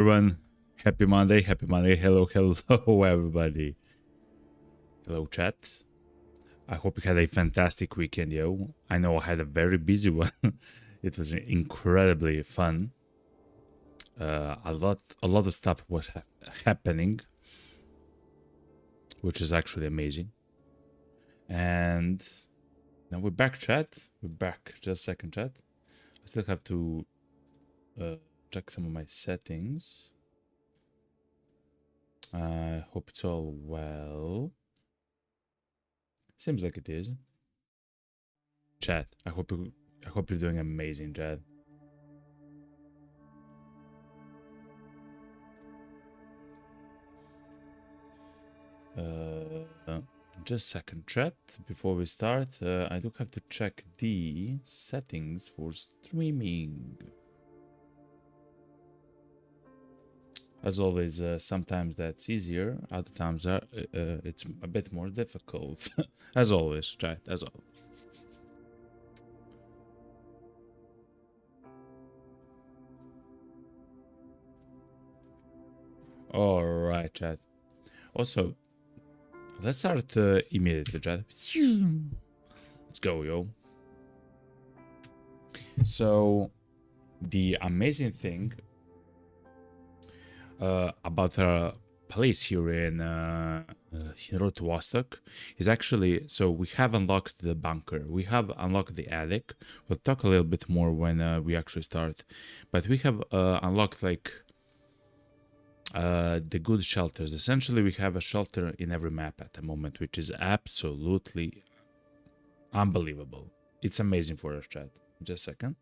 Everyone, happy Monday, hello, hello, everybody. Hello, chat. I hope you had a fantastic weekend, yo. I know I had a very busy one. It was incredibly fun. A lot of stuff was happening, which is actually amazing. And now we're back, chat. We're back. Just a second, chat. I still have to check some of my settings. I hope it's all well. Seems like it is. Chat, I hope you're doing amazing, chat. Just a second, chat. Before we start, I do have to check the settings for streaming. As always, sometimes that's easier, other times it's a bit more difficult. As always, chat, as always. Alright, chat. Also, let's start immediately, chat. Let's go, yo. So, the amazing thing about our place here in Road to Vostok is actually, so we have unlocked the bunker, we have unlocked the attic. We'll talk a little bit more when we actually start, but we have unlocked like the good shelters. Essentially, we have a shelter in every map at the moment, which is absolutely unbelievable. It's amazing for us, chat. Just a second.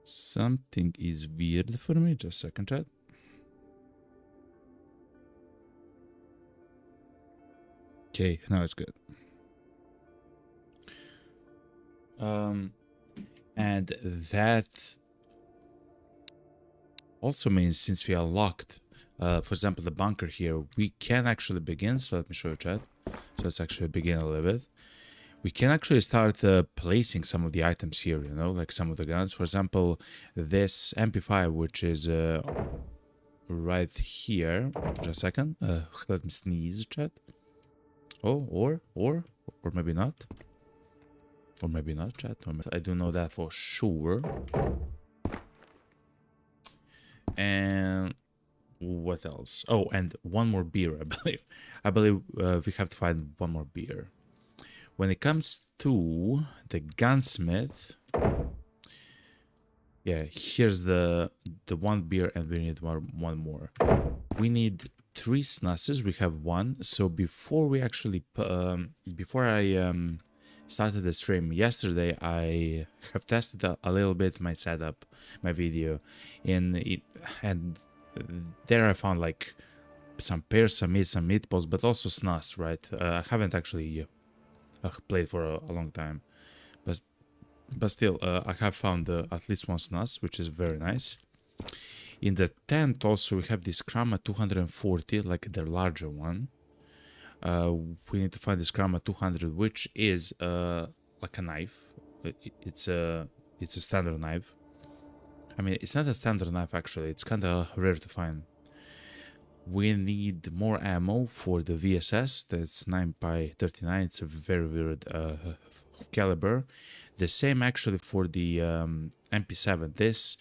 Something is weird for me. Just a second, chat. Okay, now it's good. And that also means since we are locked, for example, the bunker here, we can actually begin. So let me show you, chat. So let's actually begin a little bit. We can actually start placing some of the items here, you know, like some of the guns. For example, this MP5, which is right here. Just a second. Let me sneeze, chat. Oh, or maybe not. Or maybe not, chat. I do know that for sure. And what else? Oh, and one more beer, I believe. I believe we have to find one more beer. When it comes to the gunsmith, yeah, here's the one beer, and we need one more. We need 3 snusses. We have 1. So before we actually before I started the stream yesterday, I have tested a little bit my setup, my video, and there I found like some pears, some meat, some meatballs, but also snus, right? I haven't actually played for a long time, but still, I have found at least 1 snus, which is very nice. In the tent also we have this Krama 240, like the larger one. We need to find this Krama 200, which is like a knife. It's a standard knife. I mean, it's not a standard knife actually. It's kind of rare to find. We need more ammo for the VSS. That's 9x39. It's a very weird caliber. The same actually for the MP7. This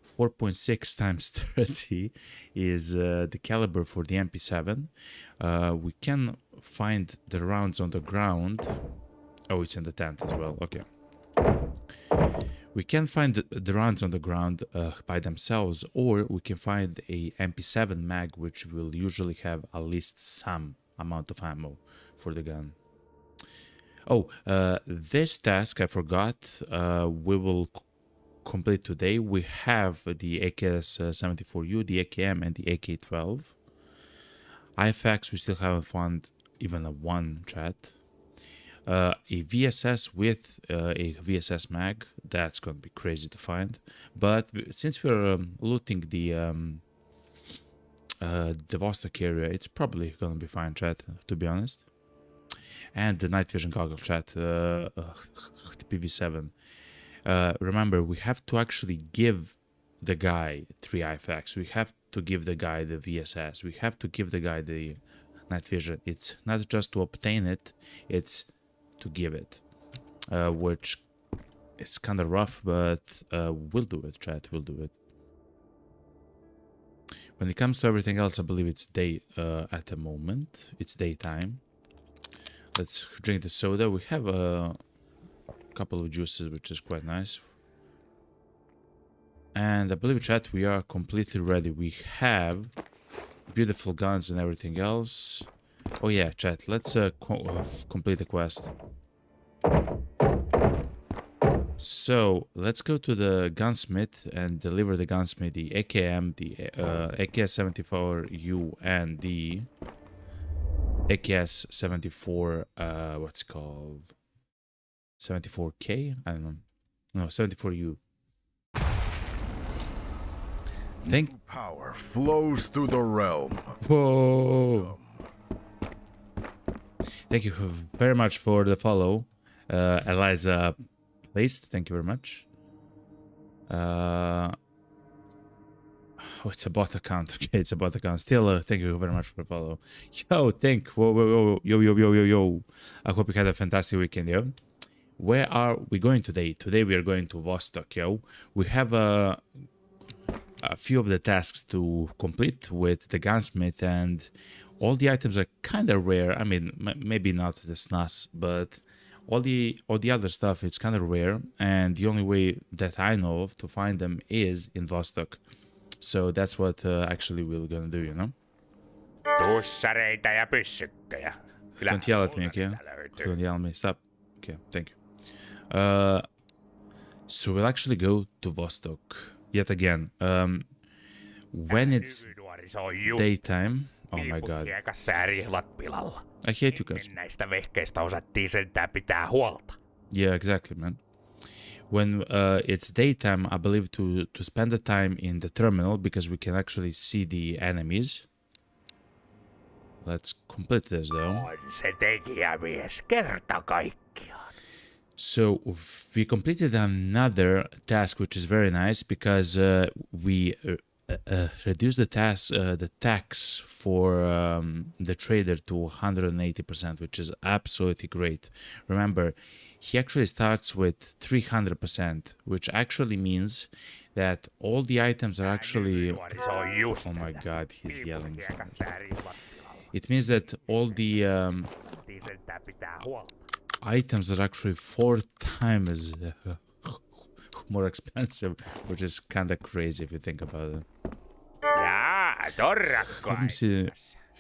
4.6 times 30 is the caliber for the MP7. We can find the rounds on the ground. Oh, it's in the tent as well. Okay. We can find the rounds on the ground by themselves, or we can find a MP7 mag, which will usually have at least some amount of ammo for the gun. Oh, this task I forgot. We will complete today. We have the AKS-74U, the AKM, and the AK-12. IFAX we still haven't found even a 1, chat. A VSS with a VSS mag, that's gonna be crazy to find. But since we're looting the Vostok area, it's probably gonna be fine, chat, to be honest. And the night vision goggle, chat. The PV7. Remember, we have to actually give the guy 3 IFX. We have to give the guy the VSS. We have to give the guy the night vision. It's not just to obtain it, it's to give it. Which is kind of rough, but we'll do it, chat. We'll do it. When it comes to everything else, I believe it's day at the moment. It's daytime. Let's drink the soda. We have a couple of juices, which is quite nice. And I believe, chat, we are completely ready. We have beautiful guns and everything else. Oh yeah, chat, let's complete the quest. So let's go to the gunsmith and deliver the gunsmith the AKM, the AKS-74U, and the AKS-74, what's it called? 74K? I don't know. No, 74U. Thank power flows through the realm. Whoa! Thank you very much for the follow, Eliza. Placed. Thank you very much. Oh, it's a bot account. Okay, it's a bot account. Still, thank you very much for the follow. Yo, yo. I hope you had a fantastic weekend, yo. Where are we going today? Today we are going to Vostok, yo. We have a few of the tasks to complete with the gunsmith, and all the items are kind of rare. I mean, maybe not the SNAS, but all the other stuff, it's kind of rare, and the only way that I know of to find them is in Vostok. So that's what actually we're gonna do, you know? Tussareita ja pyssykkejä. Don't yell at me, okay? Don't yell at me. Stop. Okay, thank you. So we'll actually go to Vostok yet again. When it's daytime, oh my god. I hate you guys. Näistä vehkeistä osattiin sentään pitää huolta. Yeah, exactly, man. When it's daytime, I believe to spend the time in the terminal because we can actually see the enemies. Let's complete this though. On se tekijämies kerta kaikkiaan. So we completed another task, which is very nice because we reduced the tax for the trader to 180%, which is absolutely great. Remember, he actually starts with 300%, which actually means that all the items are actually... Oh my god, he's yelling so much. It means that all the items are actually 4 times more expensive, which is kind of crazy if you think about it. Let me see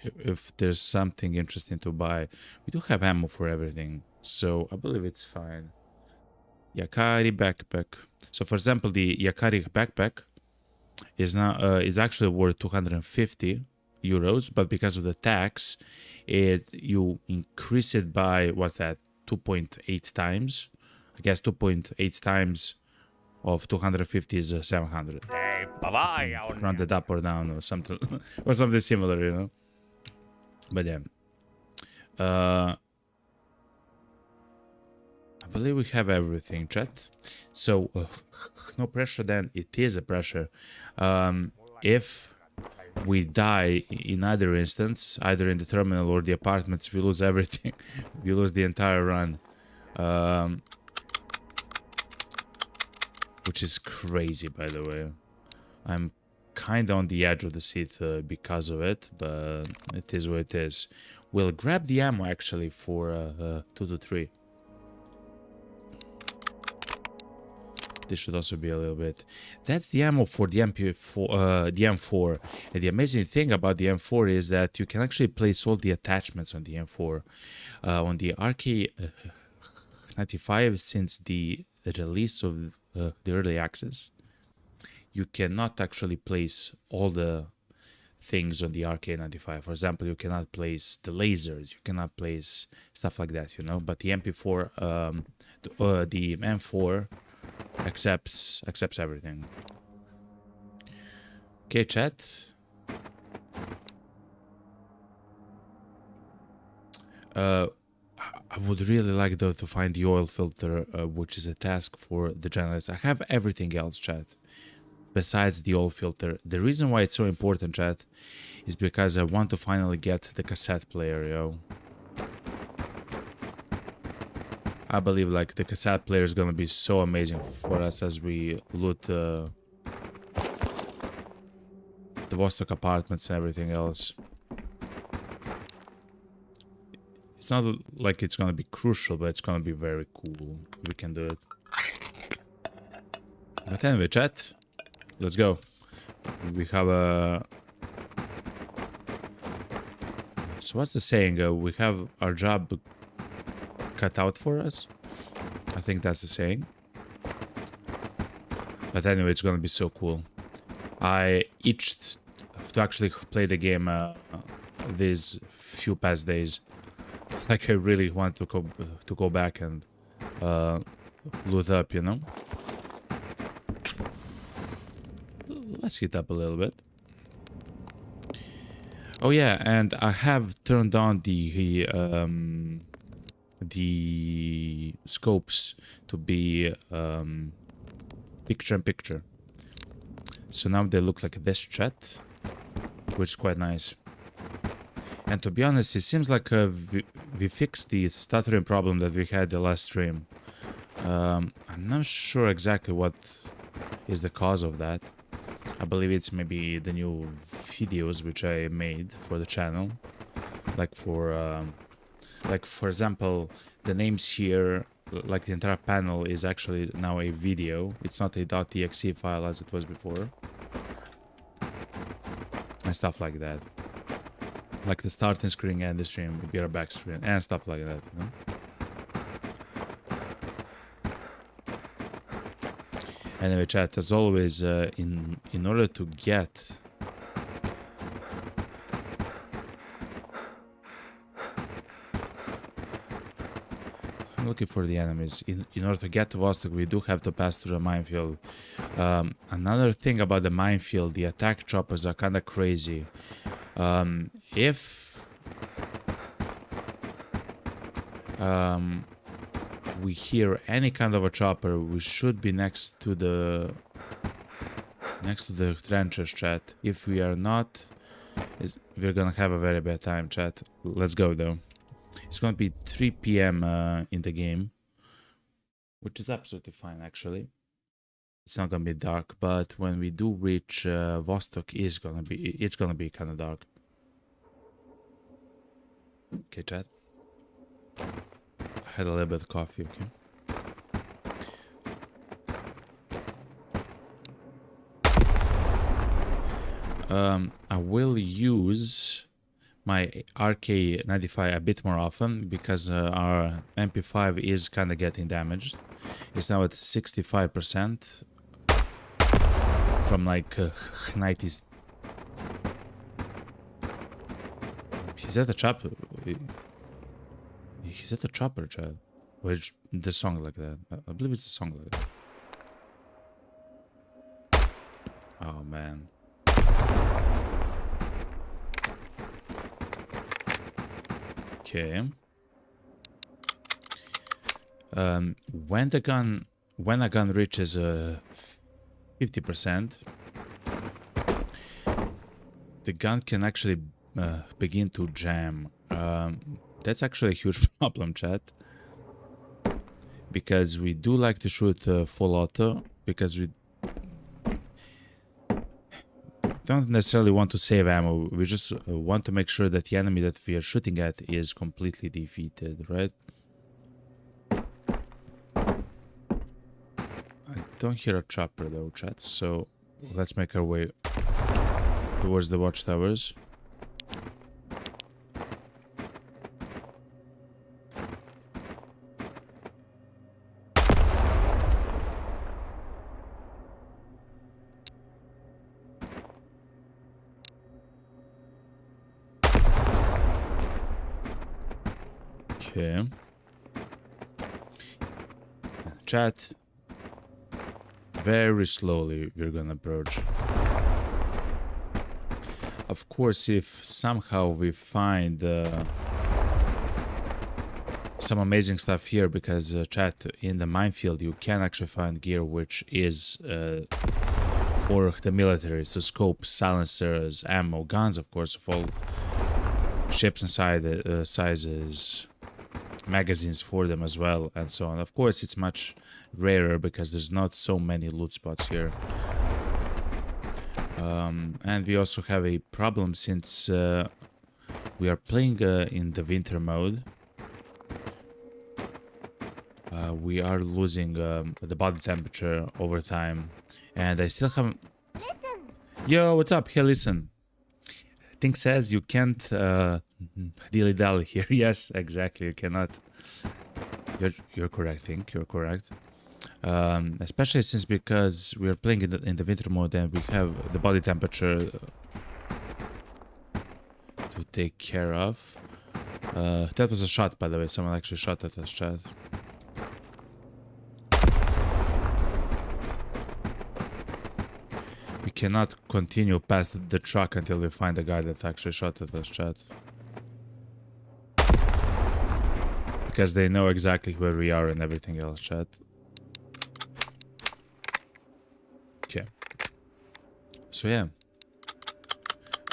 if there's something interesting to buy. We do have ammo for everything, so I believe it's fine. Yakari backpack. So for example, the Yakari backpack is now is actually worth 250 euros, but because of the tax, you increase it by what's that, 2.8 times. I guess 2.8 times of 250 is 700. Round it up or down or something or something similar, you know. But yeah, I believe we have everything, chat. So no pressure. Then it is a pressure. If we die in either instance, either in the terminal or the apartments, we lose everything. We lose the entire run, which is crazy, by the way. I'm kind of on the edge of the seat because of it, but it is what it is. We'll grab the ammo actually for 2 to 3. This should also be a little bit. That's the ammo for the MP4, the M4. And the amazing thing about the M4 is that you can actually place all the attachments on the M4. On the RK95, since the release of the early access, you cannot actually place all the things on the RK95. For example, you cannot place the lasers, you cannot place stuff like that, you know. But the MP4, the M4 accepts everything. Okay, chat. I would really like though to find the oil filter, which is a task for the journalist. I have everything else, chat, besides the oil filter. The reason why it's so important, chat, is because I want to finally get the cassette player, yo. I believe like the cassette player is gonna be so amazing for us as we loot the Vostok apartments and everything else. It's not like it's gonna be crucial, but it's gonna be very cool. We can do it. But anyway, chat, let's go. We have a... So what's the saying? We have our job cut out for us? I think that's the saying. But anyway, it's gonna be so cool. I itched to actually play the game these few past days. Like I really want to go back and loot up, you know. Let's heat up a little bit. Oh yeah, and I have turned on the scopes to be picture-in-picture. So now they look like this, chat, which is quite nice. And to be honest, it seems like we fixed the stuttering problem that we had the last stream. I'm not sure exactly what is the cause of that. I believe it's maybe the new videos which I made for the channel. Like for example, the names here, like the entire panel is actually now a video. It's not a .exe file as it was before. And stuff like that. Like the starting screen and the stream, your back screen, and stuff like that, you know? Anyway, chat, as always, in order to get... I'm looking for the enemies. In order to get to Vostok, we do have to pass through a minefield. Another thing about the minefield, the attack choppers are kind of crazy. If we hear any kind of a chopper, we should be next to the trenches, chat. If we are not, we're gonna have a very bad time, chat. Let's go though. It's gonna be 3 PM in the game, which is absolutely fine actually. It's not gonna be dark, but when we do reach Vostok, it's gonna be kind of dark. Okay, chat. I had a little bit of coffee, okay. I will use my RK95 a bit more often because our MP5 is kind of getting damaged. It's now at 65% from like 90s. Is that a chopper? Is that a chopper, Chad? Or is the song like that? I believe it's a song like that. Oh man. Okay. When a gun reaches 50%, the gun can actually begin to jam. That's actually a huge problem, chat. Because we do like to shoot full auto, because we don't necessarily want to save ammo. We just want to make sure that the enemy that we are shooting at is completely defeated, right? I don't hear a chopper though, chat, so let's make our way towards the watchtowers. Okay. Chat. Very slowly we're gonna approach. Of course, if somehow we find some amazing stuff here because chat, in the minefield you can actually find gear which is for the military, so scopes, silencers, ammo, guns, of course, of all ships and sizes, magazines for them as well, and so on. Of course, it's much rarer because there's not so many loot spots here. And we also have a problem since we are playing in the winter mode. We are losing the body temperature over time, and I still haven't... Yo, what's up? Hey, listen. Thing says you can't dilly-dally here. Yes, exactly, you cannot. You're correct, Think. You're correct. Especially since because we are playing in the winter mode and we have the body temperature to take care of. That was a shot, by the way. Someone actually shot at us, chat. We cannot continue past the truck until we find the guy that actually shot at us, chat. Because they know exactly where we are and everything else, chat. Okay. So yeah.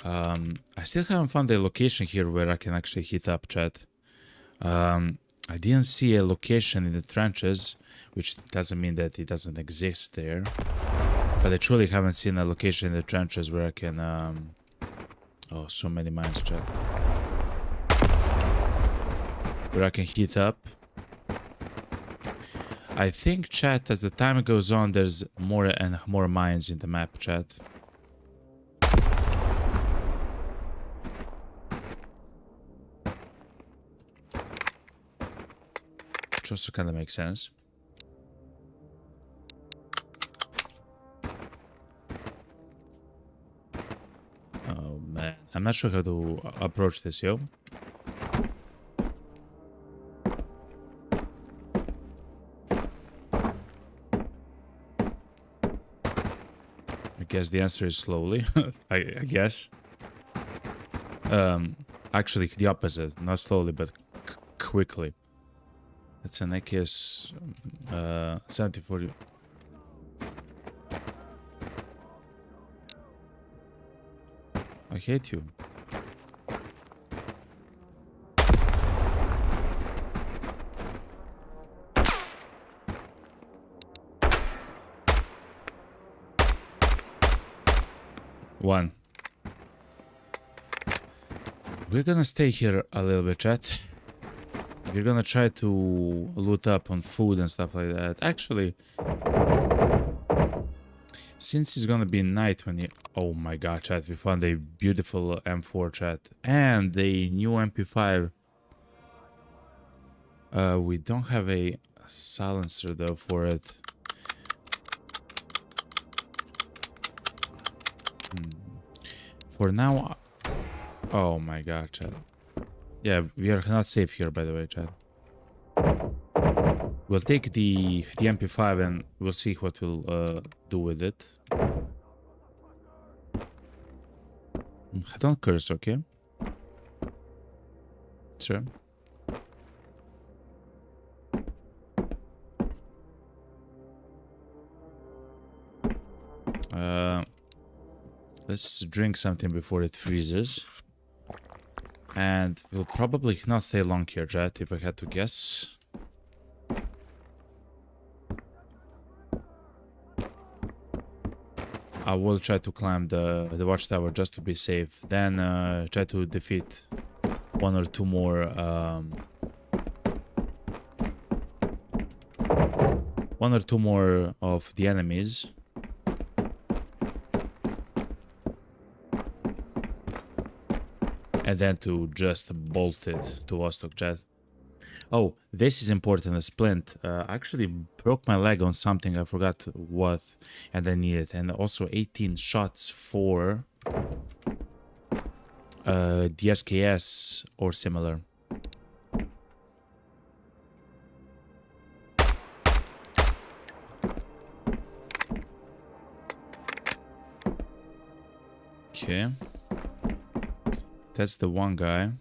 I still haven't found a location here where I can actually hit up, chat. I didn't see a location in the trenches, which doesn't mean that it doesn't exist there. But I truly haven't seen a location in the trenches where I can... Oh, so many mines, chat. Where I can heat up. I think, chat, as the time goes on, there's more and more mines in the map, chat. Which also kind of makes sense. Oh man, I'm not sure how to approach this, yo. I guess the answer is slowly. I guess. Actually, the opposite. Not slowly, but quickly. It's an AKS 7040. I hate you. One. We're gonna stay here a little bit, chat. We're gonna try to loot up on food and stuff like that. Actually, since it's gonna be night when you... Oh my god, chat, we found a beautiful M4, chat. And a new MP5. We don't have a silencer though for it. For now... Oh my god, chat. Yeah, we are not safe here, by the way, chat. We'll take the MP5 and we'll see what we'll do with it. Don't curse, okay? Sure. Let's drink something before it freezes. And we'll probably not stay long here, chat, if I had to guess. I will try to climb the watchtower just to be safe. Then try to defeat one or two more of the enemies. And then to just bolt it to Vostok, chat. Oh, this is important, a splint. I actually broke my leg on something, I forgot what, and I need it. And also 18 shots for the SKS or similar. Okay. That's the one guy.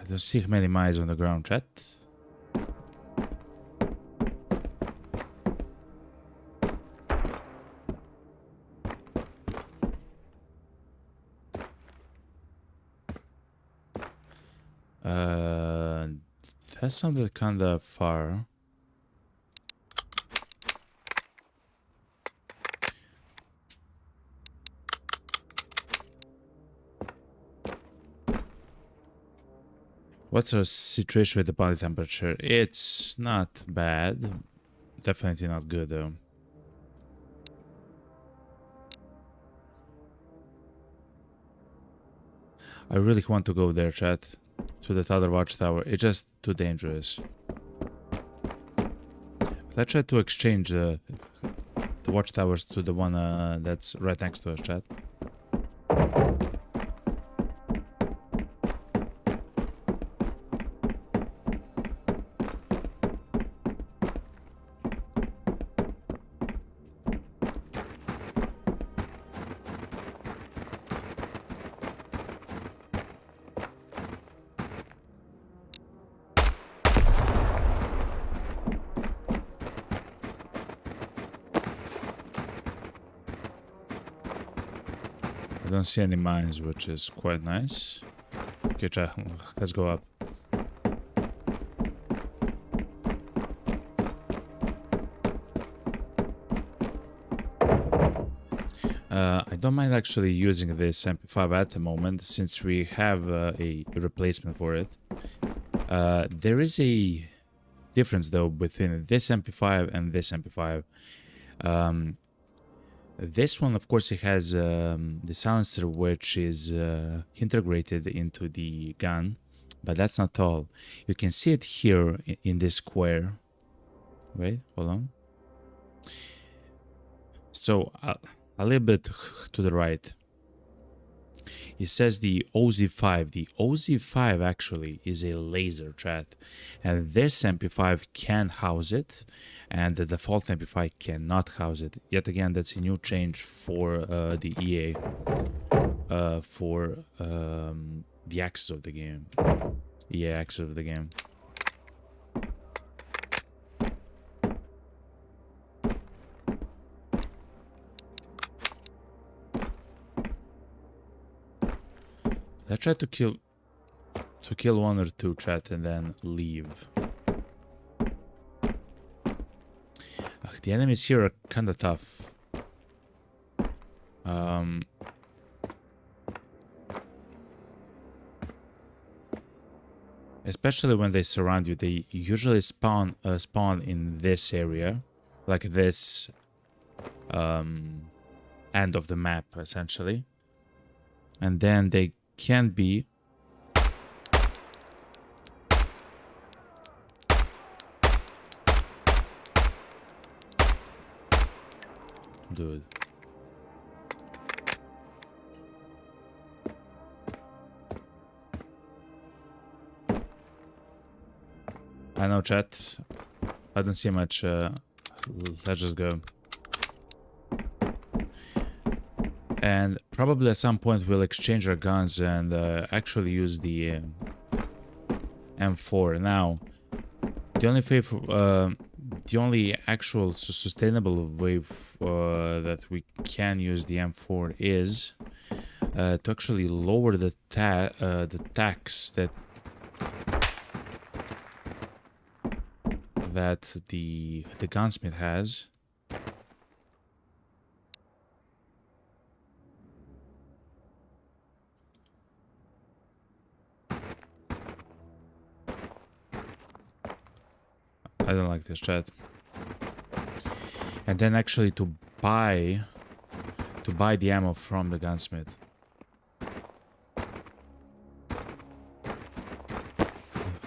don't see many mines on the ground, chat. That sounded kinda far. What's our situation with the body temperature? It's not bad. Definitely not good though. I really want to go there, chat. To that other watchtower. It's just too dangerous. Let's try to exchange the watchtowers to the one that's right next to us, chat. I don't see any mines, which is quite nice. Okay, chat, let's go up. I don't mind actually using this MP5 at the moment, since we have a replacement for it. There is a difference though between this MP5 and this MP5. This one, of course, it has the silencer, which is integrated into the gun, but that's not all. You can see it here in this square. Wait, hold on. So a little bit to the right, it says the OZ5. The OZ5 actually is a laser, chat, and this MP5 can house it, and the default MP5 cannot house it. Yet again, that's a new change for the EA, for the axis of the game. EA axis of the game. Let's try to kill one or two, chat, and then leave. The enemies here are kinda tough. Especially when they surround you, they usually spawn in this area, like this end of the map, essentially, and then they can be dude. I know, chat. I don't see much. Let's just go. And probably at some point we'll exchange our guns and actually use the M4. Now, the only actual sustainable way that we can use the M4 is to actually lower the tax that the gunsmith has. I don't like this, chat. And then actually to buy the ammo from the gunsmith.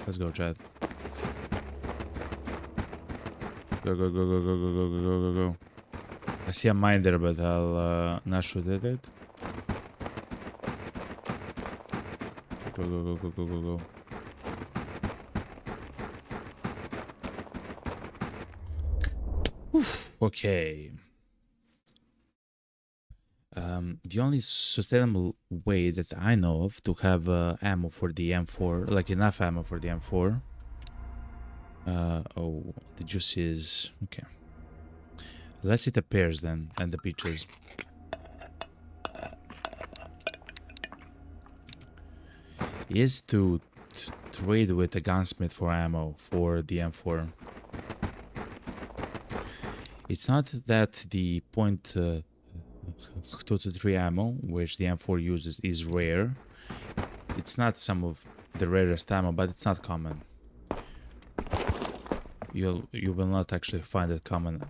Let's go, chat. Go, go, go, go, go, go, go, go, go, go. I see a mine there, but I'll not shoot at it. Go, go, go, go, go, go, go. Oof, okay. The only sustainable way that I know of to have ammo for the M4, like enough ammo for the M4. Oh, the juice is okay. Let's eat the pears then and the peaches. Is to trade with the gunsmith for ammo for the M4. It's not that the point 2 to 3 ammo, which the M4 uses, is rare. It's not some of the rarest ammo, but it's not common. You will not actually find it common.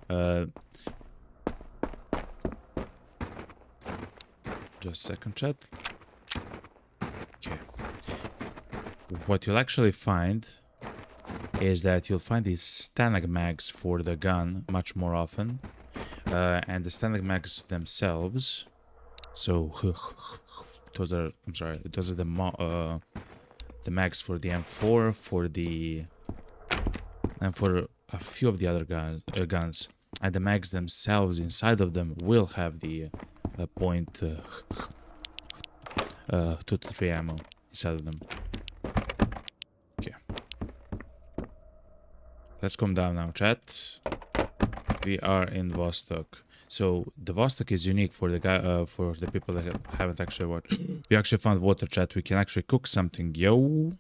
Just a second, chat. Okay. What you'll actually find is that you'll find these Stanag mags for the gun much more often. And the Stanag mags themselves. So those are, I'm sorry, those are the mags for the M4, for the and for a few of the other guns. And the mags themselves inside of them will have the point 2 to 3 ammo inside of them. Okay. Let's calm down now, chat. We are in Vostok. So the Vostok is unique for the guy, for the people that haven't actually watched. We actually found water, chat. We can actually cook something, yo.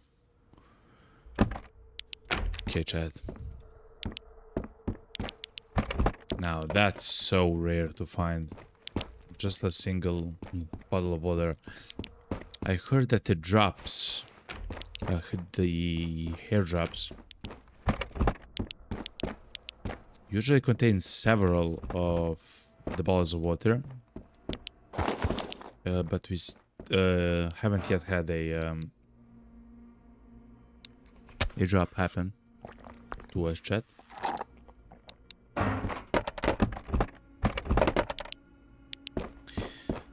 Okay, chat. Now that's so rare to find. Just a single bottle of water. I heard that the drops, the hair drops, usually contain several of the bottles of water, but we haven't yet had a drop happen to us, chat.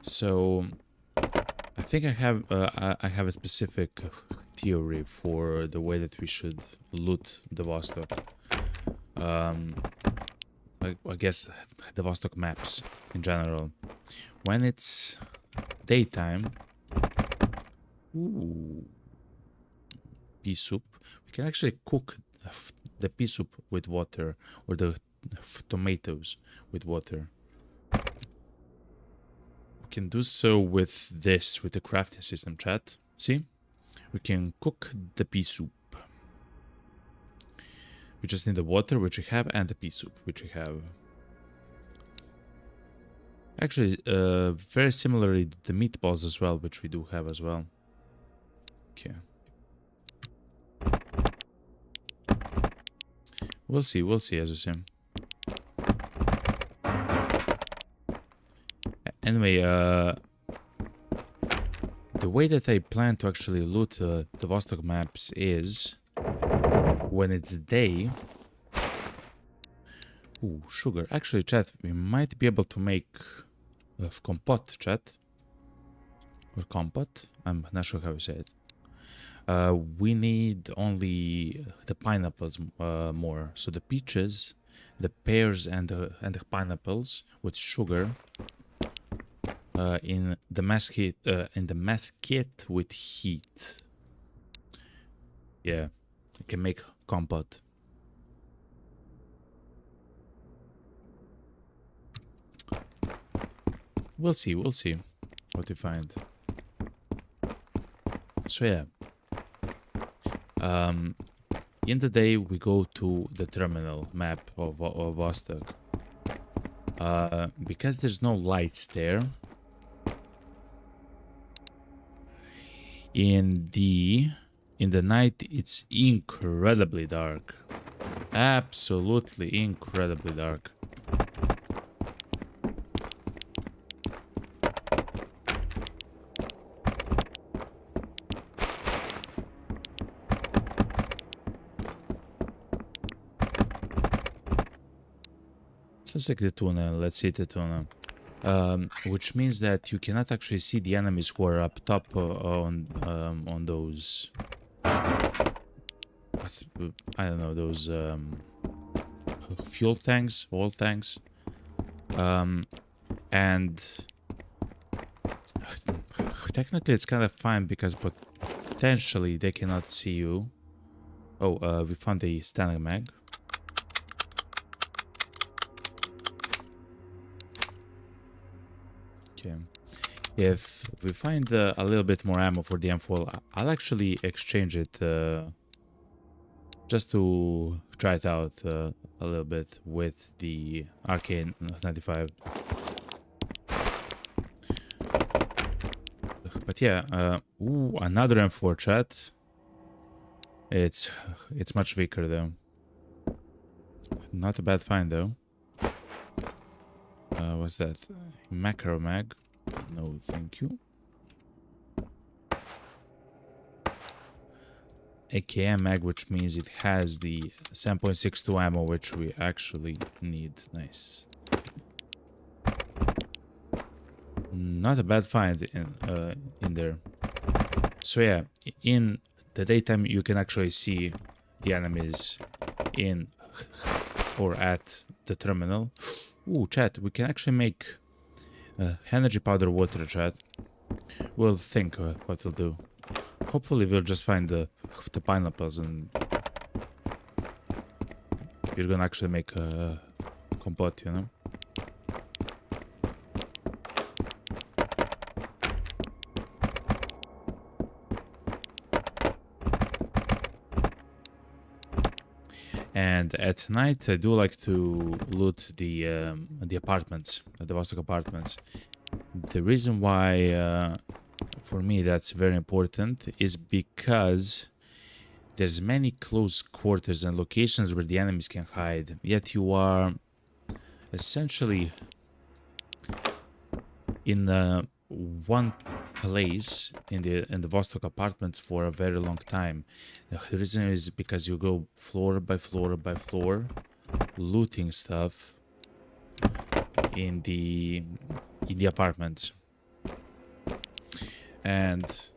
So I think I have a specific theory for the way that we should loot the Vostok. I guess the Vostok maps in general. When it's daytime, pea soup. We can actually cook the pea soup with water, or the tomatoes with water. We can do so with this, with the crafting system, chat. See? We can cook the pea soup. We just need the water, which we have, and the pea soup, which we have. Actually, very similarly, the meatballs as well, which we do have as well. Okay. We'll see, as you see. Anyway, the way that I plan to actually loot the Vostok maps is when it's day. Ooh, sugar. Actually, chat, we might be able to make compote, chat. Or compote. I'm not sure how you say it. We need only the pineapples more. So the peaches, the pears, and the pineapples with sugar. In the masket with heat. Yeah, I can make compote. We'll see what we find. So yeah, in the day we go to the terminal map of Vostok. Because there's no lights there. In the night, it's incredibly dark. Absolutely incredibly dark. Let's take the tuna. Let's eat the tuna. Which means that you cannot actually see the enemies who are up top on those. I don't know, those fuel tanks, oil tanks, and technically it's kind of fine because potentially they cannot see you. Oh, we found the standing mag. Okay. If we find a little bit more ammo for the M4, I'll actually exchange it just to try it out a little bit with the RK95. But yeah, ooh, another M4 chat. It's much weaker though. Not a bad find though. What's that? Macro mag? No, thank you. AKM mag, which means it has the 7.62 ammo, which we actually need. Nice. Not a bad find in there. So yeah, in the daytime you can actually see the enemies in or at the terminal. Ooh, chat, we can actually make energy powder water, chat. We'll think what we'll do. Hopefully we'll just find the pineapples and we're gonna actually make a compote, you know? And at night, I do like to loot the apartments, the Vostok apartments. The reason why, for me, that's very important is because there's many close quarters and locations where the enemies can hide. Yet you are essentially in one place in the Vostok apartments for a very long time. The reason is because you go floor by floor by floor, looting stuff in the apartments, and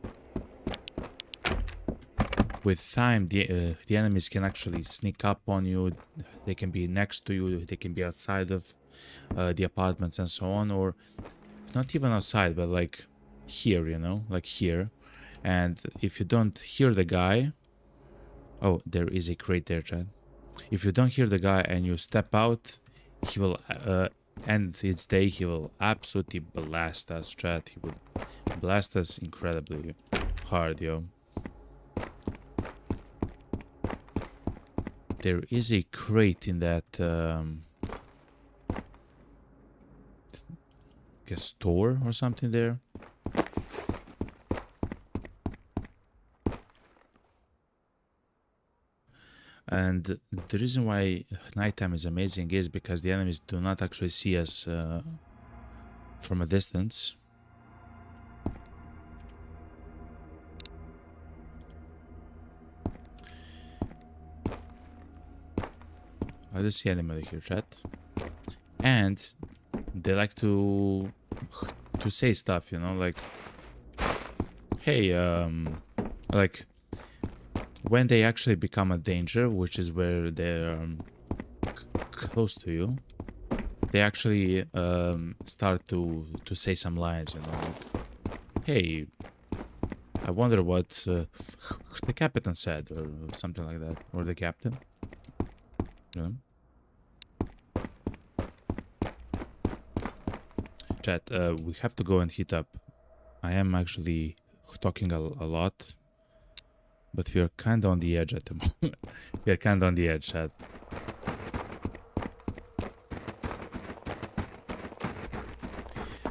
with time the enemies can actually sneak up on you. They can be next to you, they can be outside of the apartments and so on, or not even outside, but like here, you know, like here. And if you don't hear the guy, oh, there is a crate there, Chad. If you don't hear the guy and you step out, he will end its day. He will absolutely blast us, Chad. He will blast us incredibly hard, yo. There is a crate in that store or something there. And the reason why nighttime is amazing is because the enemies do not actually see us from a distance. I don't see anybody here, chat. And they like to say stuff, you know, like, hey, like, when they actually become a danger, which is where they're close to you, they actually start to say some lines, you know, like, hey, I wonder what the captain said, or something like that, or the captain, you know? Chat, we have to go and heat up. I am actually talking a lot, but we are kind of on the edge at the moment. We are kind of on the edge, chat.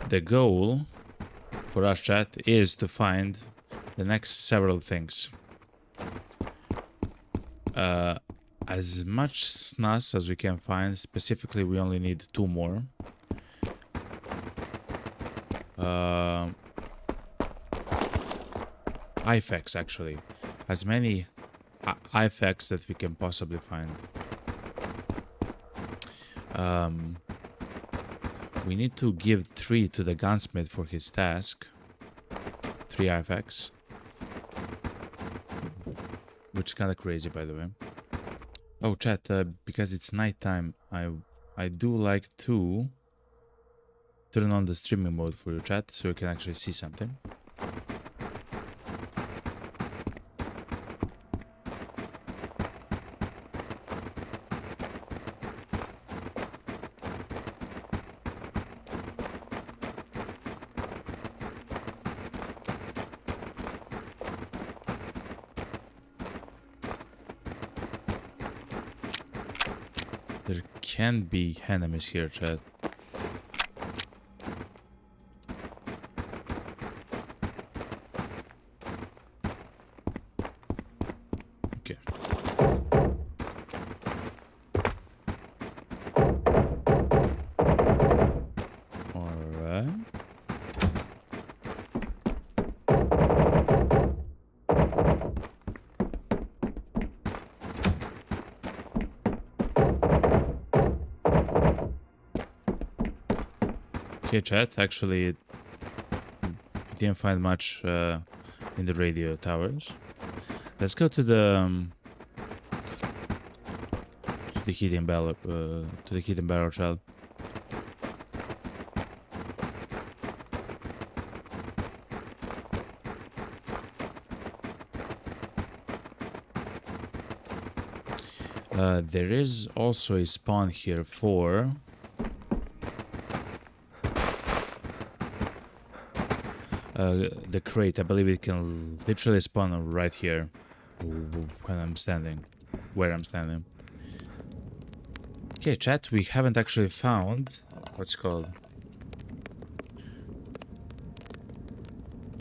The goal for us, chat, is to find the next several things. As much snus as we can find. Specifically, we only need 2 more. IFAKs, actually. As many IFAKs that we can possibly find. We need to give 3 to the gunsmith for his task. 3 IFAKs. Which is kind of crazy, by the way. Oh, chat, because it's nighttime, I do like to turn on the streaming mode for your chat so you can actually see something. There can be enemies here, chat. Okay. Alright. Okay, chat. Actually, didn't find much in the radio towers. Let's go to the hidden barrel. To the hidden barrel, child. There is also a spawn here for the crate. I believe it can literally spawn right here when I'm standing, where I'm standing. Okay, chat, we haven't actually found what's called.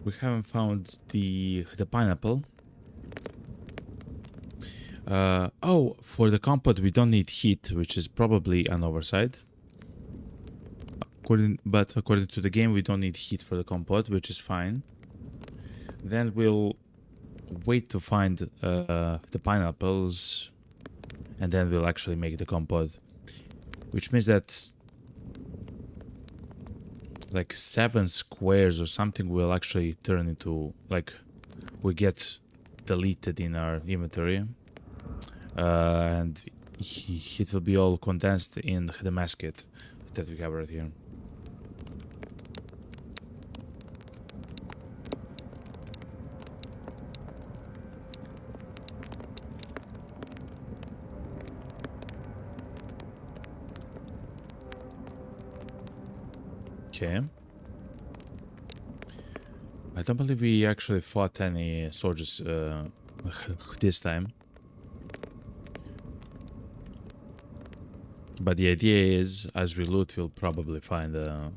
We haven't found the pineapple. Oh, for the compote we don't need heat, which is probably an oversight. But according to the game, we don't need heat for the compote, which is fine. Then we'll wait to find the pineapples, and then we'll actually make the compote. Which means that like 7 squares or something will actually turn into, like, we get deleted in our inventory. And it will be all condensed in the basket that we have right here. Okay. I don't believe we actually fought any soldiers this time. But the idea is, as we loot, we'll probably find a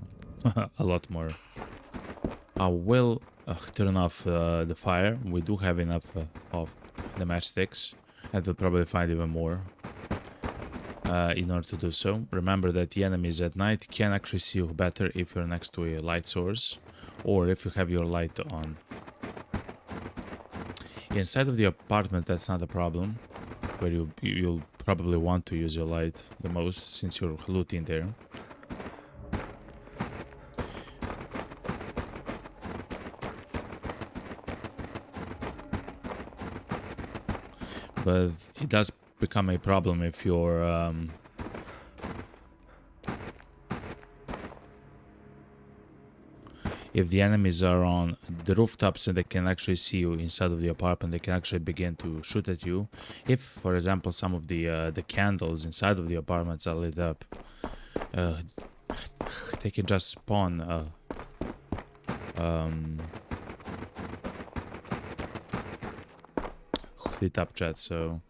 lot more. I will turn off the fire. We do have enough of the matchsticks, and we'll probably find even more in order to do so. Remember that the enemies at night can actually see you better if you're next to a light source, or if you have your light on. Inside of the apartment, that's not a problem, where you'll probably want to use your light the most since you're looting there. But it does become a problem if you're if the enemies are on the rooftops and they can actually see you inside of the apartment, they can actually begin to shoot at you. If, for example, some of the candles inside of the apartments are lit up, they can just spawn lit up chat. So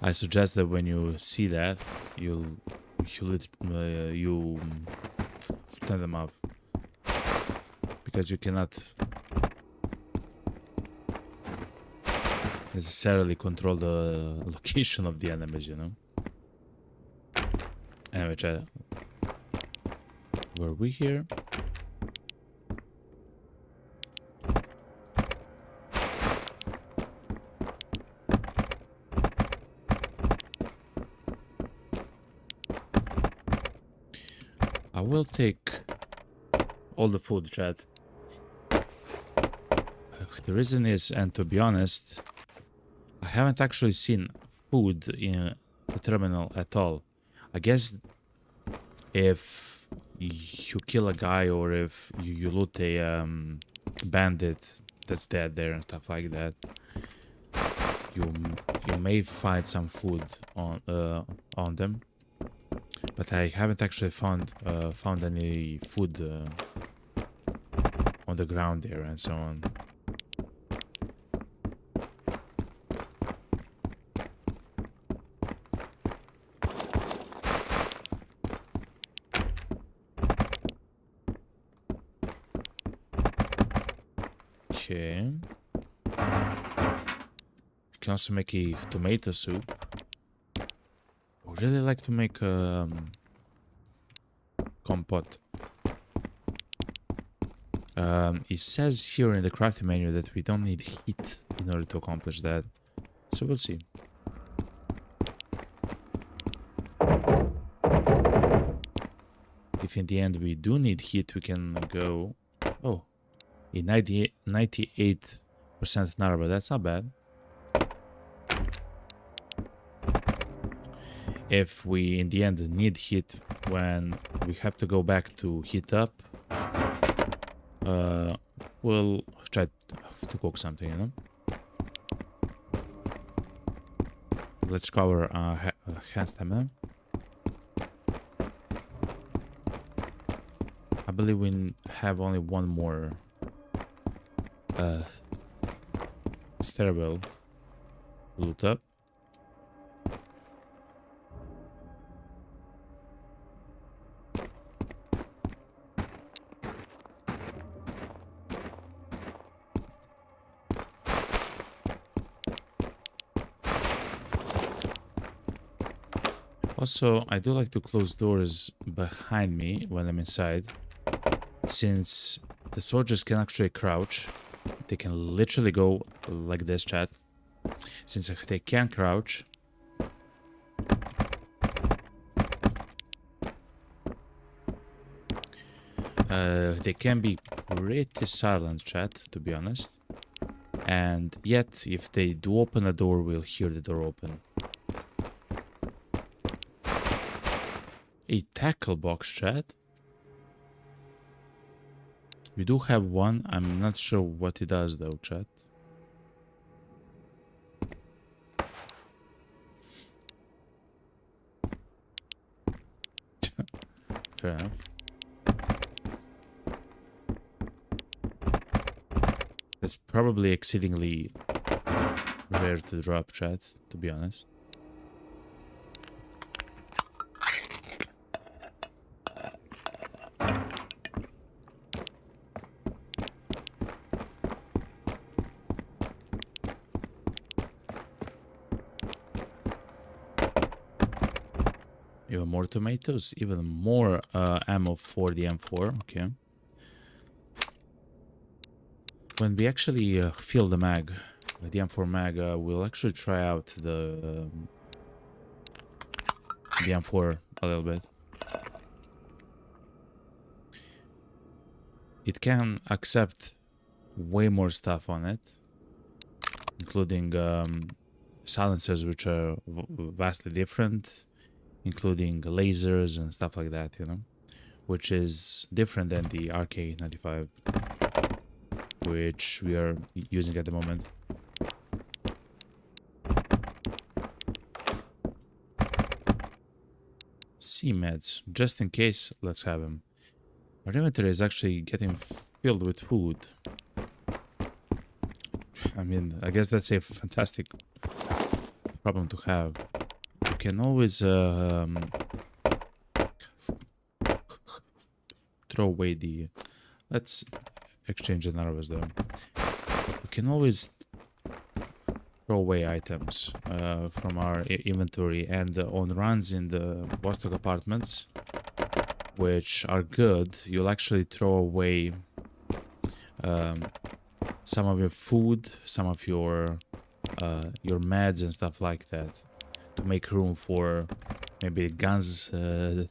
I suggest that when you see that, you turn them off, because you cannot necessarily control the location of the enemies, you know. Anyway, chat, were we here? I will take all the food, chat. The reason is, and to be honest, I haven't actually seen food in the terminal at all. I guess if you kill a guy or if you loot a bandit that's dead there and stuff like that, you may find some food on them, but I haven't actually found any food on the ground there and so on. Okay. You can also make a tomato soup. I would really like to make compote. It says here in the crafting menu that we don't need heat in order to accomplish that. So we'll see. If in the end we do need heat, we can go... Oh, a 98% Narva, that's not bad. If we in the end need heat when we have to go back to heat up, we'll try to cook something, you know? Let's cover hand stamina. I believe we have only one more stairwell loot up. Also, I do like to close doors behind me when I'm inside, since the soldiers can actually crouch. They can literally go like this, chat. Since they can crouch, they can be pretty silent, chat, to be honest. And yet, if they do open a door, we'll hear the door open. A tackle box, chat. We do have one. I'm not sure what it does though, chat. Fair enough. It's probably exceedingly rare to drop, chat, to be honest. Even more tomatoes, even more ammo for the M4. Okay. When we actually fill the mag, the M4 mag, we'll actually try out the M4 a little bit. It can accept way more stuff on it, including silencers, which are vastly different, including lasers and stuff like that, you know, which is different than the RK95, which we are using at the moment. C-meds, just in case, let's have them. Our inventory is actually getting filled with food. I mean, I guess that's a fantastic problem to have. You can always throw away the... Let's exchange the narrows though. We can always throw away items from our inventory, and on runs in the Vostok apartments, which are good, you'll actually throw away some of your food, some of your meds and stuff like that, to make room for maybe guns that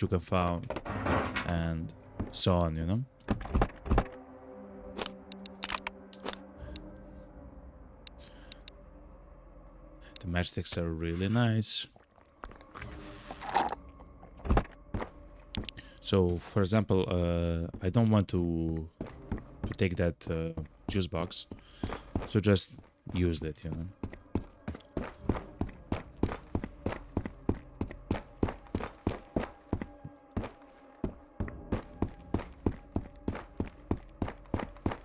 you can find and so on, you know. The matchsticks are really nice. So, for example, I don't want to take that juice box, so just use it, you know.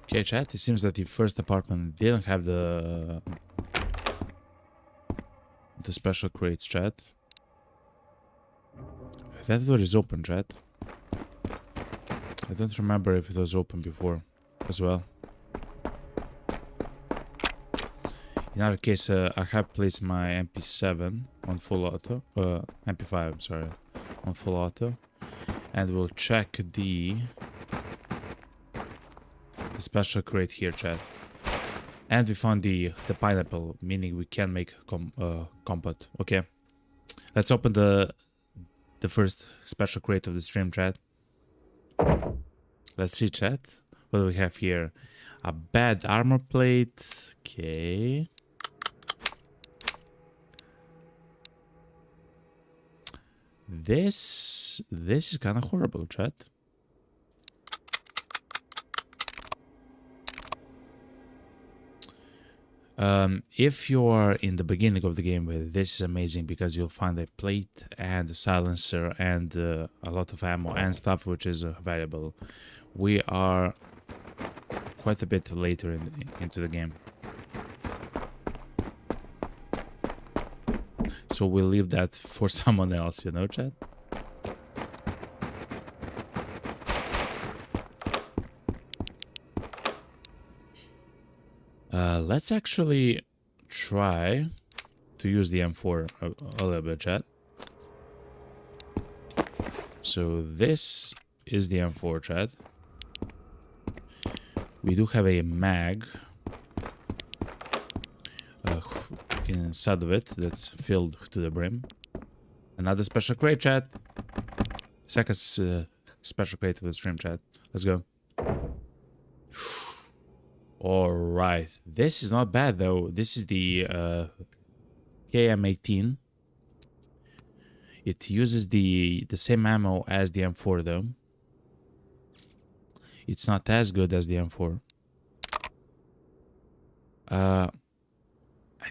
Okay, chat, it seems that the first apartment didn't have the special crates, chat. That door is open, chat. I don't remember if it was open before as well. In our case, I have placed my MP7 on full auto, MP5, I'm sorry, on full auto, and we'll check the special crate here, chat. And we found the pineapple, meaning we can make compote. Okay, let's open the first special crate of the stream, chat. Let's see, chat. What do we have here? A bad armor plate. Okay. This is kind of horrible, chat. If you are in the beginning of the game, this is amazing because you'll find a plate and a silencer and a lot of ammo and stuff which is valuable. We are quite a bit later into the game, so we'll leave that for someone else, you know, chat. Let's actually try to use the M4 a little bit, chat. So this is the M4, chat. We do have a mag inside of it that's filled to the brim. Another special crate, chat. Second special crate of the stream, chat. Let's go. Alright, this is not bad though. This is the KM18. It uses the same ammo as the M4 though. It's not as good as the M4. I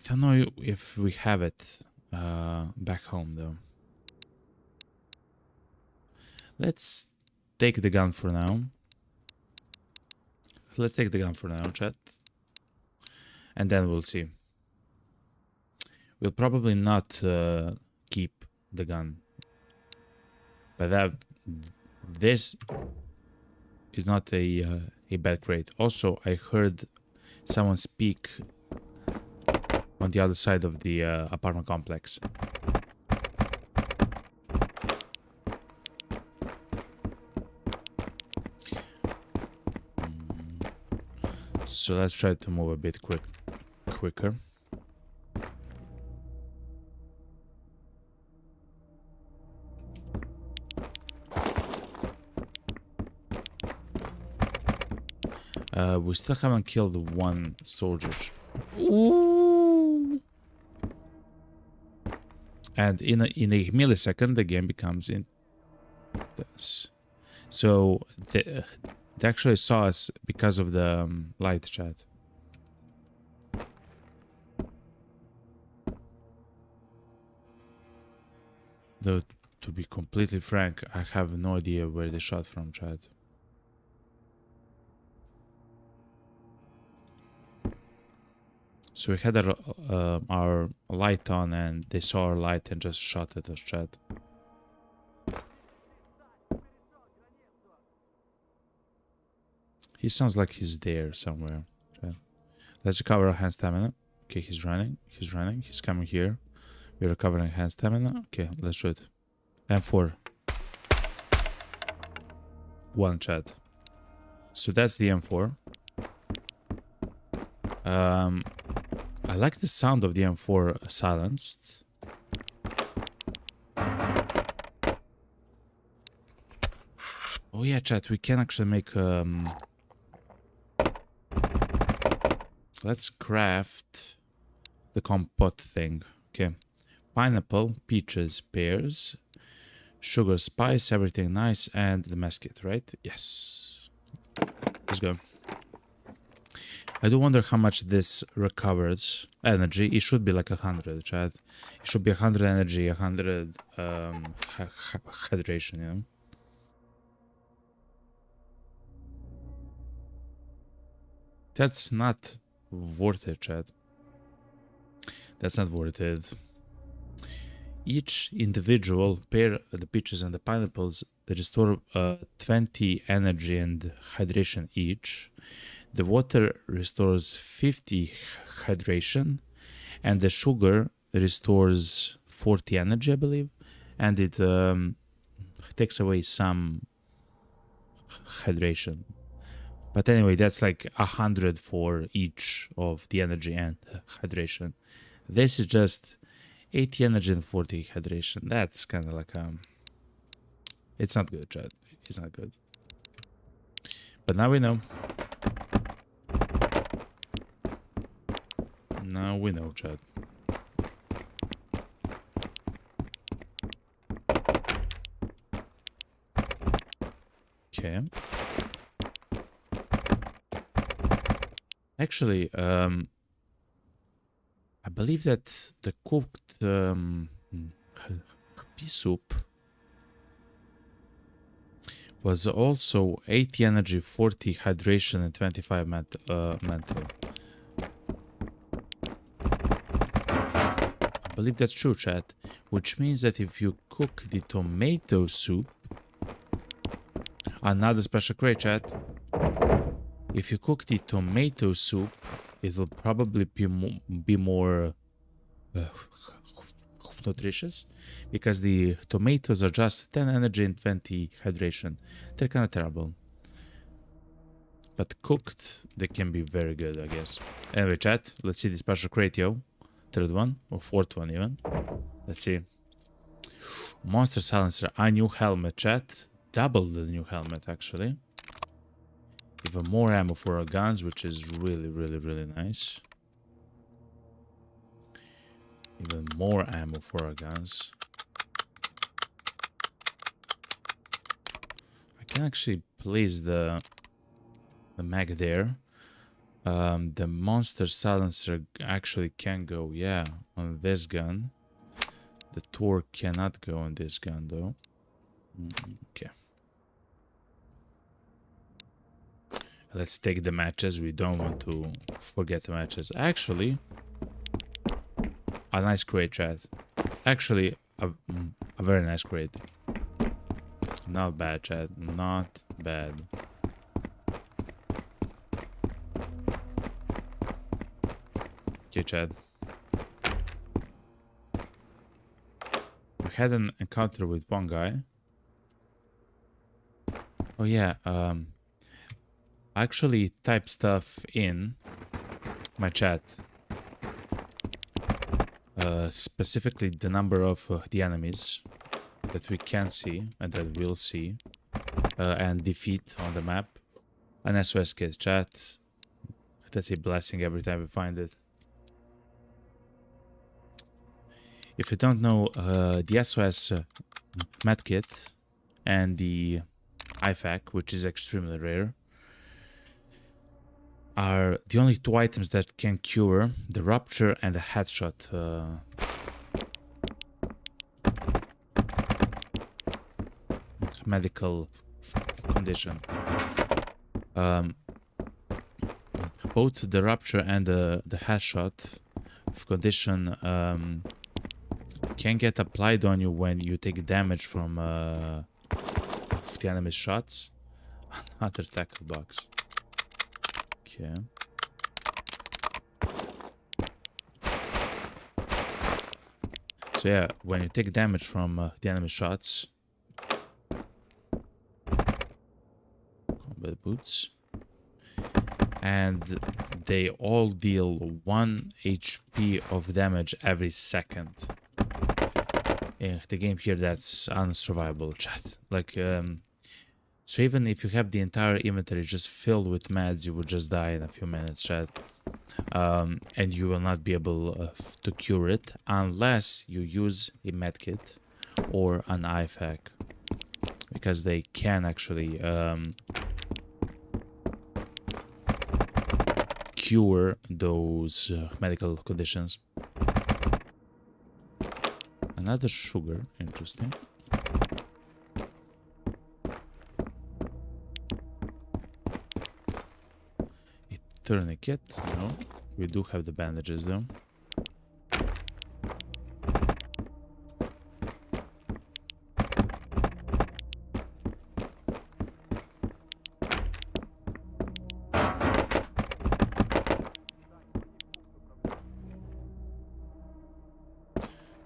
don't know if we have it back home though. Let's take the gun for now. Let's take the gun for now, chat. And then we'll see. We'll probably not keep the gun. But this is not a bad crate. Also, I heard someone speak on the other side of the apartment complex. So let's try to move a bit quicker. We still haven't killed one soldier. Ooh! And in a millisecond, the game becomes intense. So they actually saw us because of the light, chat. Though, to be completely frank, I have no idea where they shot from, chat. So we had our light on and they saw our light and just shot at us, chat. He sounds like he's there somewhere, chat. Let's recover our hand stamina. Okay, he's running. He's coming here. We're recovering hand stamina. Okay, let's shoot. M4. One, chat. So that's the M4. I like the sound of the M4 silenced. Oh yeah, chat, we can actually make let's craft the compote thing. Okay. Pineapple, peaches, pears, Sugar, spice, everything nice, and the mess kit, right? Yes. Let's go. I do wonder how much this recovers energy. It should be like 100, chat. It should be 100 energy, 100 hydration, you know? That's not worth it, chat. That's not worth it. Each individual pair, the peaches and the pineapples, restore 20 energy and hydration each. The water restores 50 hydration, and the sugar restores 40 energy, I believe, and it takes away some hydration. But anyway, that's like 100 for each of the energy and hydration. This is just 80 energy and 40 hydration. That's kind of like it's not good, chat. It's not good. But now we know. Now we know, chat. Okay. Actually, I believe that the cooked pea soup was also 80 energy, 40 hydration, and 25 mental. I believe that's true, chat. Which means that if you cook the tomato soup, another special crate, chat. If you cook the tomato soup, it'll probably be more nutritious, because the tomatoes are just 10 energy and 20 hydration. They're kind of terrible. But cooked, they can be very good, I guess. Anyway, chat, let's see the special crate, yo. Third one, or fourth one even. Let's see. Monster silencer, a new helmet, chat. Double the new helmet, actually. Even more ammo for our guns, which is really, really, really nice. Even more ammo for our guns. I can actually place the mag there. The monster silencer actually can go, yeah, on this gun. The torque cannot go on this gun, though. Okay. Let's take the matches. We don't want to forget the matches. Actually, a nice crate, chat. Actually, a very nice crate. Not bad, chat. Not bad. Okay, chat. We had an encounter with one guy. Oh yeah, actually type stuff in my chat, specifically the number of the enemies that we can see and that we'll see and defeat on the map. An SOS kit, chat. That's a blessing every time we find it. If you don't know, the SOS medkit and the IFAK, which is extremely rare, are the only two items that can cure the rupture and the headshot medical condition. Both the rupture and the headshot condition can get applied on you when you take damage from the enemy's shots. Another tackle box. Okay. So yeah, when you take damage from the enemy shots, combat boots, and they all deal 1 HP of damage every second. In the game here, that's unsurvivable, chat. Like, so even if you have the entire inventory just filled with meds, you will just die in a few minutes, chat. And you will not be able to cure it unless you use a medkit or an IFAC, because they can actually cure those medical conditions. Another sugar, interesting. A tourniquet, no. We do have the bandages though.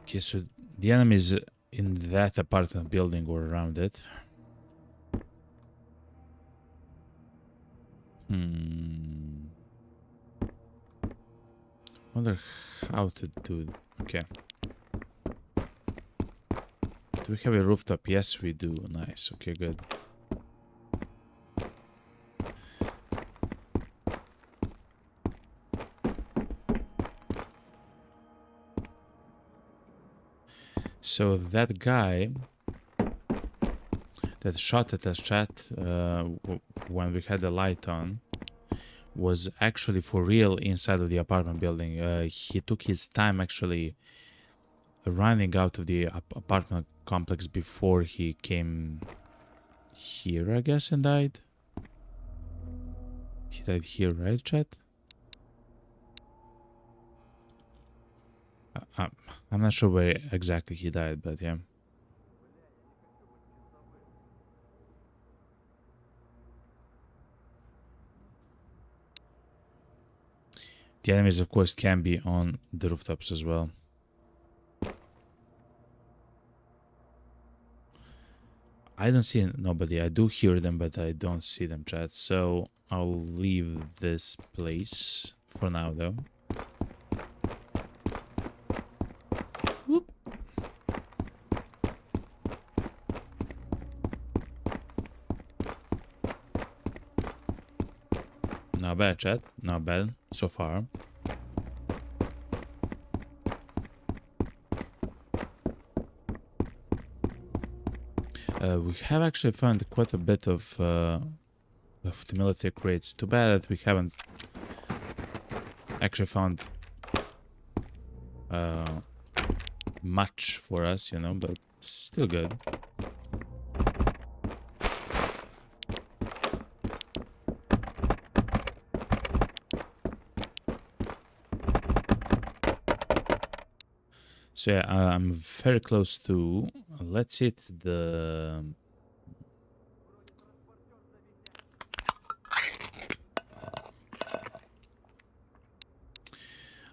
Okay, so the enemy is in that apartment building or around it. Wonder how to do. Okay. Do we have a rooftop? Yes, we do. Nice. Okay, good. So that guy that shot at us, chat, when we had the light on, was actually for real inside of the apartment building. He took his time actually running out of the apartment complex before he came here, I guess, and died. He died here, right, chat? I'm not sure where exactly he died, but yeah. The enemies, of course, can be on the rooftops as well. I don't see nobody. I do hear them, but I don't see them, chat. So I'll leave this place for now, though. Whoop. Not bad, chat. Not bad so far. We have actually found quite a bit of the military crates. Too bad that we haven't actually found much for us, you know, but still good. So yeah, I'm very close to, let's hit the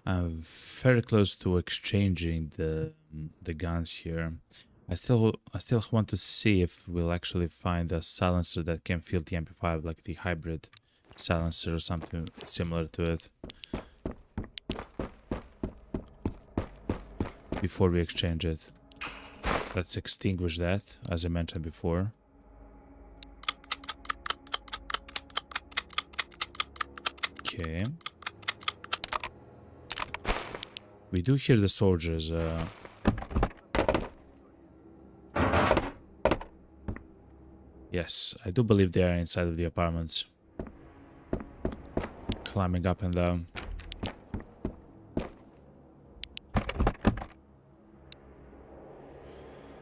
I'm very close to exchanging the guns here. I still want to see if we'll actually find a silencer that can fill the MP5, like the hybrid silencer or something similar to it, before we exchange it. Let's extinguish that, as I mentioned before. Okay. We do hear the soldiers. Yes, I do believe they are inside of the apartments. Climbing up and down.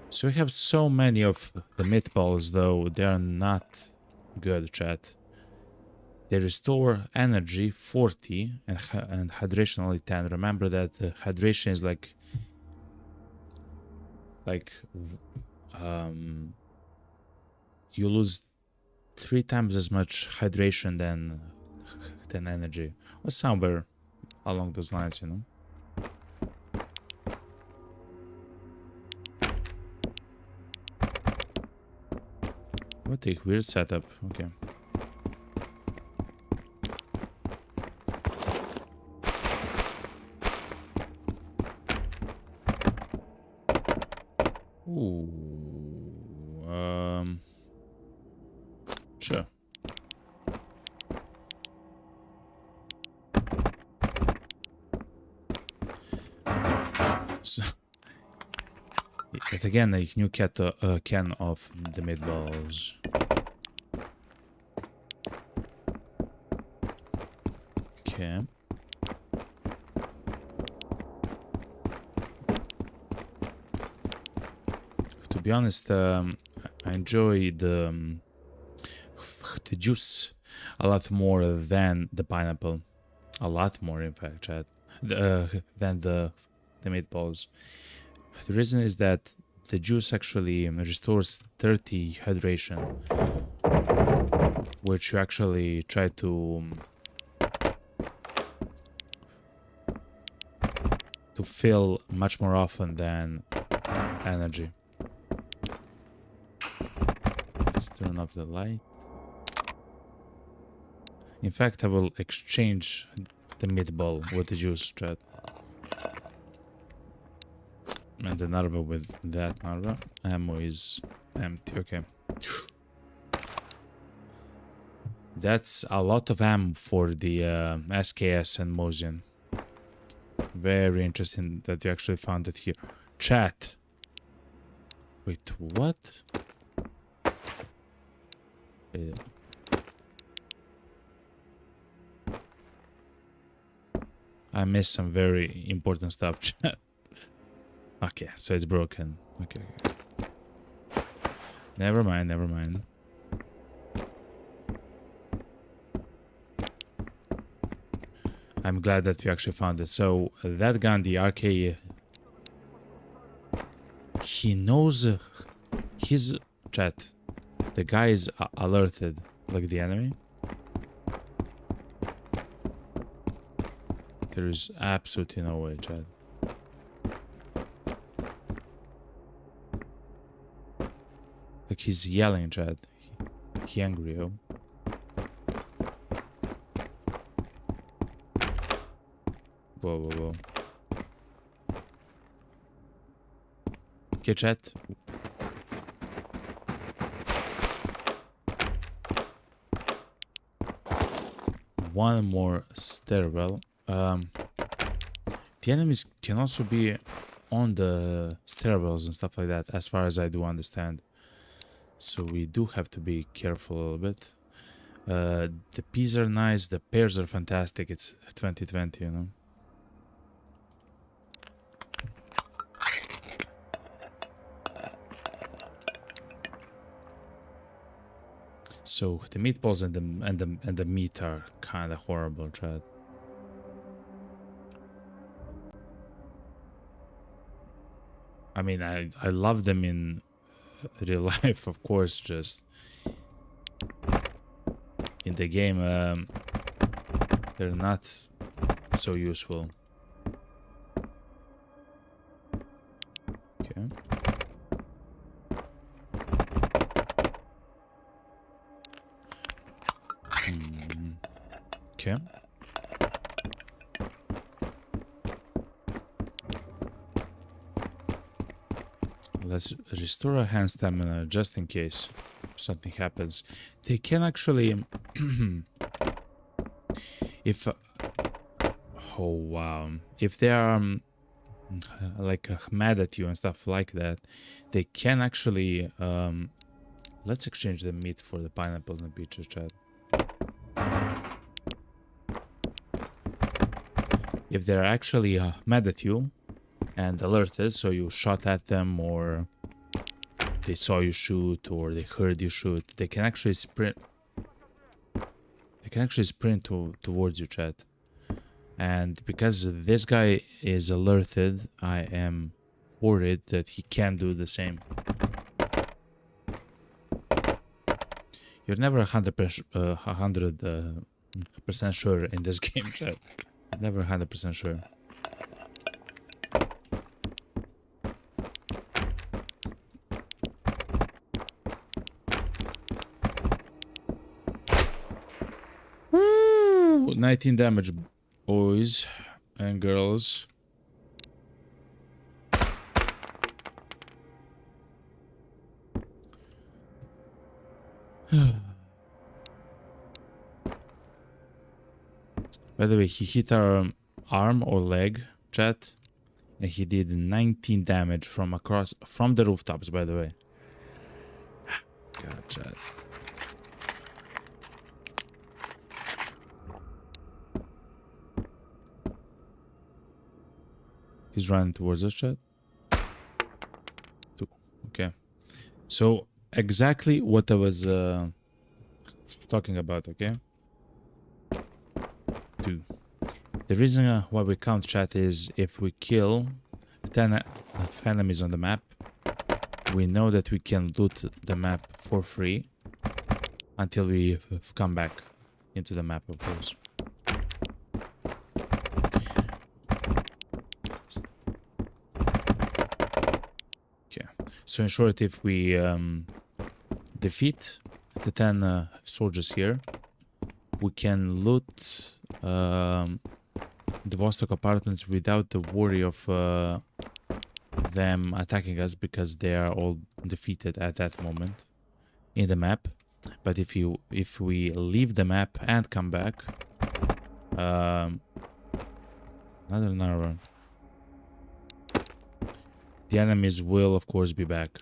So we have so many of the meatballs, though they are not good, chat. They restore energy 40 and hydration only 10. Remember that hydration is like you lose 3 times as much hydration than energy, or somewhere along those lines, you know. What a weird setup. Okay. Ooh. Sure. So, But again, a new can of the meatballs. Okay. To be honest, I enjoy the juice a lot more than the pineapple. A lot more, in fact, Chad. Than the meatballs. The reason is that the juice actually restores 30 hydration, which you actually try to fill much more often than energy. Let's turn off the light. In fact, I will exchange the meatball with the juice, chat. And the narva with that narva. Ammo is empty, okay. That's a lot of ammo for the SKS and Mosian. Very interesting that you actually found it here. Chat. Wait, what? I missed some very important stuff, chat. Okay, so it's broken. Okay. Never mind, never mind. I'm glad that we actually found it. So that gun, the RK, he knows his chat. The guy is alerted, like the enemy. There is absolutely no way, chat. Like he's yelling, chat. He angry, yo. Whoa, whoa, whoa. Okay, chat. One more stairwell. The enemies can also be on the stairwells and stuff like that, as far as I do understand. So we do have to be careful a little bit. The peas are nice, the pears are fantastic. It's 2020, you know. So the meatballs and the meat are kind of horrible, Chad. I mean, I love them in real life, of course. Just in the game, they're not so useful. Okay. Okay. Let's restore our hand stamina just in case something happens. They can actually if oh wow, if they are like mad at you and stuff like that, they can actually let's exchange the meat for the pineapple and the peaches, chat. If they're actually mad at you and alerted, so you shot at them, or they saw you shoot, or they heard you shoot, they can actually sprint. They can actually sprint towards you, chat. And because this guy is alerted, I am worried that he can do the same. You're never 100% sure in this game, chat. Never 100% sure. Woo! 19 damage, boys and girls. By the way, he hit our arm or leg, chat. And he did 19 damage from the rooftops, by the way. God, chat. He's running towards us, chat. 2. Okay. So exactly what I was talking about, okay? 2. The reason why we count, chat, is if we kill 10 enemies on the map, we know that we can loot the map for free until we come back into the map, of course. Okay, so in short, if we defeat the 10 soldiers here, we can loot the Vostok apartments without the worry of them attacking us, because they are all defeated at that moment in the map. But if we leave the map and come back, another run, the enemies will of course be back.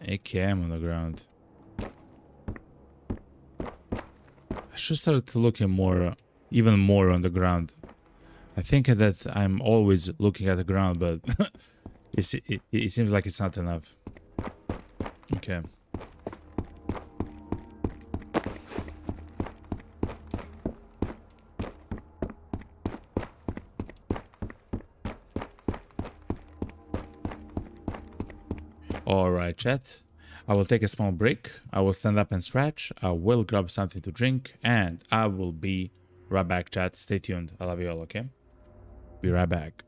AKM on the ground. I should start looking even more on the ground. I think that I'm always looking at the ground, but it seems like it's not enough. Okay. Alright, chat. I will take a small break. I will stand up and stretch. I will grab something to drink, and I will be right back, chat. Stay tuned. I love you all, okay? Be right back.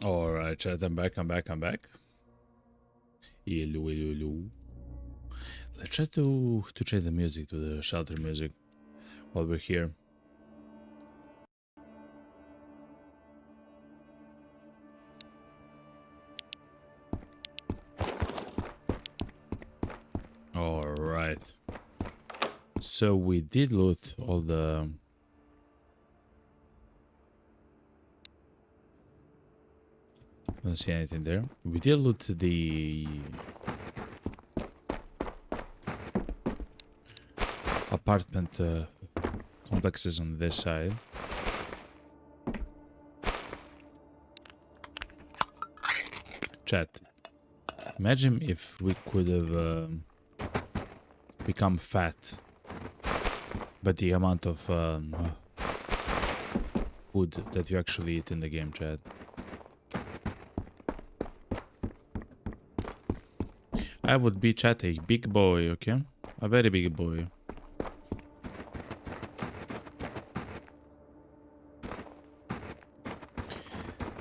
Alright, chat, I'm back. Hello. Let's try to change the music to the shelter music while we're here. Alright. So we did loot all the... I don't see anything there. We did loot the apartment complexes on this side. Chat. Imagine if we could have become fat, but the amount of food that you actually eat in the game, chat. I would be, chat, a big boy, okay? A very big boy.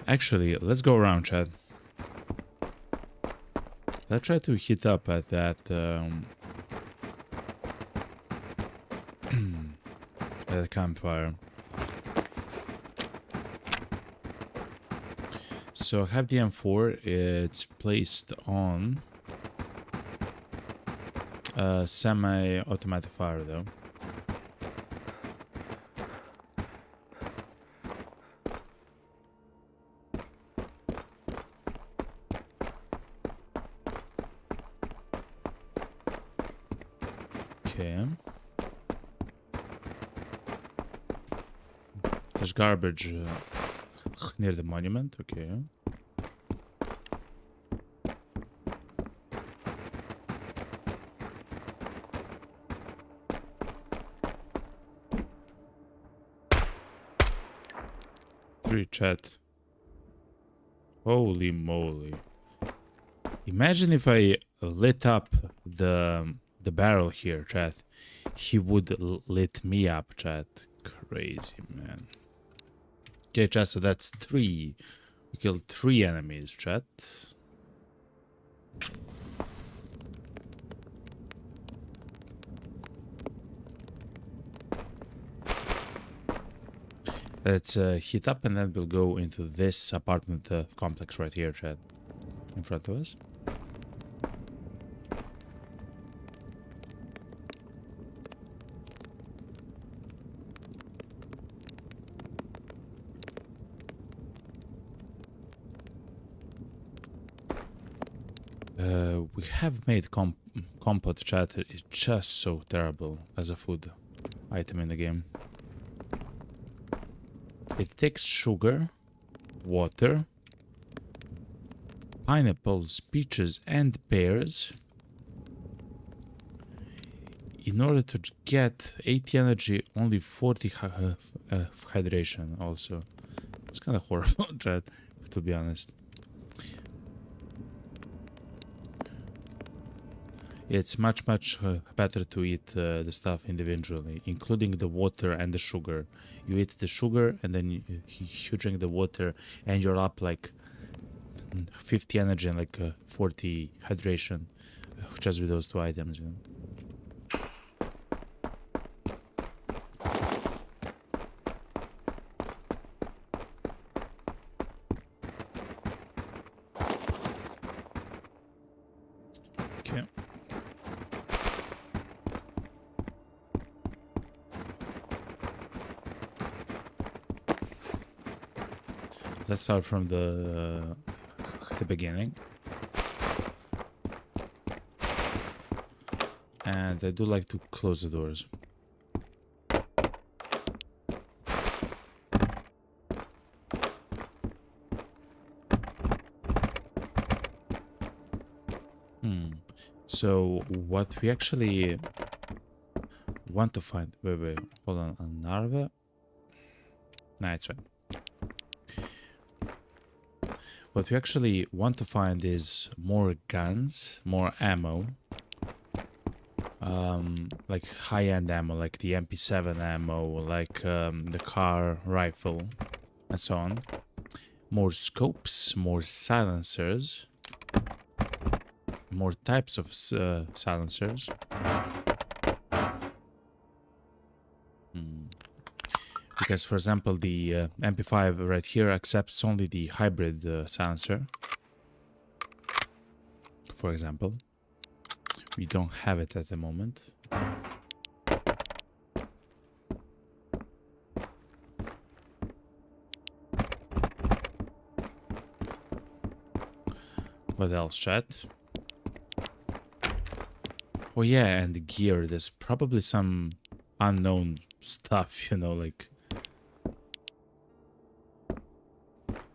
Actually, let's go around, chat. Let's try to hit up at that at the campfire. So I have the M4. It's placed on semi-automatic fire, though. Okay. There's garbage near the monument. Okay. Chat. Holy moly. Imagine if I lit up the barrel here, chat. He would lit me up, chat. Crazy, man. Okay, chat, so that's 3. We killed 3 enemies, chat. Let's hit up and then we'll go into this apartment complex right here, chat. In front of us. We have made compote, chat. It's just so terrible as a food item in the game. It takes sugar, water, pineapples, peaches, and pears in order to get 80 energy, only 40 hydration also. It's kind of horrible, chat, to be honest. It's much better to eat the stuff individually, including the water and the sugar. You eat the sugar and then you drink the water and you're up like 50 energy and like 40 hydration just with those 2 items, you know? Let's start from the beginning. And I do like to close the doors. So what we actually want to find... Wait, hold on. Narva? Nah, it's fine. What we actually want to find is more guns, more ammo. Like high-end ammo, like the MP7 ammo, like the car rifle, and so on. More scopes, more silencers, more types of silencers. Because, for example, the MP5 right here accepts only the hybrid silencer. For example, we don't have it at the moment. What else, chat? Oh yeah, and the gear. There's probably some unknown stuff, you know, like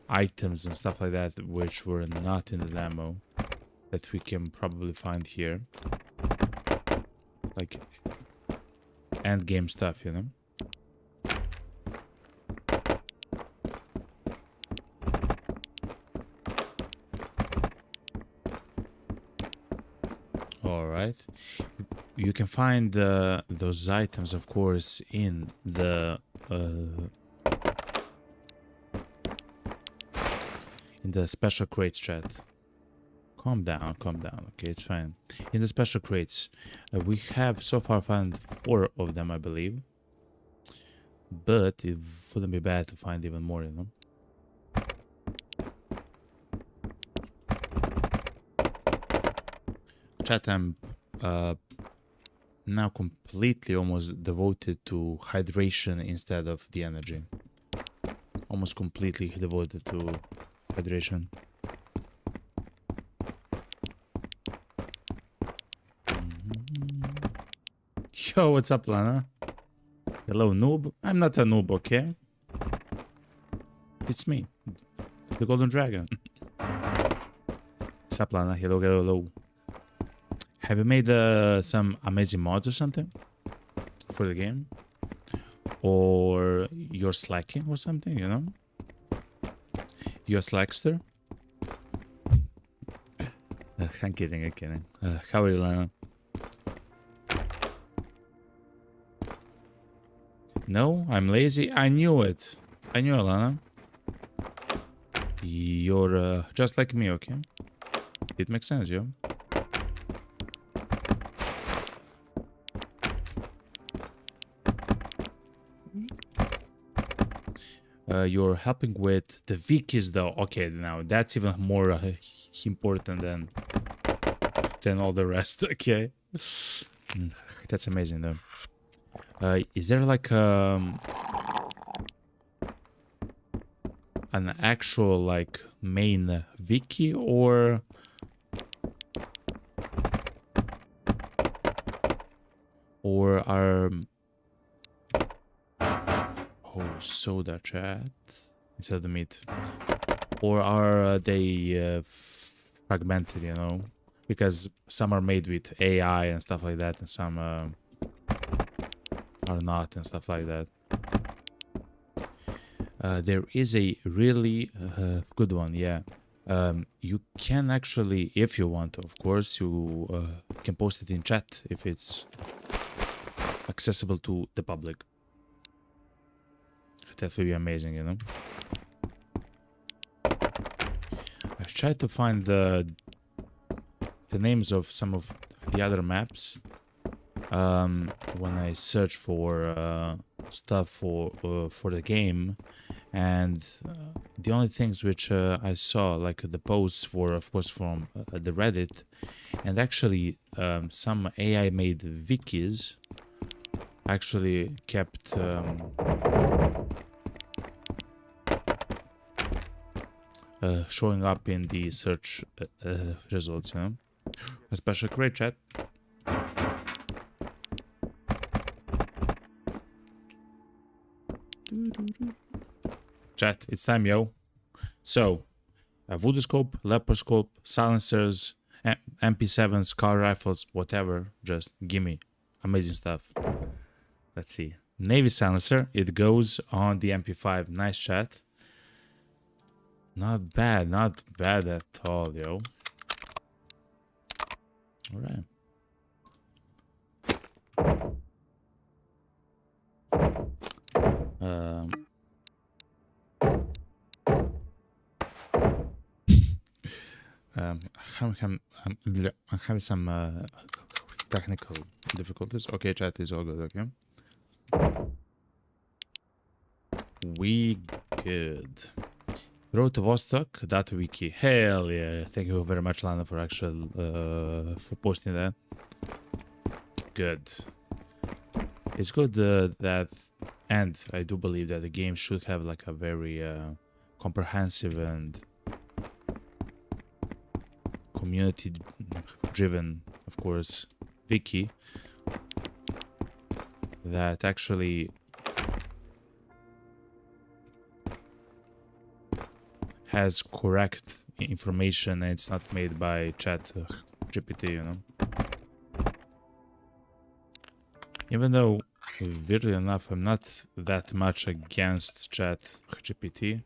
items and stuff like that, which were not in the demo, that we can probably find here. Like end game stuff, you know? Alright. You can find those items, of course, in the special crates, chat. Calm down, okay, it's fine. In the special crates, we have so far found 4 of them, I believe. But it wouldn't be bad to find even more, you know? Chat, I'm now completely almost devoted to hydration instead of the energy. Almost completely devoted to hydration. Yo, what's up, Lana? Hello, noob. I'm not a noob, okay? It's me, the Golden Dragon. What's up, Lana? Hello, hello, hello. Have you made some amazing mods or something for the game? Or you're slacking or something, you know? You're a slackster? I'm kidding, I'm kidding. How are you, Lana? No, I'm lazy. I knew it. I knew it, Lana. You're just like me, okay? It makes sense, yo. You're helping with the wikis, though. Okay, now that's even more important than all the rest. Okay, that's amazing, though. Is there like an actual like main wiki or are soda chat instead of the meat, or are they fragmented, you know, because some are made with AI and stuff like that, and some are not and stuff like that. There is a really good one, yeah. You can actually, if you want, of course, you can post it in chat if it's accessible to the public. That would be amazing, you know. I've tried to find the names of some of the other maps when I search for stuff for the game, and the only things which I saw, like the posts, were of course from the Reddit, and actually some AI made wikis actually kept showing up in the search results, you know. A special crate, chat. Chat, it's time, yo. So, voodoo scope, leopard scope, silencers, MP7s, car rifles, whatever. Just gimme. Amazing stuff. Let's see. Navy silencer. It goes on the MP5. Nice, chat. Not bad at all, yo. Alright. I'm having some technical difficulties. Okay, chat is all good. Okay, we good. Road to Vostok, that wiki. Hell yeah! Thank you very much, Lana, for for posting that. Good. It's good that, and I do believe that the game should have like a very comprehensive and community-driven, of course, wiki that actually has correct information and it's not made by chat GPT, you know. Even though, weirdly enough, I'm not that much against chat GPT.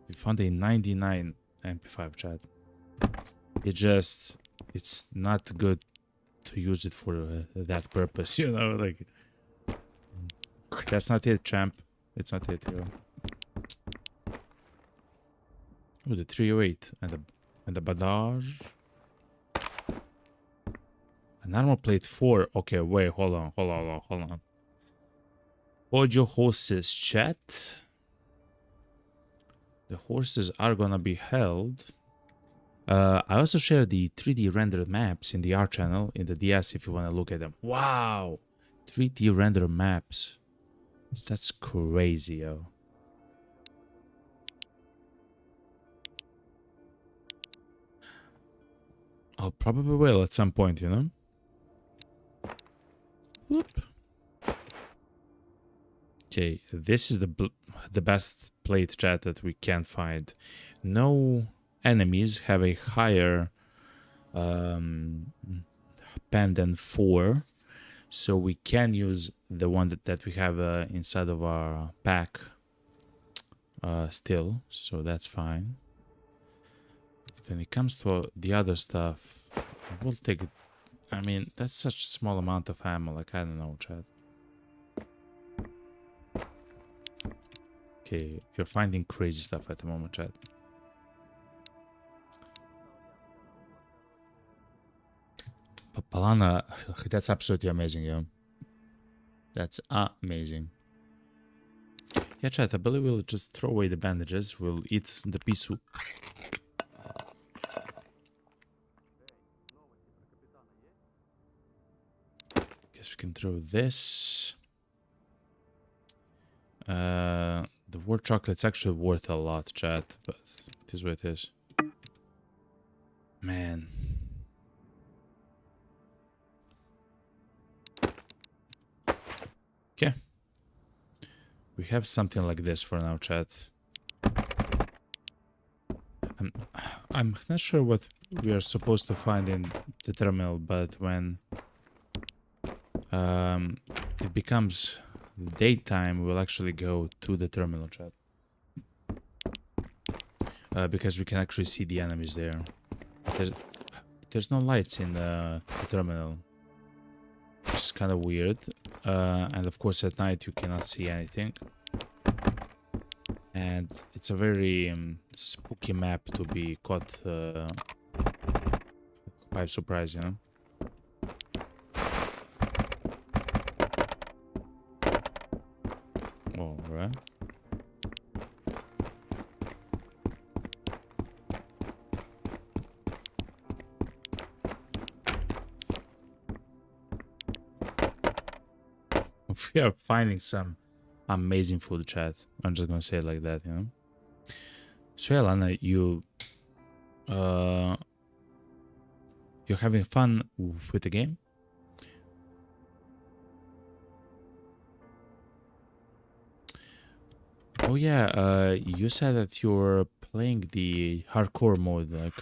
We found a 99 MP5 chat. It's not good to use it for that purpose, you know, like, that's not it, champ. It's not it, yo. Oh, the 308 and the Badage. An armor plate 4. Okay, wait, hold on. Hold your horses, chat. The horses are gonna be held. I also share the 3D rendered maps in the R channel in the DS if you wanna look at them. Wow, 3D rendered maps. That's crazy, yo. I'll probably will at some point, you know. Whoop. Okay, this is the best plate chat that we can find. No enemies have a higher pen than 4, so we can use the one that we have inside of our pack still, so that's fine. When it comes to the other stuff, we'll take it. I mean, that's such a small amount of ammo, like, I don't know, chat. Okay, you're finding crazy stuff at the moment, chat. Palana, that's absolutely amazing, yo. That's amazing. Yeah, chat, I believe we'll just throw away the bandages. We'll eat the pea soup. Guess we can throw this. The word chocolate's actually worth a lot, chat, but it is what it is. Man. Okay. We have something like this for now, chat. I'm not sure what we are supposed to find in the terminal, but when it becomes daytime, we'll actually go to the terminal, chat. Because we can actually see the enemies there. There's no lights in the terminal, which is kind of weird. And of course at night you cannot see anything. And it's a very spooky map to be caught by surprise, you know? Alright. We are finding some amazing food, chat. I'm just gonna say it like that, you know. So yeah, Lana, you're having fun with the game? Oh yeah, you said that you're playing the hardcore mode, like,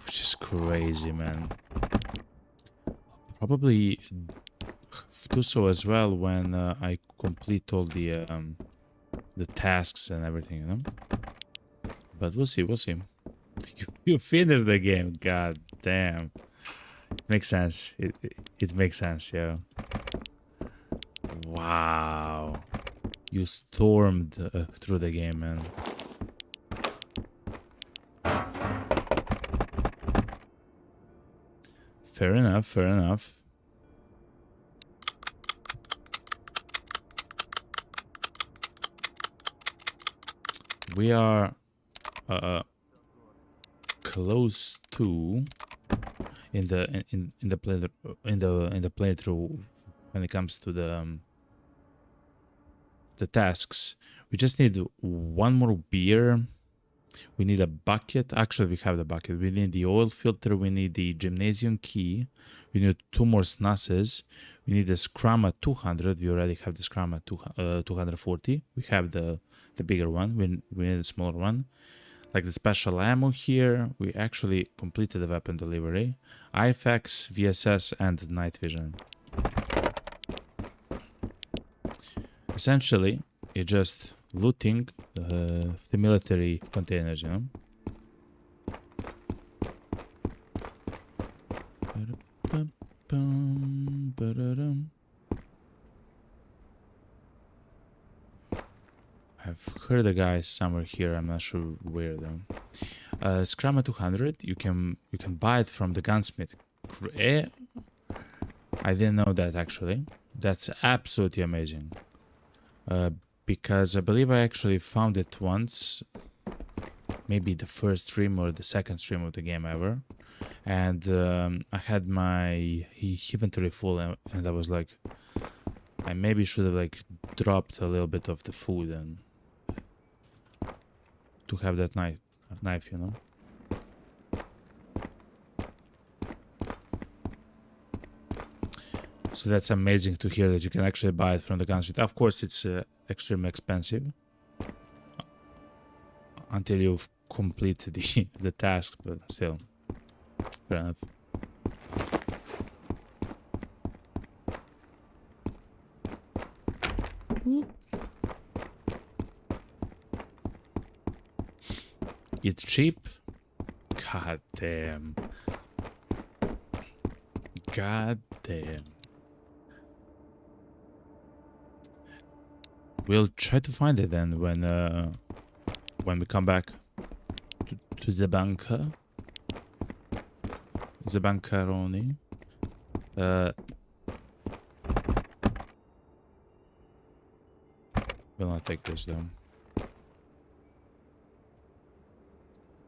which is crazy, man. Probably do so as well when I complete all the tasks and everything, you know. But we'll see, we'll see. You finished the game, god damn. It makes sense. It makes sense, yeah. Wow. You stormed through the game, man. Fair enough, fair enough. We are close to in the playthrough when it comes to the tasks. We just need one more beer. We need a bucket. Actually, we have the bucket. We need the oil filter. We need the gymnasium key. We need 2 more snusses. We need the scrum at 200. We already have the scrum at 240. We have the bigger one. We need a smaller one. Like the special ammo here. We actually completed the weapon delivery. IFX, VSS, and night vision. Essentially, you're just looting the military containers, you know? I've heard a guy somewhere here. I'm not sure where though. Scrum at 200. You can buy it from the gunsmith. I didn't know that actually. That's absolutely amazing. Because I believe I actually found it once, maybe the first stream or the second stream of the game ever, and I had my inventory full, and I was like, I maybe should have like dropped a little bit of the food and to have that knife, you know. So that's amazing to hear that you can actually buy it from the gunsmith. Of course, it's extremely expensive until you've completed the task, but still, fair enough. It's cheap. God damn. God damn. We'll try to find it then when we come back to the bunker. The bunkeroni. Will not take this though. I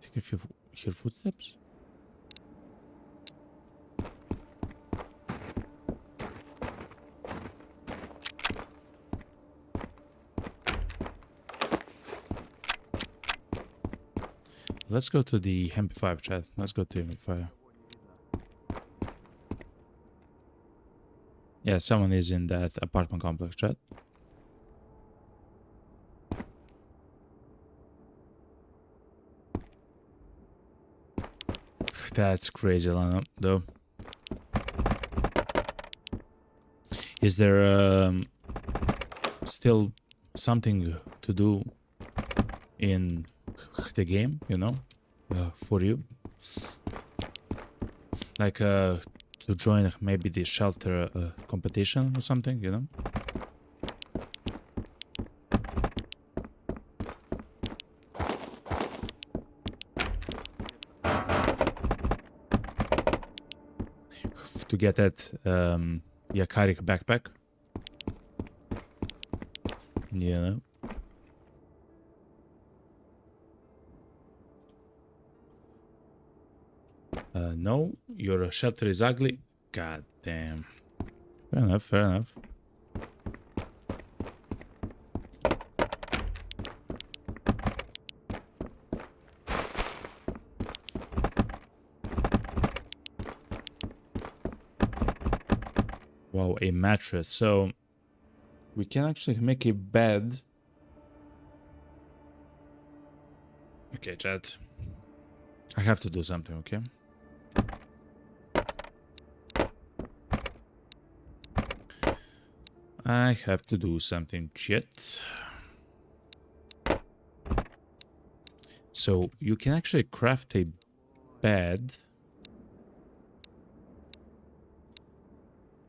think if you hear footsteps. Let's go to the MP5 chat. Let's go to MP5. Yeah, someone is in that apartment complex chat. That's crazy, Lana, though. Is there still something to do in the game, you know, for you? Like to join maybe the shelter competition or something, you know? To get that Yakarik backpack. Yeah. No, your shelter is ugly. God damn. Fair enough, fair enough. Wow, a mattress. So we can actually make a bed. Okay, chat. I have to do something, okay? I have to do something, chat. So you can actually craft a bed.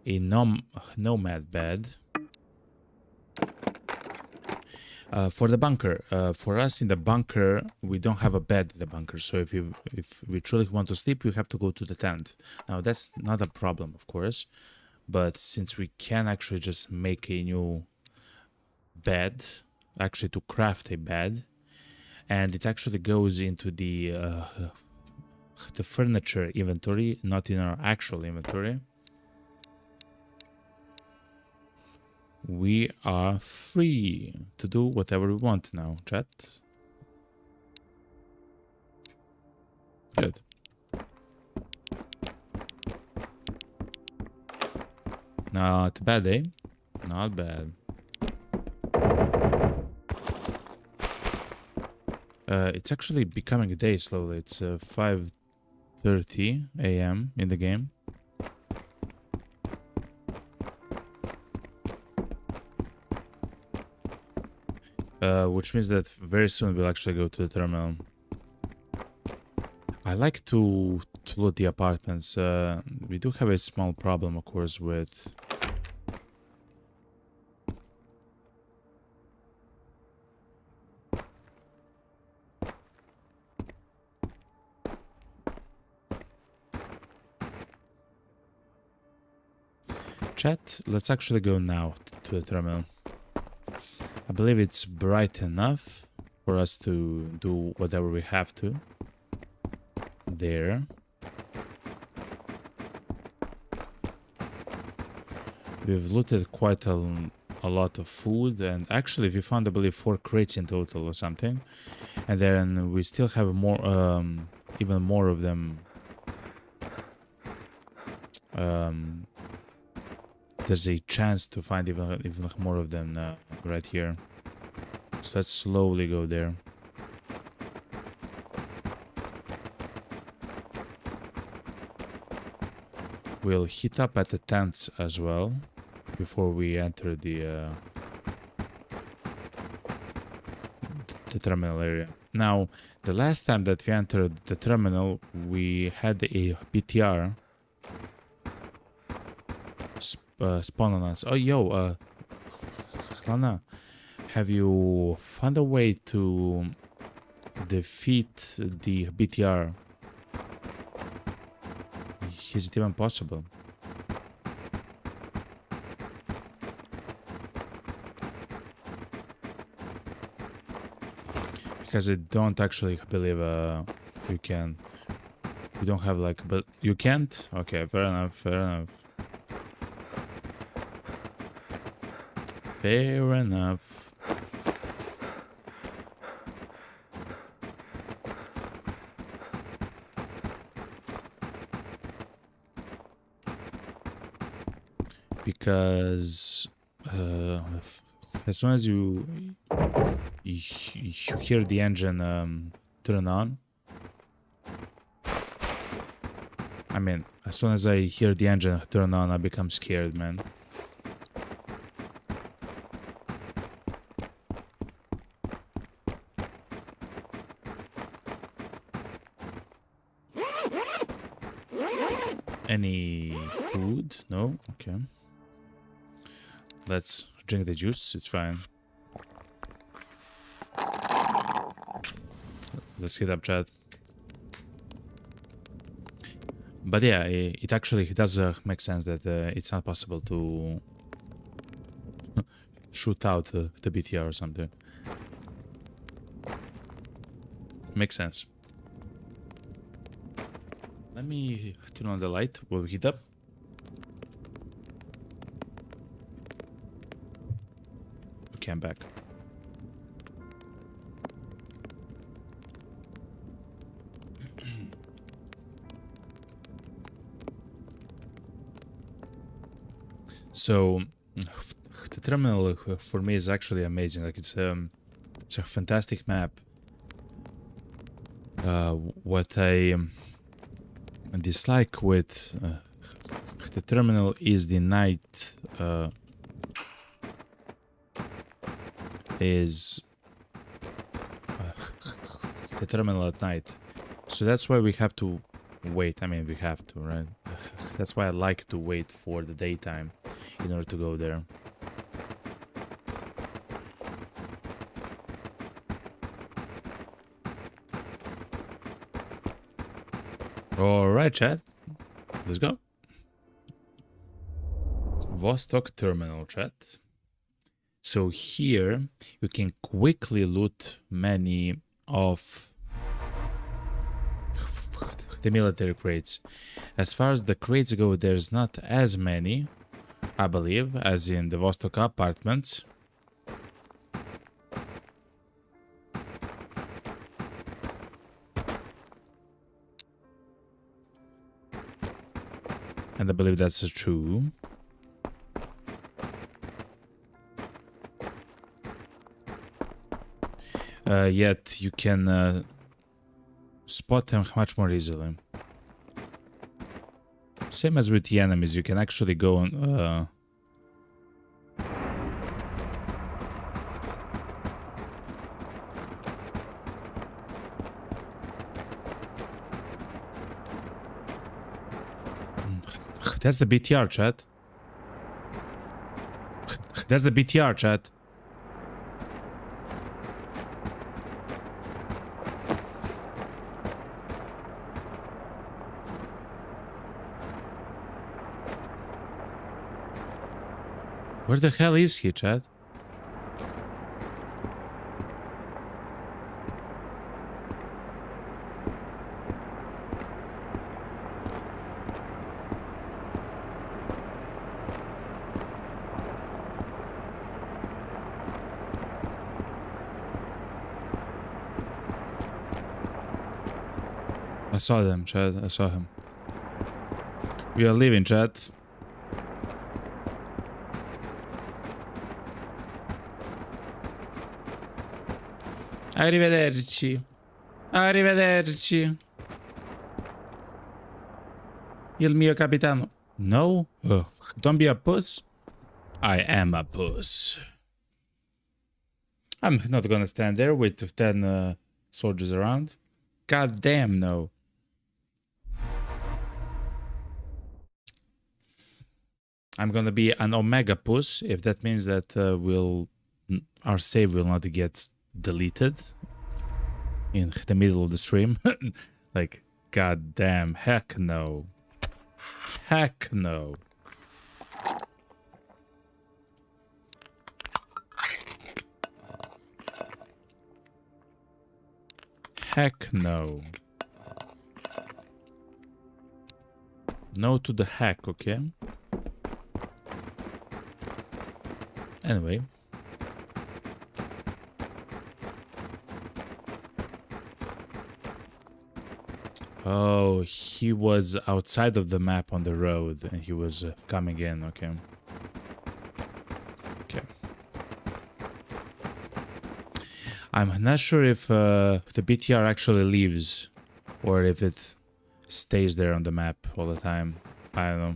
A nomad bed. For the bunker, for us in the bunker, we don't have a bed in the bunker. So if we truly want to sleep, we have to go to the tent. Now that's not a problem, of course, but since we can actually just make a new bed, actually to craft a bed, and it actually goes into the furniture inventory, not in our actual inventory. We are free to do whatever we want now, chat. Good. Not bad, eh? Not bad. It's actually becoming a day slowly. It's 5:30 a.m. in the game. Which means that very soon we'll actually go to the terminal. I like to loot the apartments. We do have a small problem, of course, with... Chat, let's actually go now to the terminal. I believe it's bright enough for us to do whatever we have to. There. We've looted quite a lot of food, and actually we found, I believe, 4 crates in total or something. And then we still have more, even more of them. There's a chance to find even more of them right here. So let's slowly go there. We'll hit up at the tents as well before we enter the terminal area. Now, the last time that we entered the terminal, we had a BTR spawn on us. Oh, yo, Lana, have you found a way to defeat the BTR? Is it even possible? Because I don't actually believe you can. We don't have like, but you can't? Okay, fair enough, fair enough. Fair enough. Because as soon as you hear the engine turn on, I mean, as soon as I hear the engine turn on, I become scared, man. Any food? No? Okay. Let's drink the juice, it's fine. Let's hit up chat. But yeah, it actually does make sense that it's not possible to shoot out the BTR or something. Makes sense. Let me turn on the light. We'll heat up. Okay, I'm back. So the terminal for me is actually amazing. Like it's a fantastic map. What I dislike with the terminal is the night. Is the terminal at night. So that's why we have to wait. I mean, we have to, right? That's why I like to wait for the daytime in order to go there. Alright, chat. Let's go. Vostok terminal, chat. So here you can quickly loot many of the military crates. As far as the crates go, there's not as many, I believe, as in the Vostok apartments. And I believe that's true. Yet you can spot them much more easily. Same as with the enemies, you can actually go on... That's the BTR, chat. That's the BTR, chat. Where the hell is he, chat? I saw them, chat. I saw him. We are leaving, chat. Arrivederci. Arrivederci. Il mio capitano. No? Ugh. Don't be a puss. I am a puss. I'm not gonna stand there with 10 soldiers around. God damn, no. I'm gonna be an Omega puss, if that means that our save will not get deleted in the middle of the stream. Like, god damn, heck no. Heck no. Heck no. No to the heck, okay? Anyway. Oh, he was outside of the map on the road and he was coming in, okay. Okay. I'm not sure if the BTR actually leaves or if it stays there on the map all the time. I don't know.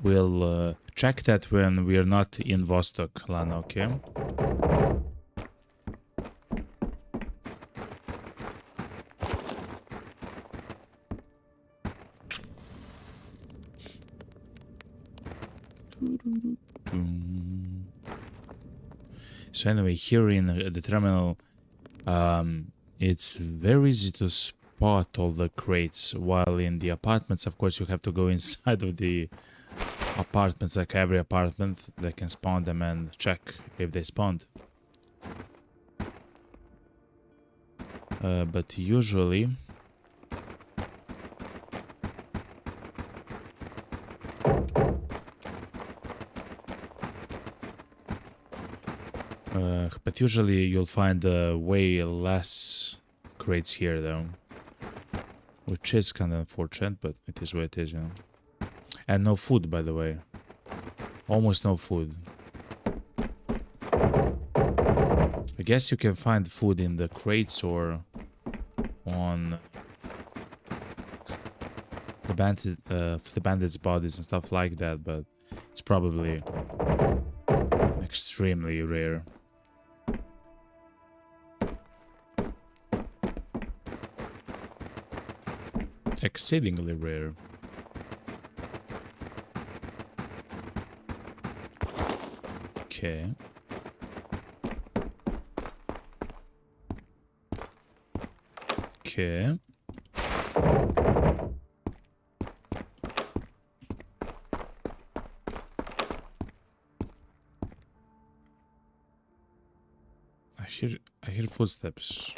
We'll check that when we're not in Vostok, Lana, okay? So anyway, here in the terminal, it's very easy to spot all the crates, while in the apartments, of course, you have to go inside of the apartments, like every apartment. They can spawn them and check if they spawned. But usually... but usually you'll find way less crates here, though. Which is kind of unfortunate, but it is what it is, you know. And no food, by the way. Almost no food. I guess you can find food in the crates or on the bandits' bodies and stuff like that, but it's probably extremely rare. Exceedingly rare. Okay. Okay. I hear footsteps.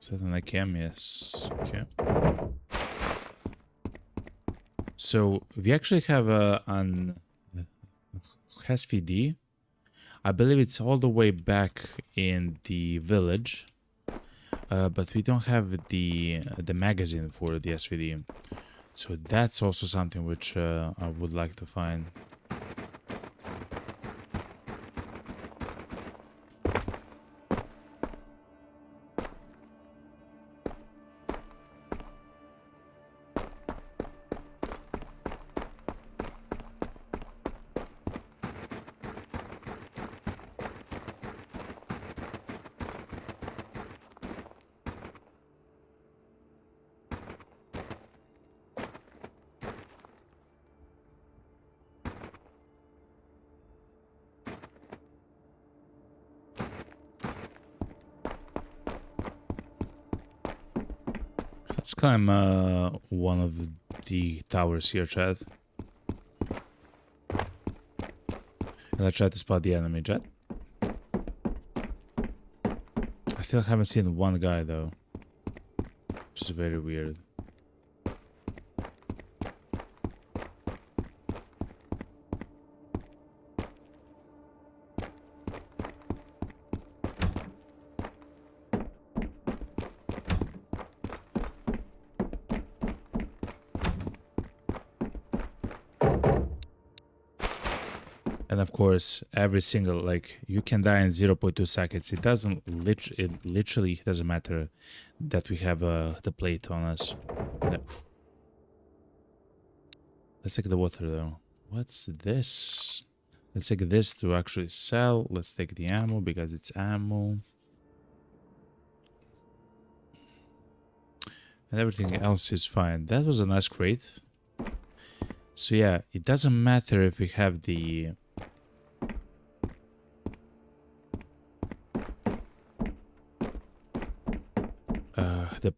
Is that an AKM? Yes. Okay. So we actually have an SVD. I believe it's all the way back in the village, but we don't have the magazine for the SVD. So that's also something which I would like to find. Let's climb one of the towers here, chat. Let's try to spot the enemy, chat. I still haven't seen one guy though, which is very weird. And of course, every single, like, you can die in 0.2 seconds. It literally doesn't matter that we have the plate on us. Let's take the water though. What's this? Let's take this to actually sell. Let's take the ammo because it's ammo. And everything else is fine. That was a nice crate. So yeah, it doesn't matter if we have the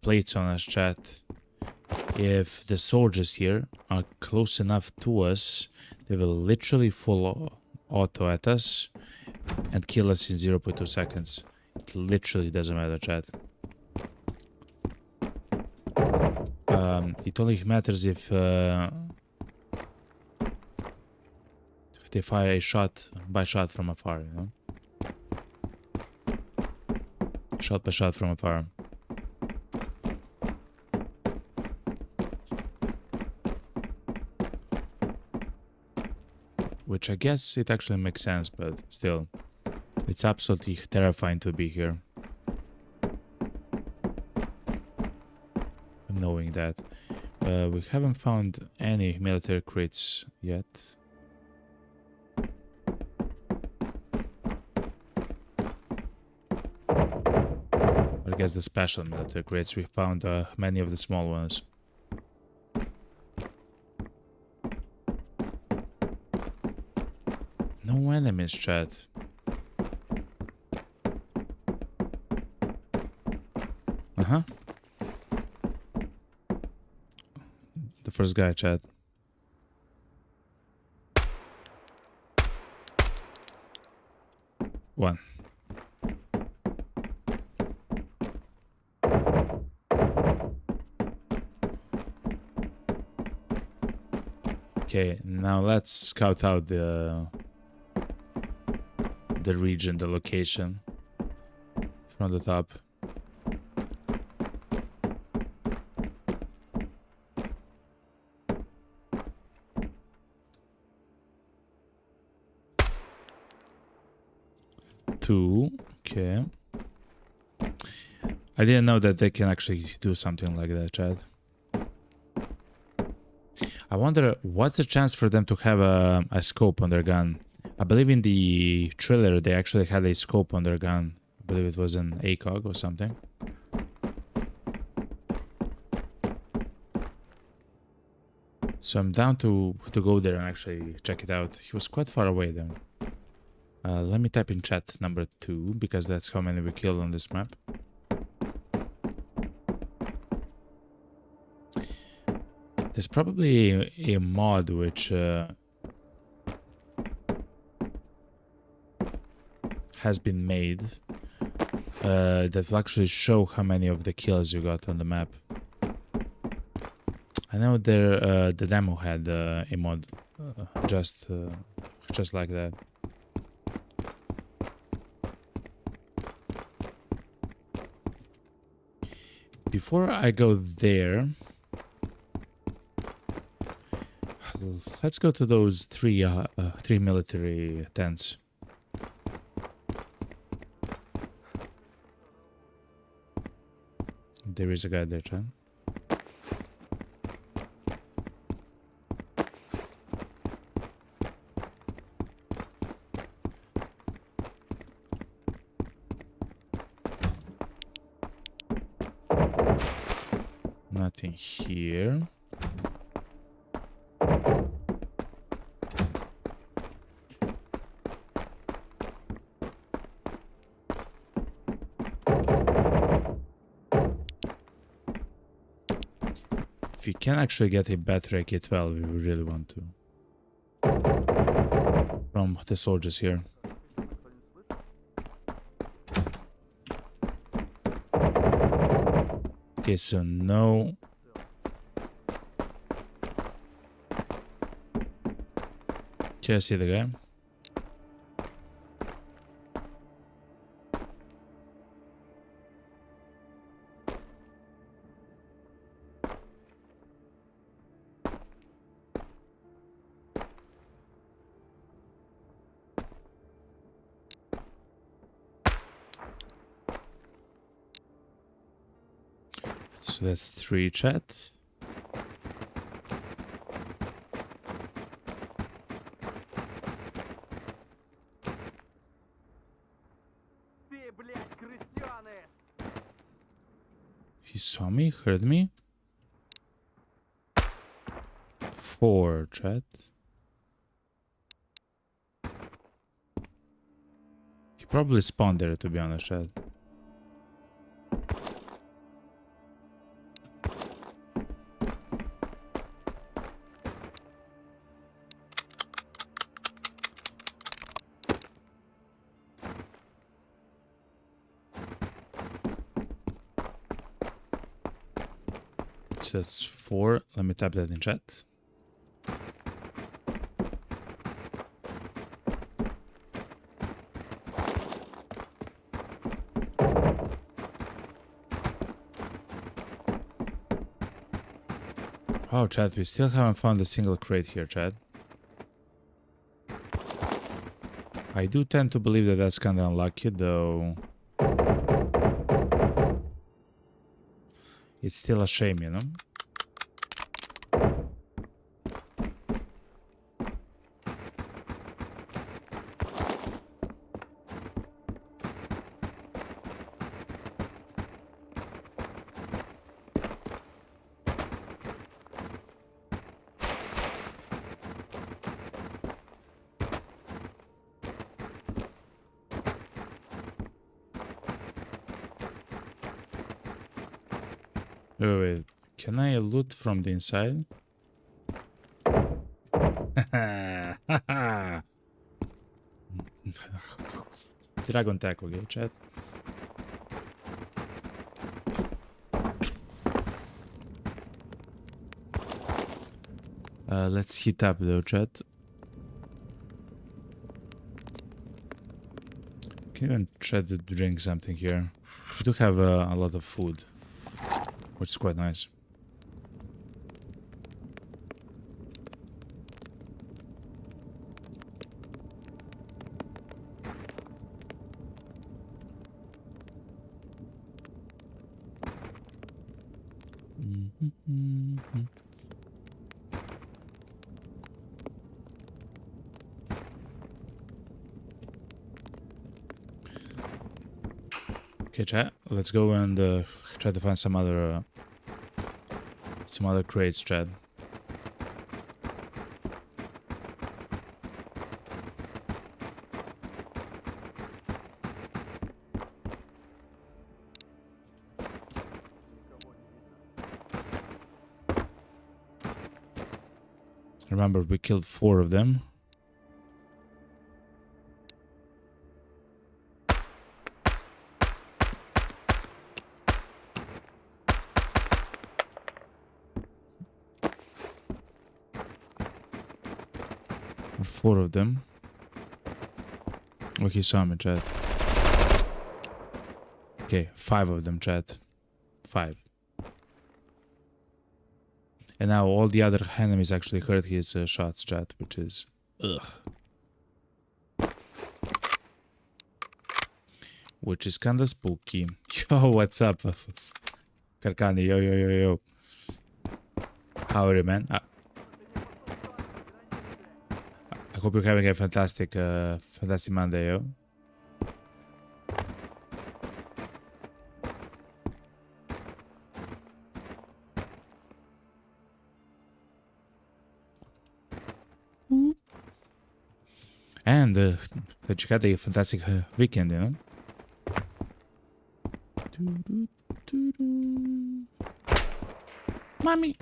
plates on us, chat. If the soldiers here are close enough to us, they will literally full auto at us and kill us in 0.2 seconds. It literally doesn't matter, chat. It only matters if they fire a shot by shot from afar, you know? Shot by shot from afar. Which I guess it actually makes sense, but still, it's absolutely terrifying to be here. Knowing that. We haven't found any military crates yet. I guess the special military crates, we found many of the small ones. No enemies, chat. Uh-huh. The first guy, chat. One. Okay, now let's scout out the region, the location from the top. Two, okay. I didn't know that they can actually do something like that, Chad. I wonder what's the chance for them to have a scope on their gun. I believe in the trailer they actually had a scope on their gun. I believe it was an ACOG or something. So I'm down to go there and actually check it out. He was quite far away though. Let me type in chat number 2 because that's how many we killed on this map. There's probably a mod which has been made that will actually show how many of the kills you got on the map. I know there the demo had a mod just like that. Before I go there, let's go to those three military tents. There is a guy there, Chan. Nothing here. If you can actually get a better AK-12, we really want to. From the soldiers here. Okay, so no. Okay, I see the guy. So that's 3 chat. He saw me, heard me. 4 chat. He probably spawned there, to be honest, chat. So that's 4. Let me type that in chat. Wow, chat, we still haven't found a single crate here, chat. I do tend to believe that that's kind of unlucky, though. It's still a shame, you know? Wait. Can I loot from the inside? Dragon tag, okay, chat? Let's heat up though, chat. Can even try to drink something here. We do have a lot of food, which is quite nice. Okay, chat. Let's go and try to find some other crates, chat. Remember, we killed 4 of them. Or 4 of them. Okay, saw me, chat. Okay, 5 of them, chat. 5. And now all the other enemies actually heard his shots, chat, which is... ugh. Which is kinda spooky. Yo, what's up? Karkani, yo. How are you, man? I hope you're having a fantastic Monday, yo. And that you had a fantastic weekend, you know? Mommy!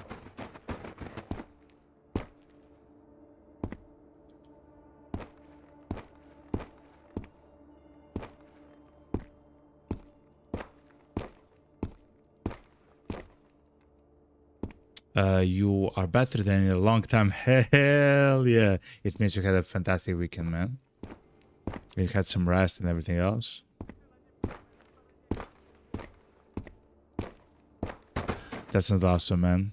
You are better than in a long time. Hell yeah. It means you had a fantastic weekend, man. You had some rest and everything else. That's not awesome, man.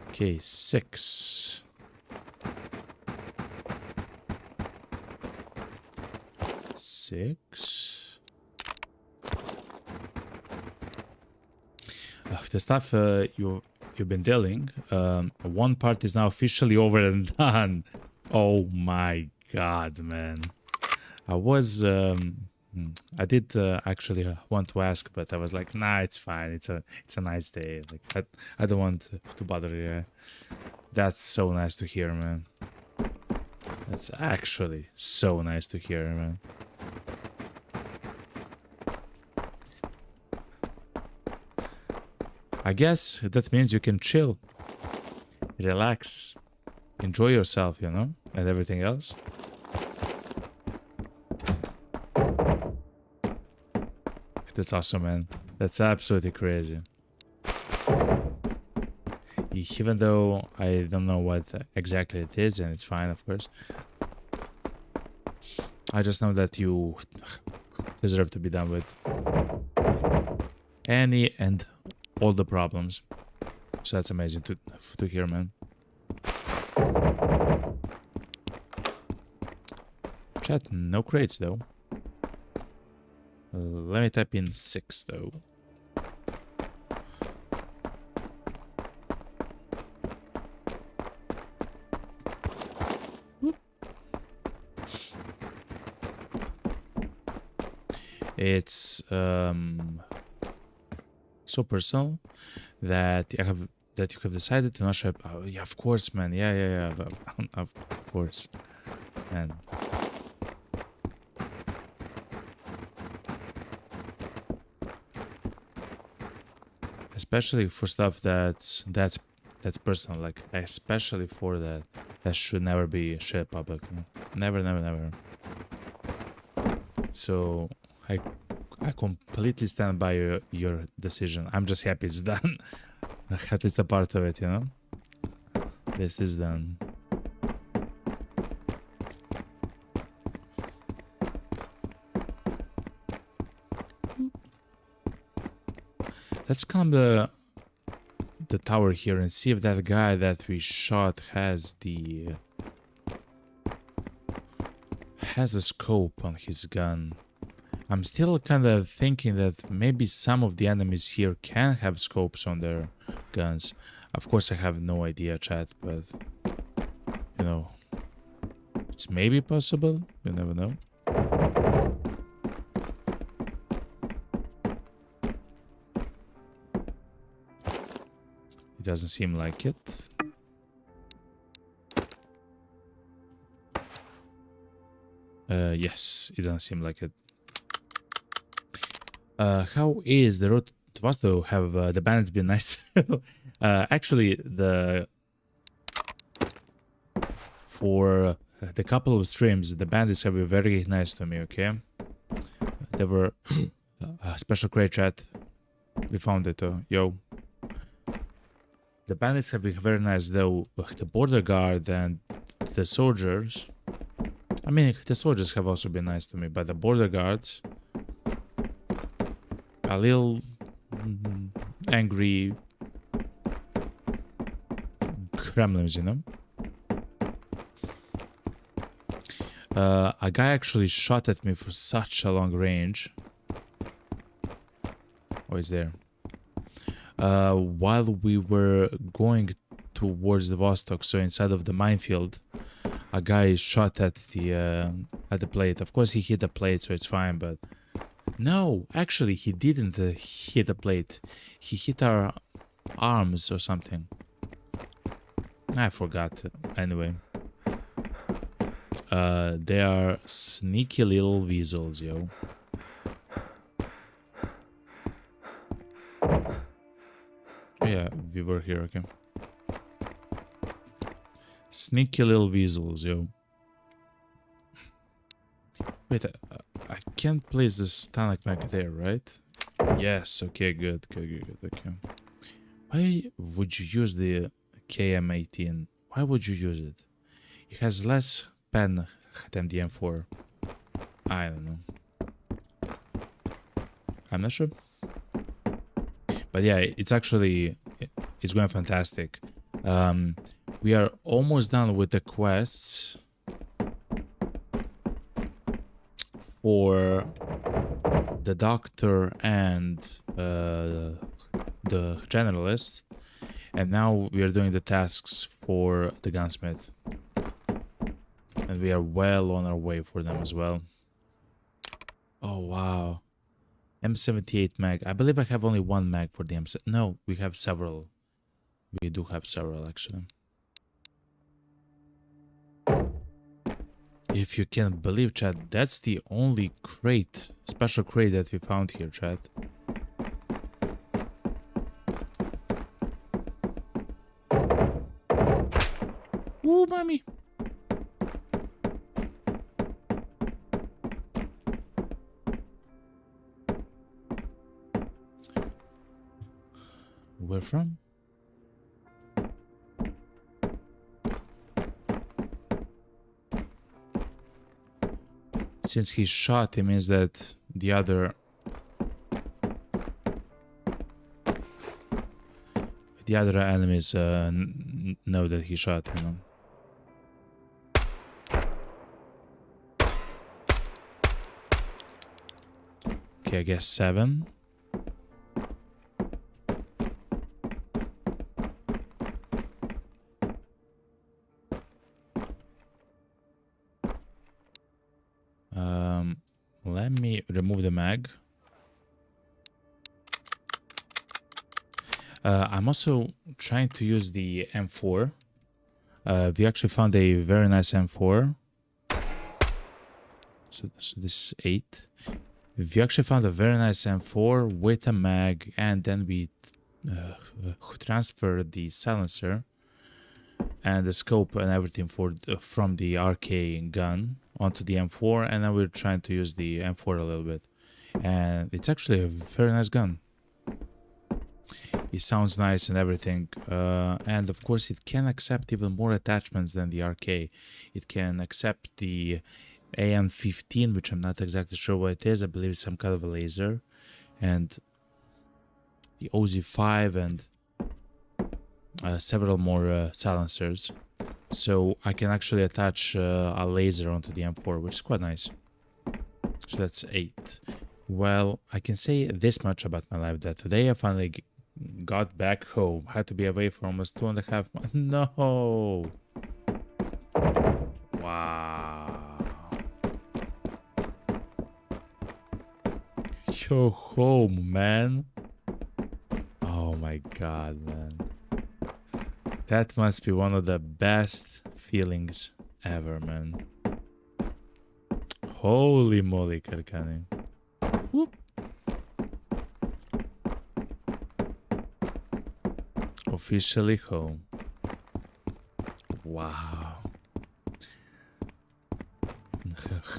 Okay, 6. The stuff you've been dealing, one part is now officially over and done. Oh my god, man! I did actually want to ask, but I was like, nah, it's fine. It's a nice day. Like I don't want to bother you. That's so nice to hear, man. That's actually so nice to hear, man. I guess that means you can chill, relax, enjoy yourself, you know, and everything else. That's awesome, man. That's absolutely crazy. Even though I don't know what exactly it is, and it's fine, of course. I just know that you deserve to be done with any and all the problems. So that's amazing to hear, man. Chat, no crates though. Let me type in 6 though. Whoop. It's so personal that you have decided to not share. Oh, yeah, of course, man. Yeah. Of course, man. Especially for stuff that's personal, like especially for that should never be shared publicly. Never. So I completely stand by your decision. I'm just happy it's done. At least a part of it, you know? This is done. Let's climb the tower here and see if that guy that we shot has a scope on his gun. I'm still kind of thinking that maybe some of the enemies here can have scopes on their guns. Of course, I have no idea, chat, but you know, it's maybe possible. You never know. It doesn't seem like it. Yes, it doesn't seem like it. How is the road to Vostok? Have the bandits been nice? Actually, for the couple of streams, the bandits have been very nice to me, okay? They were a special crate chat. We found it, yo. The bandits have been very nice, though the border guard and the soldiers. I mean, the soldiers have also been nice to me, but the border guards, a little angry gremlins, you know? A guy actually shot at me for such a long range. Oh, he's there. While we were going towards the Vostok, so inside of the minefield, a guy shot at the plate. Of course, he hit the plate, so it's fine, but... No, actually, he didn't hit the plate. He hit our arms or something. I forgot. Anyway. They are sneaky little weasels, yo. Yeah, we were here, okay. Sneaky little weasels, yo. Wait, I can't place the stomach back there, right? Yes, okay, good, okay. Why would you use the KM18? Why would you use it? It has less pen than the M4. I don't know. I'm not sure. But yeah, it's actually, it's going fantastic. We are almost done with the quests for the doctor and the generalist, and now we are doing the tasks for the gunsmith, and we are well on our way for them as well. Oh wow, M78 mag. I believe I have only one mag for the M7. No, we have several. We do have several actually. If you can believe, chat, that's the only crate, special crate that we found here, chat. Ooh, mommy. Where from? Since he shot, it means that the other enemies know that he shot, you know. Okay, I guess 7. Let me remove the mag. I'm also trying to use the M4. We actually found a very nice M4. So this is 8. We actually found a very nice M4 with a mag, and then we transferred the silencer and the scope and everything from the RK gun onto the M4, and now we're trying to use the M4 a little bit, and it's actually a very nice gun. It sounds nice and everything, and of course it can accept even more attachments than the RK. It can accept the AM15, which I'm not exactly sure what it is. I believe it's some kind of a laser, and the OZ5 and several more silencers. So I can actually attach a laser onto the M4, which is quite nice. So that's 8. Well, I can say this much about my life, that today I finally got back home. Had to be away for almost 2.5 months. No! Wow. You're home, man. Oh my god, man. That must be one of the best feelings ever, man. Holy moly, Karkani. Whoop. Officially home. Wow.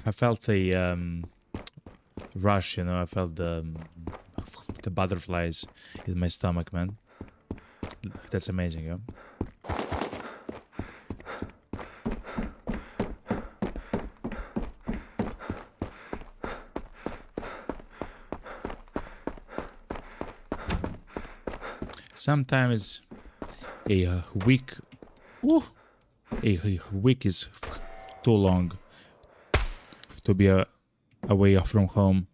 I felt a rush, you know. I felt the butterflies in my stomach, man. That's amazing, yeah. Sometimes a week, a week is too long to be away from home,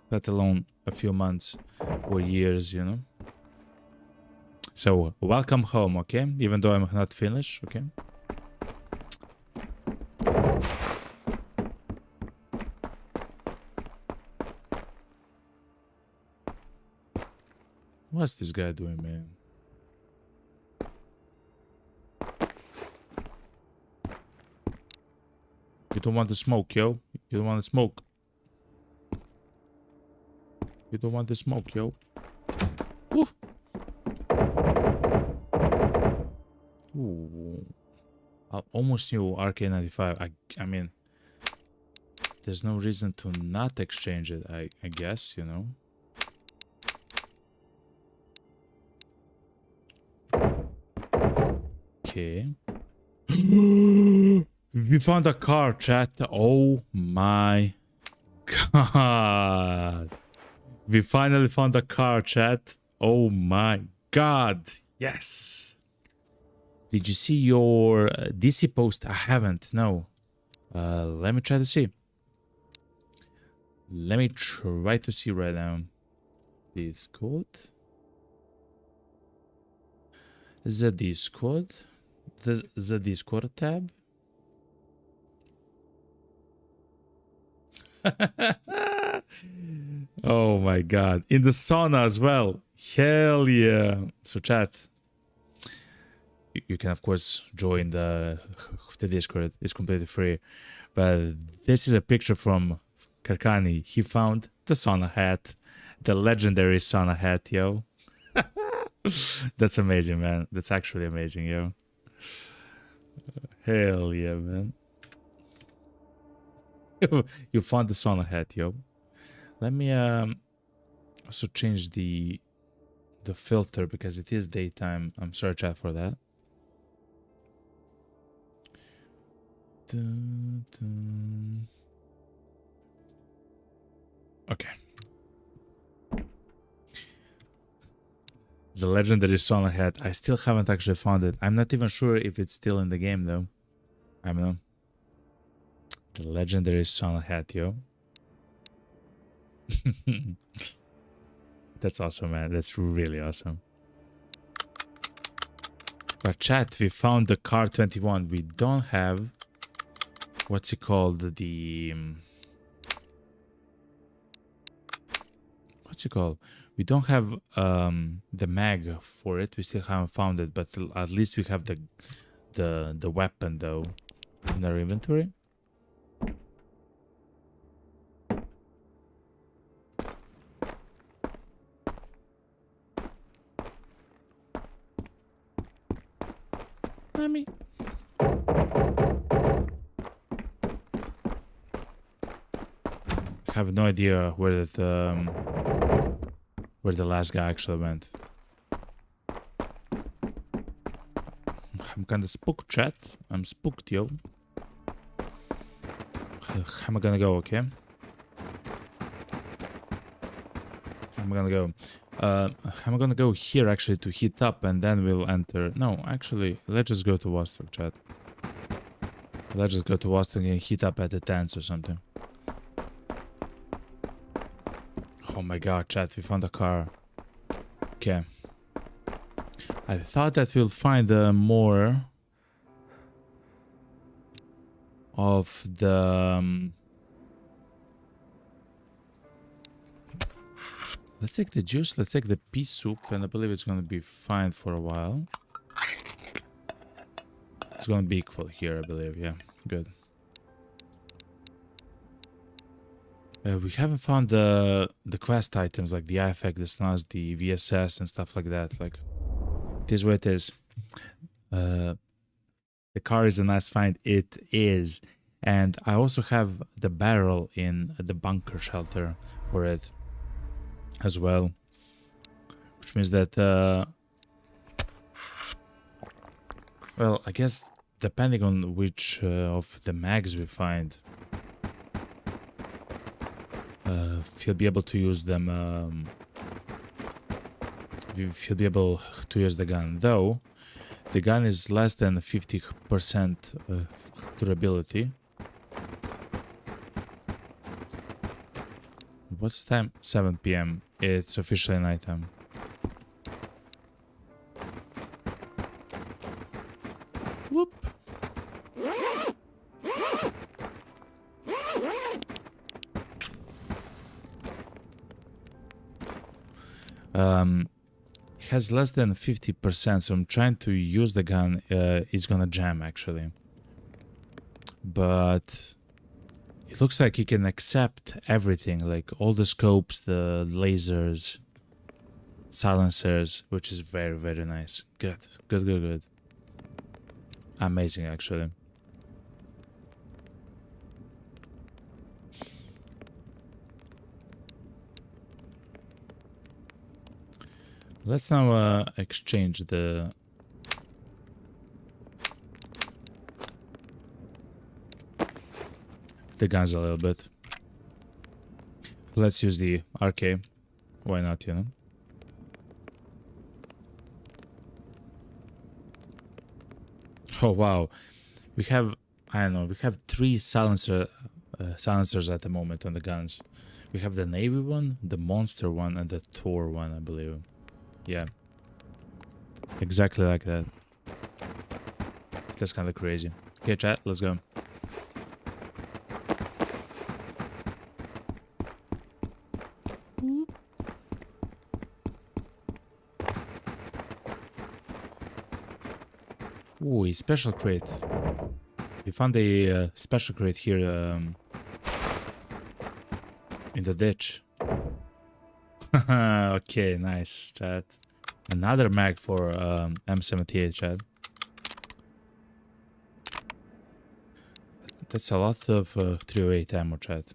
let alone a few months or years, you know. So welcome home, okay? Even though I'm not finished, okay? What's this guy doing, man? You don't want to smoke, yo. You don't want to smoke. You don't want to smoke, yo. Ooh. Ooh. I almost knew RK95. I mean, there's no reason to not exchange it, I guess, you know. Okay. We found a car, chat. Oh my god. We finally found a car, chat. Oh my god. Yes. Did you see your DC post? I haven't. No. Let me try to see. Let me try to see right now. Discord. The Discord. The Discord tab. Oh my god. In the sauna as well. Hell yeah. So chat. You can of course join the Discord. It's completely free. But this is a picture from Karkani. He found the sauna hat. The legendary sauna hat, yo. That's amazing, man. That's actually amazing, yo. Hell yeah, man. You found the sauna hat, yo. Let me also change the filter because it is daytime. I'm sorry, chat, for that. Dun, dun. Okay. The legendary sauna hat. I still haven't actually found it. I'm not even sure if it's still in the game though. I don't know. The legendary sauna hat, yo. That's awesome, man. That's really awesome. But chat, we found the car 21. We don't have, what's it called? The what's it called? We don't have the mag for it. We still haven't found it, but at least we have the weapon though in our inventory. Me. I have no idea where the last guy actually went. I'm kinda spooked, chat. I'm spooked, yo. How am I gonna go, okay? How am I gonna go? I'm gonna go here actually to heat up and then we'll enter. No, actually, let's just go to Vostok, chat. Let's just go to Vostok and heat up at the tents or something. Oh my god, chat, we found a car. Okay. I thought that we'll find more of the... let's take the juice, let's take the pea soup, and I believe it's gonna be fine for a while. It's gonna be equal here, I believe, yeah, good. We haven't found the quest items like the IFAC, the SNAS, the VSS, and stuff like that. Like, it is what it is. The car is a nice find. It is. And I also have the barrel in the bunker shelter for it as well. Which means that, well, I guess depending on which of the mags we find, if you'll be able to use them, if you'll be able to use the gun. Though, the gun is less than 50% durability. What's the time? 7 p.m. It's officially nighttime. Whoop. It has less than 50%, so I'm trying to use the gun. It's gonna jam actually. But it looks like it can accept everything, like all the scopes, the lasers, silencers, which is very, very nice. Good, good, good, good. Amazing, actually. Let's now exchange the guns a little bit. Let's use the RK. Why not, you know? Oh wow, we have, I don't know, we have 3 silencers at the moment on the guns. We have the Navy one, the Monster one, and the Tor one, I believe. Yeah, exactly like that. That's kind of crazy. Okay, chat, let's go. Ooh, a special crate. We found a special crate here in the ditch. Okay, nice, chat. Another mag for M78, chat. That's a lot of 308 ammo, chat.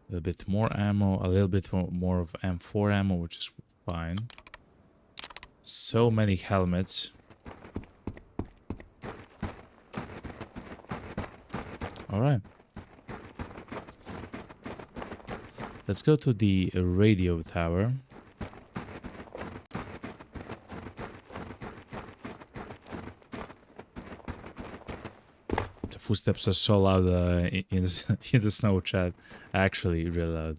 A little bit more ammo, a little bit more of M4 ammo, which is fine. So many helmets. Alright. Let's go to the radio tower. The footsteps are so loud in the snow, chat. Actually, really loud.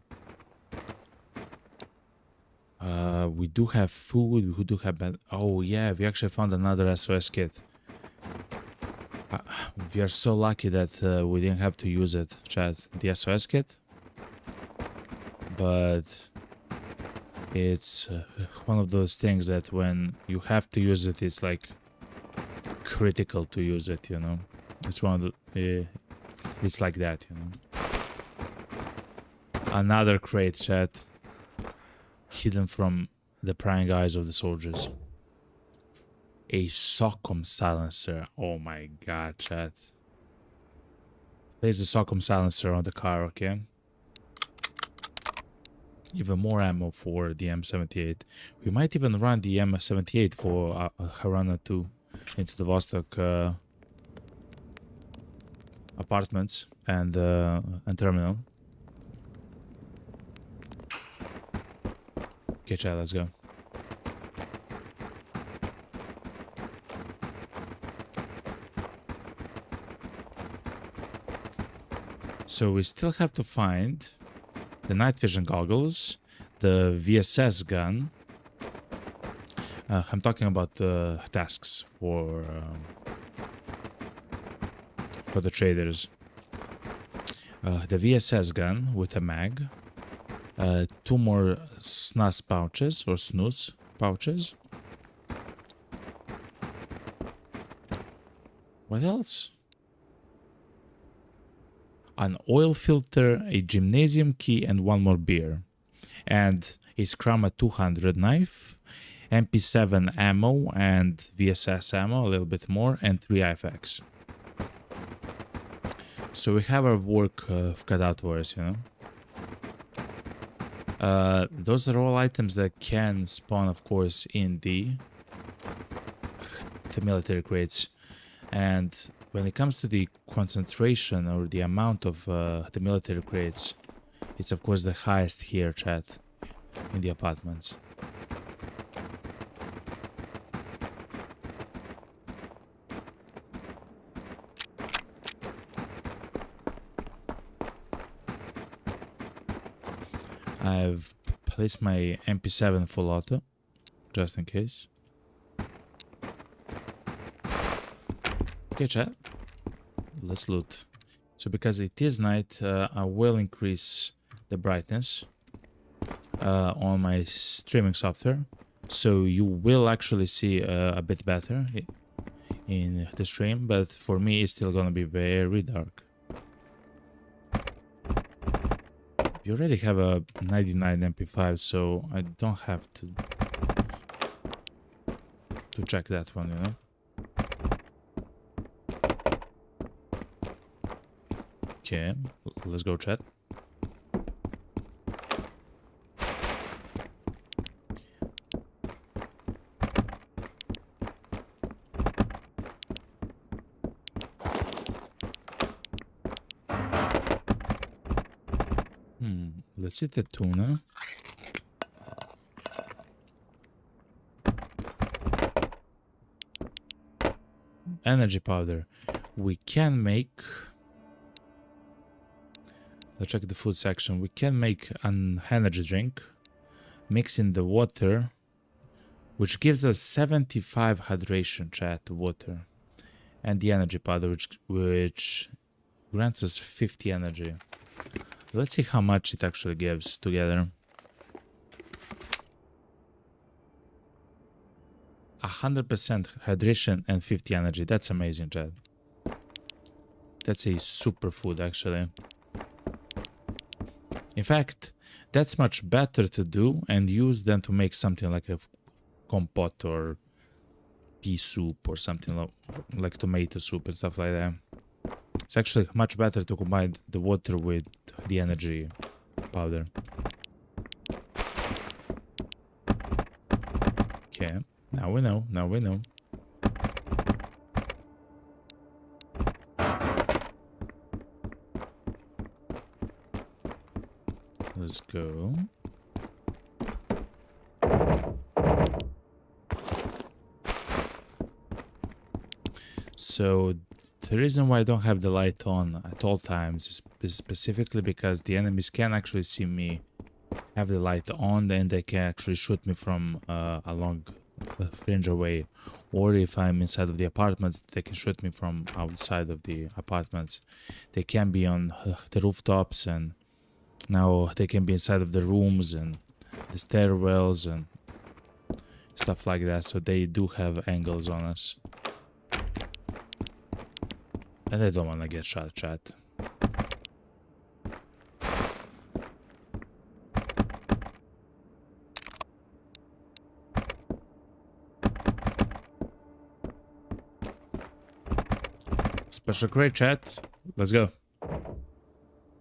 We do have food, we do have bad. Oh yeah, we actually found another SOS kit. We are so lucky that we didn't have to use it, chat. The SOS kit. But it's one of those things that when you have to use it, it's like critical to use it, you know. It's one of the, it's like that, you know. Another crate, chat. Hidden from the prying eyes of the soldiers. A SOCOM silencer. Oh my god, chat. There's the SOCOM silencer on the car, okay? Even more ammo for the M78. We might even run the M78 for Harana 2 into the Vostok apartments and terminal. Okay, chat, let's go. So we still have to find the night vision goggles, the VSS gun. I'm talking about tasks for the traders. The VSS gun with a mag. 2 more SNAS pouches or snus pouches. What else? an oil filter, a gymnasium key, and one more beer. And a Scrama 200 knife, MP7 ammo, and VSS ammo, a little bit more, and 3 IFX. So we have our work cut out for us, you know. Those are all items that can spawn, of course, in the military crates. And when it comes to the concentration or the amount of the military crates, it's of course the highest here, chat, in the apartments. I've placed my MP7 full auto, just in case. Okay, chat. Let's loot. So because it is night, I will increase the brightness on my streaming software. So you will actually see a bit better in the stream, but for me it's still gonna be very dark. You already have a 99 MP5, so I don't have to check that one, you know. Okay, let's go chat. Let's hit the tuna. Energy powder. We can make... Let's check the food section. We can make an energy drink, mix in the water, which gives us 75 hydration, chat, water, and the energy powder, which grants us 50 energy. Let's see how much it actually gives together. 100% hydration and 50 energy. That's amazing, chat. That's a super food, actually. In fact, that's much better to do and use than to make something like a compote or pea soup or something like tomato soup and stuff like that. It's actually much better to combine the water with the energy powder. Okay, now we know, now we know. Let's go. So the reason why I don't have the light on at all times is specifically because the enemies can actually see me have the light on, and they can actually shoot me from a long range away. Or if I'm inside of the apartments, they can shoot me from outside of the apartments. They can be on the rooftops, and now they can be inside of the rooms and the stairwells and stuff like that. So they do have angles on us. And I don't want to get shot, chat. Special crate, chat. Let's go.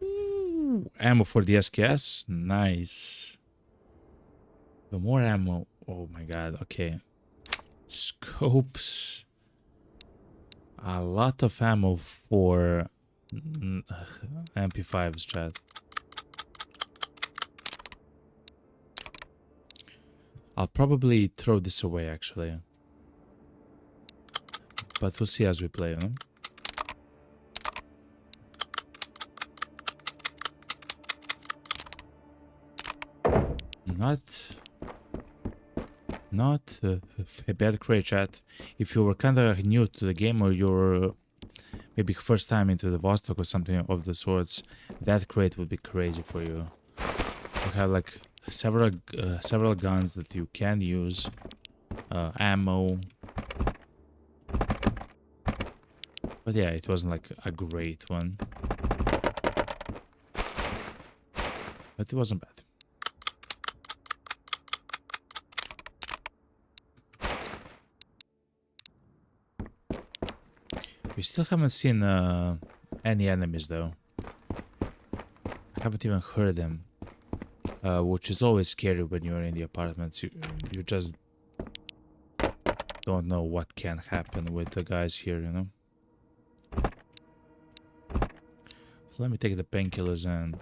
Ooh, ammo for the SKS. Nice. The more ammo. Oh my god. Okay. Scopes. A lot of ammo for MP5s, chat. I'll probably throw this away, actually. But we'll see as we play, you know? Not a bad crate, chat. If you were kind of new to the game, or you're maybe first time into the Vostok or something of the sorts, that crate would be crazy for you. You have like several guns that you can use, ammo. But yeah, it wasn't like a great one. But it wasn't bad. We still haven't seen any enemies though. I haven't even heard them. Which is always scary when you're in the apartments. You just don't know what can happen with the guys here, you know? So let me take the painkillers and...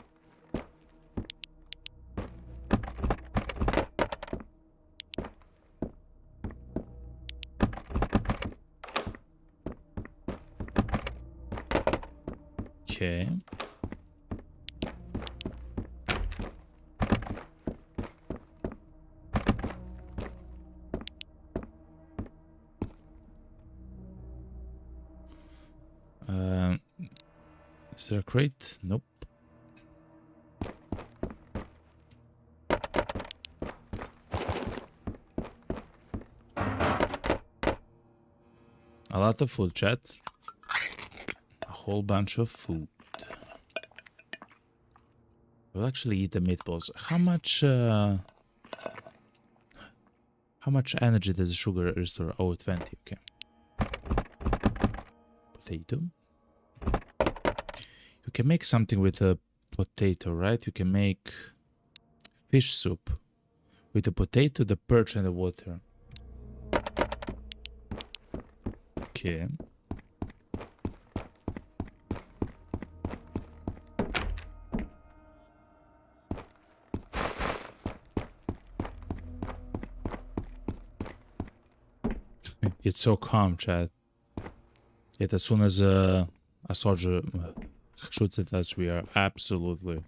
Okay. Is there a crate? Nope. A lot of food, chat. A whole bunch of food. We'll actually eat the meatballs. How much energy does the sugar restore? Oh, 20, okay. Potato. You can make something with a potato, right? You can make fish soup with the potato, the perch, and the water. Okay. It's so calm, chat. Yet as soon as a soldier shoots at us, we are absolutely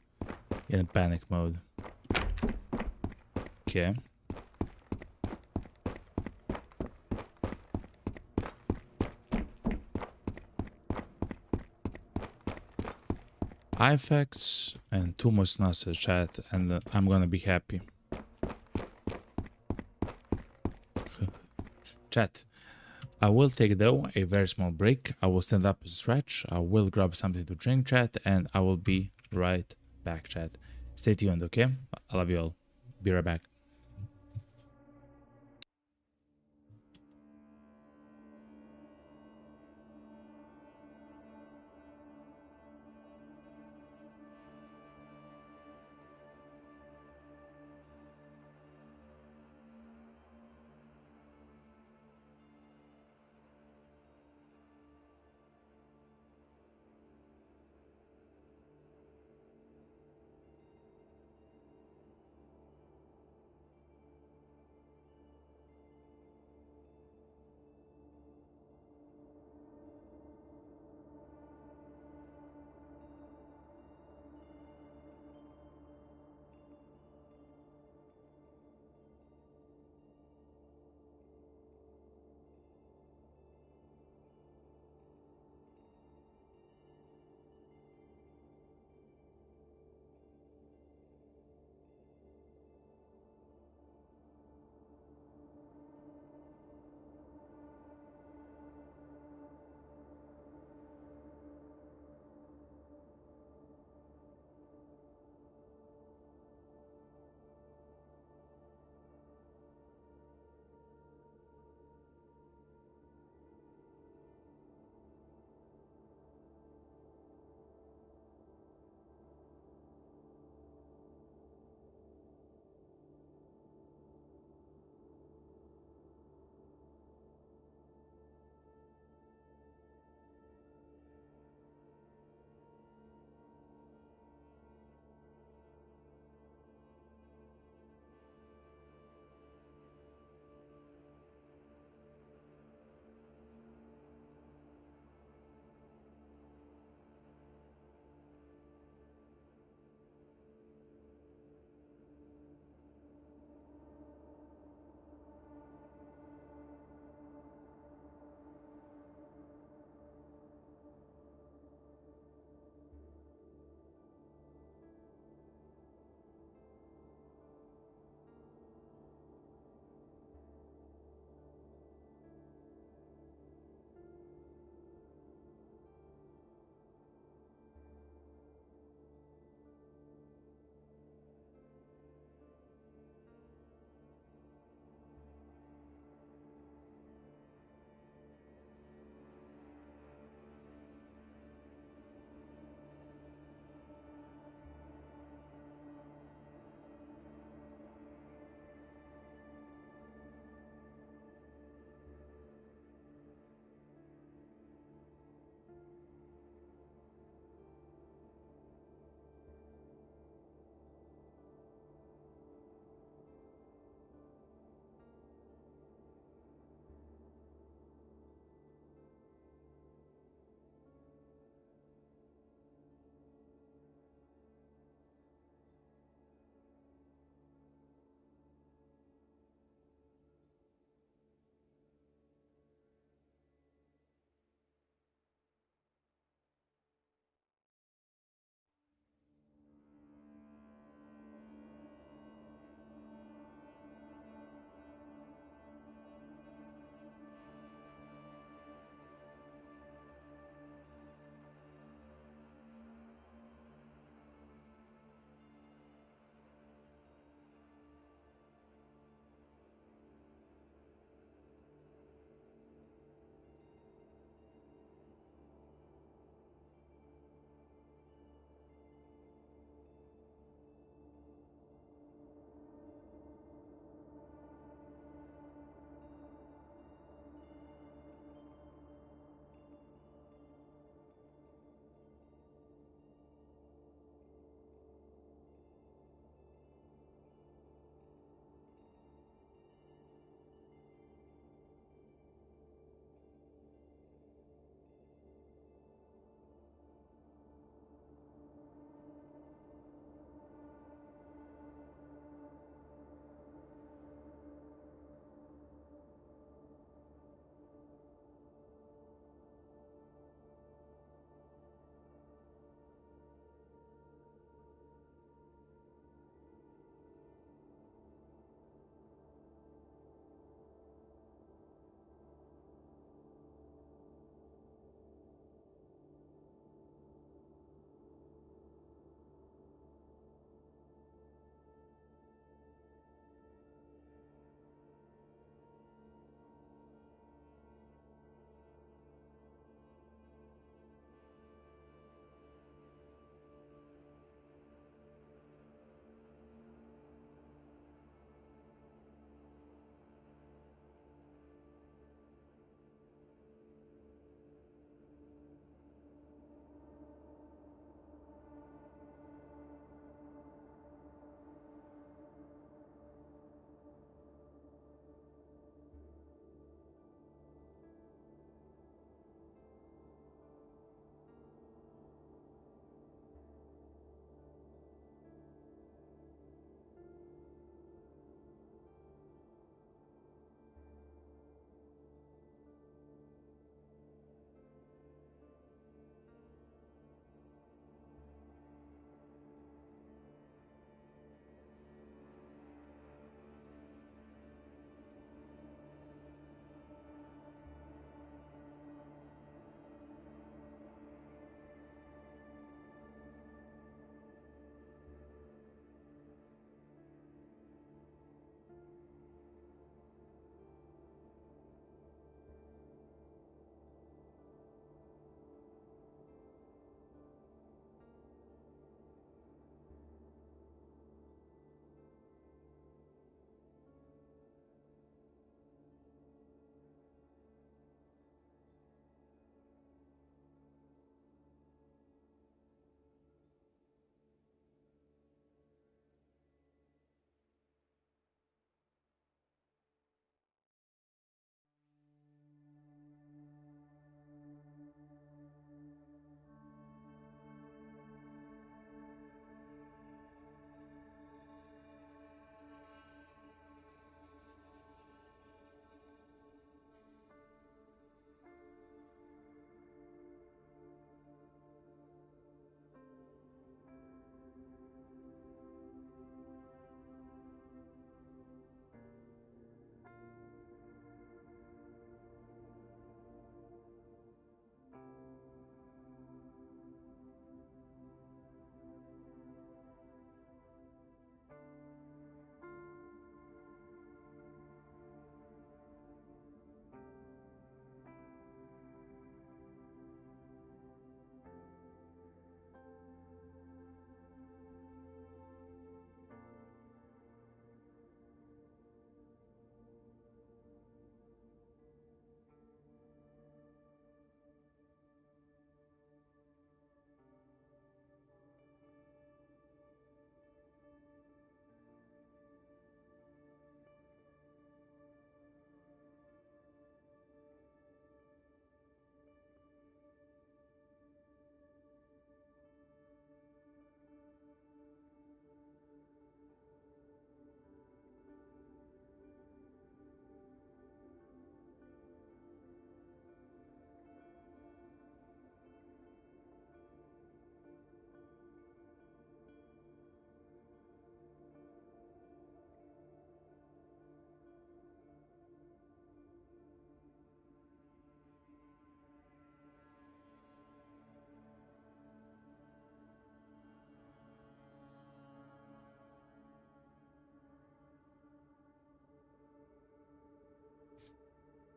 in panic mode. Okay. IFX and 2 more snuses, chat, and I'm gonna be happy. Chat, I will take though a very small break. I will stand up and stretch. I will grab something to drink, chat, and I will be right back, chat. Stay tuned, okay? I love you all. Be right back.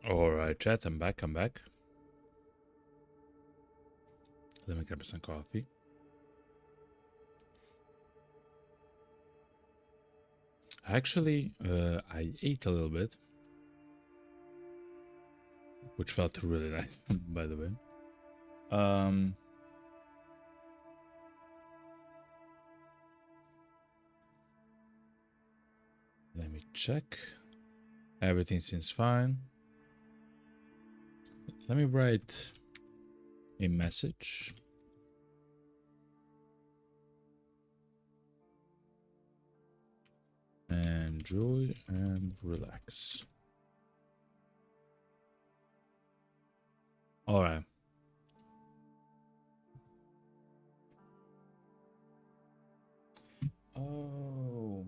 Alright, chat, I'm back. Let me grab some coffee. Actually, I ate a little bit, which felt really nice, by the way. Let me check. Everything seems fine. Let me write a message. Enjoy and relax. All right. Oh.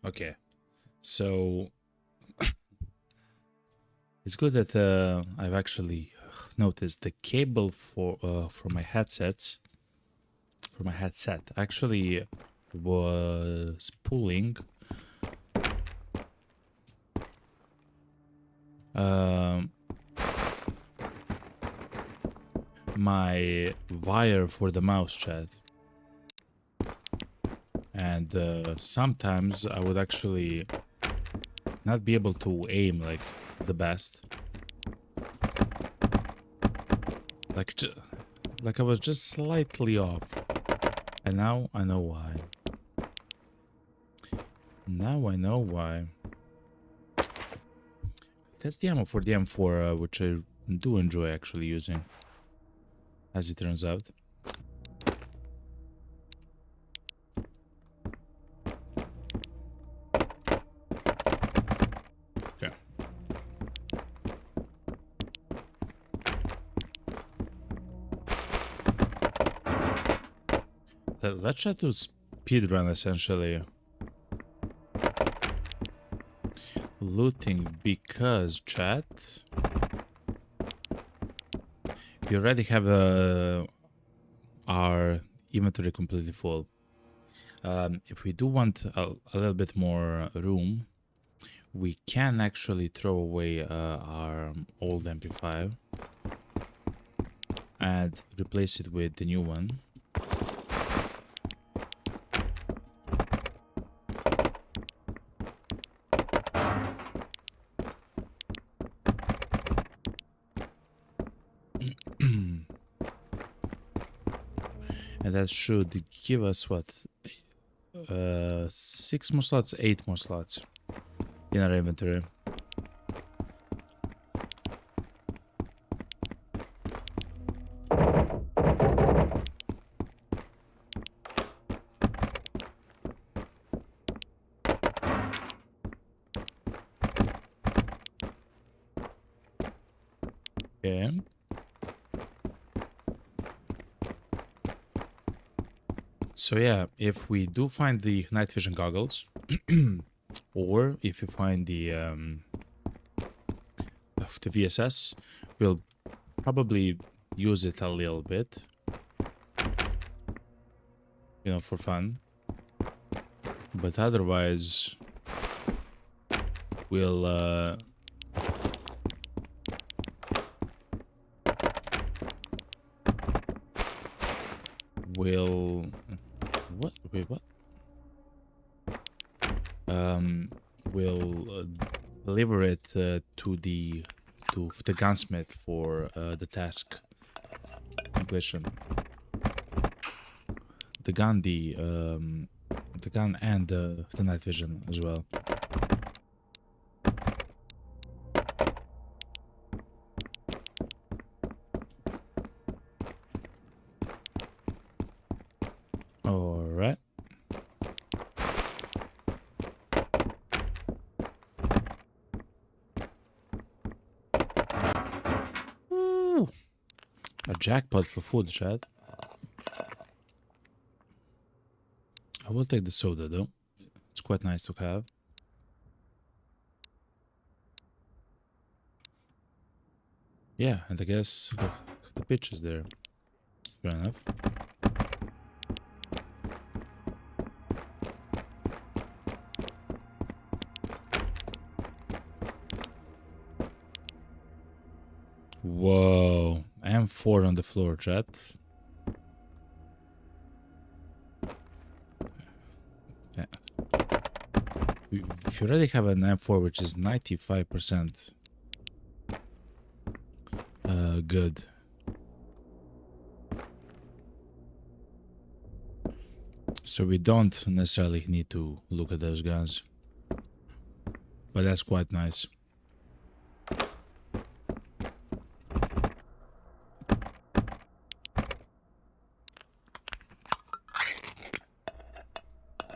Okay. So it's good that I've actually noticed the cable for my headset actually was pulling my wire for the mouse, chat, and sometimes I would actually not be able to aim like the best, like I was just slightly off, and now I know why. That's the ammo for the M4, which I do enjoy actually using, as it turns out. Okay. Let's try to speedrun essentially. Looting, because chat, we already have our inventory completely full. If we do want a little bit more room, we can actually throw away our old MP5 and replace it with the new one. And that should give us what, 6 more slots, 8 more slots in our inventory. Okay. So yeah, if we do find the night vision goggles, or if you find the VSS, we'll probably use it a little bit, you know, for fun. But otherwise, we'll what? Wait, what? We'll deliver it to the gunsmith for the task completion. The gun, and the night vision as well. All right. Ooh. A jackpot for food, chat. I will take the soda though. It's quite nice to have. Yeah, and I guess the pitch is there. Fair enough. Whoa. M4 on the floor, chat. Yeah. If you already have an M4 which is 95% good. So we don't necessarily need to look at those guns. But that's quite nice.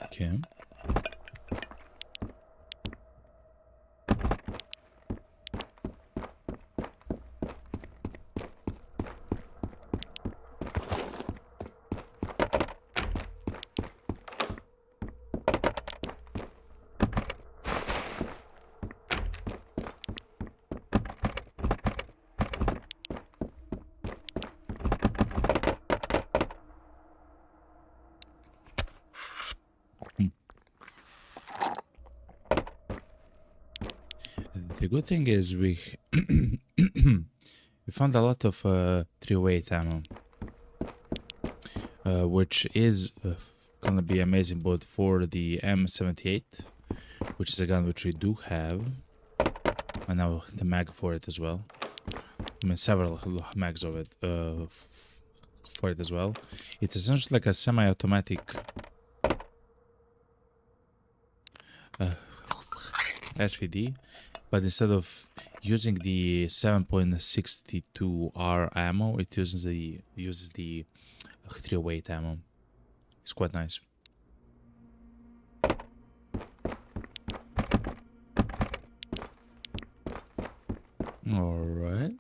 Okay. The good thing is we found a lot of 308 ammo, which is gonna be amazing both for the M78, which is a gun which we do have, and now the mag for it as well. I mean, several mags of it for it as well. It's essentially like a semi-automatic SVD, but instead of using the 7.62R ammo, it uses the 308 ammo. It's quite nice. All right.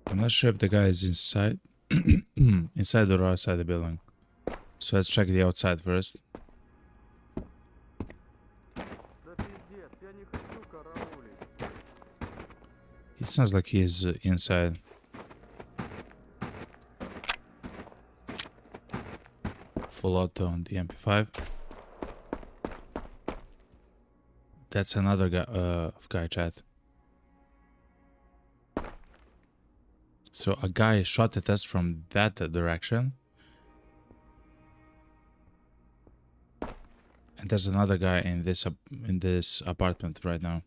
I'm not sure if the guy is inside inside or outside the building. So let's check the outside first. It sounds like he is inside. Full auto on the MP5. That's another guy chat. So a guy shot at us from that direction. And there's another guy in this apartment right now.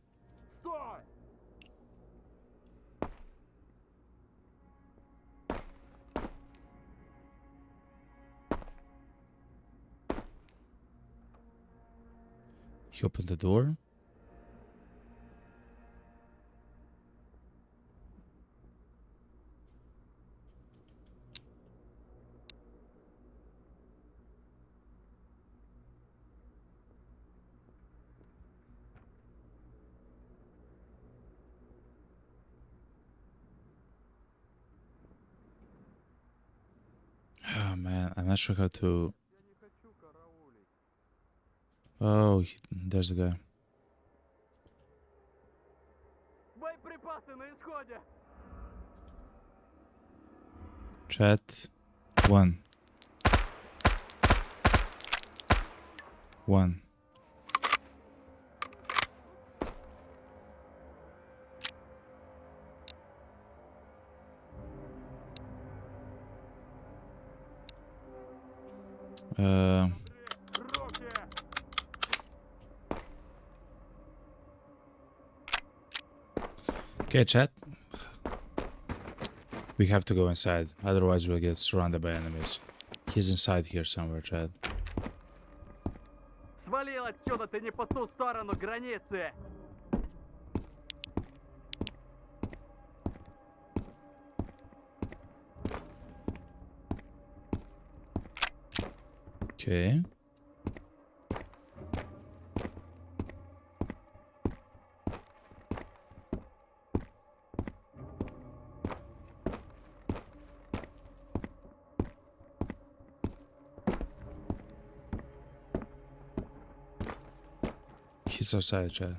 He opened the door. Oh man, I'm not sure how to... Oh, there's the guy. Chat. One. Okay, chat. We have to go inside, otherwise we'll get surrounded by enemies. He's inside here somewhere, chat. Свалил отсюда, ты не по ту сторону границы! Okay. He's outside, chat.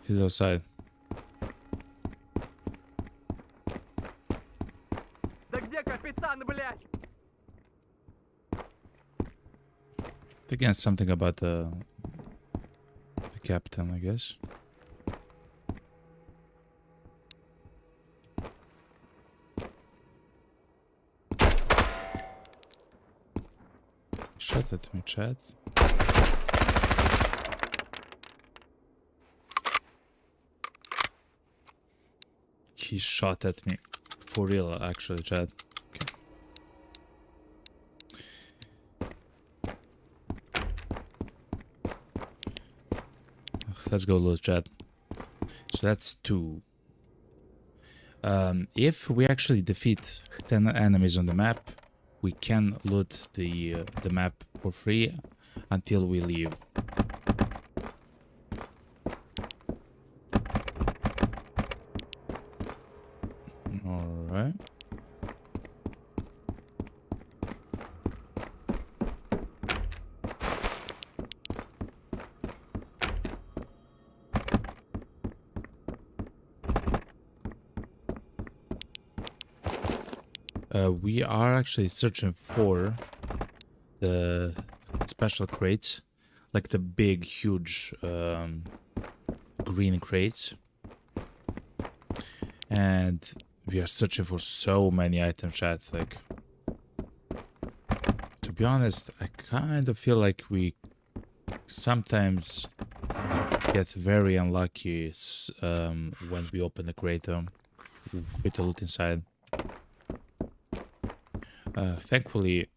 He's outside. Да где капитан, блядь? Again, something about the captain, I guess. Shot at me, chat. He shot at me. For real, actually, chat. Okay. Let's go loot, chat. So that's 2. If we actually defeat 10 enemies on the map, we can loot the map for free until we leave. Alright. We are actually searching for the special crates, like the big, huge green crates. And we are searching for so many items, chat. Like, to be honest, I kind of feel like we sometimes get very unlucky when we open the crate with the loot inside. Thankfully,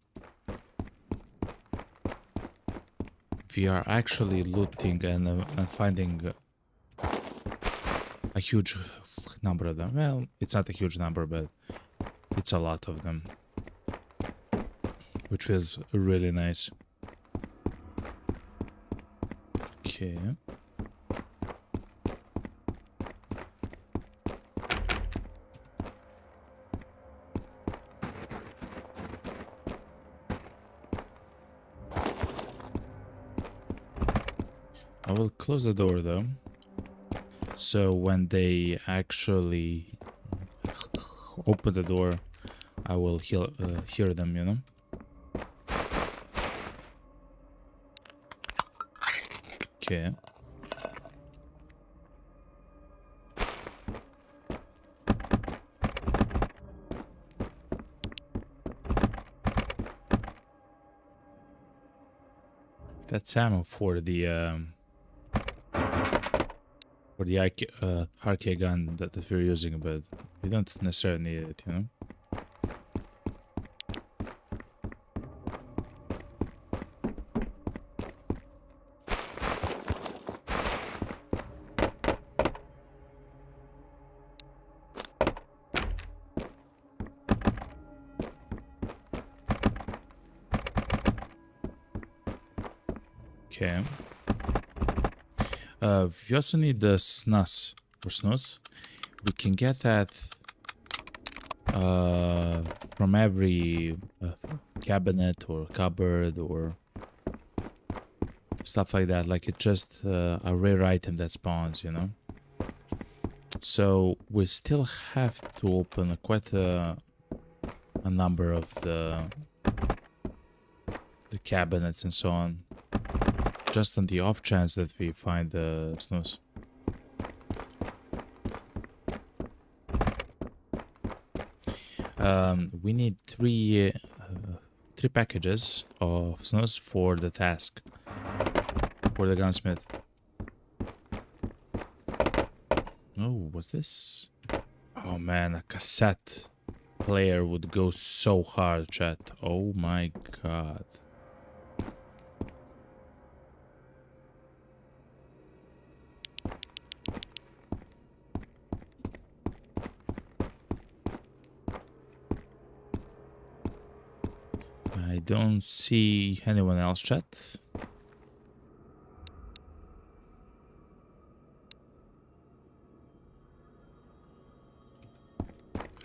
we are actually looting and finding a huge number of them. Well, it's not a huge number, but it's a lot of them, which feels really nice. Okay. I will close the door though, so when they actually open the door, I will hear them, you know? Okay. That's ammo for the RK gun that we're using, but we don't necessarily need it, you know? Okay. We also need the snus or snus. We can get that from every cabinet or cupboard or stuff like that. Like, it's just a rare item that spawns, you know? So we still have to open quite a number of the cabinets and so on, just on the off chance that we find the snus. We need three packages of snus for the task for the gunsmith. Oh, what's this? Oh man, a cassette player would go so hard, chat. Oh my god. I don't see anyone else, chat.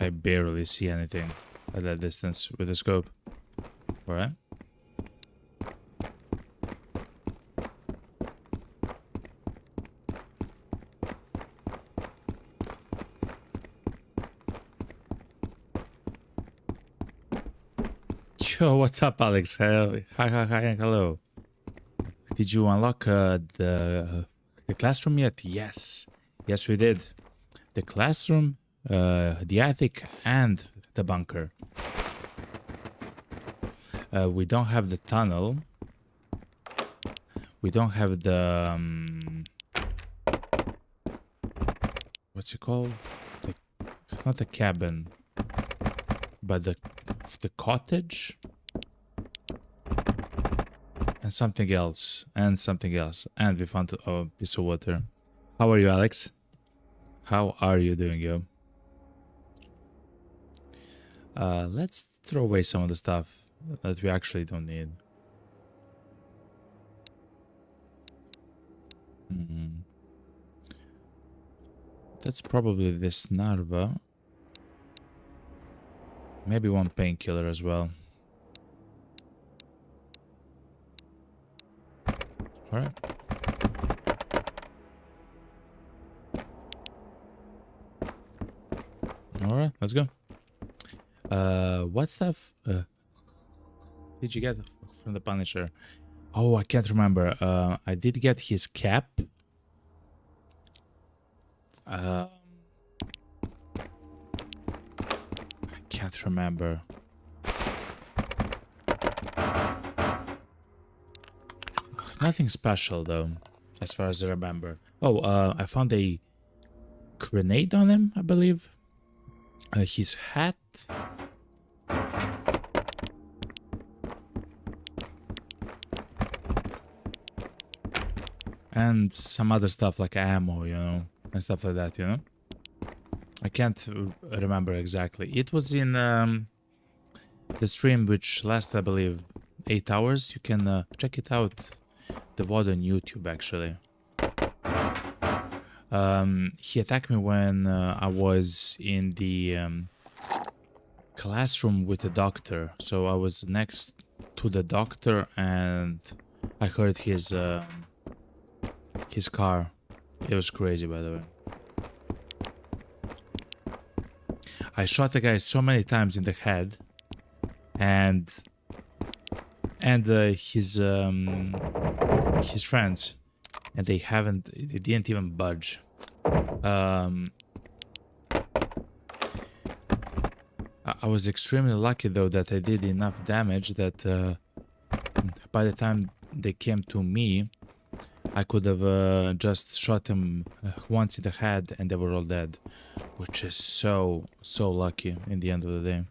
I barely see anything at that distance with the scope. Alright. Yo, what's up, Alex? Hi, and hello. Did you unlock the classroom yet? Yes. Yes, we did. The classroom, the attic, and the bunker. We don't have the tunnel. We don't have the... what's it called? Not the cabin, but the cottage? And something else. And something else. And we found a piece of water. How are you, Alex? How are you doing, yo? Let's throw away some of the stuff that we actually don't need. That's probably this Narva. Maybe one painkiller as well. Alright. Alright, let's go. What stuff did you get from the Punisher? Oh, I can't remember. I did get his cap. I can't remember. Nothing special though, as far as I remember. Oh, I found a grenade on him, I believe. His hat. And some other stuff like ammo, you know, and stuff like that, you know. I can't remember exactly. It was in the stream which lasted, I believe, 8 hours. You can check it out. The VOD on YouTube, actually. He attacked me when I was in the classroom with the doctor. So I was next to the doctor and I heard his car. It was crazy, by the way. I shot the guy so many times in the head, and his friends, and they didn't even budge. I was extremely lucky though that I did enough damage that by the time they came to me, I could have just shot them once in the head and they were all dead, which is so lucky in the end of the day.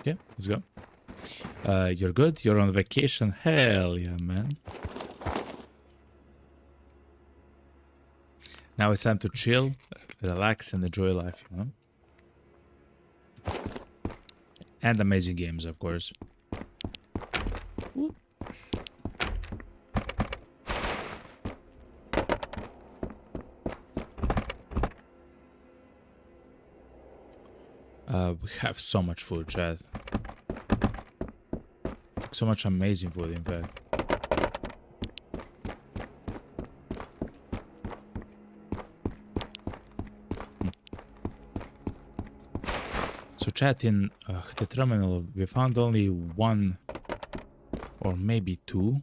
Okay, let's go. You're good? You're on vacation? Hell yeah, man. Now it's time to chill, relax, and enjoy life, you know? And amazing games, of course. Whoop. We have so much food, chat. So much amazing food, in fact. So chat, in the terminal we found only one or maybe two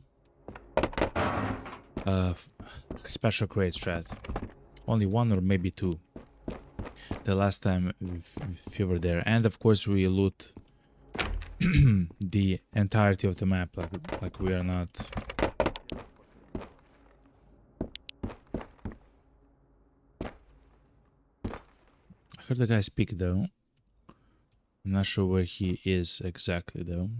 special crates, chat. Only one or maybe two. The last time we were there, and of course we loot the entirety of the map, like we are not. I heard the guy speak though. I'm not sure where he is exactly though.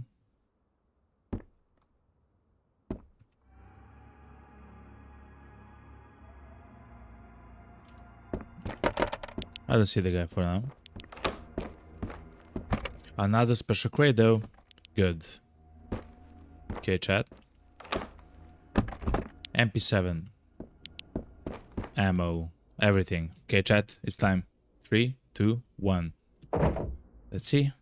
I don't see the guy for now. Another special crate though. Good. Okay, chat. MP7. Ammo. Everything. Okay, chat. It's time. 3, 2, 1. Let's see.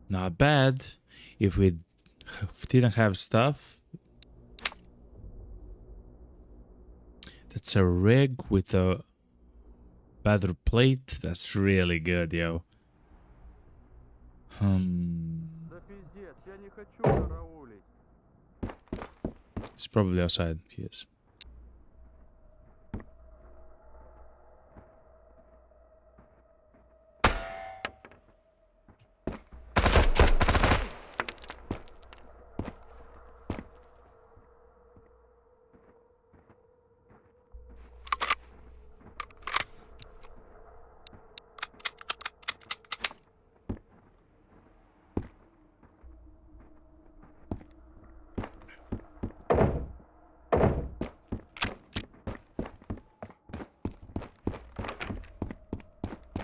Not bad. If we didn't have stuff. That's a rig with a better plate. That's really good, yo. Да пиздец, я не хочу караулить. It's probably outside. Yes.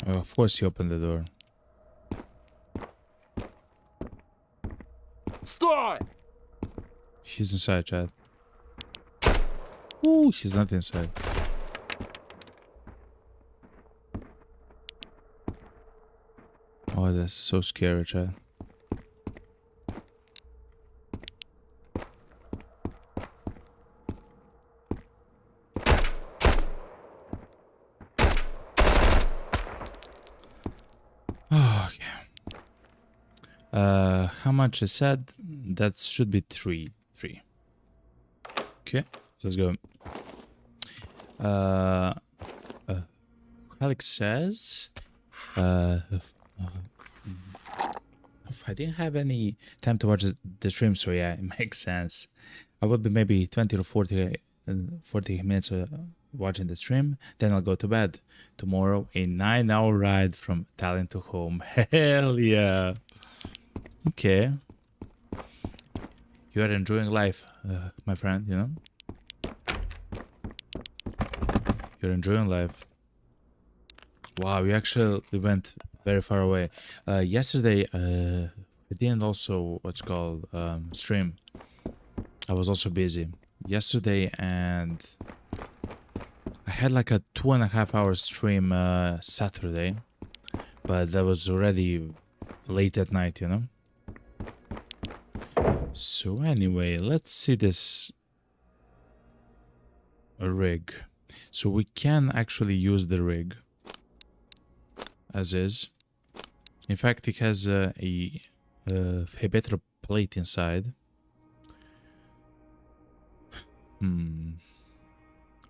Oh, of course, he opened the door. Стой! He's inside, chat. Ooh, he's not inside. Oh, that's so scary, chat. Oh, okay. How much is said? That should be 3. Okay, let's go. Alex says, I didn't have any time to watch the stream, so yeah, it makes sense. I will be maybe 20 to 40 minutes watching the stream, then I'll go to bed. Tomorrow, a 9-hour ride from Tallinn to home. Hell yeah. Okay. You are enjoying life, my friend, you know? You're enjoying life. Wow, you actually went very far away. Yesterday, I didn't also, stream. I was also busy yesterday, and I had like a 2.5-hour stream Saturday, but that was already late at night, you know? So anyway, let's see this rig. So we can actually use the rig as is. In fact, it has a better plate inside.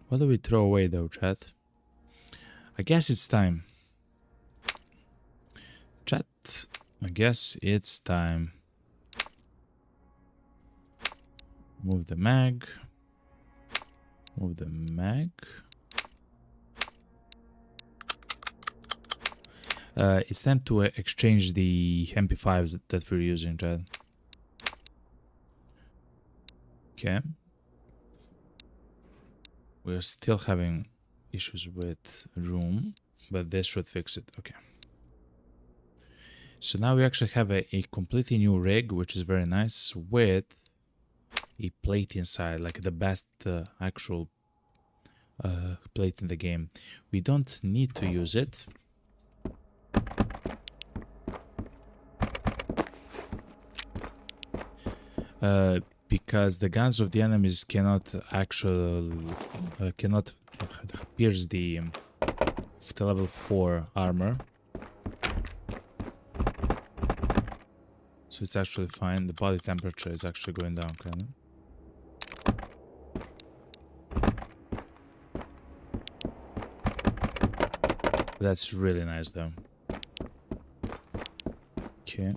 What do we throw away though, chat? I guess it's time. Chat, I guess it's time. Move the mag. Move the mag. It's time to exchange the MP5s that we're using, chat. Okay. We're still having issues with room, but this should fix it. Okay. So now we actually have a completely new rig, which is very nice, with a plate inside, like the best actual plate in the game. We don't need to use it. Because the guns of the enemies cannot pierce the level 4 armor. So it's actually fine. The body temperature is actually going down, kind of. That's really nice, though. Okay.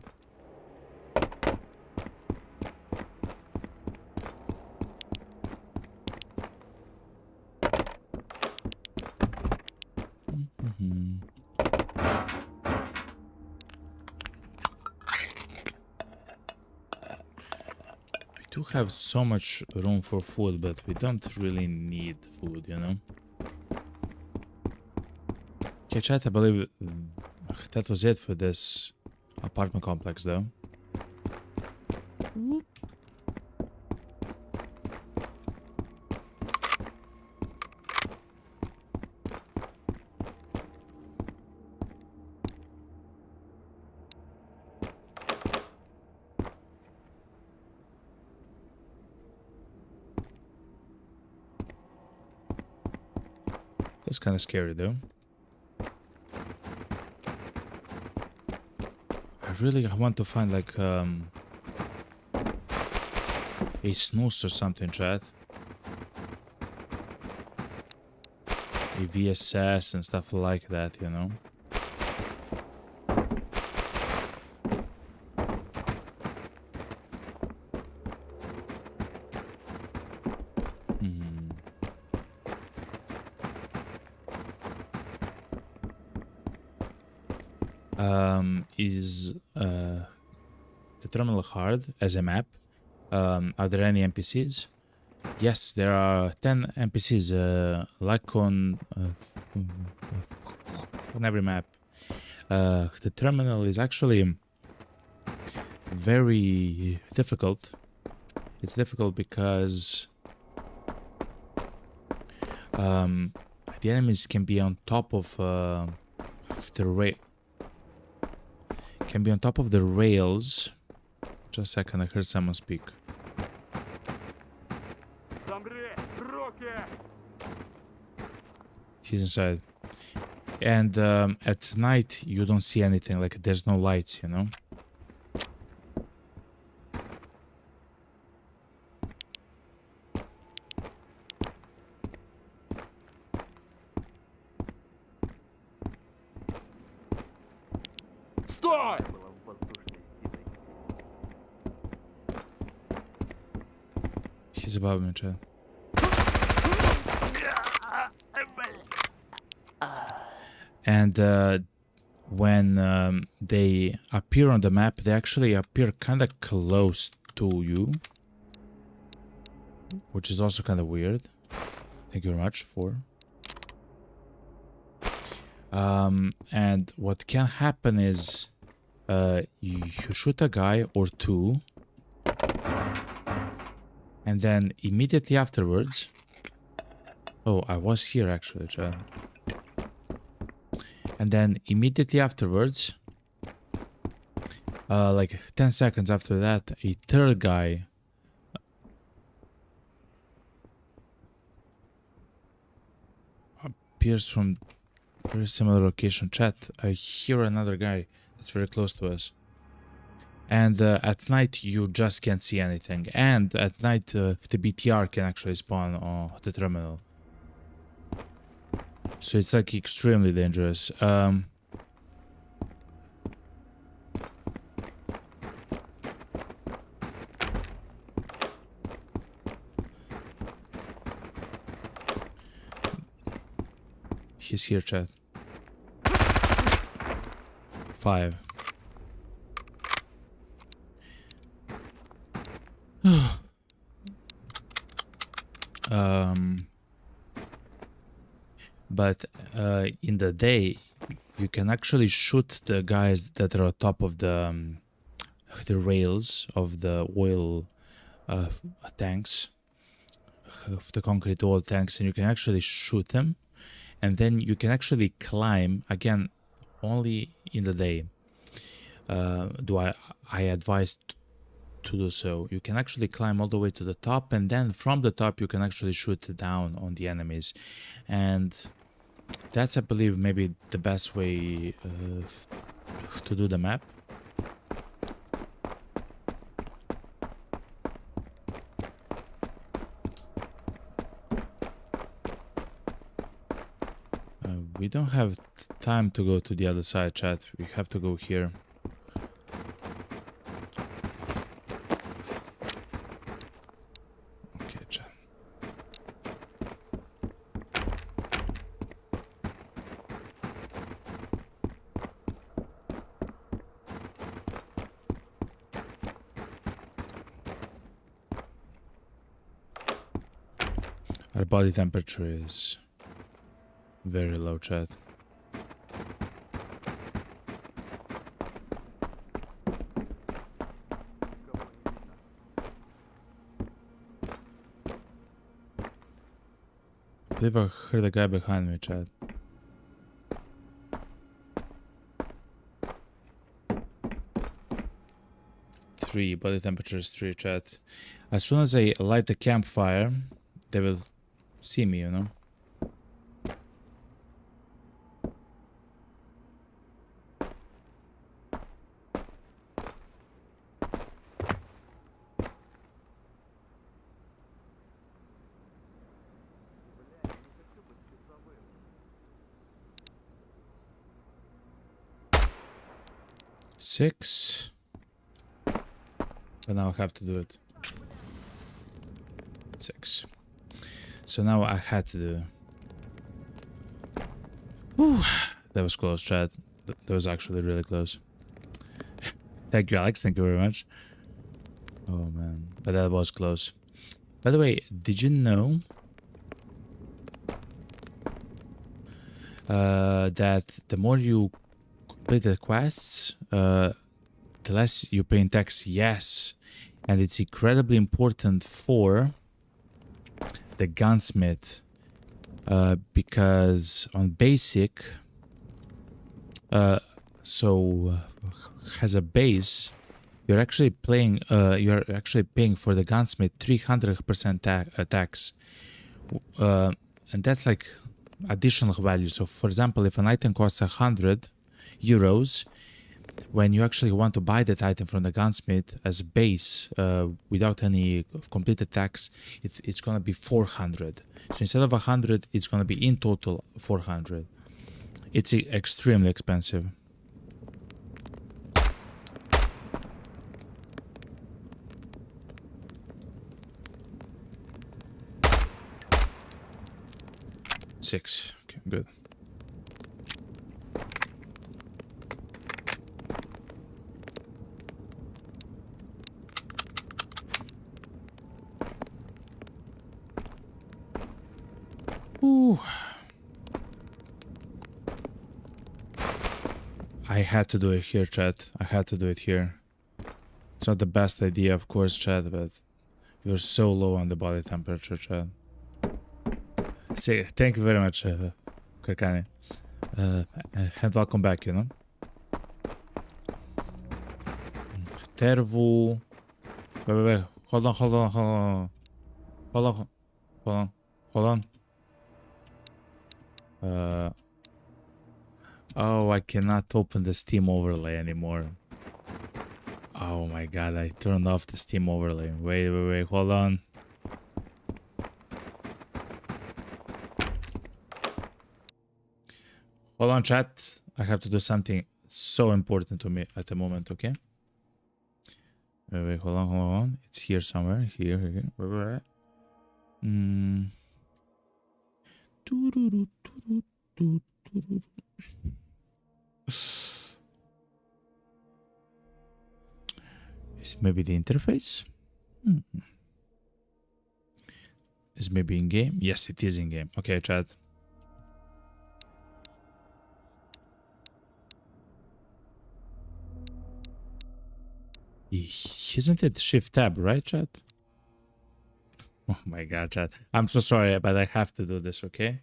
We do have so much room for food, but we don't really need food, you know? Okay, chat, I believe that was it for this apartment complex though. That's kind of scary though. I really want to find like a snooze or something, chat. A VSS and stuff like that, you know. Is the terminal hard as a map? Are there any NPCs? Yes, there are 10 NPCs, like on every map. The terminal is actually very difficult. It's difficult because the enemies can be on top of the rails. Just a second, I heard someone speak. He's inside. And at night you don't see anything, like there's no lights, you know. He's above me, chat. And when they appear on the map, they actually appear kind of close to you, which is also kind of weird. Thank you very much for. And what can happen is you shoot a guy or two, and then immediately afterwards... Oh, I was here actually, chat. And then immediately afterwards, like 10 seconds after that, a third guy appears from very similar location. Chat, I hear another guy that's very close to us. And at night you just can't see anything. And at night the BTR can actually spawn on the terminal. So it's like extremely dangerous. He's here, chat. 5. But in the day, you can actually shoot the guys that are on top of the rails of the oil tanks, of the concrete oil tanks, and you can actually shoot them, and then you can actually climb again only in the day. I advise to do so. You can actually climb all the way to the top, and then from the top you can actually shoot down on the enemies, and that's, I believe, maybe the best way to do the map. We don't have time to go to the other side, chat. We have to go here. Okay, chat. Our body temperature is very low, chat. believe I heard a guy behind me, chat. Three, body temperature is 3, chat. As soon as I light the campfire, they will see me, you know? Six. But now I have to do it. 6. So now I had to do. Whew. That was close, chat. That was actually really close. Thank you, Alex. Thank you very much. Oh man, but that was close. By the way, did you know that the more you complete the quests, the less you pay in tax? Yes, and it's incredibly important for the gunsmith, because on basic, as a base, you're actually paying for the gunsmith 300% tax, and that's like additional value. So for example, if an item costs 100 euros, when you actually want to buy that item from the gunsmith as a base, without any completed tax, it's gonna be 400. So instead of 100, it's gonna be in total 400. It's extremely expensive. Six. Okay, good. Ooh. I had to do it here, chat. I had to do it here. It's not the best idea, of course, chat, but we're so low on the body temperature, chat. Say, thank you very much, Karkani. And welcome back, you know. Tervu. Wait. Hold on. Oh, I cannot open the Steam overlay anymore. Oh my god, I turned off the Steam overlay. Wait, hold on. Hold on, chat. I have to do something so important to me at the moment, okay? Wait, hold on. It's here somewhere. Here. Where? Is it maybe the interface? Is it maybe in game? Yes, it is in game. Okay, chat. Isn't it Shift Tab, right, chat? Oh my god, chat. I'm so sorry, but I have to do this, okay?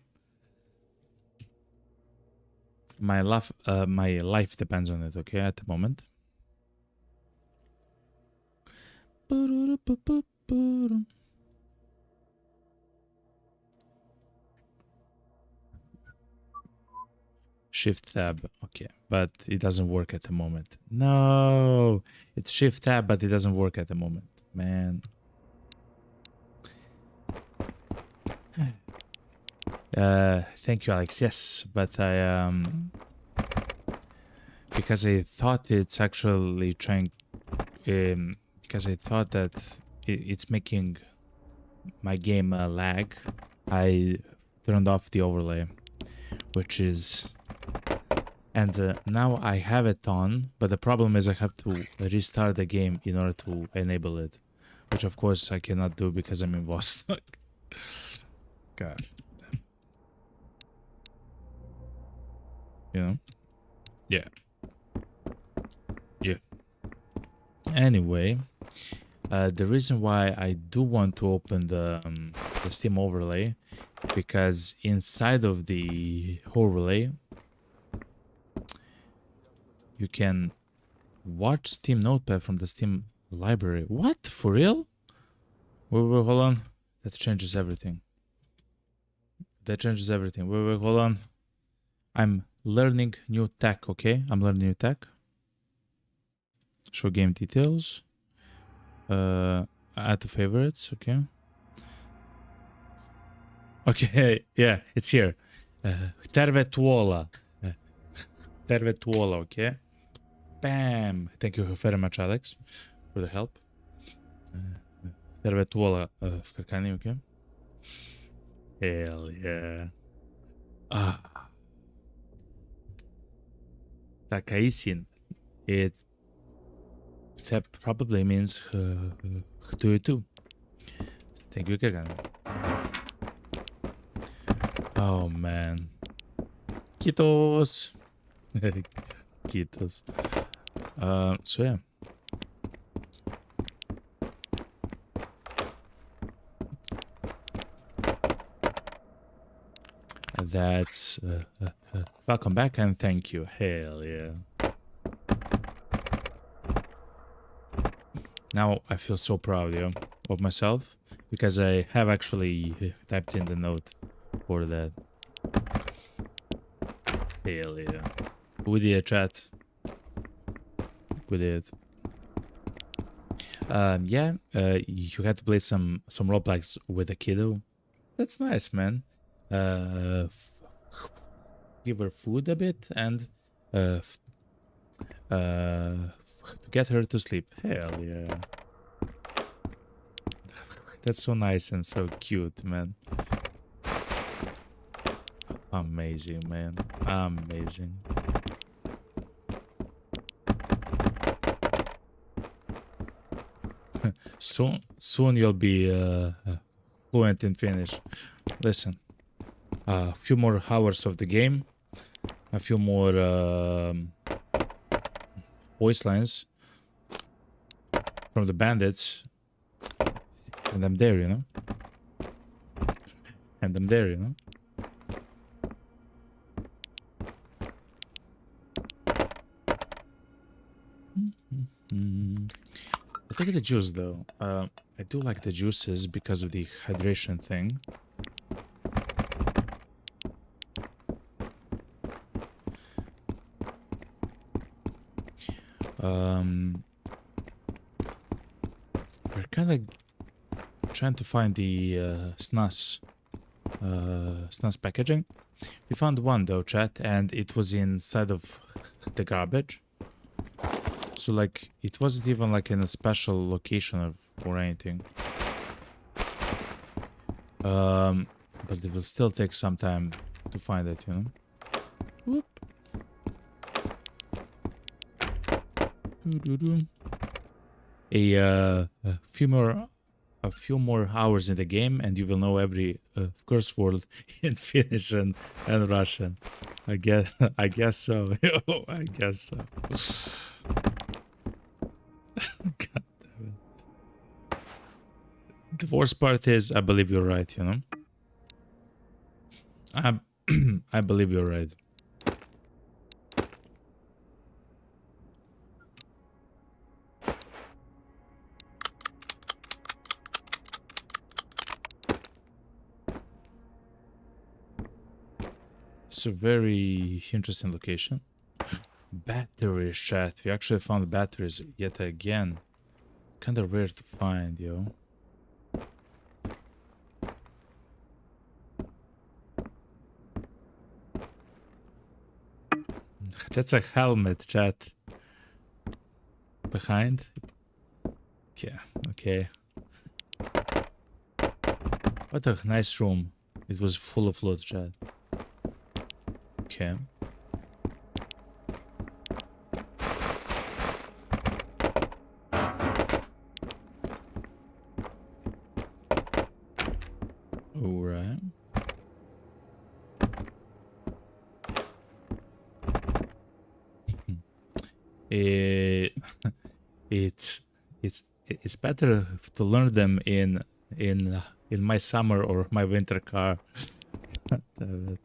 My life depends on it, okay, at the moment. Shift Tab, okay, but it doesn't work at the moment. No, it's Shift Tab, but it doesn't work at the moment, man. Thank you, Alex. Yes, but I because I thought it's actually trying, because I thought that it's making my game lag. I turned off the overlay, which is. And now I have it on, but the problem is I have to restart the game in order to enable it, which of course I cannot do because I'm in Vostok. God. You know? Yeah. Anyway, The reason why I do want to open the Steam overlay, because inside of the overlay you can watch Steam Notepad from the Steam library. What? For real? Wait, hold on. That changes everything. That changes everything. Wait, hold on. I'm learning new tech, okay? I'm learning new tech. Show game details. Add to favorites, okay? Okay, yeah, it's here. Tervetuola. Tervetuola, okay? Bam! Thank you very much, Alex, for the help. Tervetuola в Каркане, okay? Hell yeah. Takaisin. That probably means too. Thank you, Kagan. Oh man. Kitos. Kitos. So yeah. That's welcome back and thank you. Hell yeah. Now I feel so proud, yeah, of myself because I have actually typed in the note for that. Hell yeah. We did a chat. We did. Yeah, you had to play some roguelikes with a kiddo. That's nice, man. Give her food a bit and to get her to sleep. Hell yeah. That's so nice and so cute, man. Amazing, man. Amazing. Soon you'll be fluent in Finnish. Listen, a few more hours of the game, a few more voice lines from the bandits, and I'm there, you know? And I'm there, you know? Let's look at the juice, though. I do like the juices because of the hydration thing. We're kind of trying to find the SNAS packaging. We found one though, chat, and it was inside of the garbage. So like, it wasn't even like in a special location or anything. But it will still take some time to find it, you know. Whoop. A few more hours in the game, and you will know every curse word in Finnish and Russian. I guess so. I guess so. God damn it. The worst part is, I believe you're right, you know? I believe you're right. It's a very interesting location. Batteries, chat. We actually found batteries yet again. Kinda rare to find, yo. That's a helmet, chat. Behind? Yeah, okay. What a nice room. It was full of loot, chat. Okay. Alright. It's it's better to learn them in my summer or my winter car. Damn it.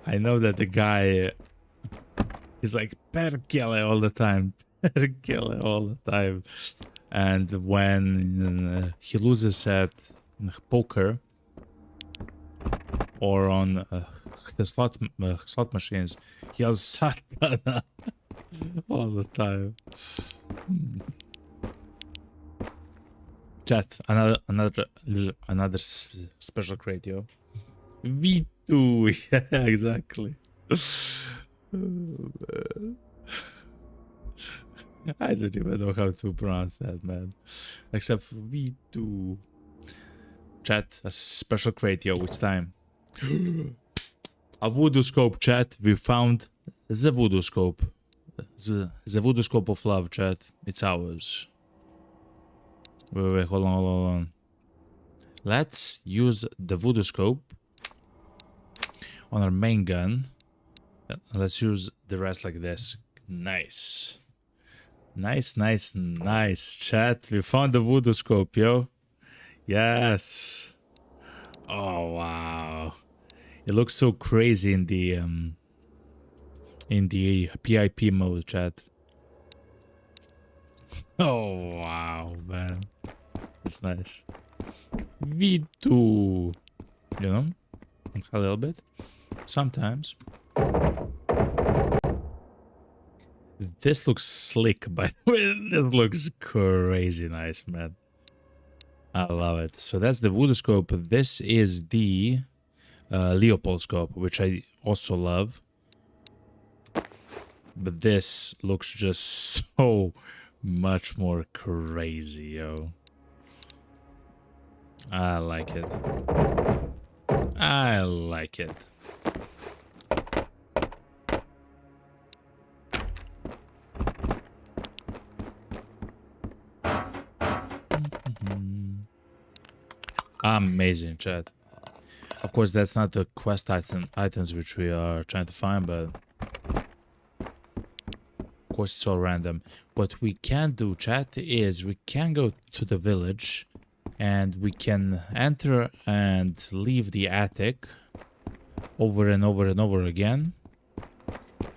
I know that the guy is like perkele all the time, perkele all the time, and when he loses at poker or on the slot machines, he yells Satana all the time. Chat, another special crate, yo. V2, yeah, exactly. I don't even know how to pronounce that, man. Except for V2. Chat, a special crate, yo, it's time. A voodoo scope, chat. We found the voodoo scope. The voodoo scope of love, chat. It's ours. Wait, hold on. Let's use the voodoo scope on our main gun. Let's use the rest like this. Nice. Nice, chat. We found the voodoo scope, yo. Yes. Oh, wow. It looks so crazy in the PIP mode, chat. Oh, wow, man. It's nice. V2. You know? A little bit. Sometimes. This looks slick, by the way. This looks crazy nice, man. I love it. So that's the voodoo scope. This is the Leopold scope, which I also love. But this looks just so much more crazy, yo. I like it. I like it. Amazing, chat. Of course, that's not the quest items which we are trying to find, but of course it's all random. What we can do, chat, is we can go to the village and we can enter and leave the attic over and over again,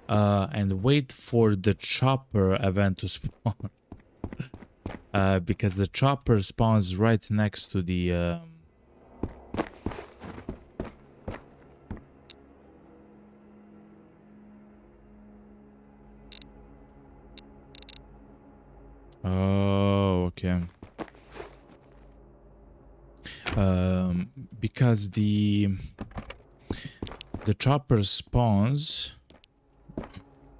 and wait for the chopper event to spawn. Because the chopper spawns right next to the oh, okay. Because the chopper spawns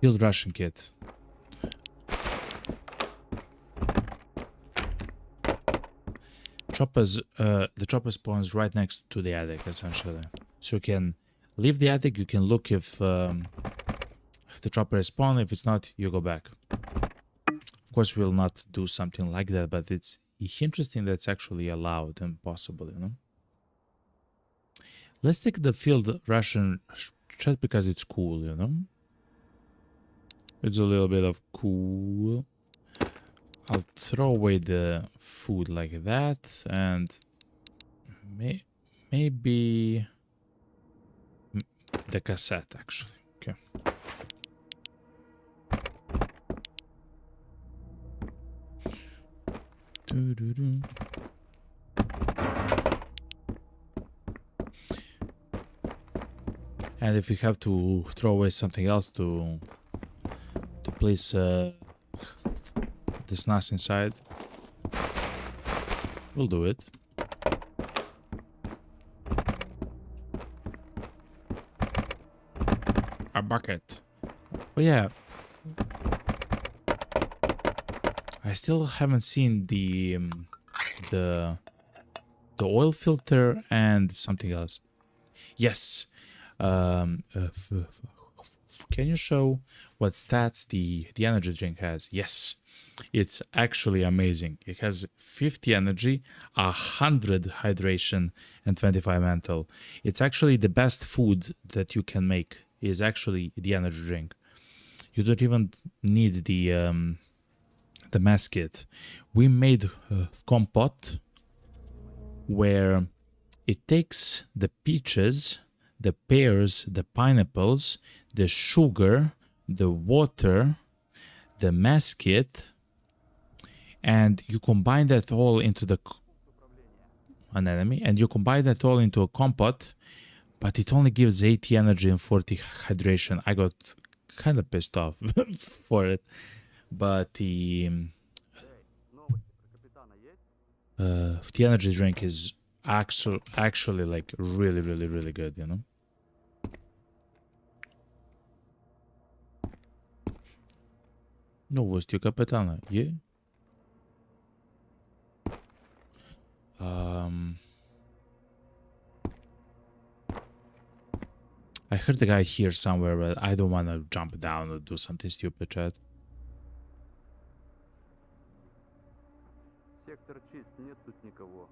field ration kit. The chopper spawns right next to the attic, essentially. So you can leave the attic, you can look if the chopper is spawned. If it's not, you go back. Of course, we'll not do something like that, but it's interesting that it's actually allowed and possible, you know? Let's take the field ration just because it's cool, you know? It's a little bit of cool. I'll throw away the food like that, and maybe the cassette, actually. Okay. And if we have to throw away something else to place this NAS inside, we'll do it. A bucket. Oh yeah, I still haven't seen the oil filter and something else. Yes. Can you show what stats the energy drink has? Yes. It's actually amazing. It has 50 energy, 100 hydration, and 25 mental. It's actually the best food that you can make, is actually the energy drink. You don't even need the mass kit. We made compote where it takes the peaches, the pears, the pineapples, the sugar, the water, the mass kit, and you combine that all into an enemy, and you combine that all into a compote, but it only gives 80 energy and 40 hydration. I got kind of pissed off for it, but the energy drink is actually like really good, you know. Новости капитана, yeah. I heard the guy here somewhere, but I don't want to jump down or do something stupid, chat. Сектор чист, нет тут никого.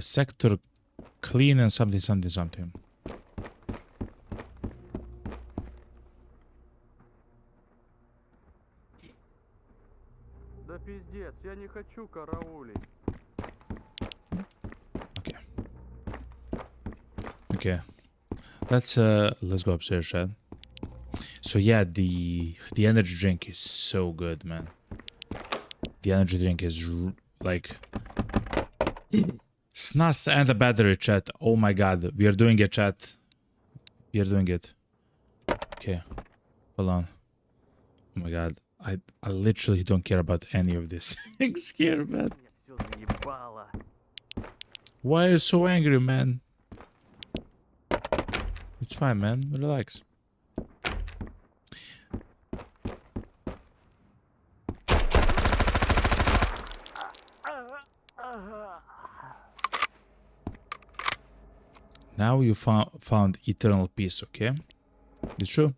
Sector clean and something. Да пиздец, я не хочу караулить. Okay. Let's go upstairs, Chad. So yeah, the energy drink is so good, man. The energy drink is like snus and a battery, chat. Oh my god, we are doing it, chat. We are doing it. Okay, hold on. Oh my god, I literally don't care about any of these things here, man. Why are you so angry, man? It's fine, man. Relax. Now you found eternal peace, okay? It's true.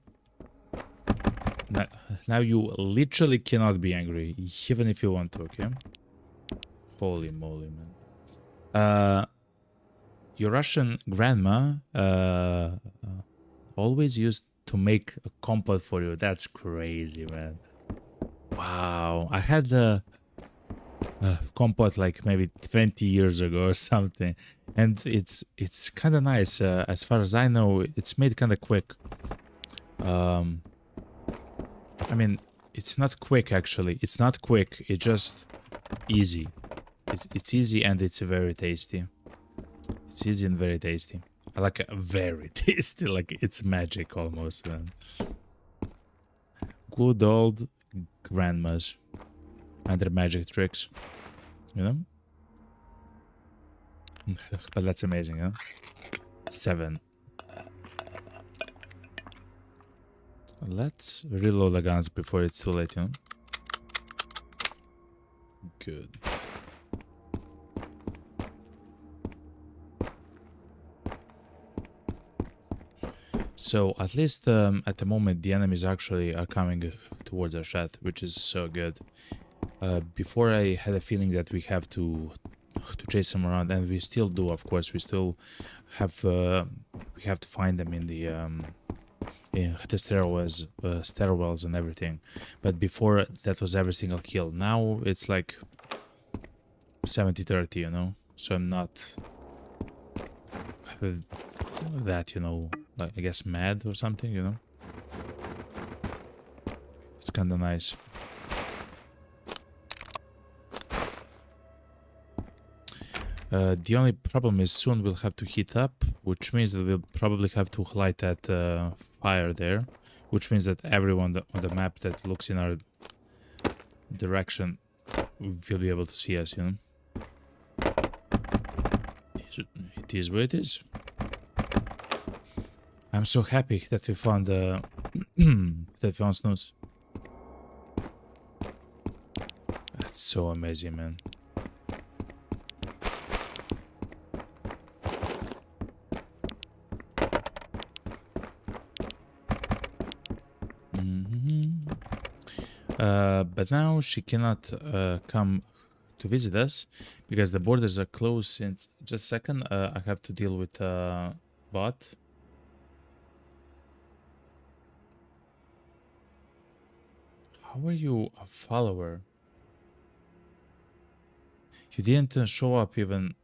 Now you literally cannot be angry, even if you want to, okay? Holy moly, man. Your Russian grandma always used to make a compote for you. That's crazy, man. Wow. I had the compote like maybe 20 years ago or something, and it's kind of nice. As far as I know, it's made kind of quick. I mean, it's not quick actually. It's not quick. It's just easy. It's easy and it's very tasty. It's easy and very tasty. I like it very tasty, like it's magic almost, man. Good old grandmas and their magic tricks, you know? But that's amazing, huh? 7. Let's reload the guns before it's too late, you know? Good. So at least at the moment the enemies actually are coming towards our chat, which is so good. Before I had a feeling that we have to chase them around, and we still do, of course. We still have we have to find them in the stairwells and everything. But before that was every single kill. Now it's like 70-30, you know. So I'm not that, you know, like I guess mad or something, you know. It's kind of nice. The only problem is soon we'll have to heat up, which means that we'll probably have to light that fire there, which means that everyone on the map that looks in our direction will be able to see us, you know. It is what it is. I'm so happy that we found that we found snooze. That's so amazing, man. But now she cannot come to visit us because the borders are closed since just a second. I have to deal with bot. How are you a follower? You didn't show up even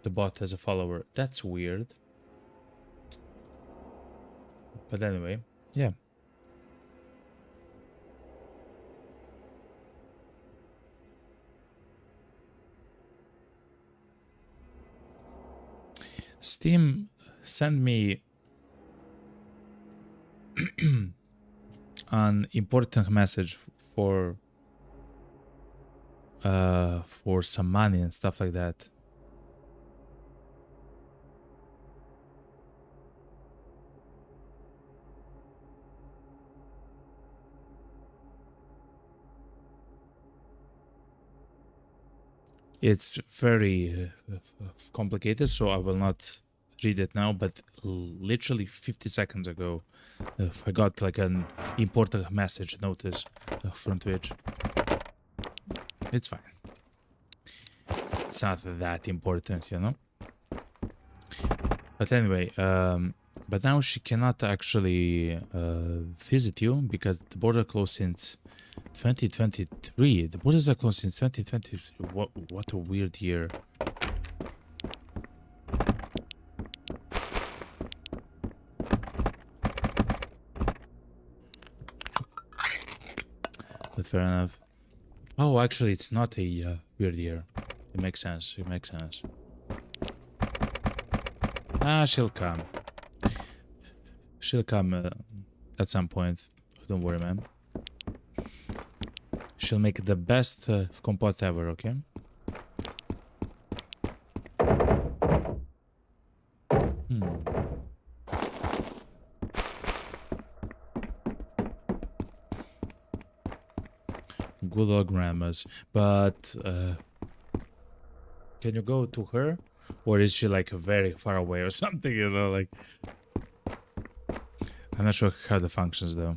the bot as a follower. That's weird. But anyway, yeah. Steam sent me an important message for some money and stuff like that. It's very complicated, so I will not read it now, but literally 50 seconds ago, I got like an important message notice from Twitch. It's fine. It's not that important, you know? But anyway, but now she cannot actually visit you because the border closed since 2023. The borders are closed since 2023. What a weird year. But fair enough. Oh, actually, it's not a weird year. It makes sense. It makes sense. Ah, she'll come. She'll come at some point. Don't worry, man. She'll make the best compote ever, okay? Good old grandmas. But can you go to her? Or is she like very far away or something, you know, like... I'm not sure how the functions though,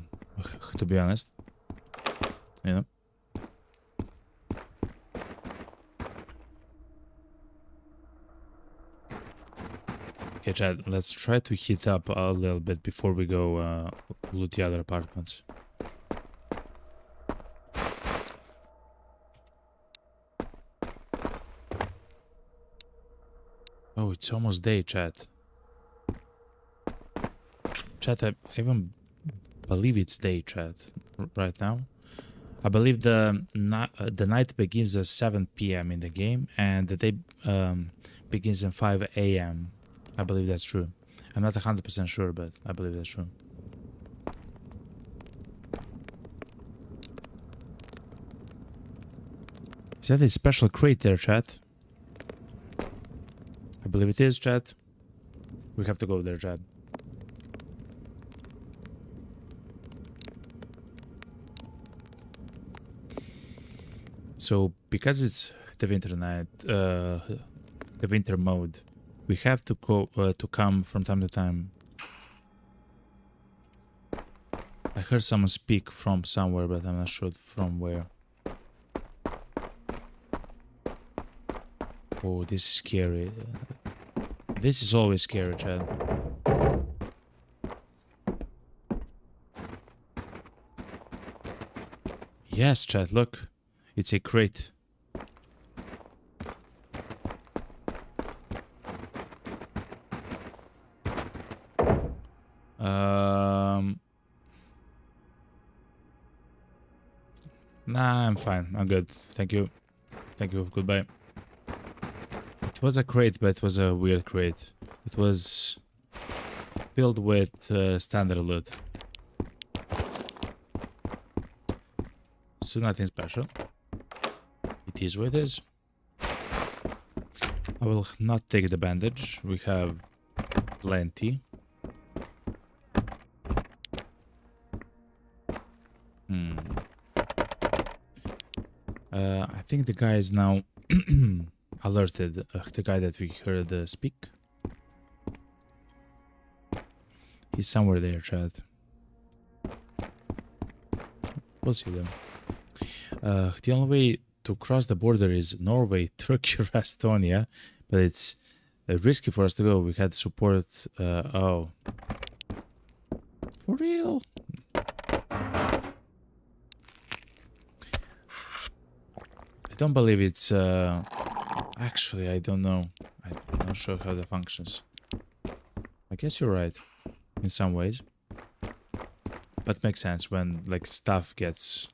to be honest. You know? Okay, Chad, let's try to heat up a little bit before we go loot the other apartments. Oh, it's almost day, chat. Chat, I even believe it's day, chat, right now. I believe the night begins at 7 p.m. in the game, and the day begins at 5 a.m. I believe that's true. I'm not 100% sure, but I believe that's true. Is that a special crate there, chat? I believe it is, chat. We have to go there, chat. So, because it's the winter night, the winter mode, we have to go to come from time to time. I heard someone speak from somewhere, but I'm not sure from where. Oh, this is scary. This is always scary, Chad. Yes, Chad, look. It's a crate. Nah, I'm fine. I'm good. Thank you. Thank you. Goodbye. It was a crate, but it was a weird crate. It was filled with standard loot. So nothing special. It is what it is. I will not take the bandage. We have plenty. I think the guy is now alerted. The guy that we heard speak. He's somewhere there, Chad. We'll see them. The only way to cross the border is Norway, Turkey, or Estonia, but it's risky for us to go. We had support. Oh, for real? don't believe it's actually I don't know. I'm not sure how that functions. I guess you're right in some ways. But makes sense when like stuff gets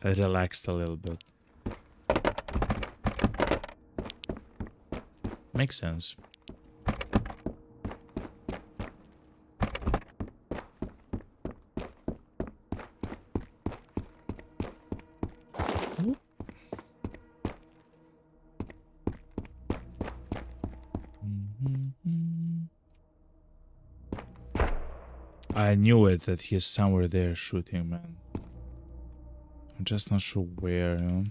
relaxed a little bit. Makes sense. I knew it that he's somewhere there shooting, man. I'm just not sure where, you know?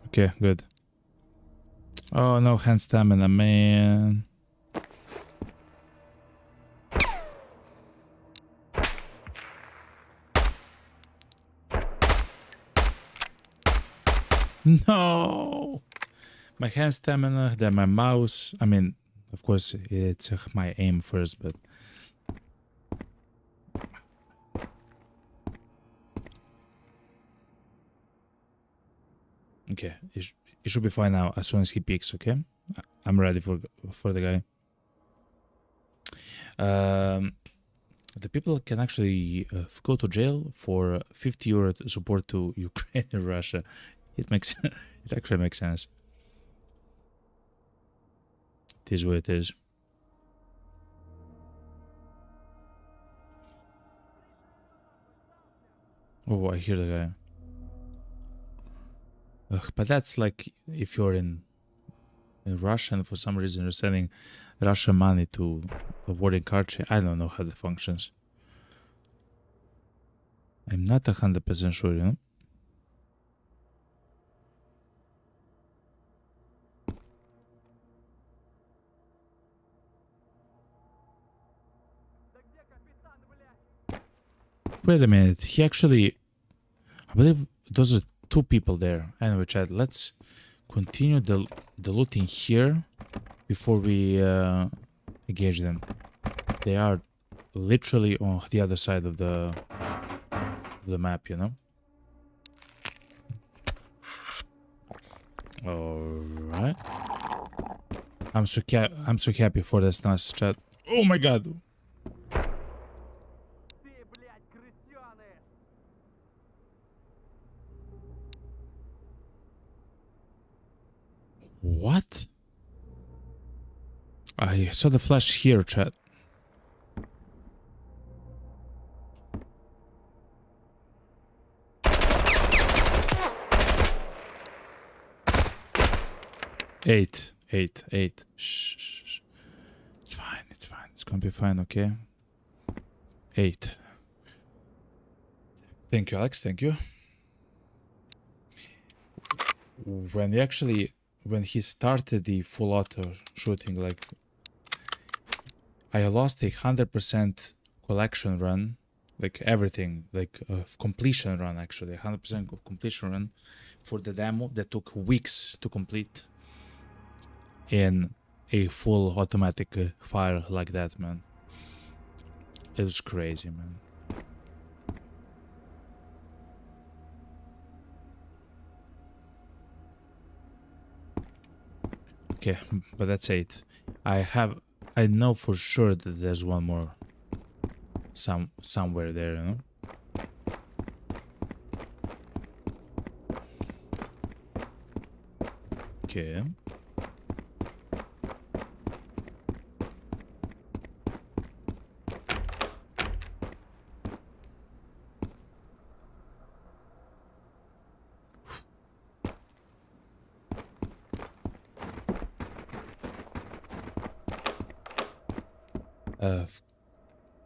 Okay, good. Oh, no hand stamina, man. No! My hand stamina, then my mouse. I mean, of course, it's my aim first, but... Okay, it should be fine now as soon as he peeks, okay? I'm ready for the guy. The people can actually go to jail for 50 euro support to Ukraine and Russia. It makes it actually makes sense. It is what it is. Oh, I hear the guy. Ugh, but that's like if you're in Russia and for some reason you're sending Russian money to a warring country. I don't know how that functions. I'm not 100% sure, you know? Wait a minute, he actually... I believe those are two people there. Anyway, chat, let's continue the looting here before we engage them. They are literally on the other side of the map, you know? Alright. I'm so happy for this nice chat. Oh my god! What? I saw the flash here, chat. Eight. Shh. It's fine. It's gonna be fine, okay? 8. Thank you, Alex. Thank you. When he started the full auto shooting, like I lost 100% collection run, like everything, like completion run actually, 100% of completion run for the demo that took weeks to complete in a full automatic fire like that, man. It was crazy, man. Okay, but that's 8. I know for sure that there's one more somewhere there, you know? Okay.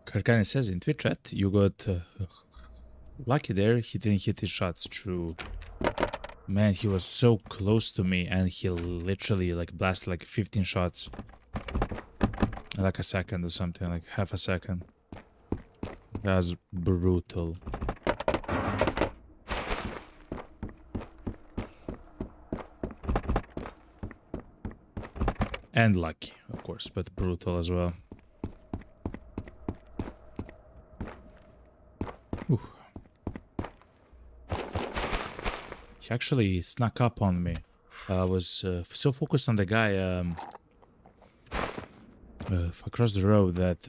Karkani says in Twitch chat, you got lucky there, he didn't hit his shots. True. Man, he was so close to me and he literally like blasted like 15 shots. Like a second or something, like half a second. That was brutal. And lucky, of course, but brutal as well. Ooh. He actually snuck up on me. I was so focused on the guy across the road that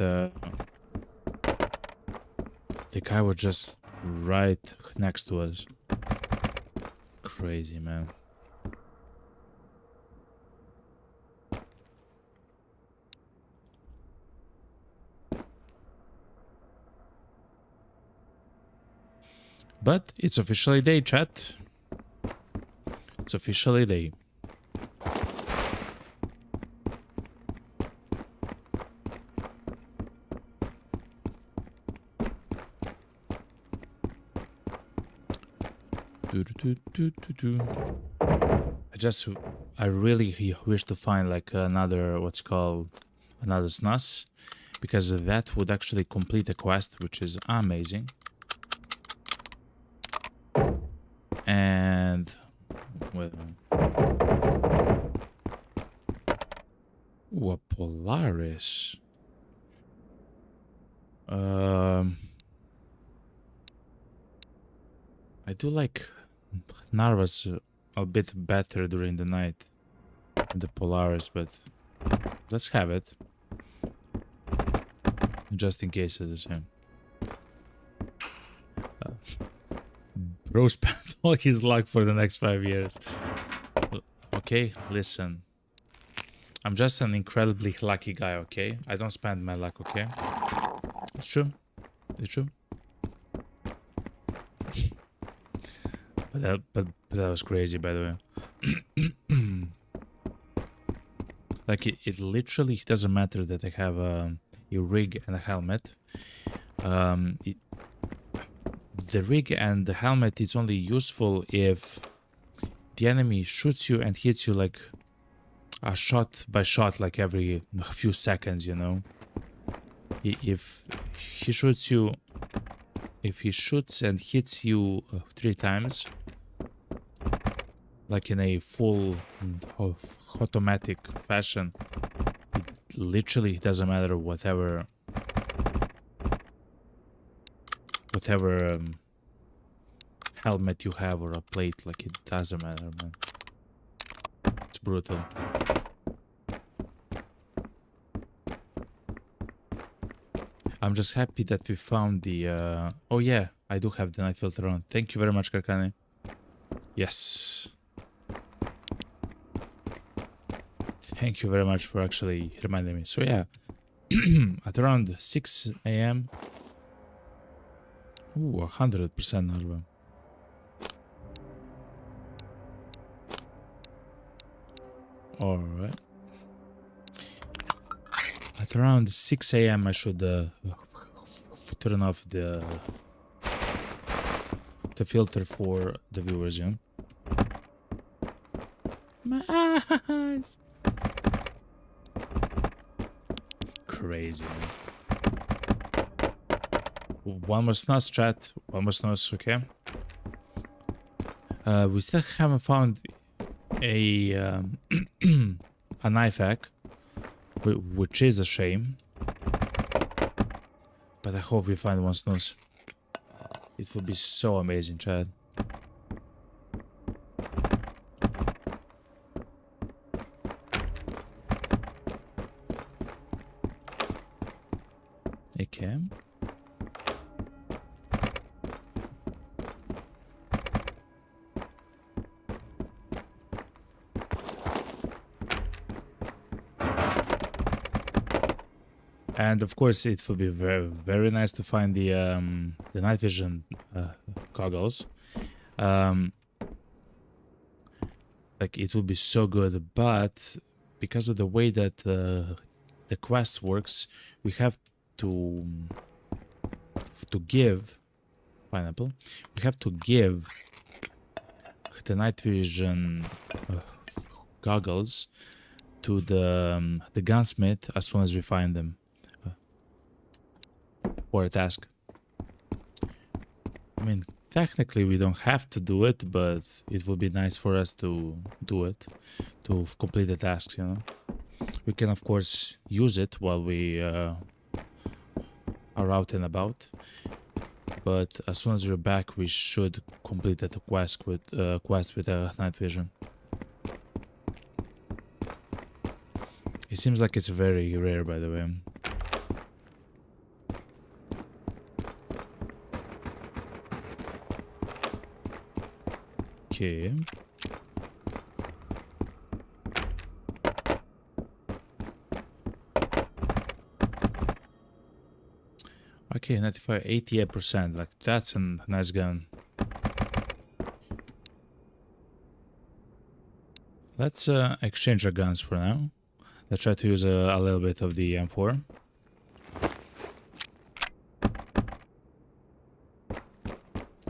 the guy was just right next to us. Crazy, man. But it's officially day, chat. It's officially day. I really wish to find like another, what's called, another snus, because that would actually complete a quest, which is amazing. And wait a minute. Ooh, a Polaris. I do like Narvas a bit better during the night than the Polaris, but let's have it. Just in case it's the same. Bro spent all his luck for the next 5 years. Okay, listen. I'm just an incredibly lucky guy, okay? I don't spend my luck, okay? It's true. It's true. But that was crazy, by the way. Like, it literally doesn't matter that I have a rig and a helmet. The rig and the helmet is only useful if the enemy shoots you and hits you like a shot by shot, like every few seconds, you know. If he shoots you, if he shoots and hits you 3 times, like in a full automatic fashion, it literally doesn't matter whatever helmet you have or a plate, like it doesn't matter, man. It's brutal. I'm just happy that we found the oh yeah, I do have the night filter on. Thank you very much, Karkane. Yes. Thank you very much for actually reminding me. So yeah, at around 6 a.m. Ooh, 100% Narva. Alright. At around 6 a.m. I should turn off the filter for the viewers, yeah? My eyes! Crazy, man. One more snus, chat. One more snus, okay? We still haven't found a knife hack, which is a shame. But I hope we find one snus. It would be so amazing, chat. Okay. And of course, it would be very, very nice to find the night vision goggles. Like it would be so good, but because of the way that the quest works, we have to give pineapple. We have to give the night vision goggles to the gunsmith as soon as we find them. For a task. I mean, technically we don't have to do it, but it would be nice for us to do it, to complete the tasks, you know. We can of course use it while we are out and about, but as soon as we're back, we should complete that quest with night vision. It seems like it's very rare, by the way. Okay. Okay, 95, 88%. Like, that's a nice gun. Let's exchange our guns for now. Let's try to use a little bit of the M4.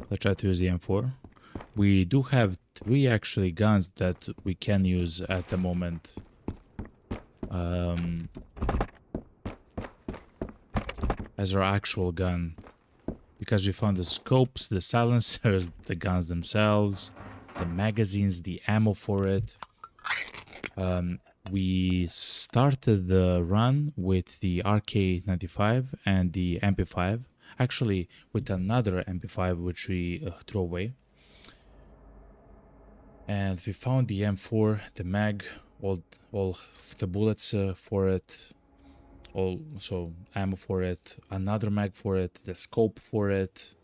Let's try to use the M4. We do have 3 actually guns that we can use at the moment. As our actual gun. Because we found the scopes, the silencers, the guns themselves, the magazines, the ammo for it. We started the run with the RK95 and the MP5. Actually, with another MP5 which we threw away. And we found the M4, the mag, all the bullets for it, also ammo for it, another mag for it, the scope for it,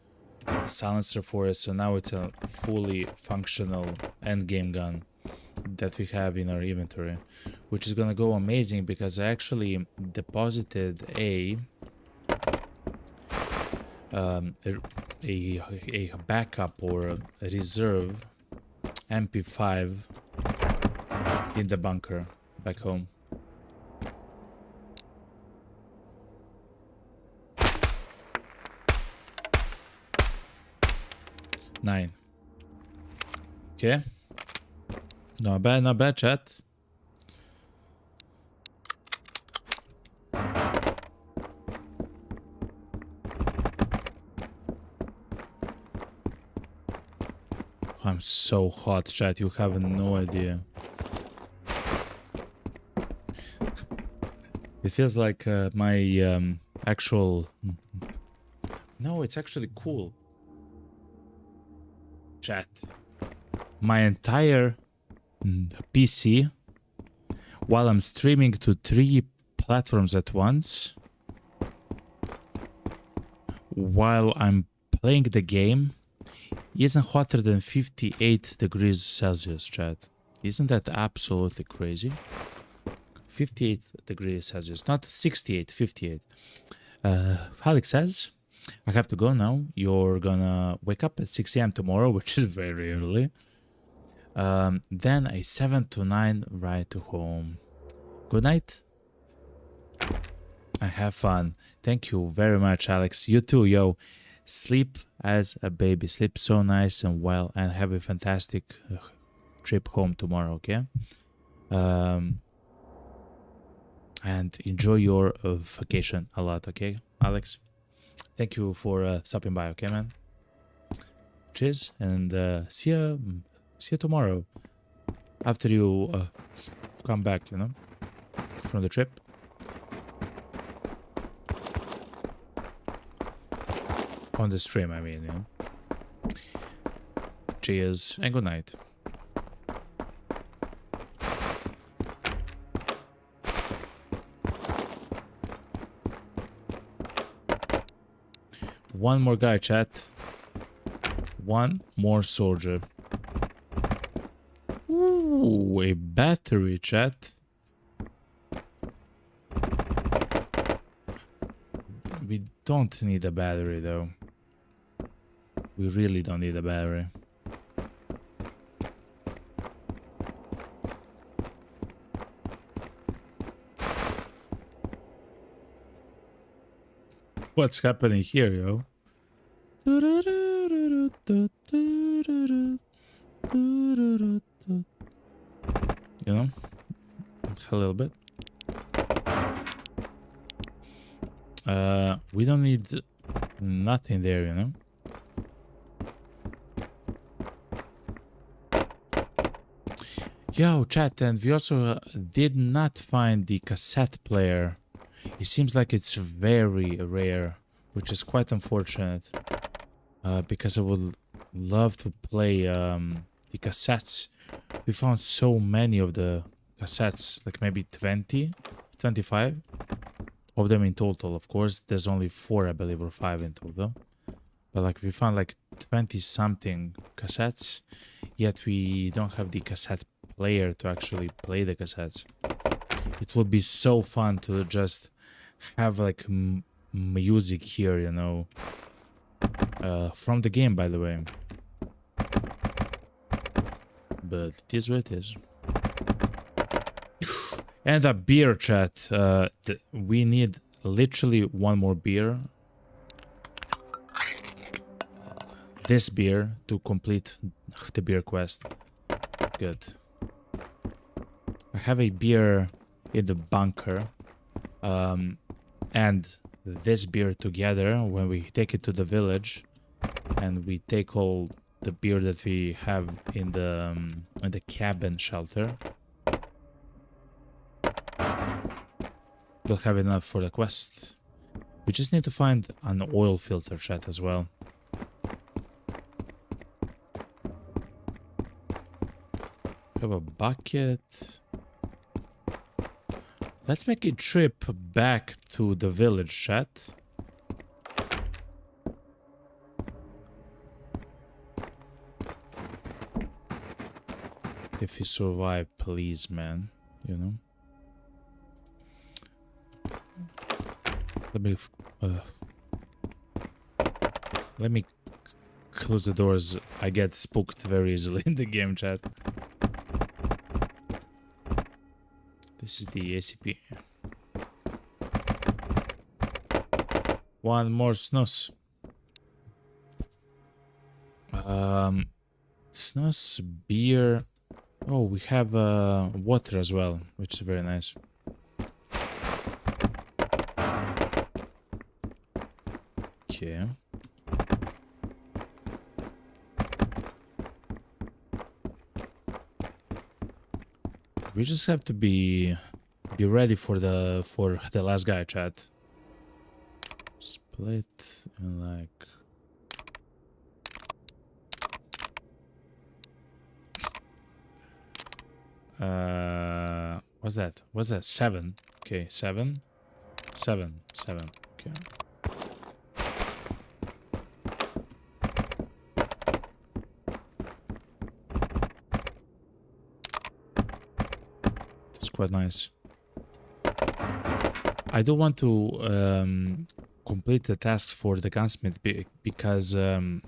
the silencer for it. So now it's a fully functional endgame gun that we have in our inventory, which is gonna go amazing because I actually deposited a backup or a reserve MP5 in the bunker back home. Nine. Okay. Not bad, chat. I'm so hot, chat. You have no idea. It feels like my actual... No, it's actually cool. Chat. My entire PC, while I'm streaming to 3 platforms at once, while I'm playing the game, isn't hotter than 58 degrees Celsius, chat. Isn't that absolutely crazy? 58 degrees Celsius, not 68, 58. Alex says, I have to go now. You're gonna wake up at 6 a.m. tomorrow, which is very early. Then a 7 to 9 ride to home. Good night. I have fun. Thank you very much, Alex. You too, yo. Sleep as a baby. Sleep so nice and well, and have a fantastic trip home tomorrow, okay? And enjoy your vacation a lot, okay, Alex? Thank you for stopping by, okay, man? Cheers, and see you tomorrow after you come back, you know, from the trip. On the stream, I mean, you know. Cheers and good night. One more guy, chat. One more soldier. Ooh, a battery, chat. We don't need a battery, though. We really don't need a battery. What's happening here, yo? You know? A little bit. We don't need nothing there, you know? Yo, chat, and we also did not find the cassette player. It seems like it's very rare, which is quite unfortunate. because I would love to play the cassettes. We found so many of the cassettes, like maybe 20, 25 of them in total. Of course, there's only 4, I believe, or 5 in total. But like we found like 20 something cassettes, yet we don't have the cassette player to actually play the cassettes. It would be so fun to just have like music here, you know, from the game, by the way. But it is what it is. And a beer, chat. We need literally one more beer. This beer to complete the beer quest. Good. I have a beer in the bunker. And this beer together, when we take it to the village, and we take all the beer that we have in the cabin shelter, we'll have enough for the quest. We just need to find an oil filter, chat, as well. Have a bucket. Let's make a trip back to the village, chat. If you survive, please, man. You know. Let me close the doors. I get spooked very easily in the game, chat. This is the ACP. One more snus. Snus, beer. Oh, we have water as well, which is very nice. Okay. We just have to be ready for the last guy, chat. Split and like what's that? What's that? 7. Okay, 7. 7. Okay. Quite nice. I do want to complete the tasks for the gunsmith because the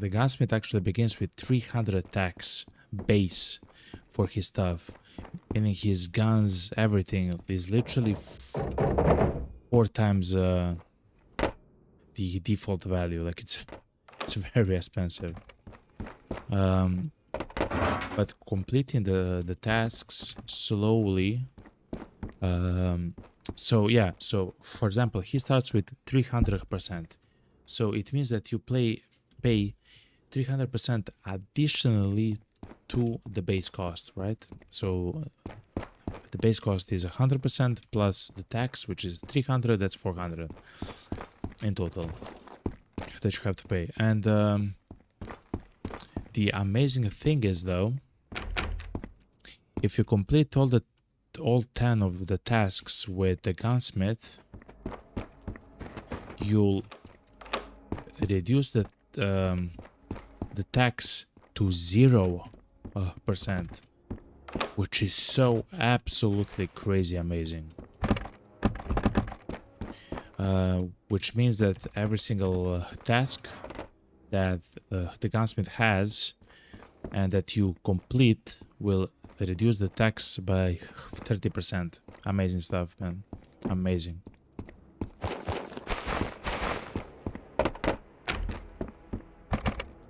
gunsmith actually begins with 300 attacks base for his stuff, meaning his guns, everything is literally 4 times the default value. Like it's very expensive. But completing the tasks slowly. So yeah, so for example, he starts with 300%. So it means that you pay 300% additionally to the base cost, right? So the base cost is 100% plus the tax, which is 300. That's 400 in total that you have to pay. And the amazing thing is, though, if you complete all 10 of the tasks with the gunsmith, you'll reduce the tax to 0%, which is so absolutely crazy amazing. Which means that every single task that the gunsmith has and that you complete will reduce the tax by 30%. Amazing stuff, man. Amazing.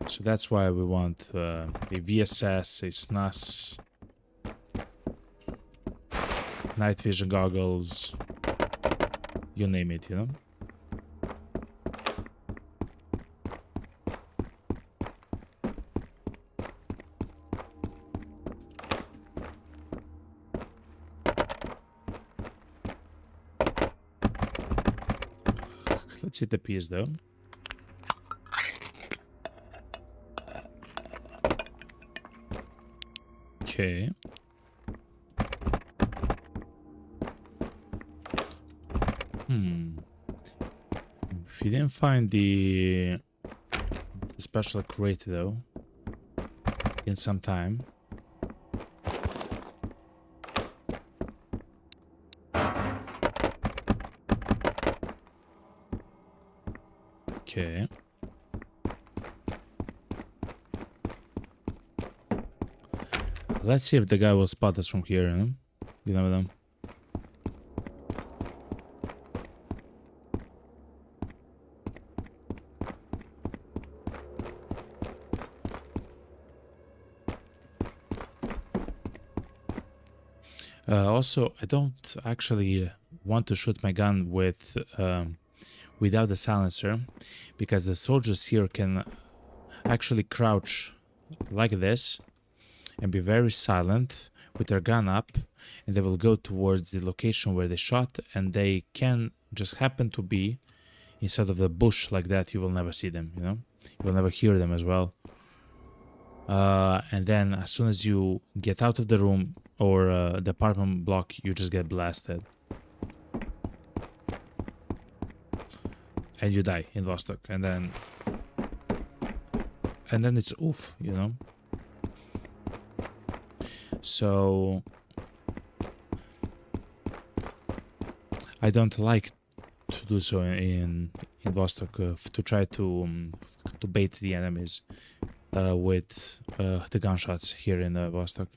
So that's why we want a VSS, a SNAS, night vision goggles, you name it, you know? Let's hit the piece though. Okay. If you didn't find the special crate though, in some time. Okay. Let's see if the guy will spot us from here, huh? You know them. Also, I don't actually want to shoot my gun with without the silencer, because the soldiers here can actually crouch like this and be very silent with their gun up, and they will go towards the location where they shot, and they can just happen to be inside of the bush like that. You will never see them, you know? You will never hear them as well. And then as soon as you get out of the room or the apartment block, you just get blasted. And you die in Vostok. And then it's oof, you know? So I don't like to do so in Vostok, to try to bait the enemies with the gunshots here in Vostok.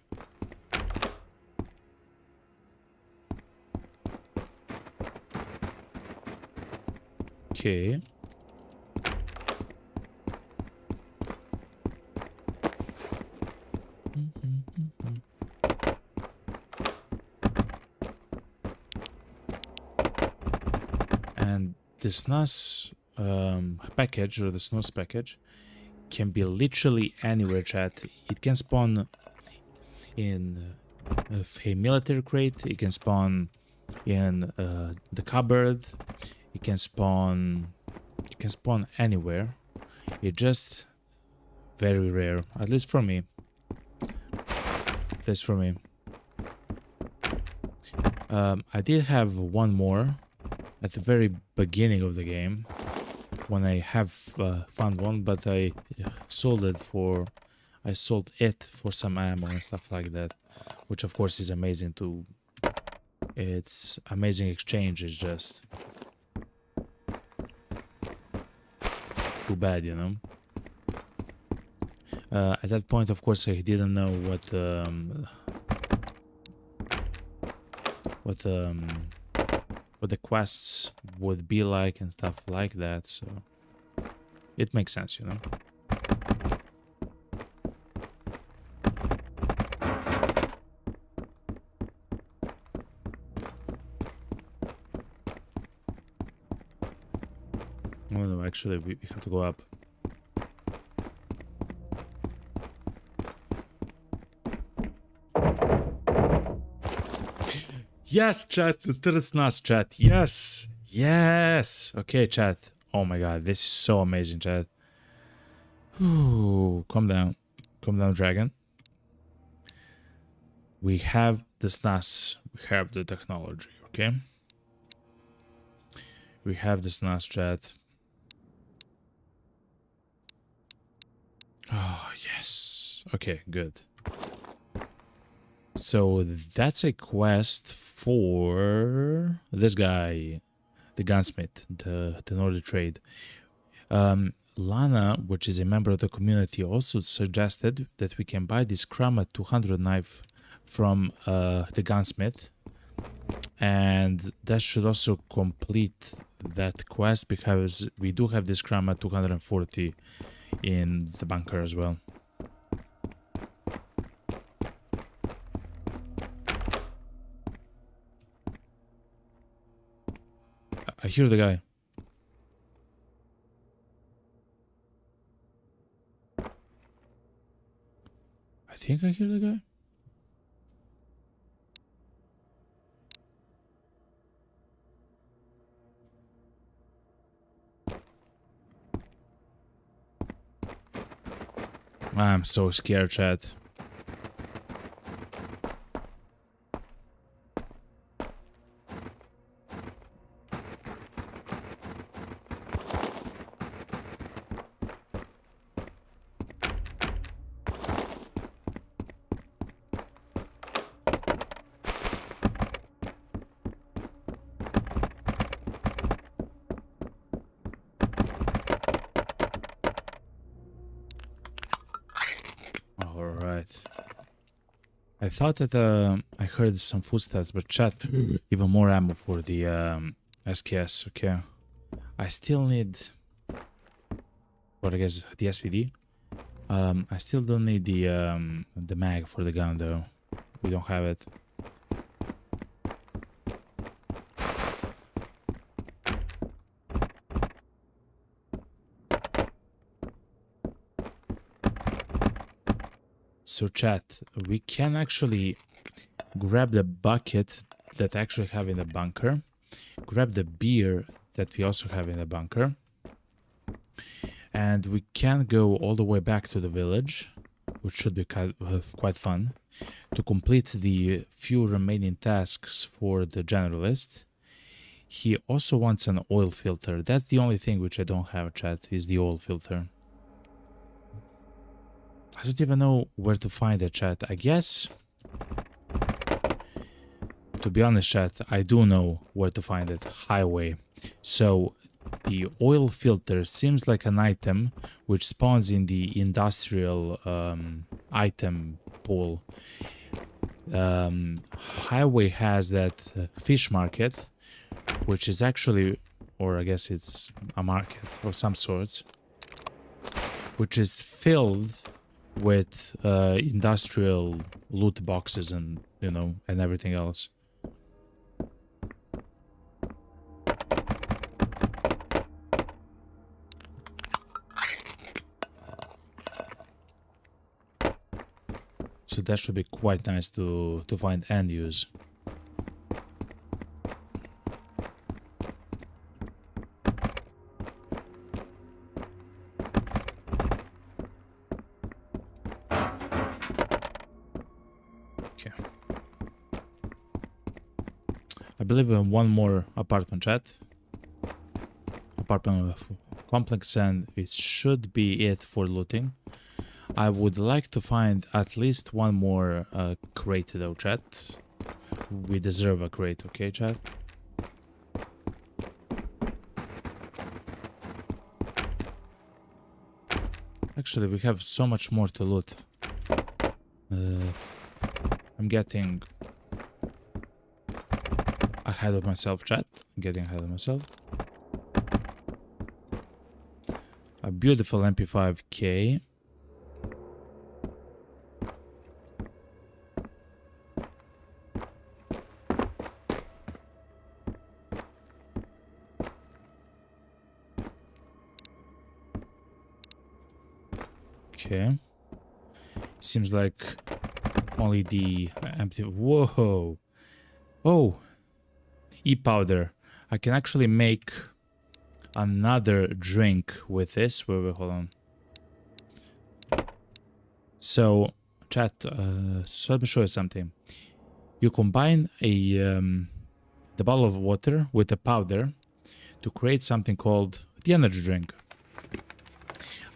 Okay. And this NAS package, or the SNOS package, can be literally anywhere, chat. It can spawn in a military crate, it can spawn in the cupboard, it can spawn anywhere. It's just very rare, at least for me. I did have one more at the very beginning of the game, when I have found one, but I sold it for some ammo and stuff like that, which of course is amazing too. It's amazing exchange. It's just too bad, you know. At that point, of course, I didn't know what the quests would be like and stuff like that, so it makes sense, you know. Oh no, actually we have to go up. Yes, chat, the third NAS, chat. Yes. Yes. Okay, chat. Oh my god, this is so amazing, chat. Ooh, calm down. Calm down, dragon. We have the SNAS. We have the technology, okay? We have the SNAS, chat. Oh, yes. Okay, good. So that's a quest for this guy, the gunsmith, the Nordic trade. Lana, which is a member of the community, also suggested that we can buy this Krama 200 knife from the gunsmith, and that should also complete that quest, because we do have this Krama 240 in the bunker as well. I hear the guy. I think I hear the guy. I'm so scared, chat. I thought that I heard some footsteps, but chat, even more ammo for the SKS. Okay, I still need, what I guess the SVD. I still don't need the mag for the gun though. We don't have it. So chat, we can actually grab the bucket that I actually have in the bunker, grab the beer that we also have in the bunker, and we can go all the way back to the village, which should be quite fun, to complete the few remaining tasks for the generalist. He also wants an oil filter. That's the only thing which I don't have, chat, is the oil filter. I don't even know where to find it, chat. I guess, to be honest, chat, I do know where to find it. Highway. So the oil filter seems like an item which spawns in the industrial item pool. Highway has that fish market, which is actually, or I guess it's a market of some sorts, which is filled with industrial loot boxes and, you know, and everything else. So that should be quite nice to find and use. Okay. I believe we have one more apartment, chat. Apartment complex, and it should be it for looting. I would like to find at least one more crate though, chat. We deserve a crate, okay, chat? Actually, we have so much more to loot. I'm getting ahead of myself, chat. I'm getting ahead of myself. A beautiful MP5K. Okay. Seems like only the empty. Whoa. Oh. E-powder. I can actually make another drink with this. Wait, hold on. So, chat, so let me show you something. You combine the bottle of water with the powder to create something called the energy drink.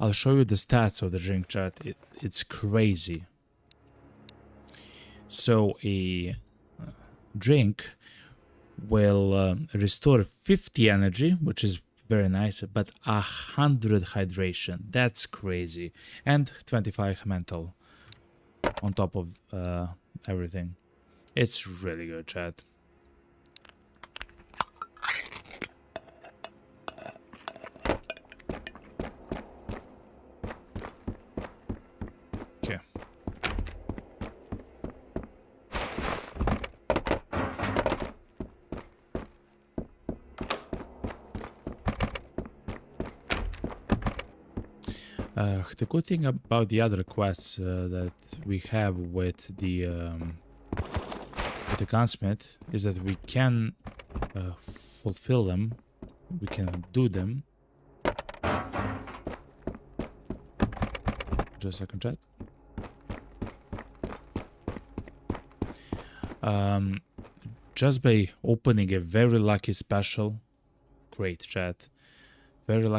I'll show you the stats of the drink, chat. It's crazy. So a drink will restore 50 energy, which is very nice, but 100 hydration. That's crazy. And 25 mental on top of everything. It's really good, chat. Okay. The good thing about the other quests that we have with the gunsmith is that we can fulfill them. We can do them. Just a second, chat. Just by opening a very lucky special crate, chat. Very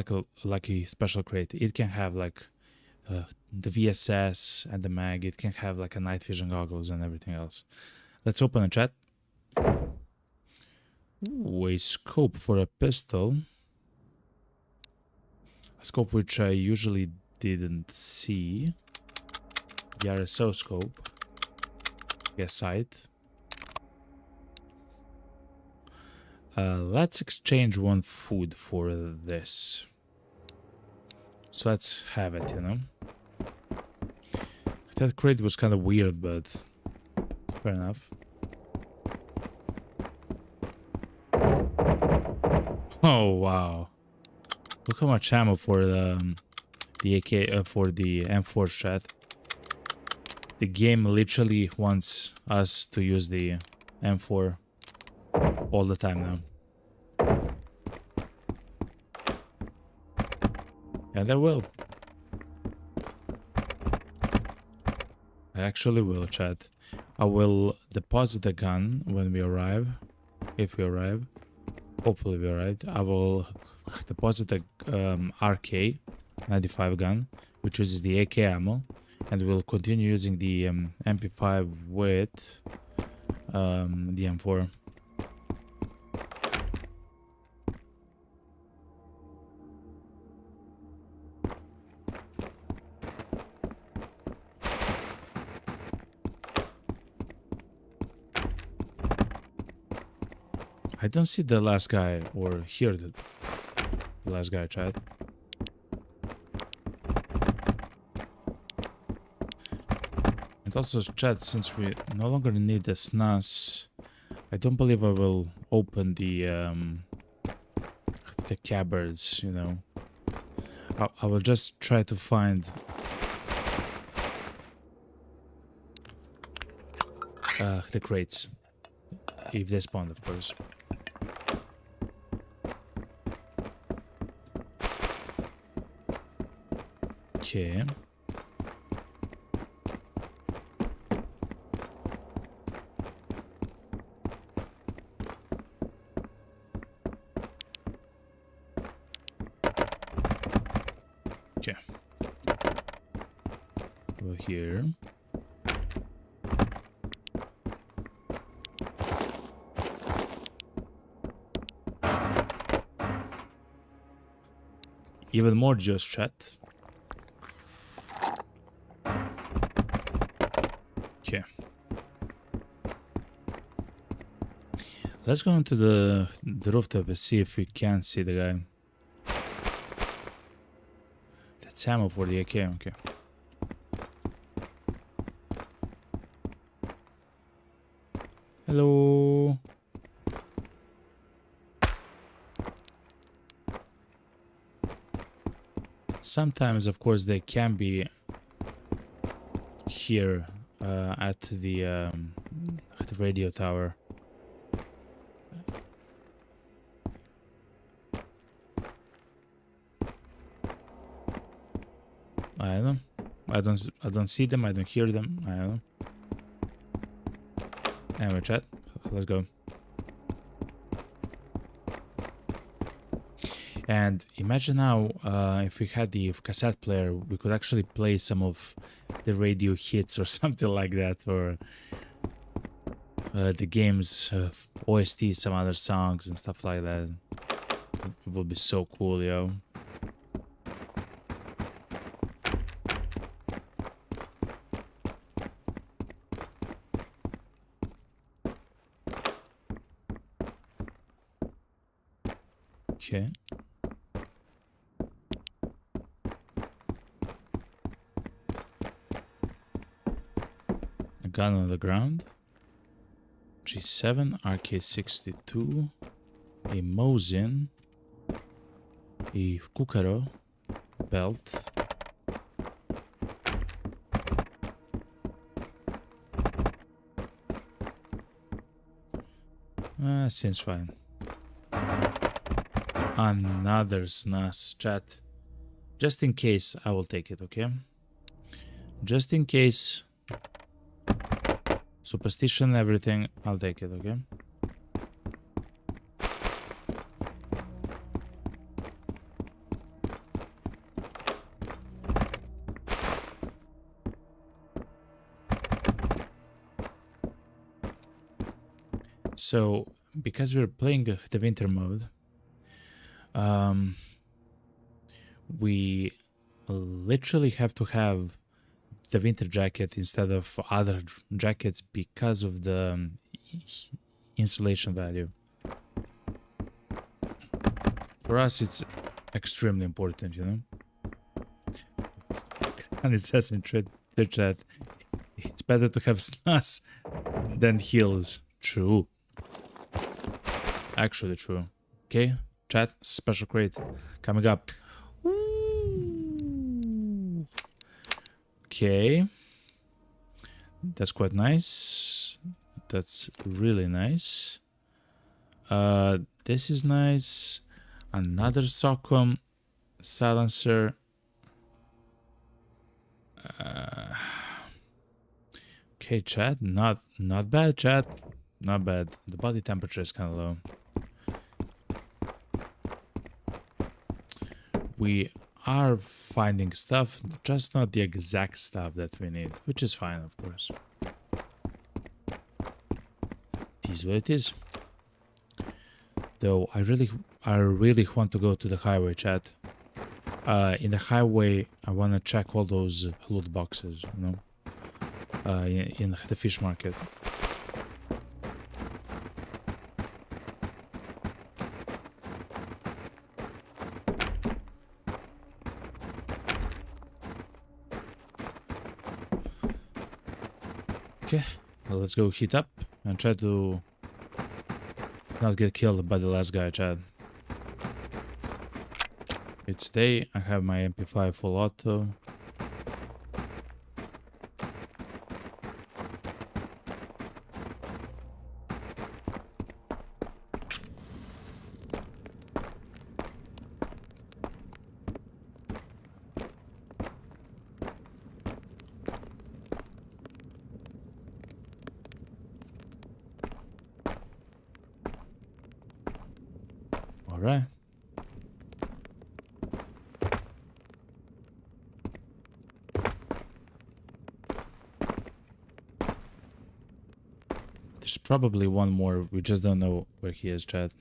lucky special crate. It can have like the VSS and the mag. It can have like a night vision goggles and everything else. Let's open a chat. Ooh, a scope for a pistol. A scope which I usually didn't see. The RSO scope. site. Let's exchange one food for this. So let's have it, you know. That crate was kind of weird, but fair enough. Oh wow! Look how much ammo for the AK for the M4 chat. The game literally wants us to use the M4 all the time now. And I will. I actually will, chat. I will deposit the gun when we arrive. If we arrive. Hopefully we arrive. I will deposit the RK-95 gun, which uses the AK ammo. And we'll continue using the MP5 with the M4. I don't see the last guy or hear the last guy, chat. And also, chat, since we no longer need the SNAS, I don't believe I will open the cupboards, you know. I will just try to find the crates, if they spawn, of course. Okay. Okay. Over here. Even more just chat. Okay. Let's go into the rooftop and see if we can see the guy. That's ammo for the AK, okay. Hello. Sometimes, of course, they can be here at the radio tower. I don't know. I don't see them. I don't hear them. I don't know. Anyway, chat. Let's go. And imagine now, if we had the cassette player, we could actually play some of the radio hits or something like that, or the game's OST, some other songs and stuff like that. It would be so cool, yo. Okay. A gun on the ground. G7, RK62, a Mosin, a Kukaro belt. Seems fine. Another SNAS, chat. Just in case, I will take it, okay? Just in case. Superstition, everything, I'll take it, okay? So, because we're playing the winter mode, we literally have to have the winter jacket instead of other jackets because of the insulation value. For us, it's extremely important, you know. And it says in the chat, it's better to have snaz than heals. True. Actually true. Okay, chat, special crate coming up. Ooh. Okay. That's quite nice. That's really nice. This is nice. Another Socom silencer. Okay, chat. Not bad, chat. Not bad. The body temperature is kind of low. We are finding stuff, just not the exact stuff that we need, which is fine, of course. It is what it is. Though I really want to go to the highway, chat. In the highway, I want to check all those loot boxes, you know, in the fish market. Okay, well, let's go heat up and try to not get killed by the last guy, Chad. It's day, I have my MP5 full auto. Alright. There's probably one more, we just don't know where he is, Chad.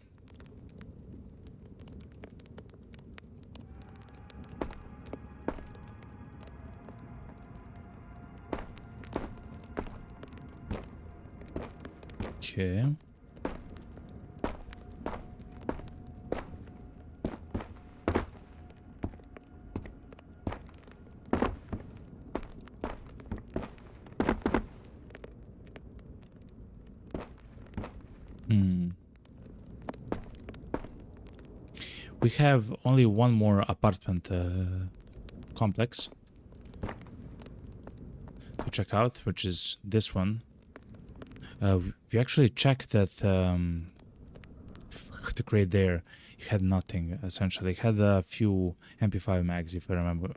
Okay. We have only one more apartment complex to check out, which is this one. We actually checked that the crate there, it had nothing essentially. It had a few MP5 mags, if I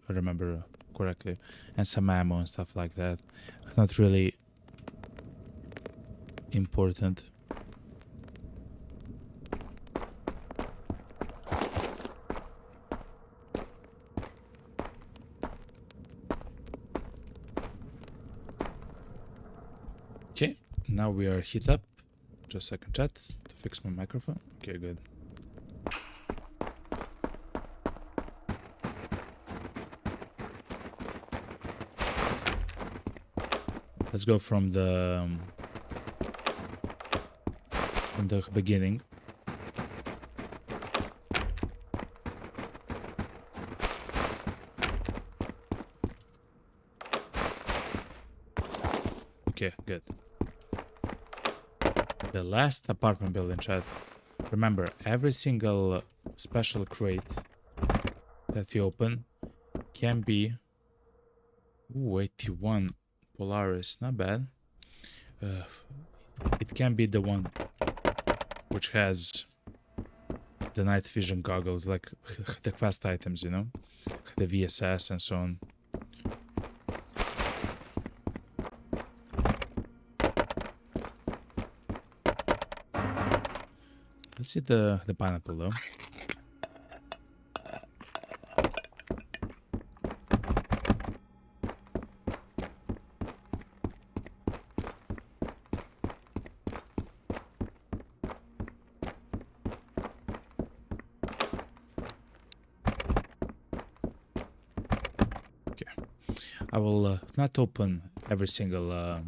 remember correctly, and some ammo and stuff like that. Not really important. Okay, now we are heat up. Just a second, chat, to fix my microphone. Okay, good. Let's go from the beginning. Okay, good. The last apartment building, chat. Remember, every single special crate that you open can be... Ooh, 81 Polaris, not bad. It can be the one which has the night vision goggles, like the quest items, you know? The VSS and so on. Let's see the pineapple though. I will not open every single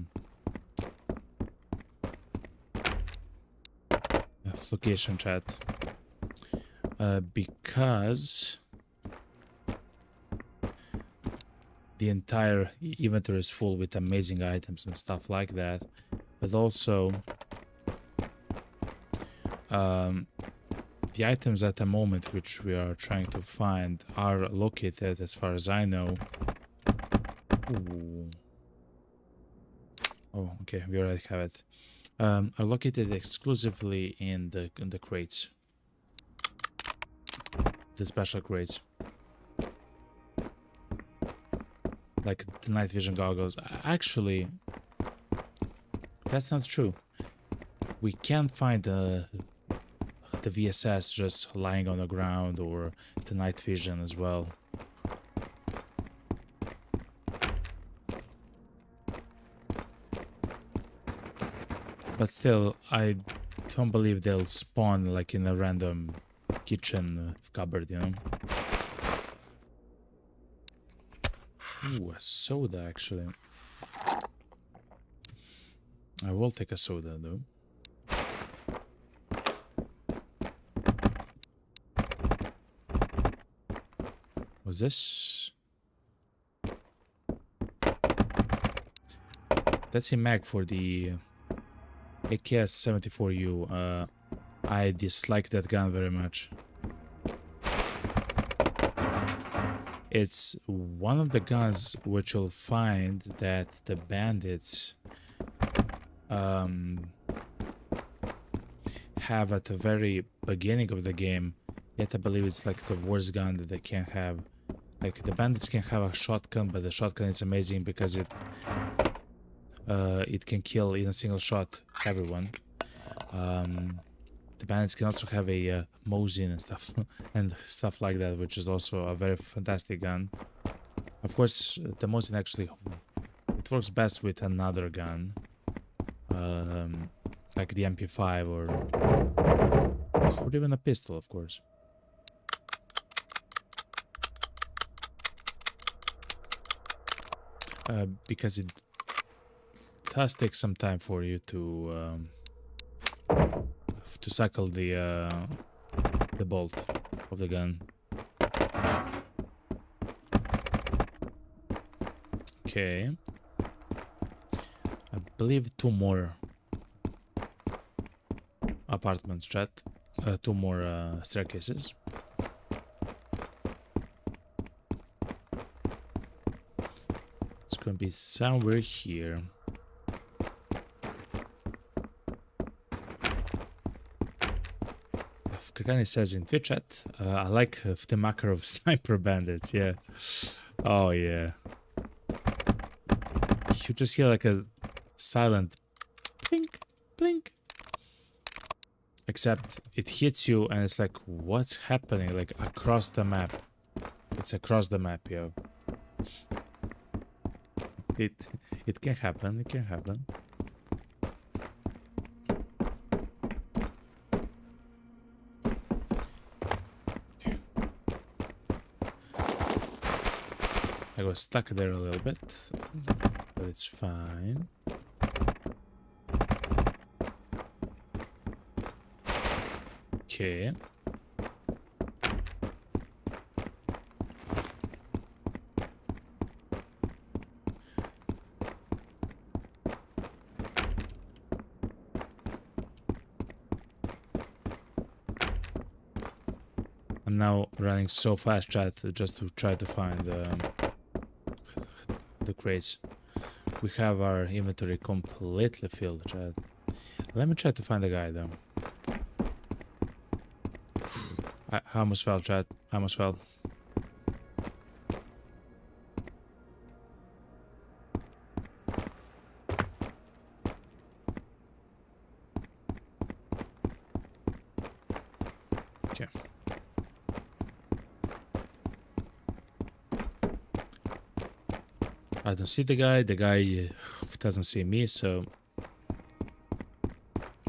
location, chat, because the entire inventory is full with amazing items and stuff like that, but also the items at the moment which we are trying to find are located, as far as I know. Ooh. Oh, okay, we already have it. Are located exclusively in the crates, the special crates, like the night vision goggles. Actually, that's not true. We can find the VSS just lying on the ground, or the night vision as well. But still, I don't believe they'll spawn like in a random kitchen cupboard, you know? Ooh, a soda, actually. I will take a soda, though. What's this? That's a mag for the AKS-74U. I dislike that gun very much. It's one of the guns which you'll find that the bandits have at the very beginning of the game, yet I believe it's like the worst gun that they can have. Like, the bandits can have a shotgun, but the shotgun is amazing because it can kill in a single shot everyone. The bandits can also have a Mosin and stuff and stuff like that, which is also a very fantastic gun. Of course, the Mosin actually it works best with another gun, like the MP5 or even a pistol, of course. Because it does take some time for you to cycle the bolt of the gun. Okay, I believe 2 more apartments, chat. 2 more staircases. It's gonna be somewhere here. Kakani says in Twitch chat, I like the macro of sniper bandits. Yeah. Oh yeah. You just hear like a silent blink, blink. Except it hits you and it's like, what's happening? Like across the map. It's across the map, yo. It can happen. It can happen. I was stuck there a little bit, but it's fine. Okay. I'm now running so fast, chat, just to try to find the crates. We have our inventory completely filled, chat. Let me try to find the guy, though. I almost fell, chat. I almost fell. Okay. I don't see the guy doesn't see me, so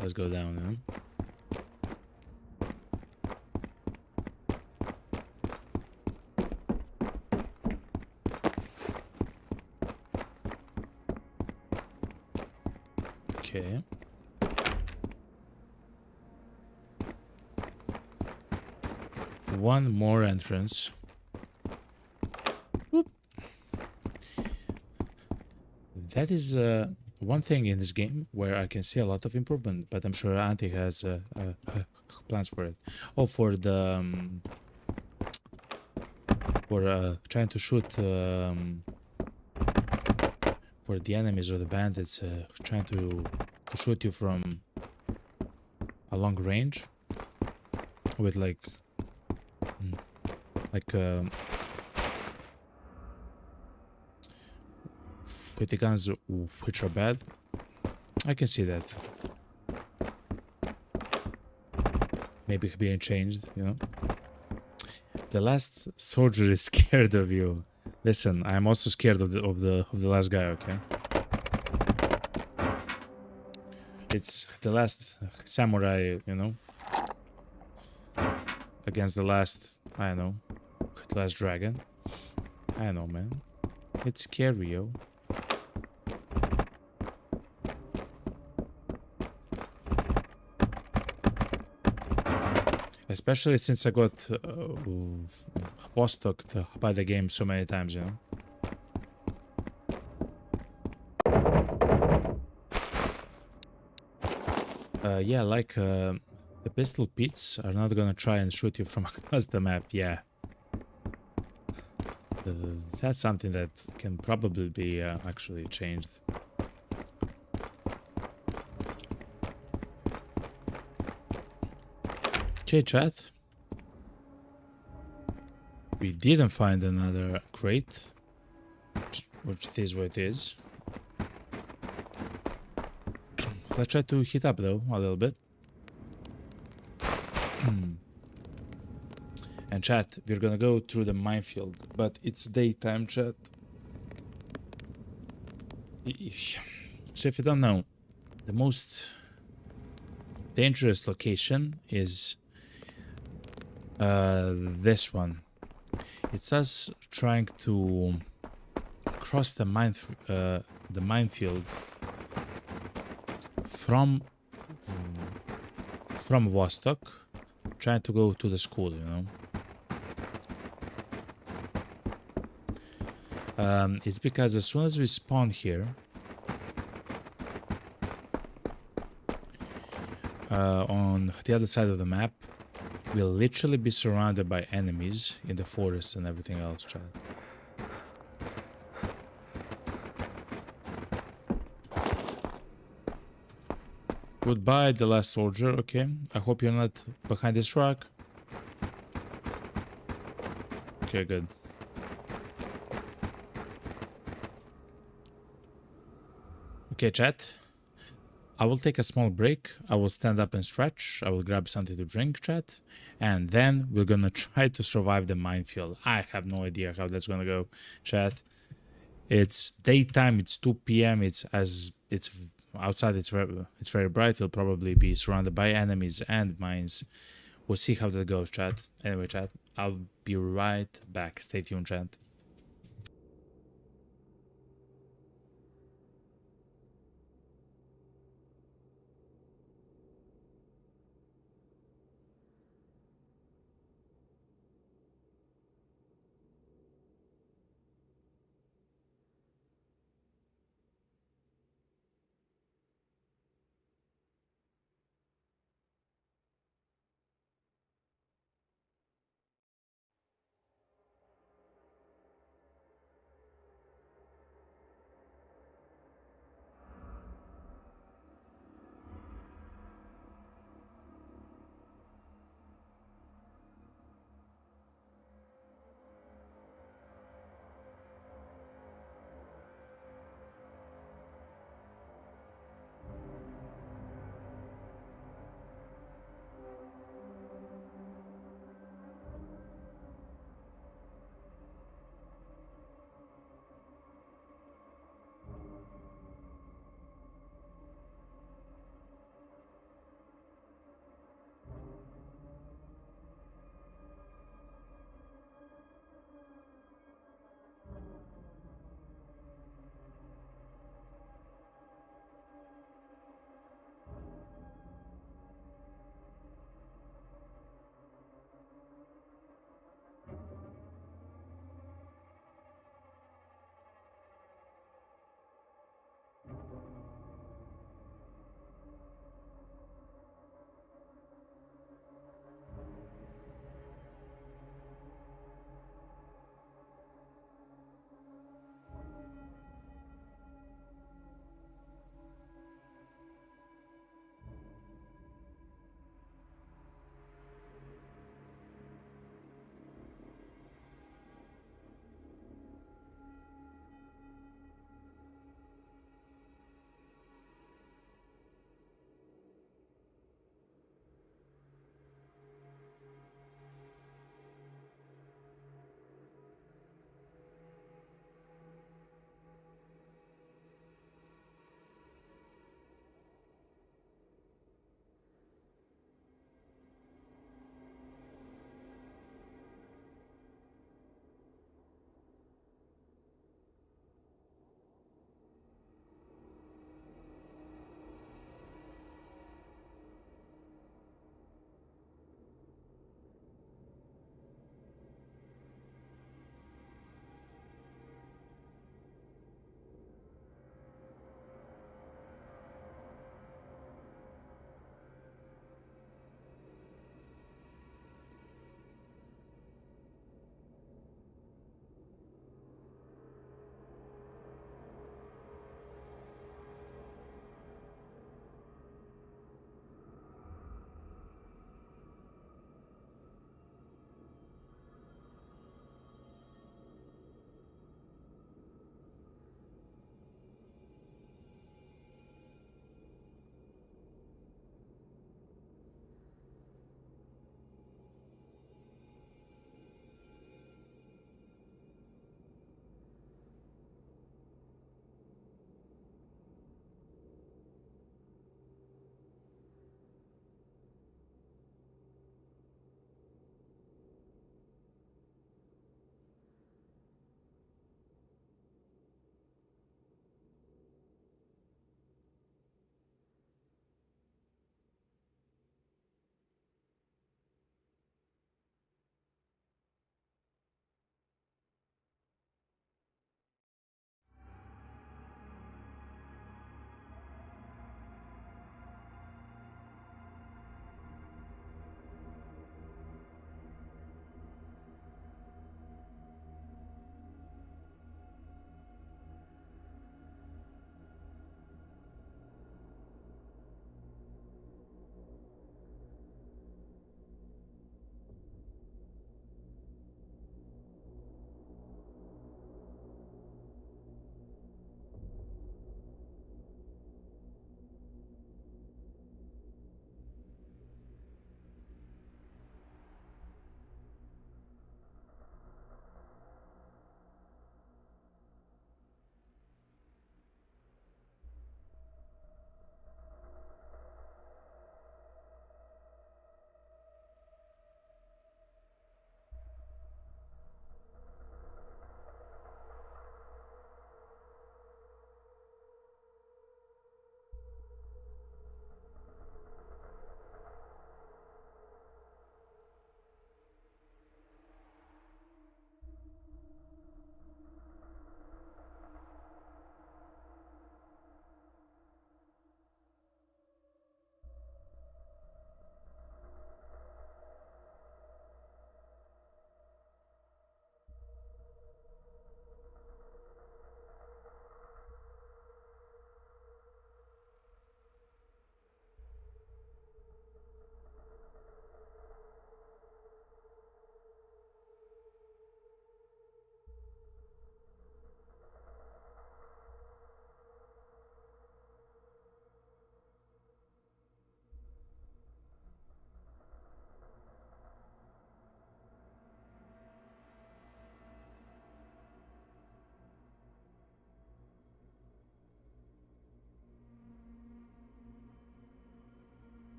let's go down now. Okay. One more entrance. Whoop. That is one thing in this game where I can see a lot of improvement, but I'm sure Auntie has plans for it. Oh, for the trying to shoot for the enemies or the bandits trying to shoot you from a long range with like with the guns which are bad. I can see that. Maybe being changed, you know. The last soldier is scared of you. Listen, I'm also scared of the last guy, okay? It's the last samurai, you know, against the last, I don't know, the last dragon. I don't know, man. It's scary, yo. Especially since I got Vostok by the game so many times, you know. Yeah, like the pistol pits are not gonna try and shoot you from across the map, yeah. That's something that can probably be actually changed. Okay, chat. We didn't find another crate, which it is what it is. Let's try to hit up though a little bit. And chat, we're gonna go through the minefield, but it's daytime, chat. So if you don't know, the most dangerous location is this one. It's us trying to cross the minefield from Vostok, trying to go to the school, you know. It's because as soon as we spawn here, on the other side of the map, we'll literally be surrounded by enemies in the forest and everything else, chat. Goodbye, the last soldier, okay? I hope you're not behind this rock. Okay, good. Okay, chat. I will take a small break. I will stand up and stretch. I will grab something to drink, chat. And then we're gonna try to survive the minefield. I have no idea how that's gonna go, chat. It's daytime, it's 2 p.m. It's outside, it's very bright. We'll probably be surrounded by enemies and mines. We'll see how that goes, chat. Anyway, chat, I'll be right back. Stay tuned, chat.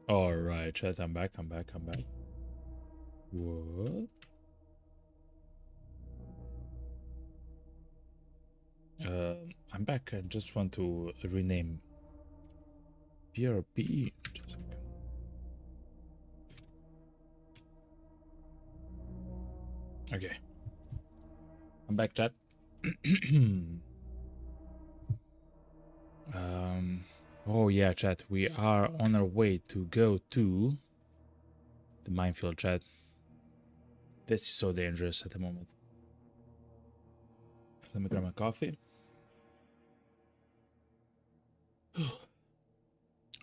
Alright, chat, I'm back. What? I'm back. I just want to rename PRP. Just a second. Okay. I'm back, chat. Oh yeah, chat. We are on our way to go to the minefield, chat. This is so dangerous at the moment. Let me grab my coffee.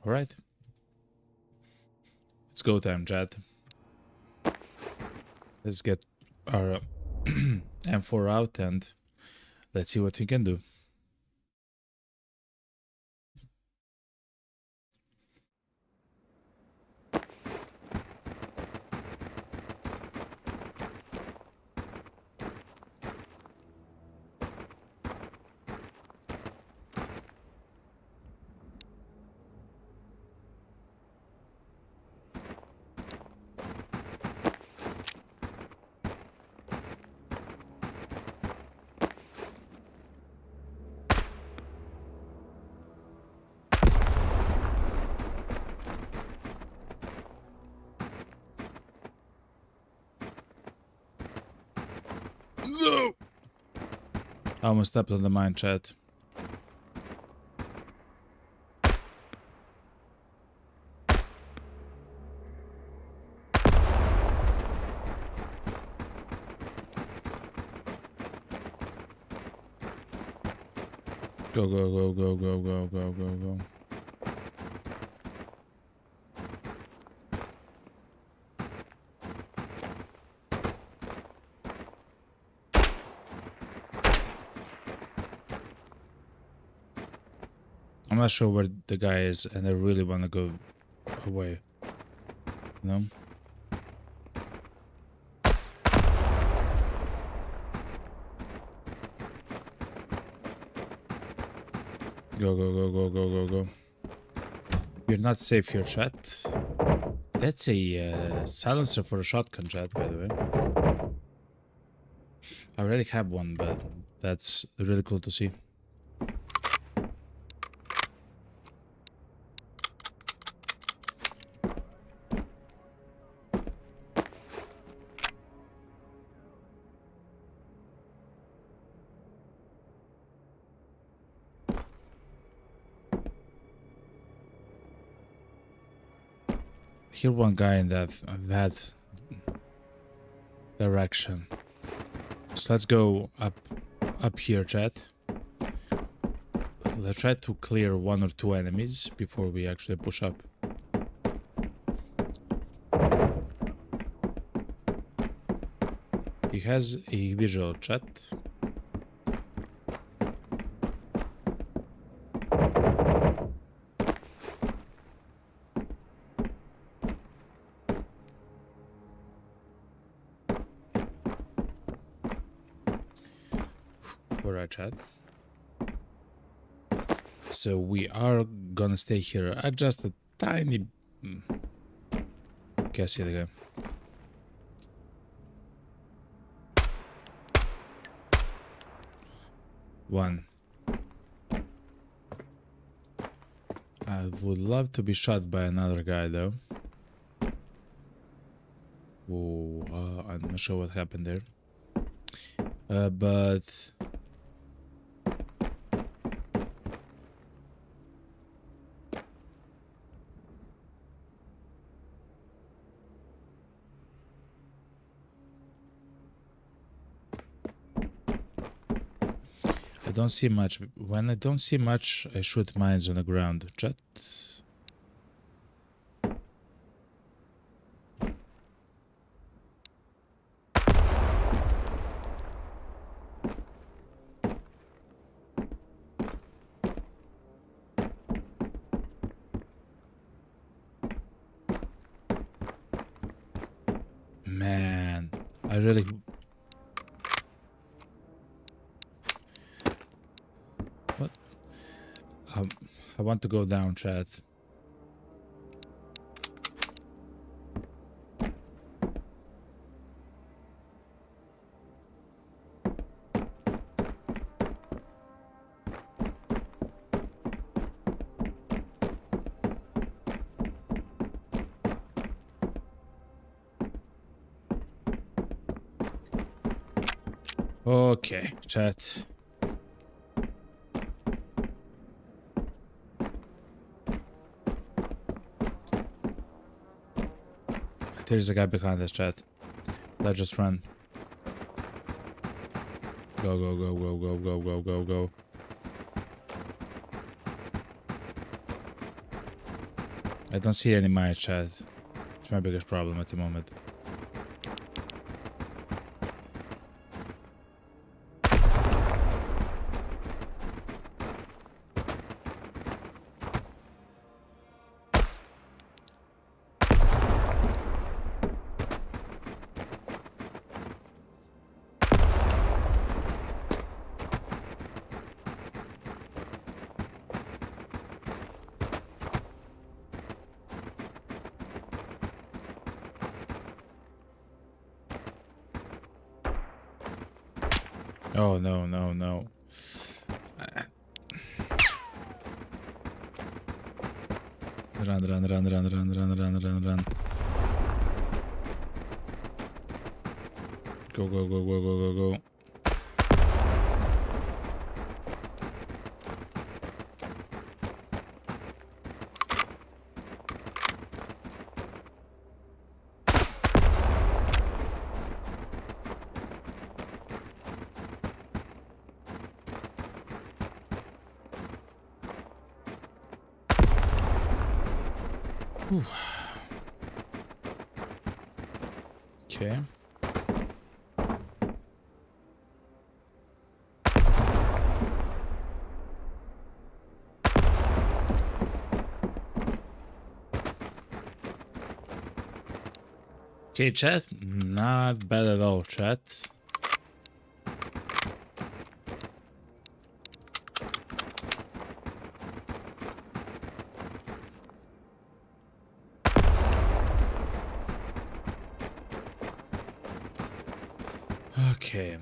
Alright. It's go time, chat. Let's get our M4 out and let's see what we can do. No! I almost stepped on the mine, chat. Go, go, go, go, go, go, go, go, go. I'm not sure where the guy is, and I really want to go away. No? Go, go, go, go, go, go, go. You're not safe here, chat. That's a silencer for a shotgun, chat, by the way. I already have one, but that's really cool to see. I hear one guy in that direction. So let's go up here, chat. Let's try to clear 1 or 2 enemies before we actually push up. He has a visual, chat. Alright, chat. So we are gonna stay here at just a tiny... Okay, I see the guy. One. I would love to be shot by another guy, though. Oh, I'm not sure what happened there. But... I don't see much. When I don't see much, I shoot mines on the ground. Chat. Man, I really... What? I want to go down, chat. Okay, chat. There's a guy behind us, chat. Let's just run. Go, go, go, go, go, go, go, go, go. I don't see any mines, chat. It's my biggest problem at the moment. Oh, no, no, no. Run, run, run, run, run, run, run, run, run. Go, go, go, go, go, go, go. Okay. Okay, chat. Not bad at all, chat. Okay,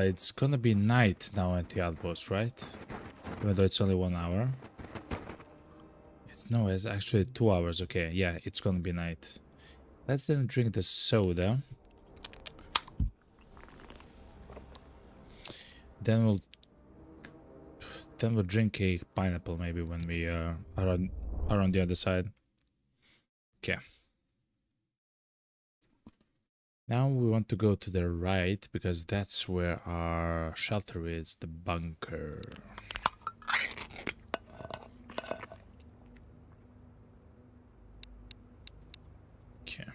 it's gonna be night now at the outpost, right? Even though it's only 1 hour. It's actually 2 hours. Okay, yeah, it's gonna be night. Let's then drink the soda. Then we'll drink a pineapple maybe when we are on the other side. Okay. Now we want to go to the right because that's where our shelter is, the bunker. Okay.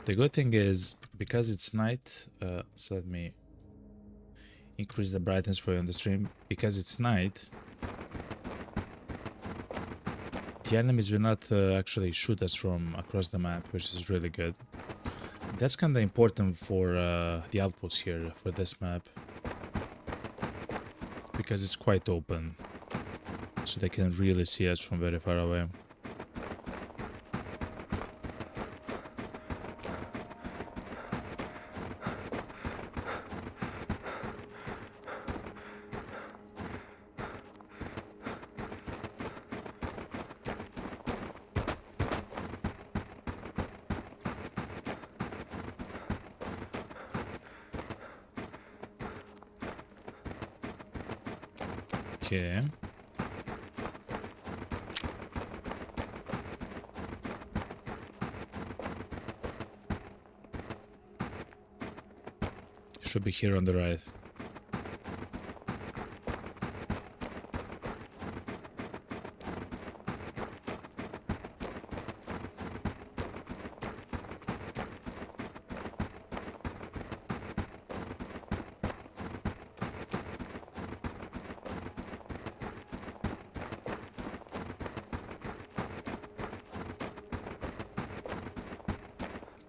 The good thing is, because it's night, so let me increase the brightness for you on the stream. Because it's night, the enemies will not actually shoot us from across the map, which is really good. That's kind of important for the outpost here, for this map. Because it's quite open, so they can really see us from very far away. Okay. Should be here on the right.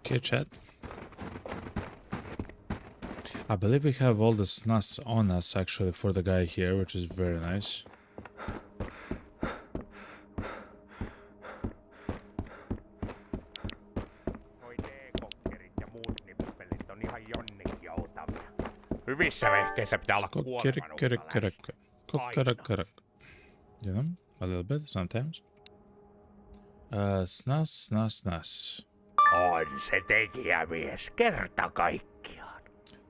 Okay, chat. I believe we have all the snus on us actually for the guy here, which is very nice. Noi teekokkerit ja muut nippelit on ihan jonninjoutavia. Hyvissä vehkeissä pitää olla kuormanutta läsnä. You know, a little bit sometimes. Snus. On se tekijämies kerta kaikkiaan.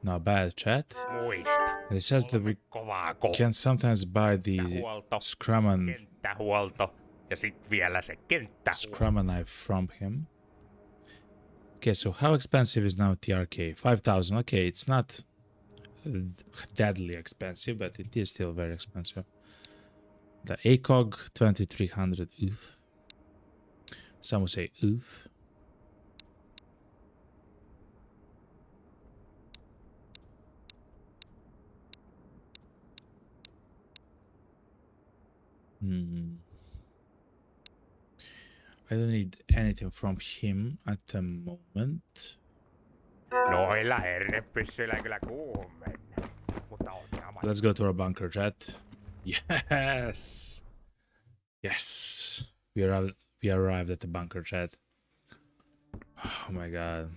Not bad, chat. Muista. It says that we Kovaa can sometimes buy the huolto, kenttähuolto ja sit vielä se kenttähuolto. Scrum knife from him. Okay, so how expensive is now TRK? 5,000. Okay, it's not deadly expensive, but it is still very expensive. The ACOG 2300. Oof. Some would say oof. I don't need anything from him at the moment. Noilla hernepyssyillä kyllä kuuhun mennä. Mutta on sama. Let's go to our bunker, chat. Yes! Yes! We arrived at the bunker, chat. Oh my god.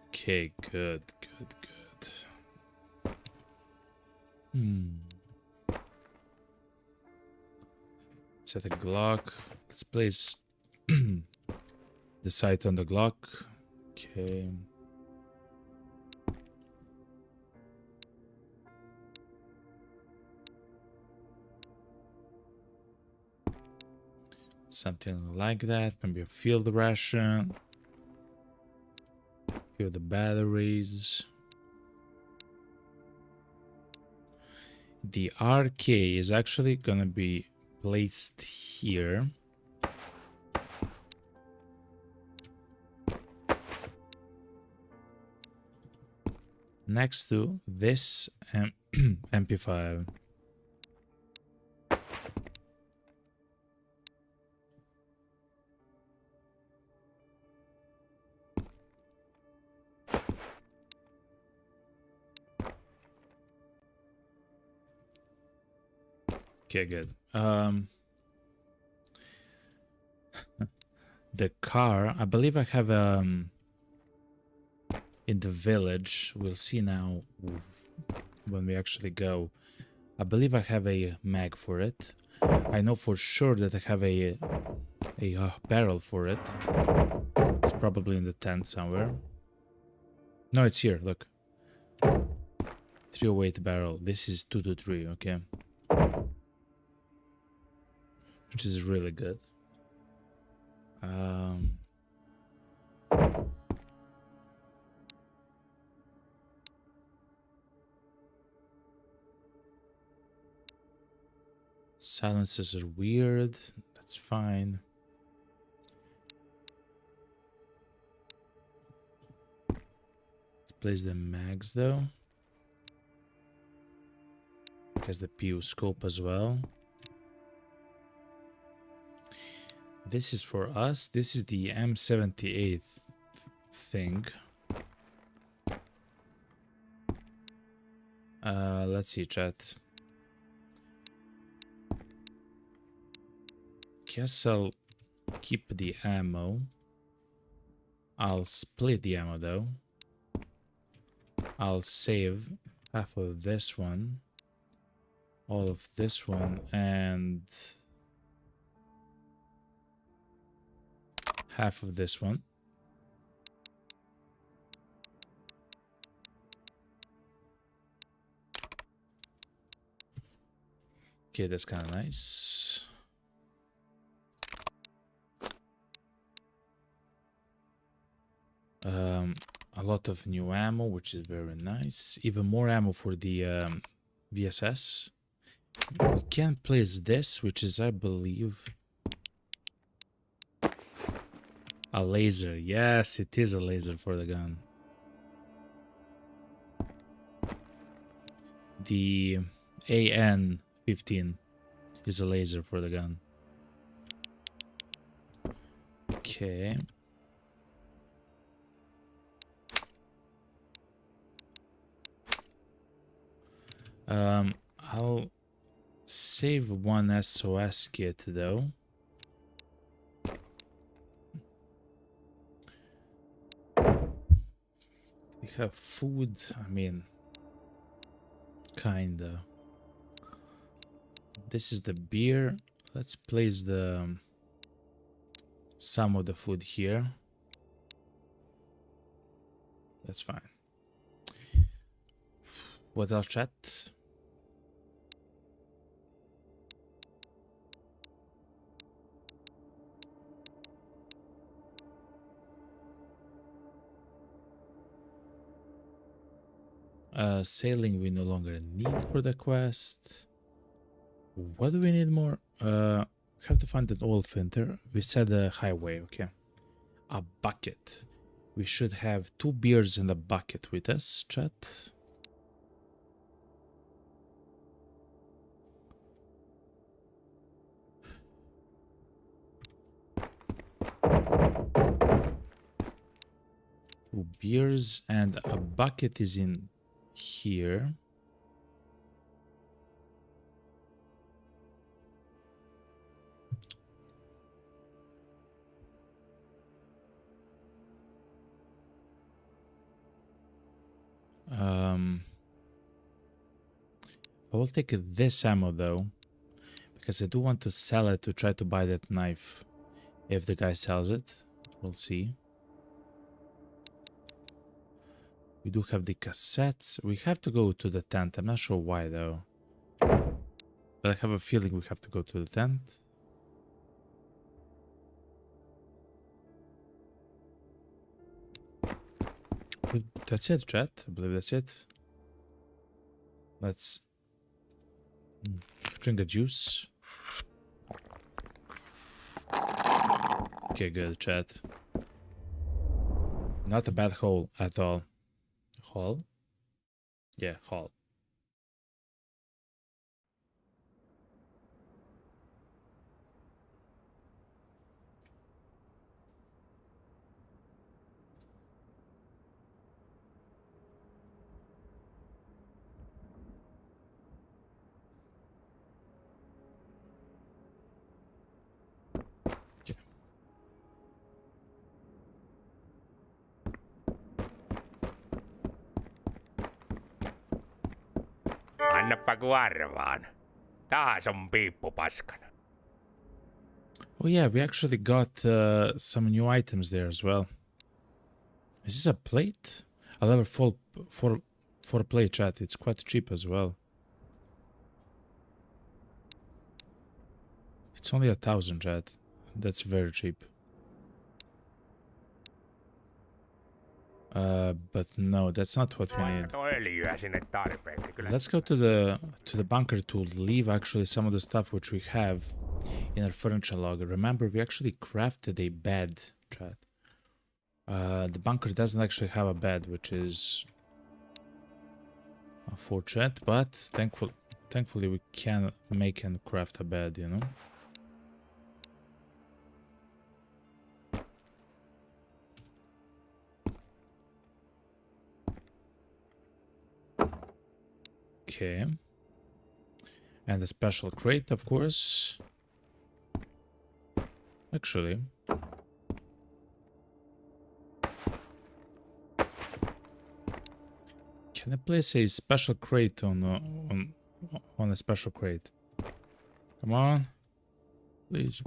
Okay, good. Set a Glock. Let's place the sight on the Glock. Okay. Something like that. Maybe a field ration. Here the batteries. The RK is actually gonna be placed here. Next to this MP5. Okay, good. The car, I believe I have in the village. We'll see now when we actually go. I believe I have a mag for it. I know for sure that I have a barrel for it. It's probably in the tent somewhere. No, it's here. Look, 308 barrel. This is 223. Okay. Which is really good. Silences are weird. That's fine. Let's place the mags though. Has the PU scope as well. This is for us. This is the M78 thing. Let's see, chat. Guess I'll keep the ammo. I'll split the ammo though. I'll save half of this one, all of this one, and half of this one. Okay, that's kind of nice. A lot of new ammo, which is very nice. Even more ammo for the VSS. We can place this, which is, I believe, a laser. Yes, it is a laser for the gun. The AN-15 is a laser for the gun. Okay. I'll save one SOS kit though. We have food, I mean, kinda. This is the beer. Let's place the some of the food here. That's fine. What else, chat? Sailing we no longer need for the quest. What do we need more? We have to find an oil filter. We said a highway, okay. A bucket. We should have 2 beers in the bucket with us, chat. Two beers and a bucket is in here. I will take this ammo though, because I do want to sell it to try to buy that knife. If the guy sells it, we'll see. We do have the cassettes. We have to go to the tent. I'm not sure why though, but I have a feeling we have to go to the tent. That's it, chat. I believe that's it. Let's drink the juice. Okay, good, chat. Not a bad haul at all. Haul? Yeah, haul. Annappa kun arvaan. Taas on piippu paskana. Oh yeah, we actually got some new items there as well. Is this a plate? A level 4 plate, chat. It's quite cheap as well. It's only 1,000, chat. That's very cheap. But no, that's not what we need. Let's go to the bunker to leave actually some of the stuff which we have in our furniture log. Remember, we actually crafted a bed, chat. The bunker doesn't actually have a bed, which is unfortunate, but thankfully we can make and craft a bed, you know. Okay. And a special crate, of course. Actually. Can I place a special crate on a special crate? Come on. Please.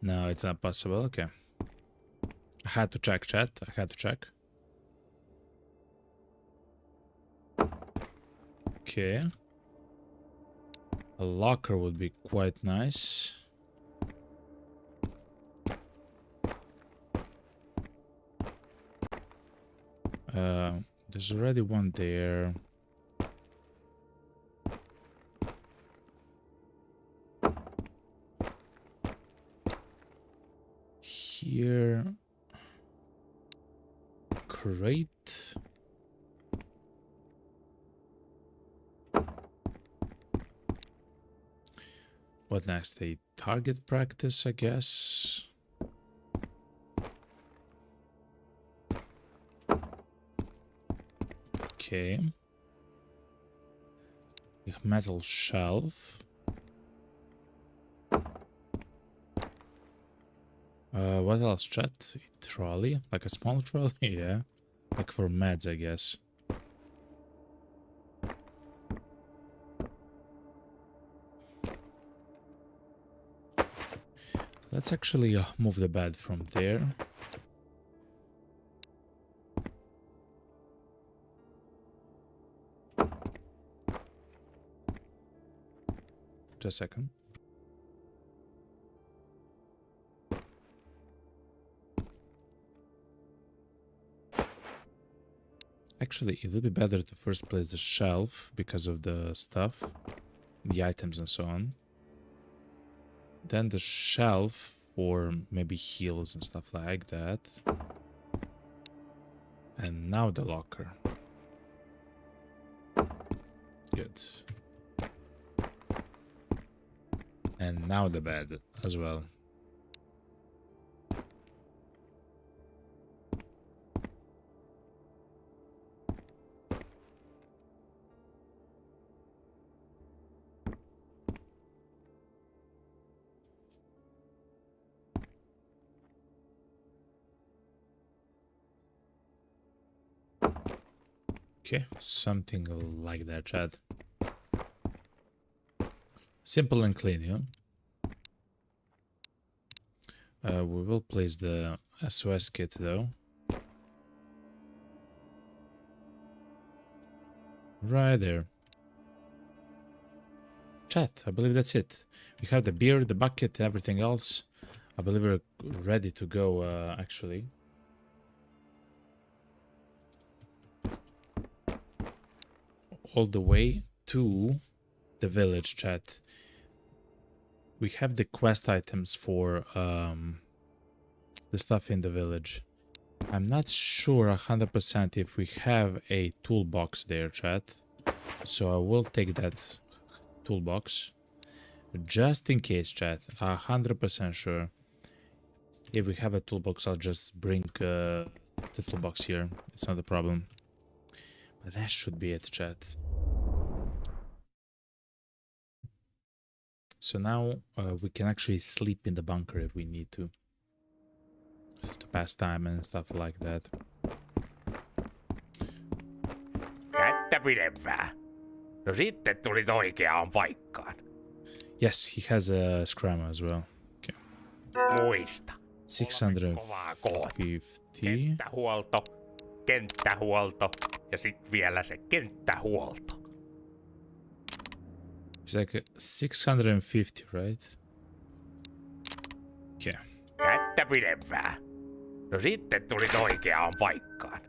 No, it's not possible. Okay. I had to check, chat. I had to check. Okay. A locker would be quite nice. There's already one there. Here. Crate. What next? A target practice, I guess. Okay. A metal shelf. What else, chat? A trolley? Like a small trolley? Yeah. Like for meds, I guess. Let's actually move the bed from there. Just a second. Actually, it would be better to first place the shelf because of the stuff, the items and so on. Then the shelf for maybe heals and stuff like that. And now the locker. Good. And now the bed as well. Okay, something like that, chat. Simple and clean, yeah? We will place the SOS kit though. Right there. Chat, I believe that's it. We have the beer, the bucket, everything else. I believe we're ready to go, actually. All the way to the village, chat. We have the quest items for the stuff in the village. I'm not sure 100% if we have a toolbox there, chat. So I will take that toolbox. Just in case, chat. 100% sure. If we have a toolbox, I'll just bring the toolbox here. It's not a problem. But that should be it, chat. So now we can actually sleep in the bunker if we need to pass time and stuff like that. Kättä pidempää. No sitten tulit oikeaan paikkaan. Yes, he has a scrum as well. Okay. Muista. 650. Kenttähuolto ja sit vielä se kenttähuolto. It's like 650, right? Okay. Kättä pidempää. No sitten tulit oikeaan paikkaan.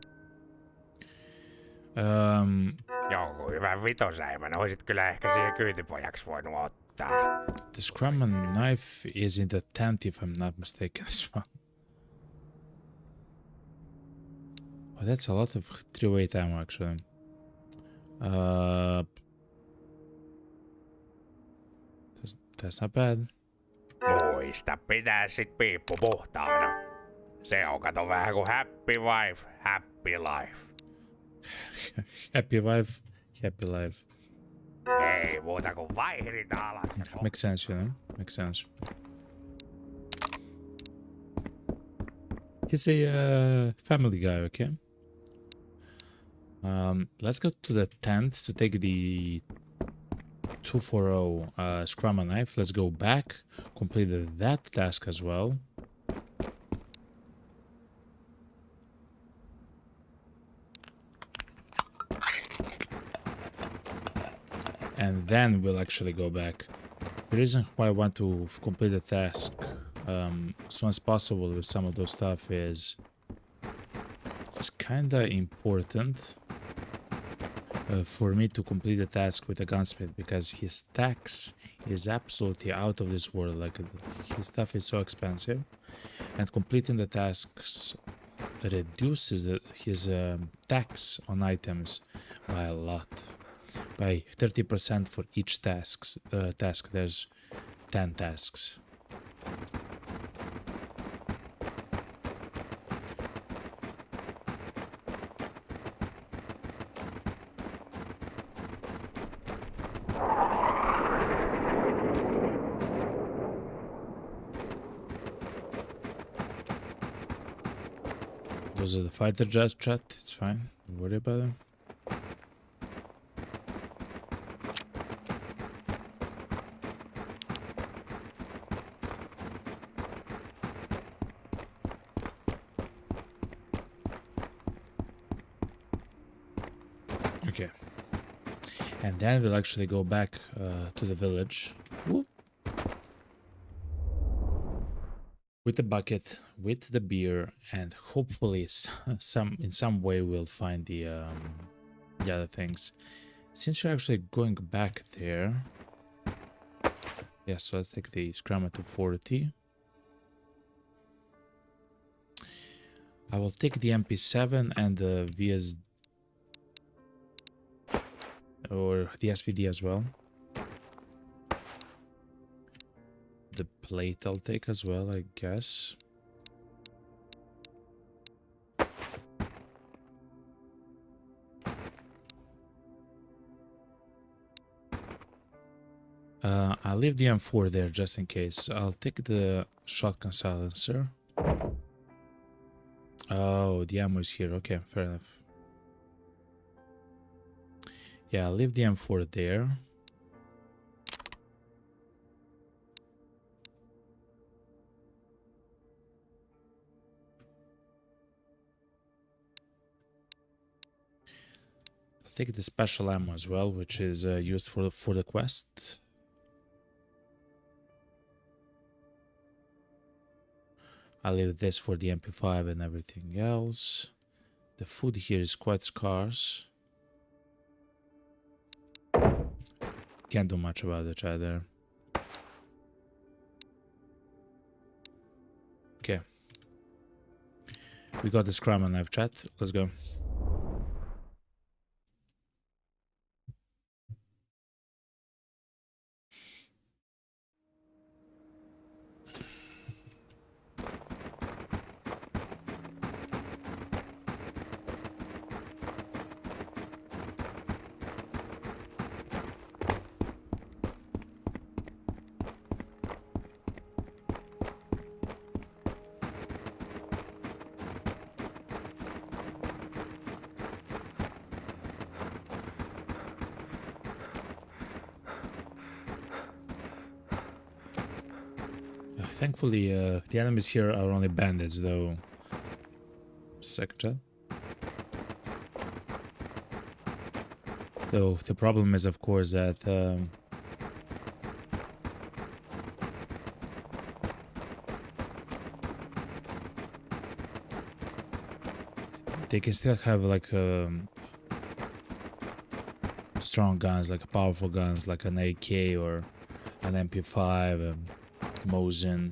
Joku hyvän vitosäimän oisit kyllä ehkä siihen kyytipojaksi voinut ottaa. The scrum and knife is in the tent if I'm not mistaken as well. Oh, that's a lot of 3-weight ammo actually. That's not bad. Muista pitää sit piippu puhtaana. Se on kato vähän kuin happy wife, happy life. Happy wife, happy life. Ei muuta kuin vaihdetaan alas. Makes sense, you know? Makes sense. He's a family guy, okay? Let's go to the tent to take the 240 scrum and knife. Let's go back, complete that task as well. And then we'll actually go back. The reason why I want to complete the task as soon as possible with some of those stuff is it's kinda important for me to complete the task with a gunsmith because his stacks is absolutely out of this world. Like his stuff is so expensive, and completing the tasks reduces his tax on items by a lot. By 30% for each task. There's 10 tasks. Those are the fighter jets, chat. It's fine. Don't worry about them. Okay. And then we'll actually go back to the village. Whoop. With the bucket, with the beer, and hopefully in some way we'll find the other things. Since we're actually going back there, yeah, so let's take the scrammer to 40. I will take the MP7 and the VS or the SVD as well. The plate I'll take as well, I guess. I'll leave the M4 there just in case. I'll take the shotgun silencer. Oh, the ammo is here. Okay, fair enough. Yeah, I'll leave the M4 there. I'll take the special ammo as well, which is used for the quest. I'll leave this for the MP5 and everything else. The food here is quite scarce. Can't do much about it either. Okay. We got the scrum on live chat. Let's go. Thankfully, the enemies here are only bandits, though. Sector. Though the problem is, of course, that they can still have like strong guns, like powerful guns, like an AK or an MP5. Mosin,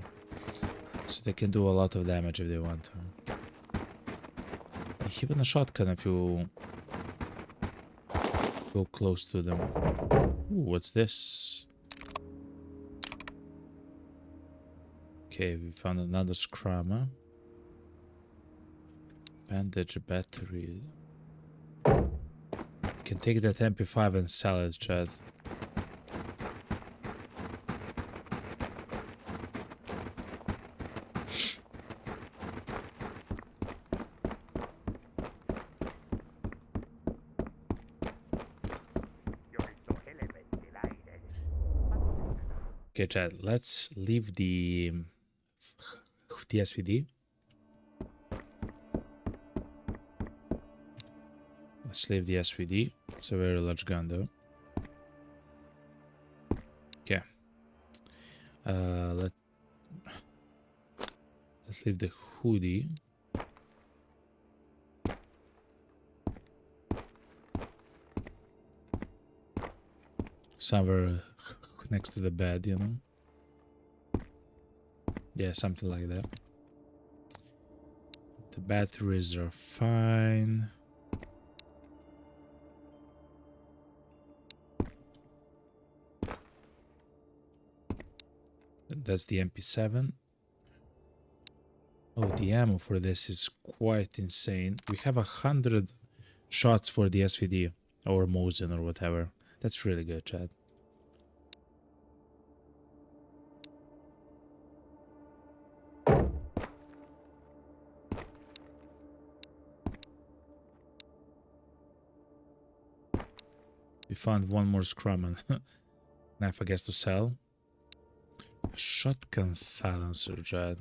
so they can do a lot of damage if they want to. Even a shotgun if you go close to them. Ooh, what's this? Okay, we found another scrammer. Bandage battery. Can take that MP5 and sell it, Chad. Okay, Chad, let's leave the SVD. Let's leave the SVD. It's a very large gun, though. Okay. Let's leave the hoodie. Somewhere next to the bed, you know? Yeah, something like that. The batteries are fine. That's the MP7. Oh, the ammo for this is quite insane. We have 100 shots for the SVD or Mosin or whatever. That's really good, Chad. We found one more scrum and knife, I guess, to sell. A shotgun silencer, Chad.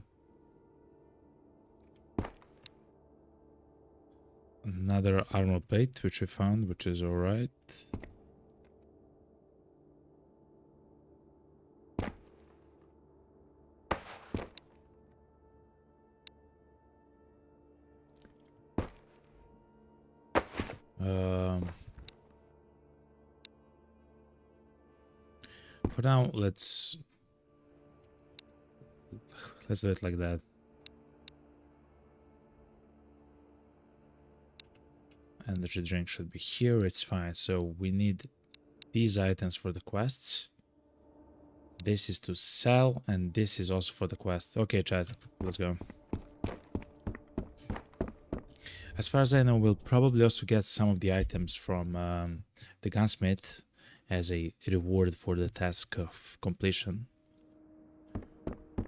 Another armor plate, which we found, which is alright. For now, let's do it like that. Energy drink should be here, it's fine. So we need these items for the quests. This is to sell, and this is also for the quest. Okay, chat, let's go. As far as I know, we'll probably also get some of the items from the gunsmith as a reward for the task of completion.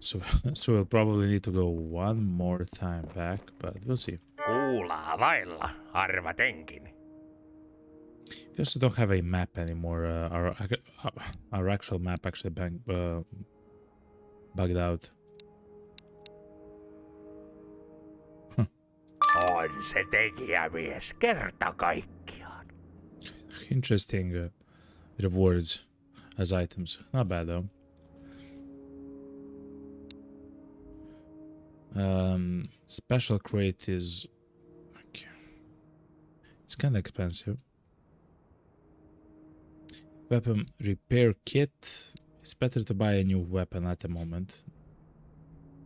So we'll probably need to go one more time back, but we'll see. Kuulaa vailla, arvatenkin. We also don't have a map anymore. Our actual map actually bugged out. On se tekijämies kerta kaikkiaan. Interesting rewards as items. Not bad though. Special crate is okay. It's kind of expensive. Weapon repair kit. It's better to buy a new weapon at the moment.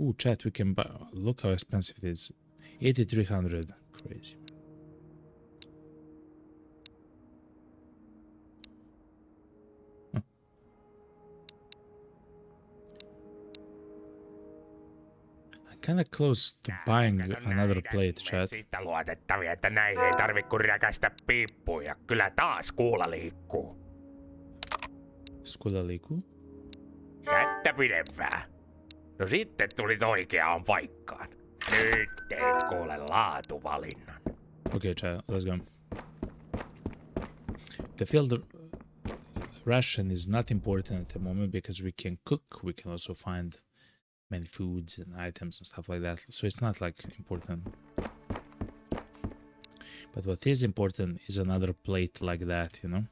Ooh, chat, we can buy. Look how expensive it is. 8,300. Crazy. Huh. I'm kind of close to buying another plate, chat. Siitä luotettavia, että näihin ei tarvi kun räkästä piippuja. Kyllä taas kuulla liikkuu. Skulla liikkuu? Kättä pidempää. No sitten tulit oikeaan paikkaan. Nyt teet kuule laatuvalinnan. Okay, chat, let's go. The field ration is not important at the moment because we can cook. We can also find many foods and items and stuff like that. So it's not like important. But what is important is another plate like that, you know?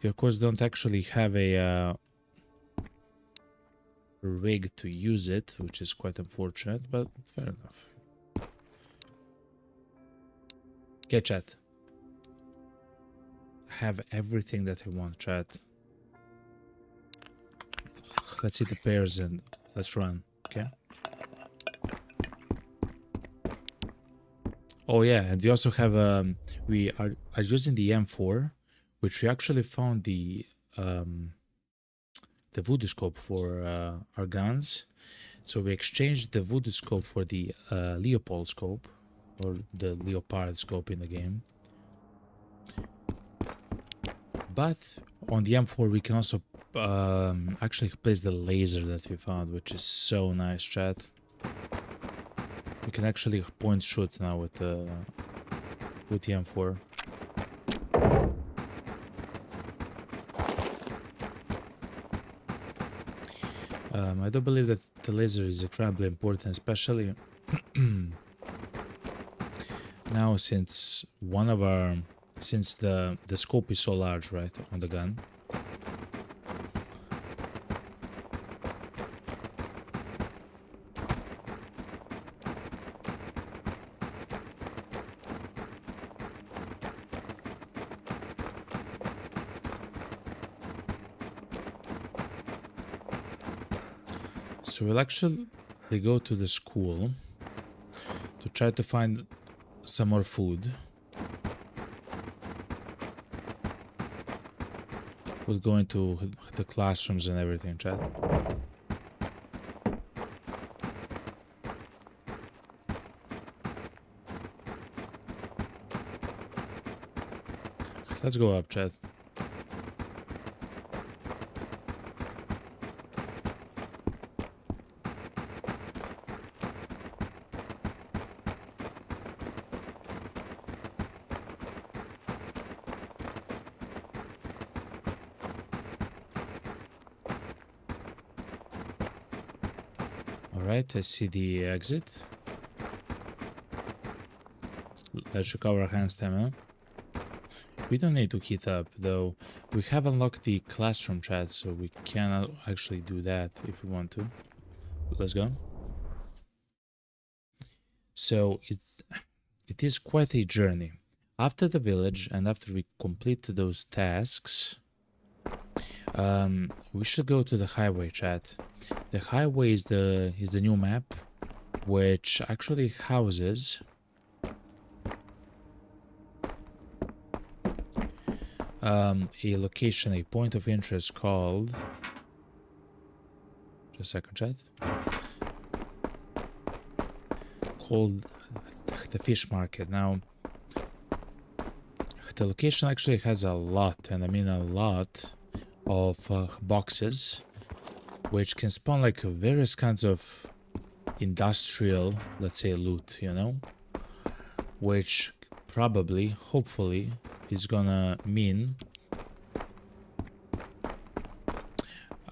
We of course don't actually have a rig to use it, which is quite unfortunate, but fair enough. Okay, chat. I have everything that I want, chat. Let's see the pairs and let's run, okay? Oh yeah, and we also have we are using the M4, which we actually found the voodoo scope for our guns. So we exchanged the voodoo scope for the Leopold scope, or the Leopard scope in the game. But on the M4 we can also actually place the laser that we found, which is so nice, chat. We can actually point shoot now with the M4. I do believe that the laser is incredibly important, especially now since the scope is so large, right, on the gun. So we'll actually go to the school to try to find some more food. We'll go into the classrooms and everything, chat. Let's go up, chat. Alright, I see the exit. Let's recover hand stamina. We don't need to heat up, though. We have unlocked the classroom chat, so we can actually do that if we want to. Let's go. So it is quite a journey. After the village and after we complete those tasks, we should go to the highway, chat. The highway is the new map, which actually houses a location, a point of interest called, just a second, chat, called the fish market. Now the location actually has a lot, and I mean a lot, of boxes which can spawn like various kinds of industrial, let's say, loot, you know, which probably, hopefully, is gonna mean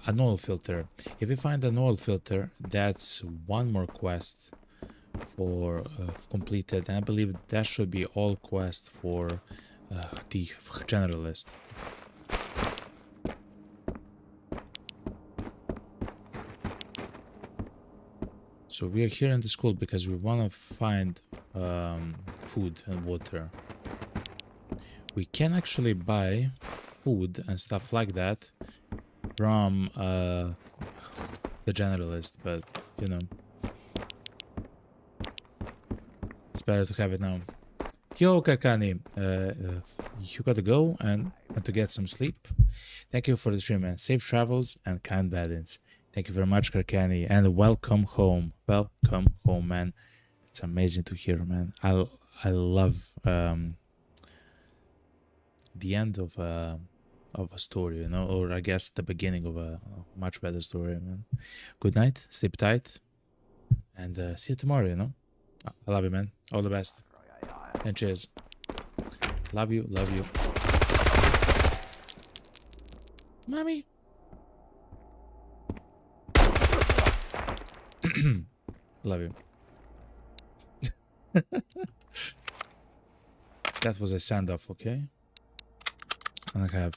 an oil filter. If we find an oil filter, that's one more quest for completed, and I believe that should be all quests for the generalist. So we are here in the school because we want to find food and water. We can actually buy food and stuff like that from the generalist, but you know, it's better to have it now. Yo, Karkani, you gotta go and to get some sleep. Thank you for the stream, man. Safe travels and kind balance. Thank you very much, Karkani, and welcome home. Welcome home, man. It's amazing to hear, man. I love the end of a story, you know, or I guess the beginning of a much better story, man. Good night, sleep tight, and see you tomorrow, you know. I love you, man. All the best, and cheers. Love you, love you. Mommy. Love you. That was a send off, okay? And I have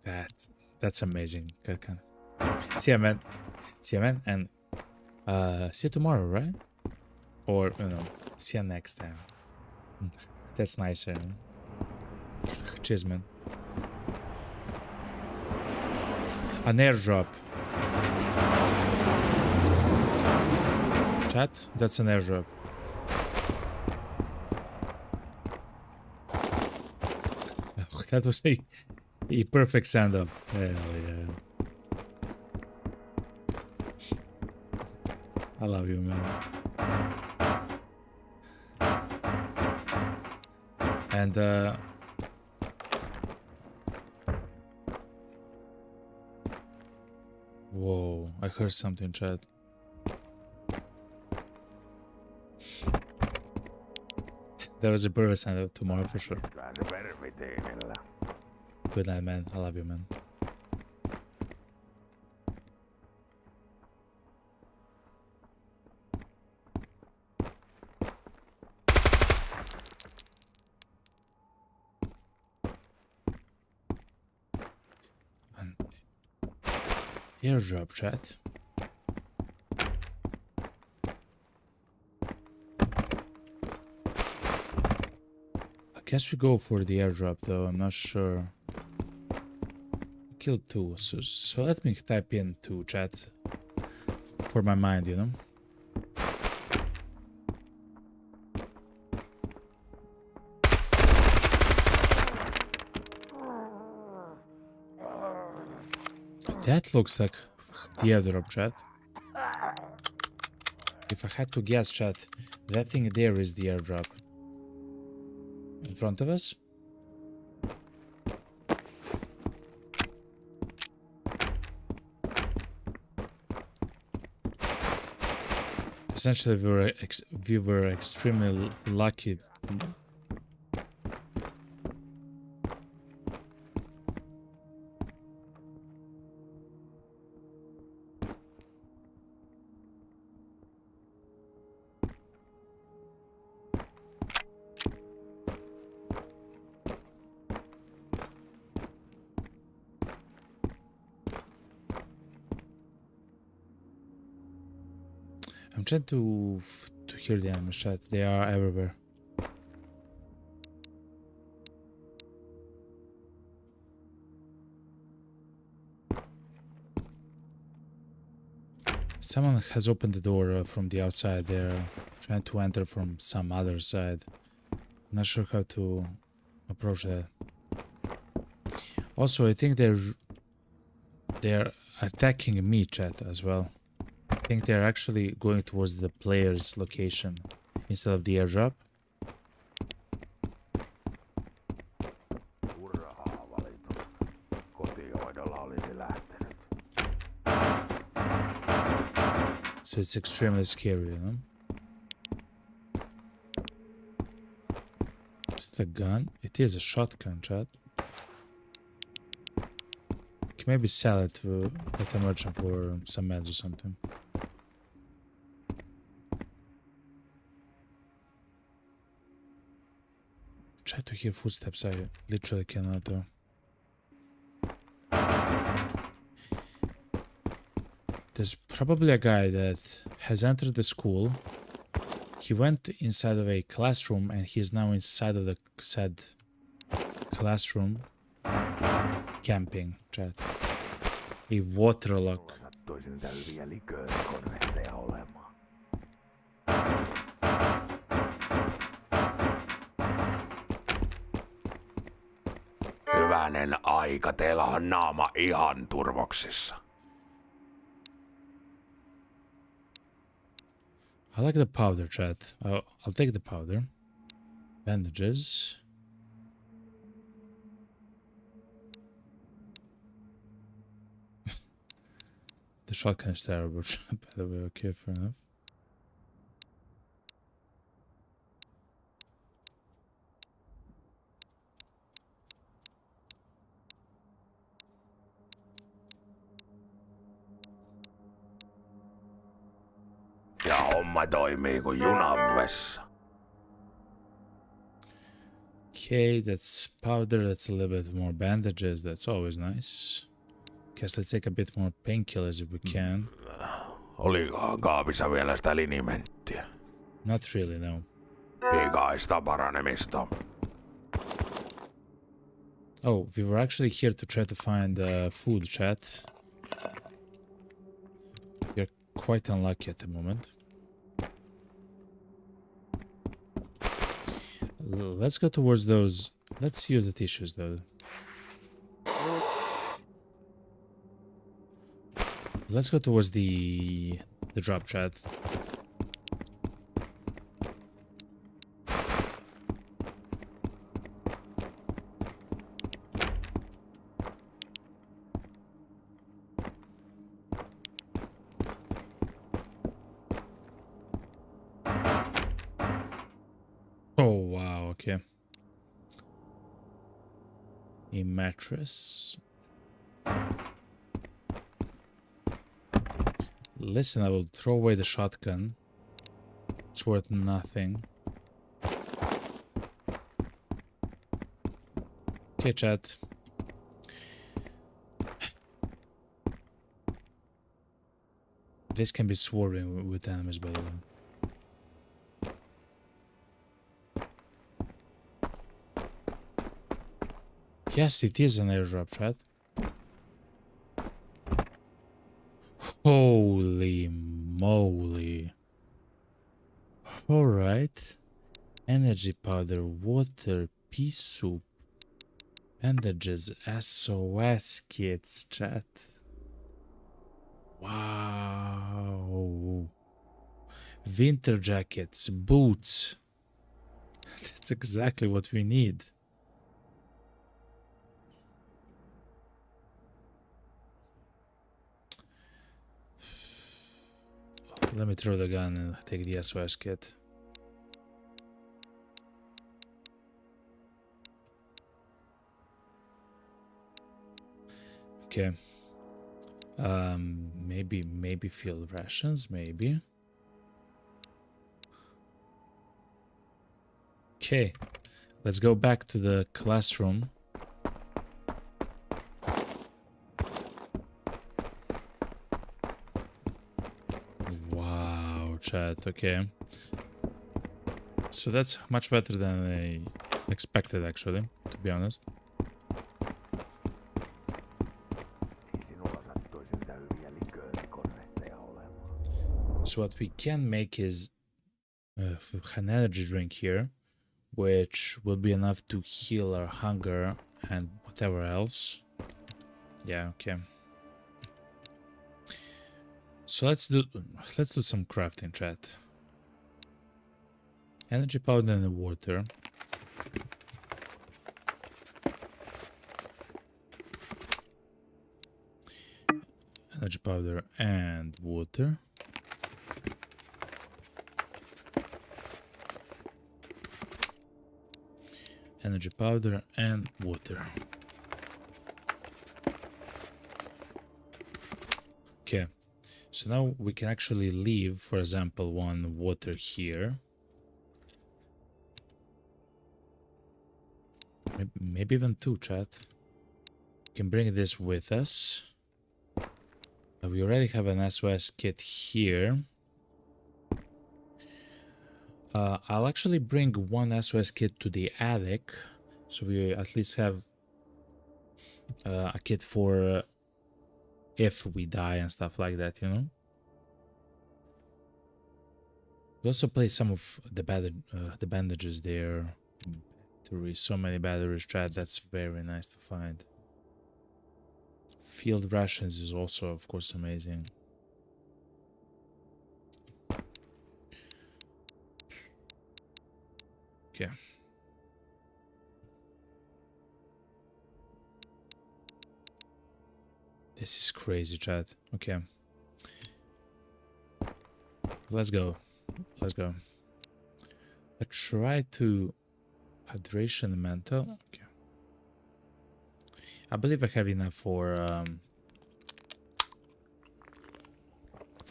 that. That's amazing, Karkan. See ya, man. See ya, man. And see you tomorrow, right? Or, you know, see you next time. That's nicer. Cheers, man. An airdrop. Chat, that's an airdrop. That was a perfect send-up. Hell yeah. I love you, man. And whoa, I heard something, chat. That was a perfect send-up. Tomorrow for sure. Good night, man. I love you, man. An airdrop, chat. I guess we go for the airdrop, though. I'm not sure. Killed two, so let me type in 2, chat, for my mind, you know. That looks like the airdrop, chat. If I had to guess, chat, that thing there is the airdrop. In front of us? Essentially, we were extremely lucky. I'm trying to hear the enemies chat. They are everywhere. Someone has opened the door from the outside. They're trying to enter from some other side. Not sure how to approach that. Also, I think they're attacking me, chat, as well. I think they're actually going towards the player's location instead of the airdrop. So it's extremely scary, you know? Is it a gun? It is a shotgun, chat. Can maybe sell it at a merchant for some meds or something. Try to hear footsteps. I literally cannot do. There's probably a guy that has entered the school. He went inside of a classroom and he is now inside of the said classroom camping, chat. A waterlock. Hyvänen aika, teillä on naama ihan turvoksissa. I like the powder, chat. I'll take the powder. Bandages. The shotgun is terrible, by the way. Okay, fair enough. Ja homma toimii kuin junan vessa. Okay, that's powder. That's a little bit more bandages. That's always nice. Guess let's take a bit more painkillers if we can. Olikohan kaapissa vielä sitä linimenttiä? Not really, no. Pikaista paranemista. Oh, we were actually here to try to find food, chat. You're quite unlucky at the moment. Let's go towards those. Let's use the tissues, though. Let's go towards the drop, chat. Oh, wow, okay. A mattress. Listen, I will throw away the shotgun. It's worth nothing. Okay, chat. This can be swarming with enemies, by the way. Yes, it is an airdrop, chat. Holy moly. Alright. Energy powder, water, pea soup, bandages, SOS kits, chat. Wow. Winter jackets, boots. That's exactly what we need. Let me throw the gun and take the SOS kit. Okay. Maybe field rations, maybe. Okay. Let's go back to the classroom. chat. Okay. So that's much better than I expected, actually, to be honest. So what we can make is an energy drink here, which will be enough to heal our hunger and whatever else. Yeah, okay. So let's do some crafting, chat. Energy powder and water. Energy powder and water. Energy powder and water. Okay, so now we can actually leave, for example, one water here. Maybe even two, chat. We can bring this with us. We already have an SOS kit here. I'll actually bring one SOS kit to the attic, so we at least have a kit for if we die and stuff like that, you know. We'll also place some of the bandages there. Batteries, so many batteries, chat. That's very nice to find. Field rations is also, of course, amazing. Okay. This is crazy, chat. Okay. Let's go. Let's go. I try to hydration mental. Okay. I believe I have enough for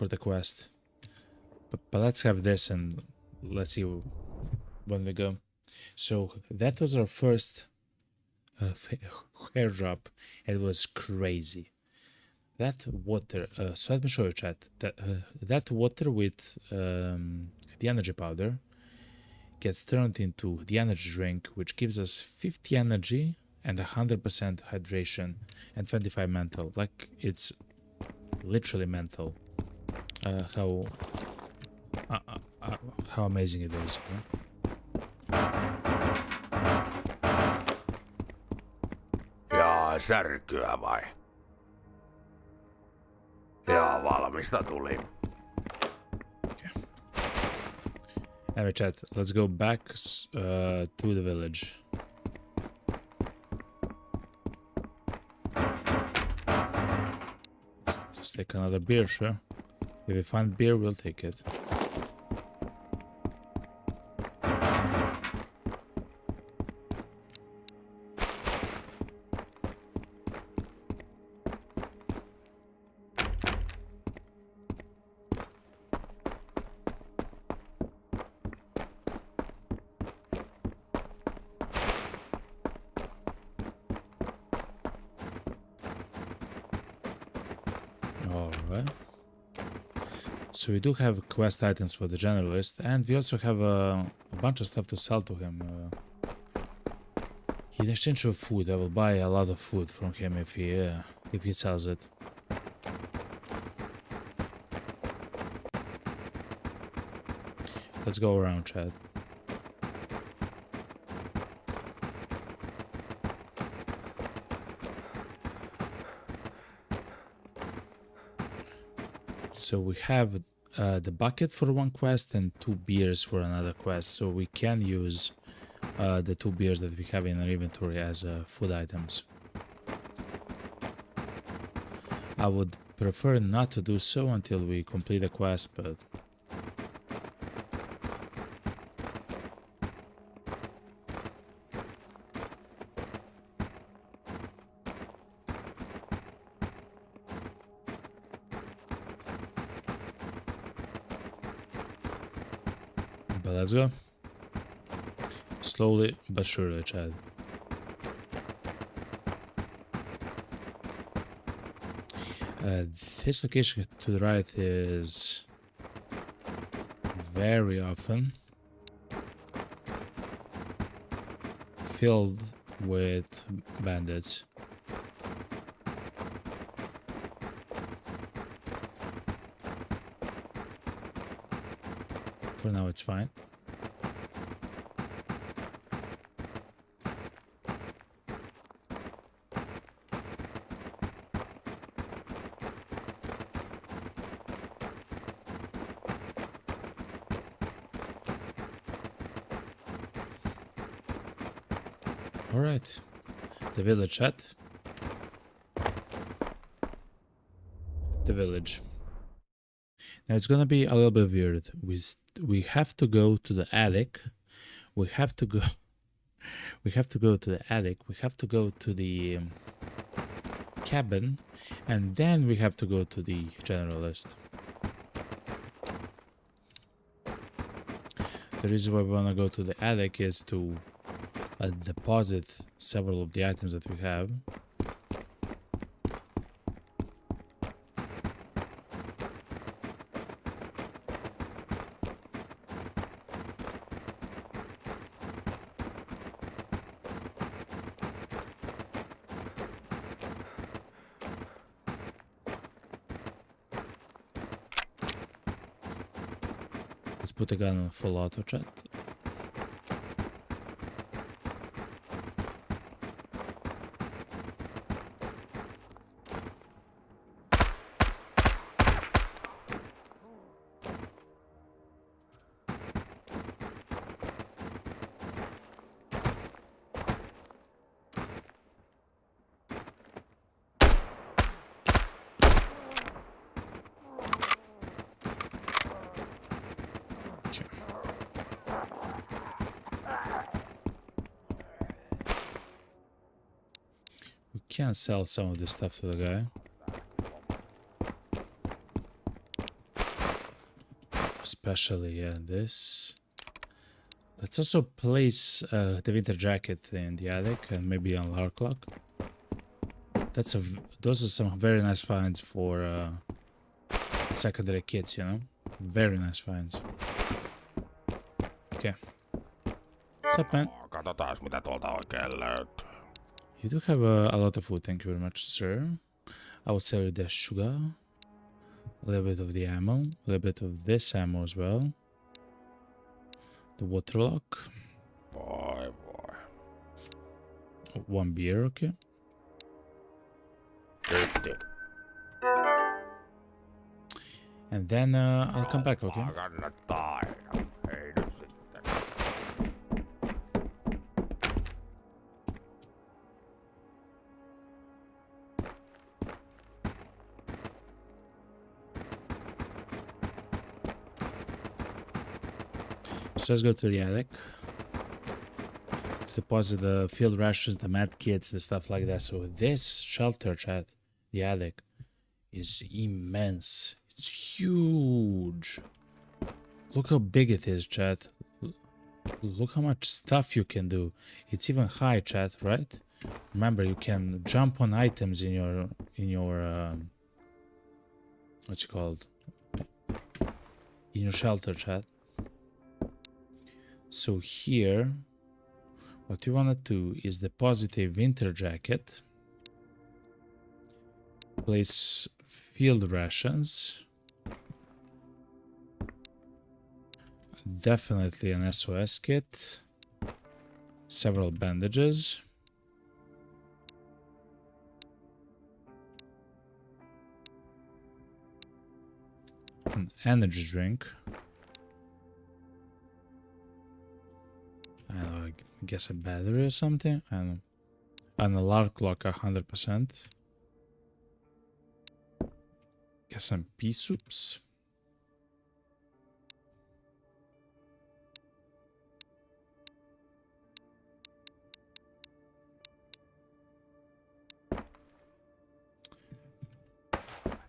the quest. But let's have this and let's see when we go. So that was our first airdrop. It was crazy. That water, so let me show you, chat. That water with the energy powder gets turned into the energy drink, which gives us 50 energy and 100% hydration and 25 mental. Like, it's literally mental. How amazing it is. Jaa, särkyä vai? Jaa, valmista tuli. Okay. Anyway, chat, let's go back to the village. Let's take another beer, sure. If we find beer, we'll take it. Alright. So we do have quest items for the generalist, and we also have a bunch of stuff to sell to him. In exchange for food, I will buy a lot of food from him if he sells it. Let's go around, chat. So we have the bucket for one quest and 2 beers for another quest. So we can use the 2 beers that we have in our inventory as food items. I would prefer not to do so until we complete the quest, but... let's go. Slowly but surely, Chad. This location to the right is very often filled with bandits. For now, it's fine. All right, the village chat. The village. Now it's gonna be a little bit weird. We have to go to the attic. We have to go. We have to go to the attic. We have to go to the cabin, and then we have to go to the generalist. The reason why we wanna go to the attic is to deposit several of the items that we have. Let's put the gun on full auto chat. Can sell some of this stuff to the guy. Especially, yeah, this. Let's also place the winter jacket in the attic and maybe on our clock. Those are some very nice finds for secondary kits, you know? Very nice finds. Okay. What's up, man? Katsotaan mitä tuolta oikein löytyy. You do have a lot of food, thank you very much, sir. I would sell you the sugar, a little bit of the ammo, a little bit of this ammo as well. The water lock. Voi voi. 1 beer, okay. Sitten. And then I'll come back, okay? Kannattaa aina. Ei nyt sitten. So let's go to the attic to deposit the field rations, the med kits, the stuff like that. So this shelter, chat, the attic, is immense. It's huge. Look how big it is, chat. Look how much stuff you can do. It's even high, chat, right? Remember, you can jump on items in your what's it called? In your shelter, chat. So here, what you want to do is deposit a winter jacket, place field rations, definitely an SOS kit, several bandages, an energy drink. I don't know, I guess a battery or something. I don't know. An alarm clock 100%. Guess some pea soups.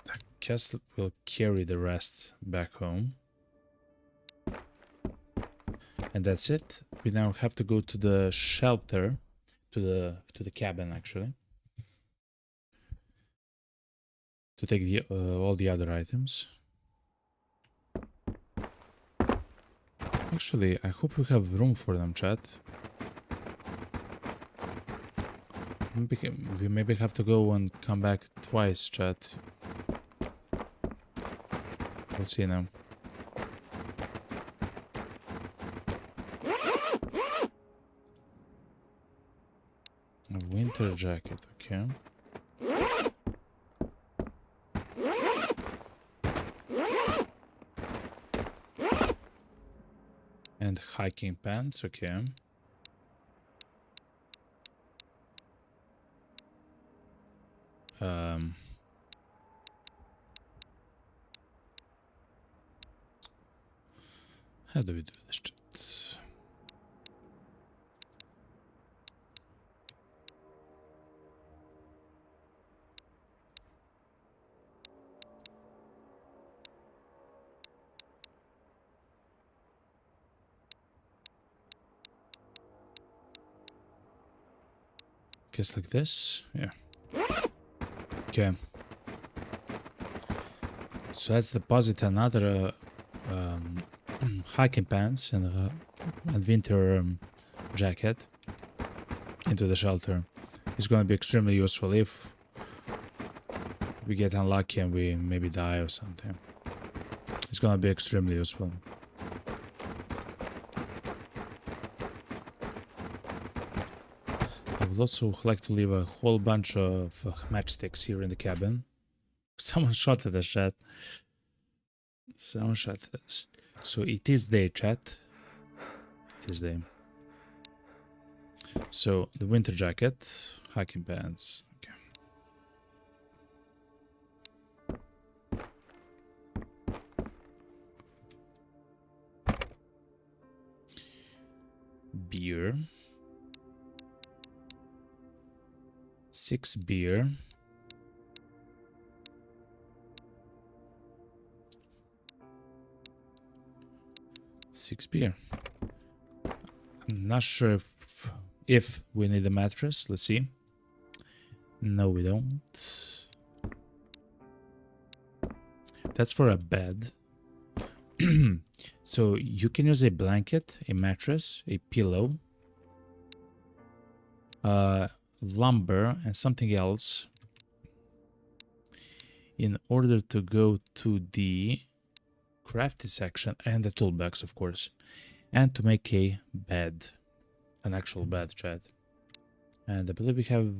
I guess we'll carry the rest back home. And that's it. We now have to go to the shelter, to the cabin actually, to take the all the other items. Actually, I hope we have room for them, chat. We maybe have to go and come back twice, chat. We'll see now. A winter jacket, okay. And hiking pants, okay. How do we do this shit? Guess like this? Yeah. Okay. So let's deposit another hiking pants and a winter jacket into the shelter. It's going to be extremely useful if we get unlucky and we maybe die or something. It's going to be extremely useful. I would also like to leave a whole bunch of matchsticks here in the cabin. Someone shot at us, chat. Someone shot at us. So it is day, chat. It is day. So the winter jacket, hiking pants. Okay. Beer. 6 beer. Six beer. I'm not sure if we need a mattress. Let's see. No, we don't. That's for a bed. So you can use a blanket, a mattress, a pillow, lumber, and something else in order to go to the crafty section and the toolbox, of course, and to make a bed, an actual bed, chat. And I believe we have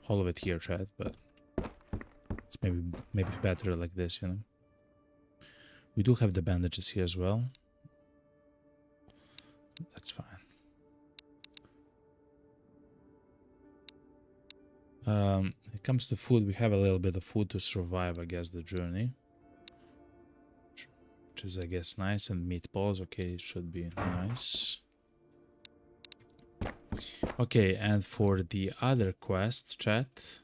all of it here, chat, but it's maybe better like this, you know. We do have the bandages here as well. That's fine. When it comes to food, we have a little bit of food to survive, I guess, the journey. Which is, I guess, nice. And meatballs, okay, it should be nice. Okay, and for the other quest, chat,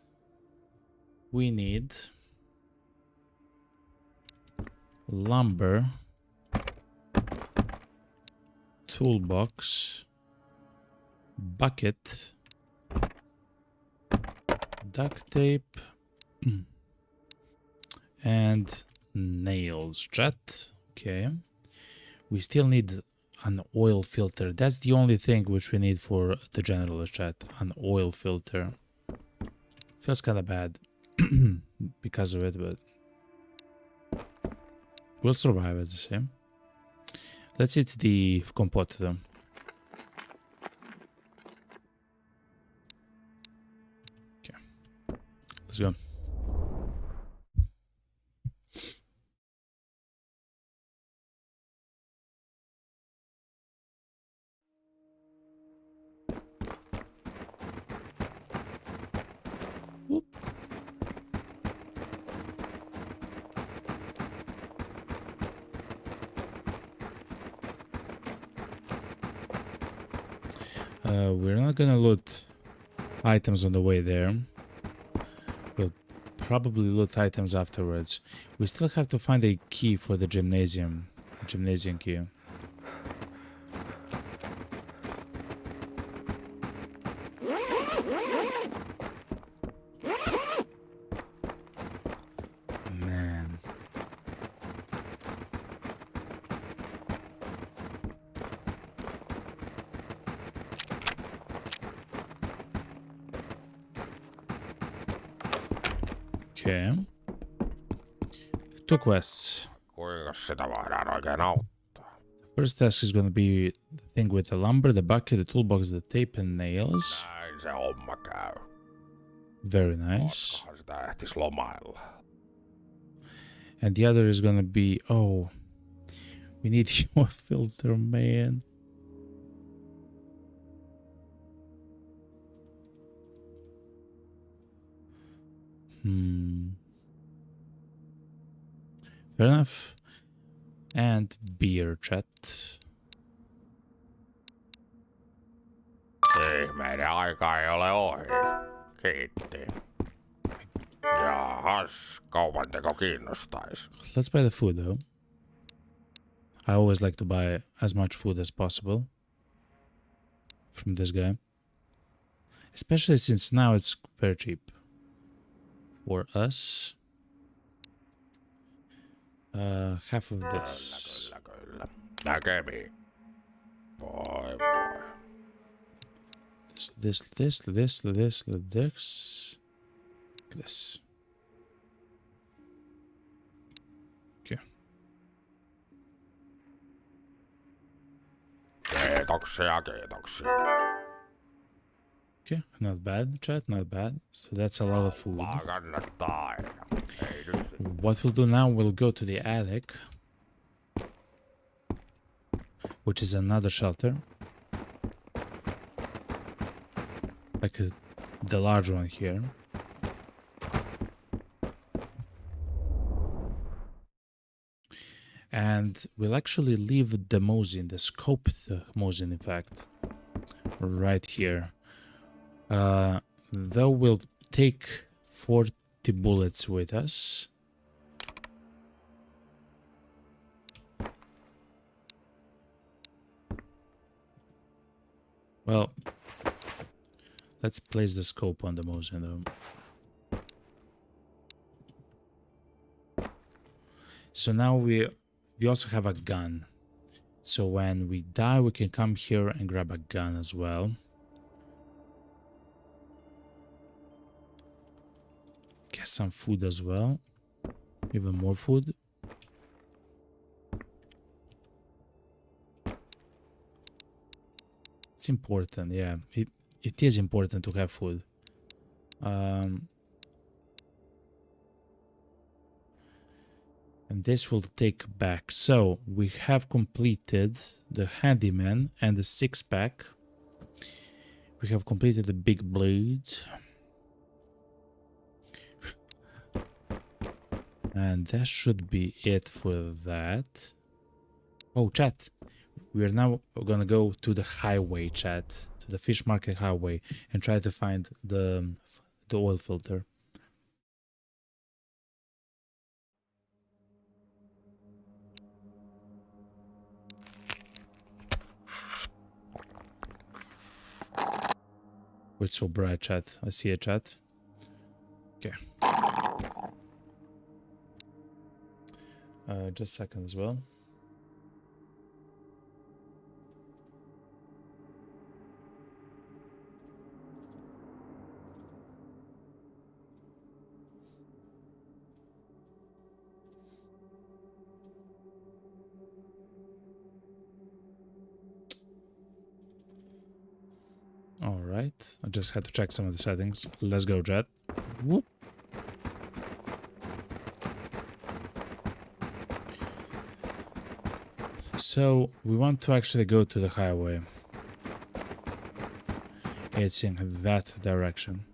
we need lumber, toolbox, bucket, duct tape, and nails, chat. Okay. We still need an oil filter. That's the only thing which we need for the general chat. An oil filter. Feels kind of bad because of it, but we'll survive as the same. Let's eat the compote though. Okay. Let's go. Whoop. We're not gonna loot items on the way there. We'll probably loot items afterwards. We still have to find a key for the gymnasium key. Man. Okay. Two quests. Kuinka sitä voidaan oikein auttaa? First task is gonna be the thing with the lumber, the bucket, the toolbox, the tape and nails. Näin se homma käy. Very nice. Koskahan sitä ehtis lomailla. And the other is gonna be, oh, we need your filter, man. Fair enough. And beer, chat. Ihmeiden aika ei ole ohi. Kiitti. Jahas, kaupanteko kiinnostais. Let's buy the food, though. I always like to buy as much food as possible from this guy. Especially since now it's very cheap for us. Half of this. Kyllä. Näkemiin. Voi voi. This. Okay. Kiitoksia. Okay, not bad, chat, not bad. So that's a lot of food. Vaan kannattaa aina. Ei nyt. What we'll do now, we'll go to the attic, which is another shelter. Like the large one here. And we'll actually leave the Mosin, the scoped Mosin, in fact, right here. Though we'll take 40 bullets with us. Well, let's place the scope on the Mosin, though. So now we also have a gun. So when we die, we can come here and grab a gun as well. Get some food as well. Even more food. It's important, yeah. It is important to have food. And this will take back. So we have completed the handyman and the 6-pack. We have completed the big blades. And that should be it for that. Oh, chat. We are now gonna go to the highway, chat. To the fish market highway and try to find the oil filter. It's so bright, chat. I see a chat. Okay. Just a second as well. All right. I just had to check some of the settings. Let's go, chat. Whoop. So we want to actually go to the highway. It's in that direction.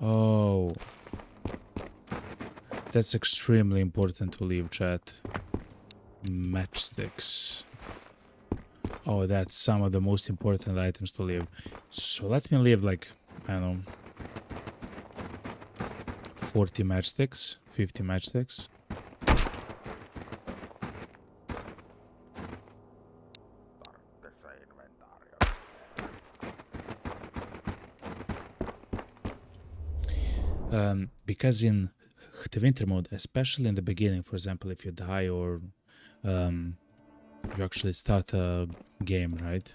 Oh. That's extremely important to leave, chat. Matchsticks. Oh, that's some of the most important items to leave. So let me leave like, I don't know, 40 matchsticks, 50 matchsticks. Because in the winter mode, especially in the beginning, for example, if you die or you actually start a game, right?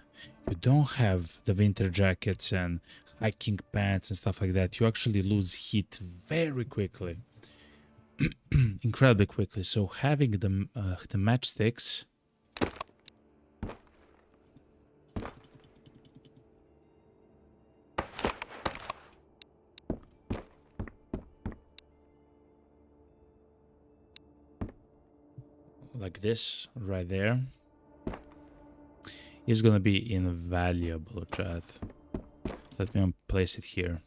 You don't have the winter jackets and hiking pants and stuff like that. You actually lose heat very quickly, incredibly quickly. So having the matchsticks like this right there is gonna be invaluable, chat. Let me place it here,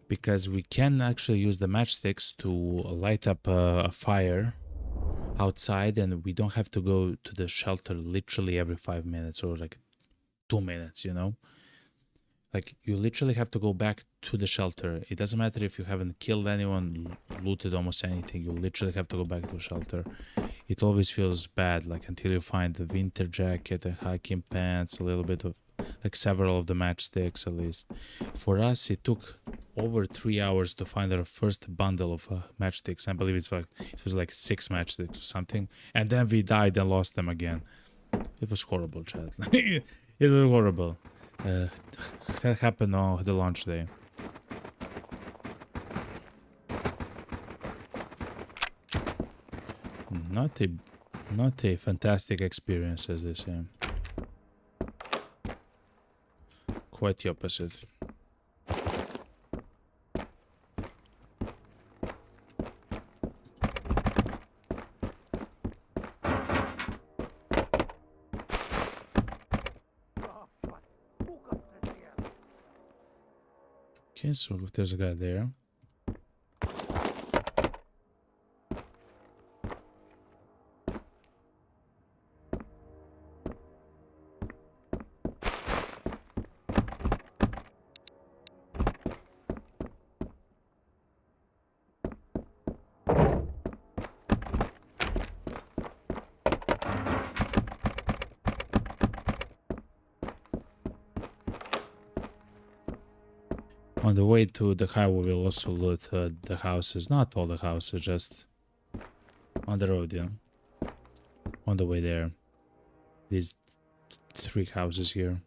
because we can actually use the matchsticks to light up a fire outside, and we don't have to go to the shelter literally every 5 minutes or like 2 minutes, you know? Like, you literally have to go back to the shelter. It doesn't matter if you haven't killed anyone, looted almost anything, you literally have to go back to the shelter. It always feels bad, like, until you find the winter jacket, the hiking pants, a little bit of, like, several of the matchsticks at least. For us, it took over 3 hours to find our first bundle of matchsticks. I believe it was like 6 matchsticks or something. And then we died and lost them again. It was horrible, chat. It was horrible. That happened on the launch day. Not a fantastic experience, as they say. Quite the opposite. Okay, so there's a guy there. On the way to the highway, we'll also loot the houses. Not all the houses, just on the road, yeah. On the way there. These 3 houses here.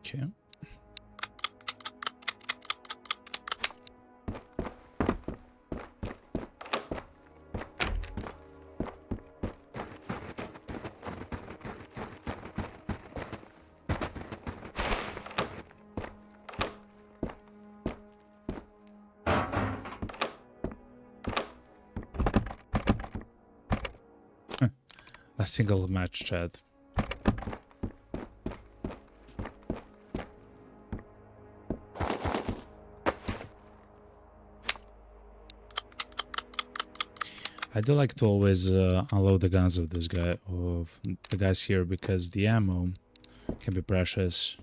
Okay. A single match, chat. I do like to always unload the guns of this guy, of the guys here, because the ammo can be precious,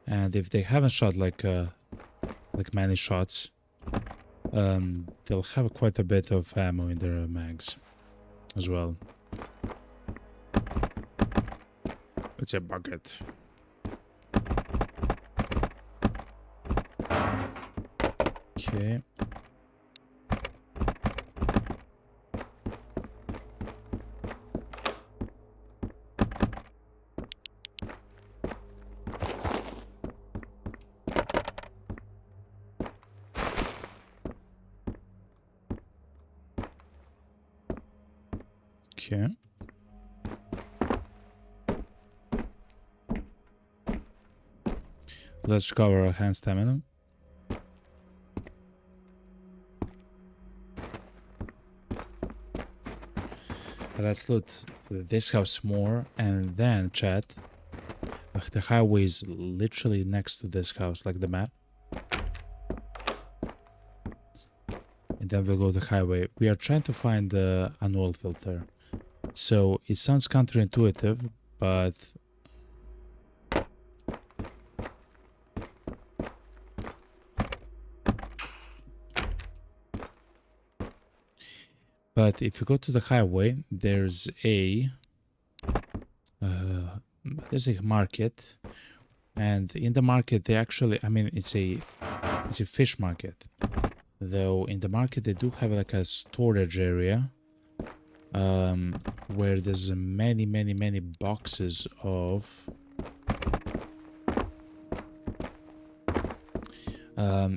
and if they haven't shot like many shots, they'll have quite a bit of ammo in their mags as well. It's a bucket. Okay. Okay. Let's recover our hand stamina. Let's loot this house more, and then chat. The highway is literally next to this house, like the map. And then we'll go to the highway. We are trying to find the annual filter. So it sounds counterintuitive, but if you go to the highway, there's a market And in the market, they actually, I mean, it's a fish market. Though in the market, they do have like a storage area where there's many boxes of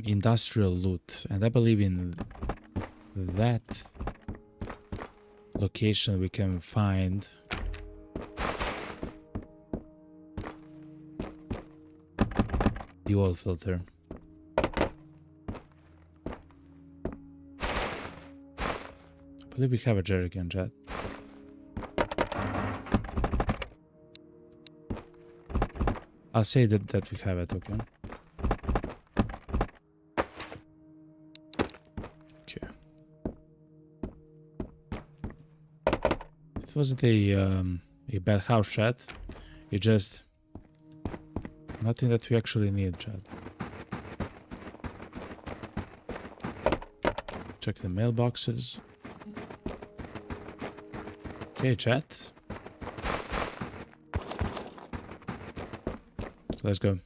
industrial loot. And I believe in that location we can find the oil filter. I believe we have a jerrycan, chat. I'll say that we have it, okay? Okay. It wasn't a bad house, chat. It just nothing that we actually need, chat. Check the mailboxes. Okay, chat. Let's go.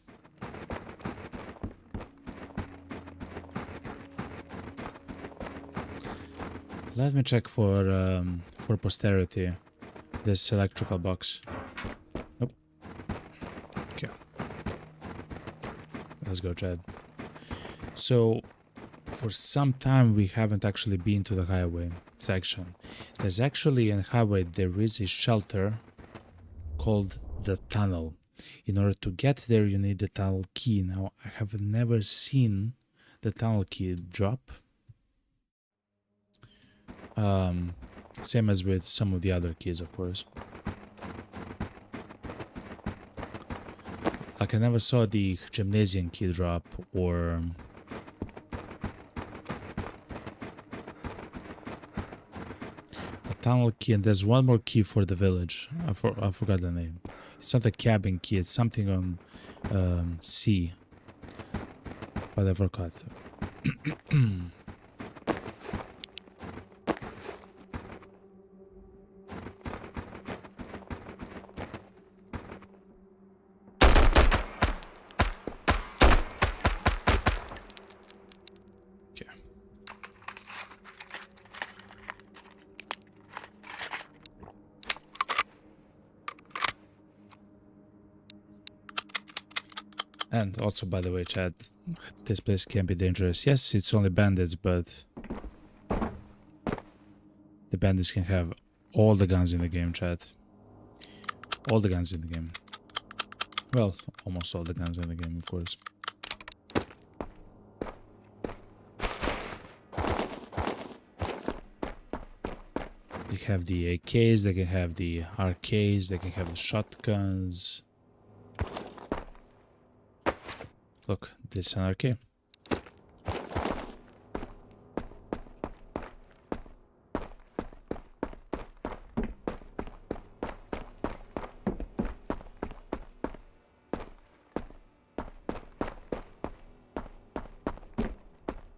Let me check for posterity this electrical box. Nope. Okay. Let's go, Chad. So, for some time we haven't actually been to the highway section. There's actually in highway there is a shelter called the tunnel. In order to get there you need the tunnel key. Now I have never seen the tunnel key drop. Same as with some of the other keys, of course. Like I never saw the gymnasium key drop or the tunnel key, and there's one more key for the village. I forgot the name. It's not a cabin key, it's something on C, but I forgot. And also, by the way, chat, this place can be dangerous. Yes, it's only bandits, but the bandits can have all the guns in the game, chat. All the guns in the game. Well, almost all the guns in the game, of course. They have the AKs, they can have the RKs, they can have the shotguns. Look, this is an RK.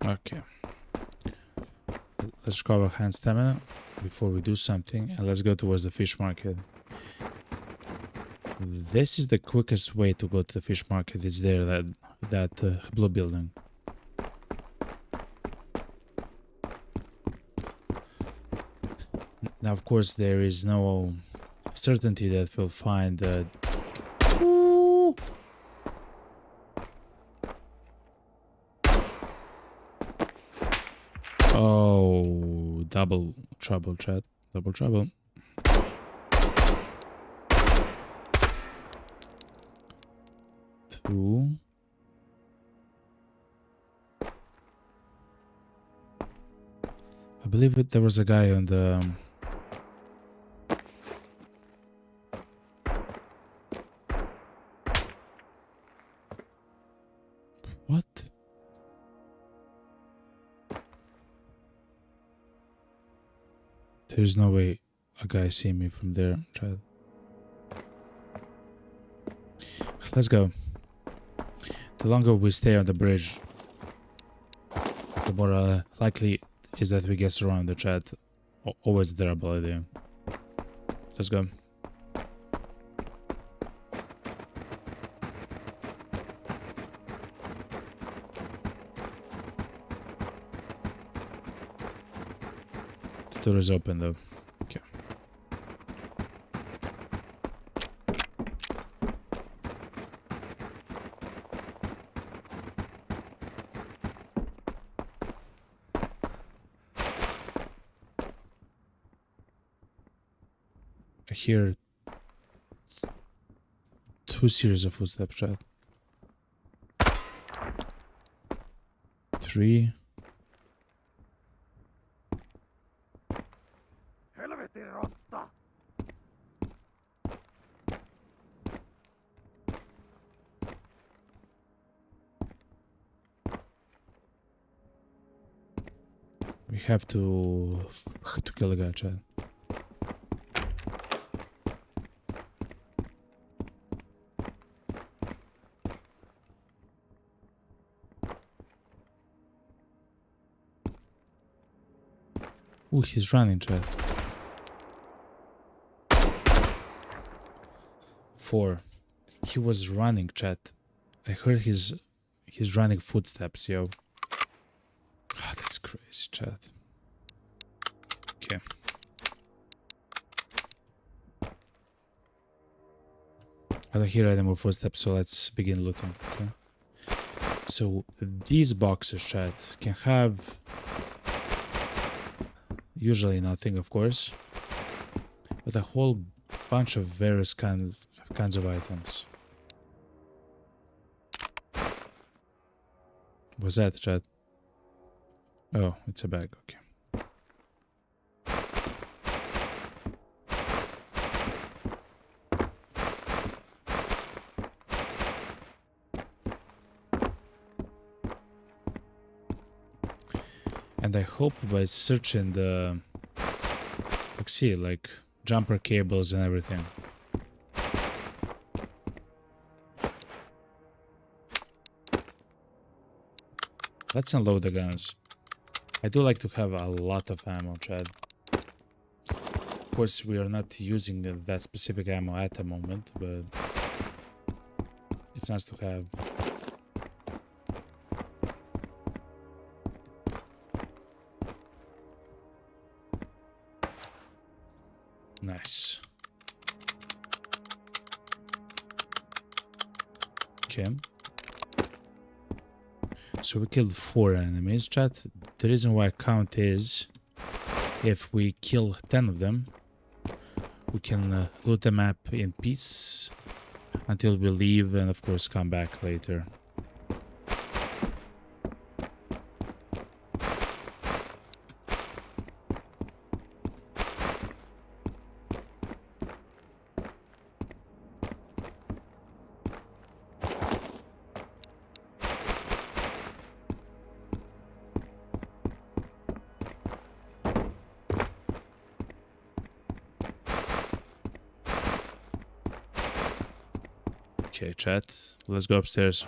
Okay. Let's recover hand stamina before we do something, and let's go towards the fish market. This is the quickest way to go to the fish market. It's there, that blue building. Now, of course, there is no certainty that we'll find that. Oh, double trouble, chat. Double trouble. Two. I believe there was a guy on the what? There's no way a guy see me from there, Chad. Let's go. The longer we stay on the bridge, the more likely is that we get surrounded, chat. Always a terrible idea. Let's go. Door is open though. Okay. I hear 2 series of footsteps, chat. 3. Helvetin rotta! We have to kill the guy, chat. Ooh, he's running, chat. 4. He was running, chat. I heard his running footsteps, yo. Oh, that's crazy, chat. Okay. I don't hear any more footsteps, so let's begin looting. Okay. So these boxes, chat, can have usually nothing, of course, but a whole bunch of various kinds of items. What's that, chat? Oh, it's a bag. Okay. And I hope by searching the, like, see, like jumper cables and everything. Let's unload the guns. I do like to have a lot of ammo, Chad. Of course, we are not using that specific ammo at the moment, but it's nice to have. Nice. Okay. So we killed 4 enemies, chat. The reason why I count is if we kill 10 of them, we can loot the map in peace until we leave and of course come back later. Okay, chat, let's go upstairs.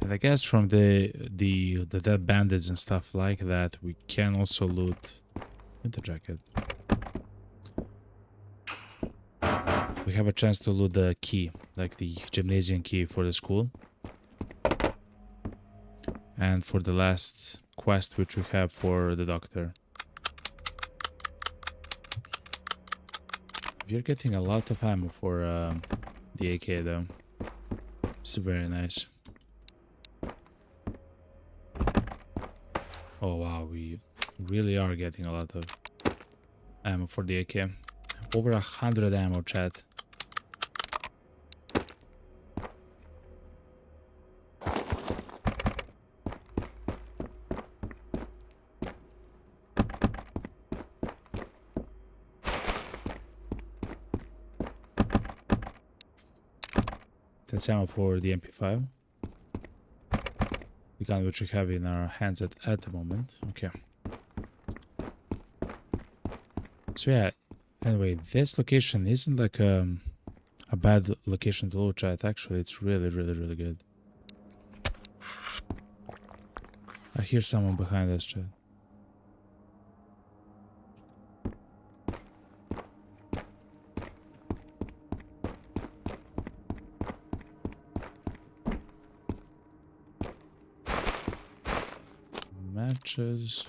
And I guess from the dead bandits and stuff like that, we can also loot winter jacket. We have a chance to loot the key, like the gymnasium key for the school. And for the last quest which we have for the doctor. We're getting a lot of ammo for the AK though. It's very nice. Oh wow, we really are getting a lot of ammo for the AK. Over 100 ammo, chat. That's ammo for the MP5. The gun which we have in our hands at the moment. Okay. So yeah, anyway, this location isn't like a bad location to loot, chat. Actually, it's really good. I hear someone behind us, chat. matches.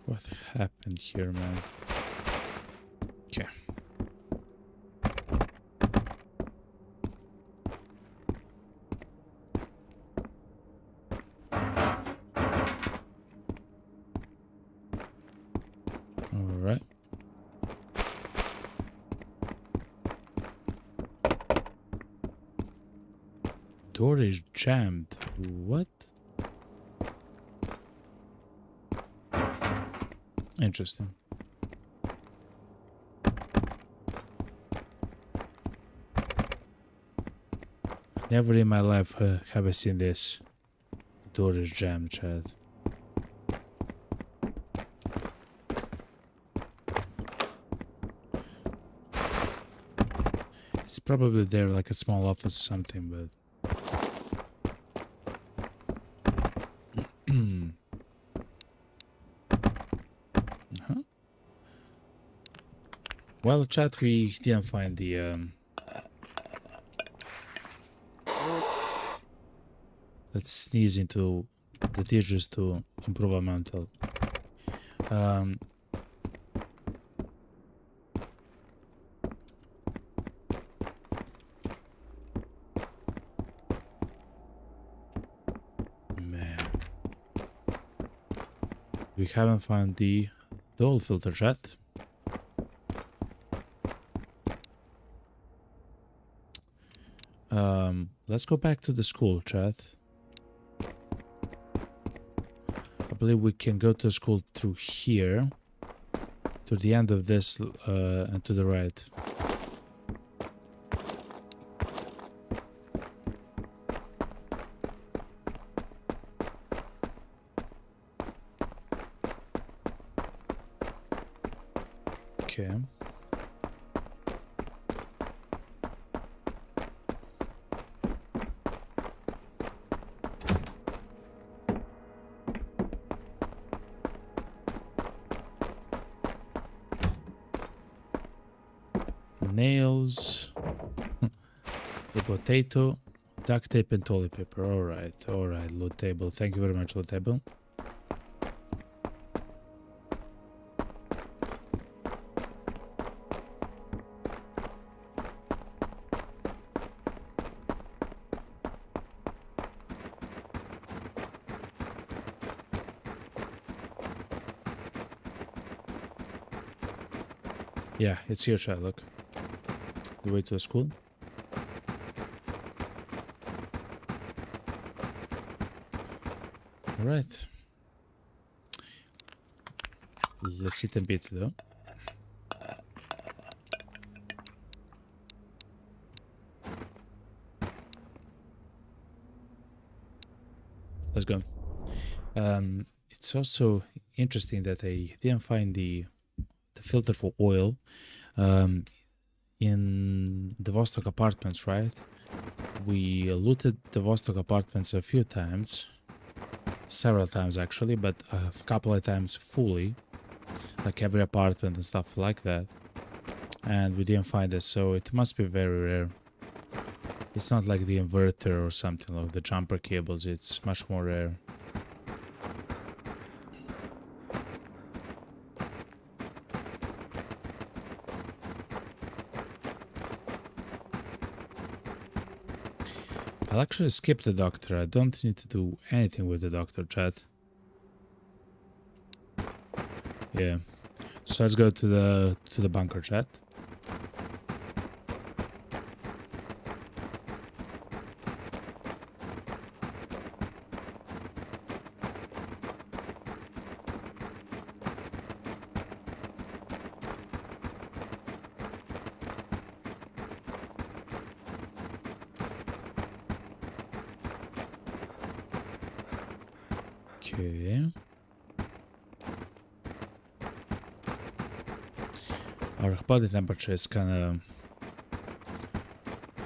What happened here, man? Okay. All right. Door is jammed. What? Interesting. Never in my life have I seen this. The door is jammed, Chad. It's probably there like a small office or something, but... Uh-huh. Well, chat, we didn't find the... Let's sneeze into the teachers to improve our mental. Man. We haven't found the old filter, chat. Let's go back to the school, chat. I believe we can go to school through here, to the end of this, and to the right. Okay. Nails, the potato, duct tape and toilet paper. Alright, loot table. Thank you very much, loot table. Yeah, it's here, chat, look. The way to the school. Alright. Let's sit and beat though. Let's go. It's also interesting that I didn't find the filter for oil in the Vostok apartments, right? We looted the Vostok apartments a few times, several times actually, but a couple of times fully, like every apartment and stuff like that, and we didn't find it, so it must be very rare. It's not like the inverter or something like the jumper cables, it's much more rare. I'll actually skip the doctor. I don't need to do anything with the doctor, chat. Yeah. So let's go to the bunker, chat. Okay. Our body temperature is kinda...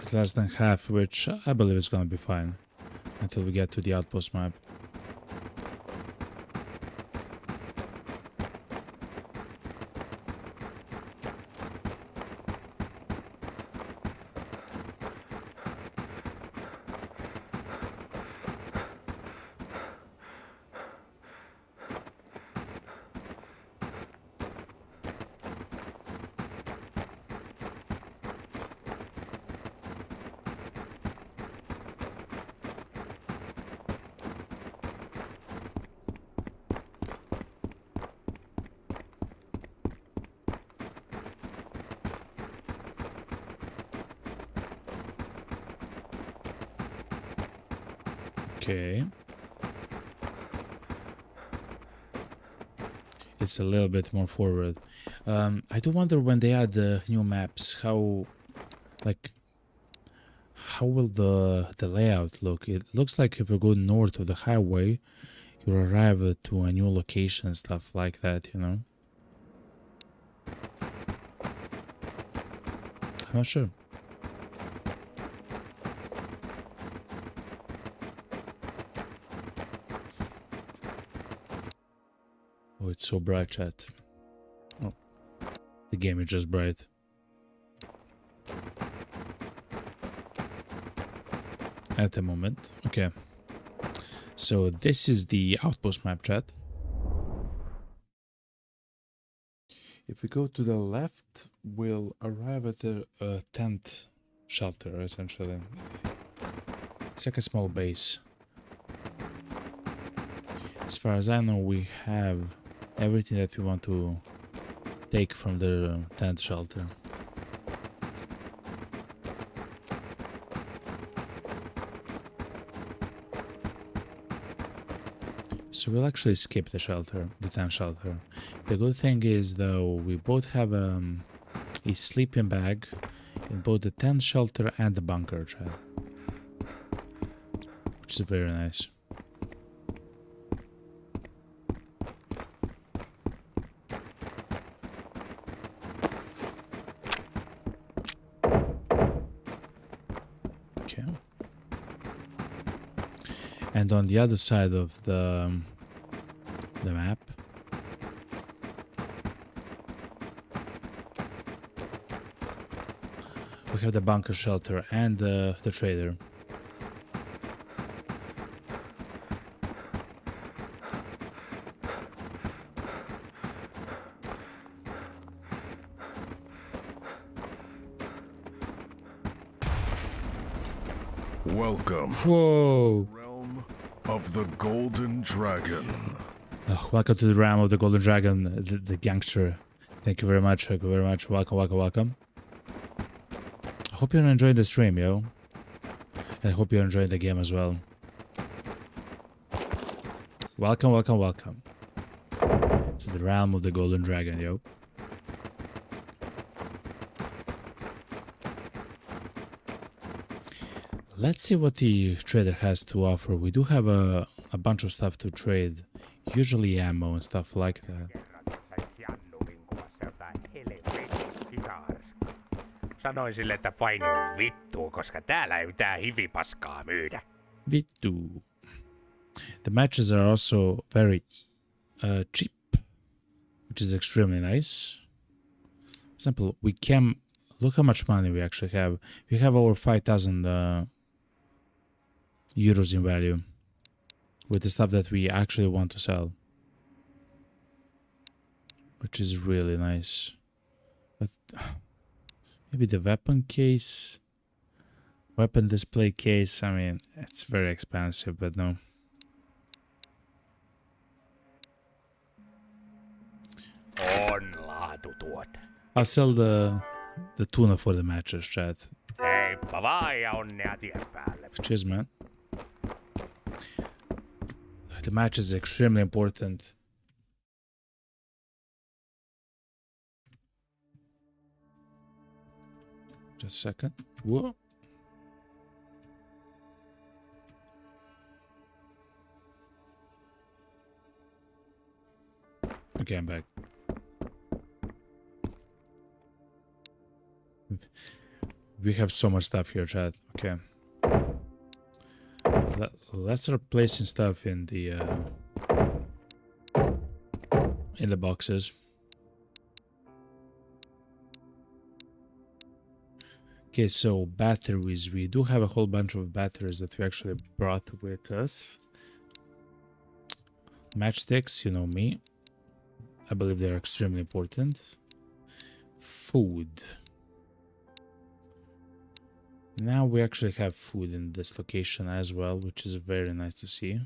it's less than half, which I believe is gonna be fine until we get to the outpost map. Okay. It's a little bit more forward. I do wonder when they add the new maps, how will the layout look? It looks like if you go north of the highway, you arrive to a new location and stuff like that, you know? I'm not sure. Oh, it's so bright, chat. Oh, the game is just bright. At the moment. Okay. So this is the outpost map, chat. If we go to the left, we'll arrive at a tent shelter, essentially. It's like a small base. As far as I know, we have everything that we want to take from the tent shelter. So we'll actually skip the tent shelter. The good thing is, though, we both have a sleeping bag in both the tent shelter and the bunker, chat, which is very nice. Okay. And on the other side of the map, we have the bunker shelter and the trader. Welcome. Whoa! Realm of the Golden Dragon. Oh, welcome to the realm of the Golden Dragon, the gangster. Thank you very much. Thank you very much. Welcome, welcome, welcome. I hope you're enjoying the stream, yo. And I hope you're enjoying the game as well. Welcome, welcome, welcome to the realm of the Golden Dragon, yo. Let's see what the trader has to offer. We do have a bunch of stuff to trade. Usually ammo and stuff like that. Sanoin sille, että painu vittuun, koska täällä ei mitään hivipaskaa myydä. Vittu. The matches are also very cheap, which is extremely nice. For example, we can look how much money we actually have. We have over 5,000 euros in value with the stuff that we actually want to sell, which is really nice. But maybe the weapon case, weapon display case, I mean, it's very expensive, but no. On laatutuote. I'll sell the tuna for the matches, chat. Heippa vaan ja onnea tien päälle. Cheers, man. The match is extremely important. Just a second. Whoa. Okay, I'm back. We have so much stuff here, chat. Okay. Let's start placing stuff in the boxes. Okay, so batteries. We do have a whole bunch of batteries that we actually brought with us. Matchsticks, you know me. I believe they're extremely important. Food. Now we actually have food in this location as well, which is very nice to see.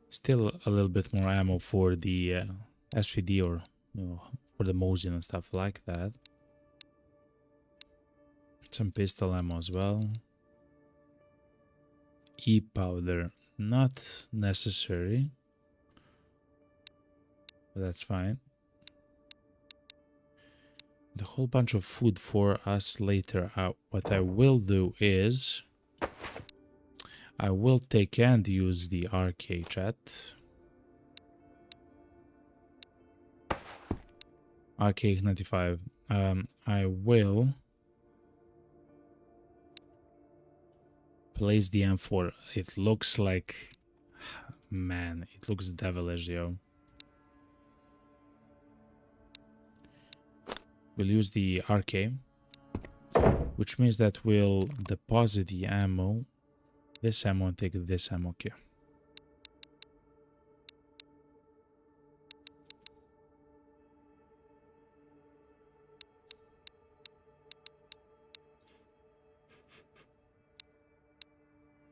Still a little bit more ammo for the SVD, or for the Mosin and stuff like that. Some pistol ammo as well. E-powder, not necessary. But that's fine. The whole bunch of food for us later. What I will do is I will take and use the RK chat. RK95. I will place the M4. It looks like, man, it looks devilish, yo. We'll use the RK, which means that we'll deposit the ammo, this ammo, and take this ammo. Okay.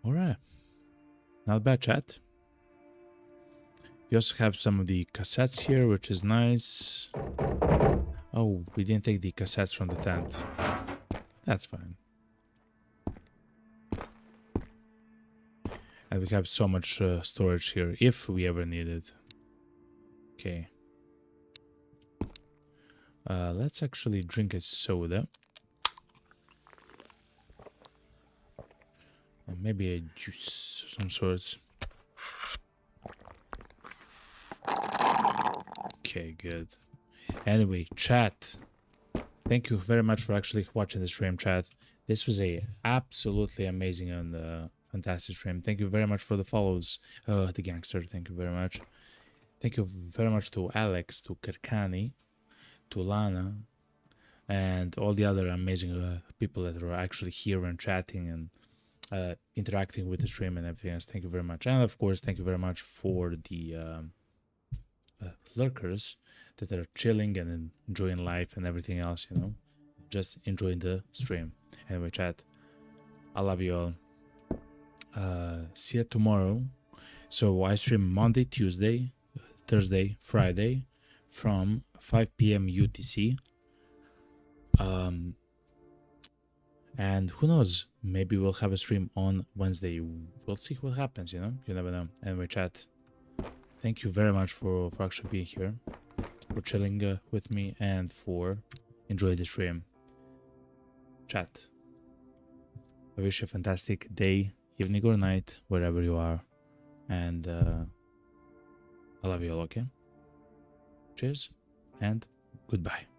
Alright. Not bad, chat. We also have some of the cassettes here, which is nice. Oh, we didn't take the cassettes from the tent. That's fine. And we have so much storage here, if we ever need it. Okay. Let's actually drink a soda. And maybe a juice of some sorts. Okay, good. Anyway, chat. Thank you very much for actually watching the stream, chat. This was a absolutely amazing and fantastic stream. Thank you very much for the follows. The gangster, thank you very much. Thank you very much to Alex, to Kerkani, to Lana, and all the other amazing people that are actually here and chatting and interacting with the stream and everything else. Thank you very much. And of course, thank you very much for the lurkers that are chilling and enjoying life and everything else, you know, just enjoying the stream. Anyway, chat, I love you all. See you tomorrow. So I stream Monday, Tuesday, Thursday, Friday from 5 p.m. UTC. And who knows, maybe we'll have a stream on Wednesday. We'll see what happens, you know, you never know. Anyway, chat, thank you very much for actually being here, for chilling with me, and for enjoying the stream. Chat, I wish you a fantastic day, evening or night, wherever you are, and I love you all, okay? Cheers and goodbye.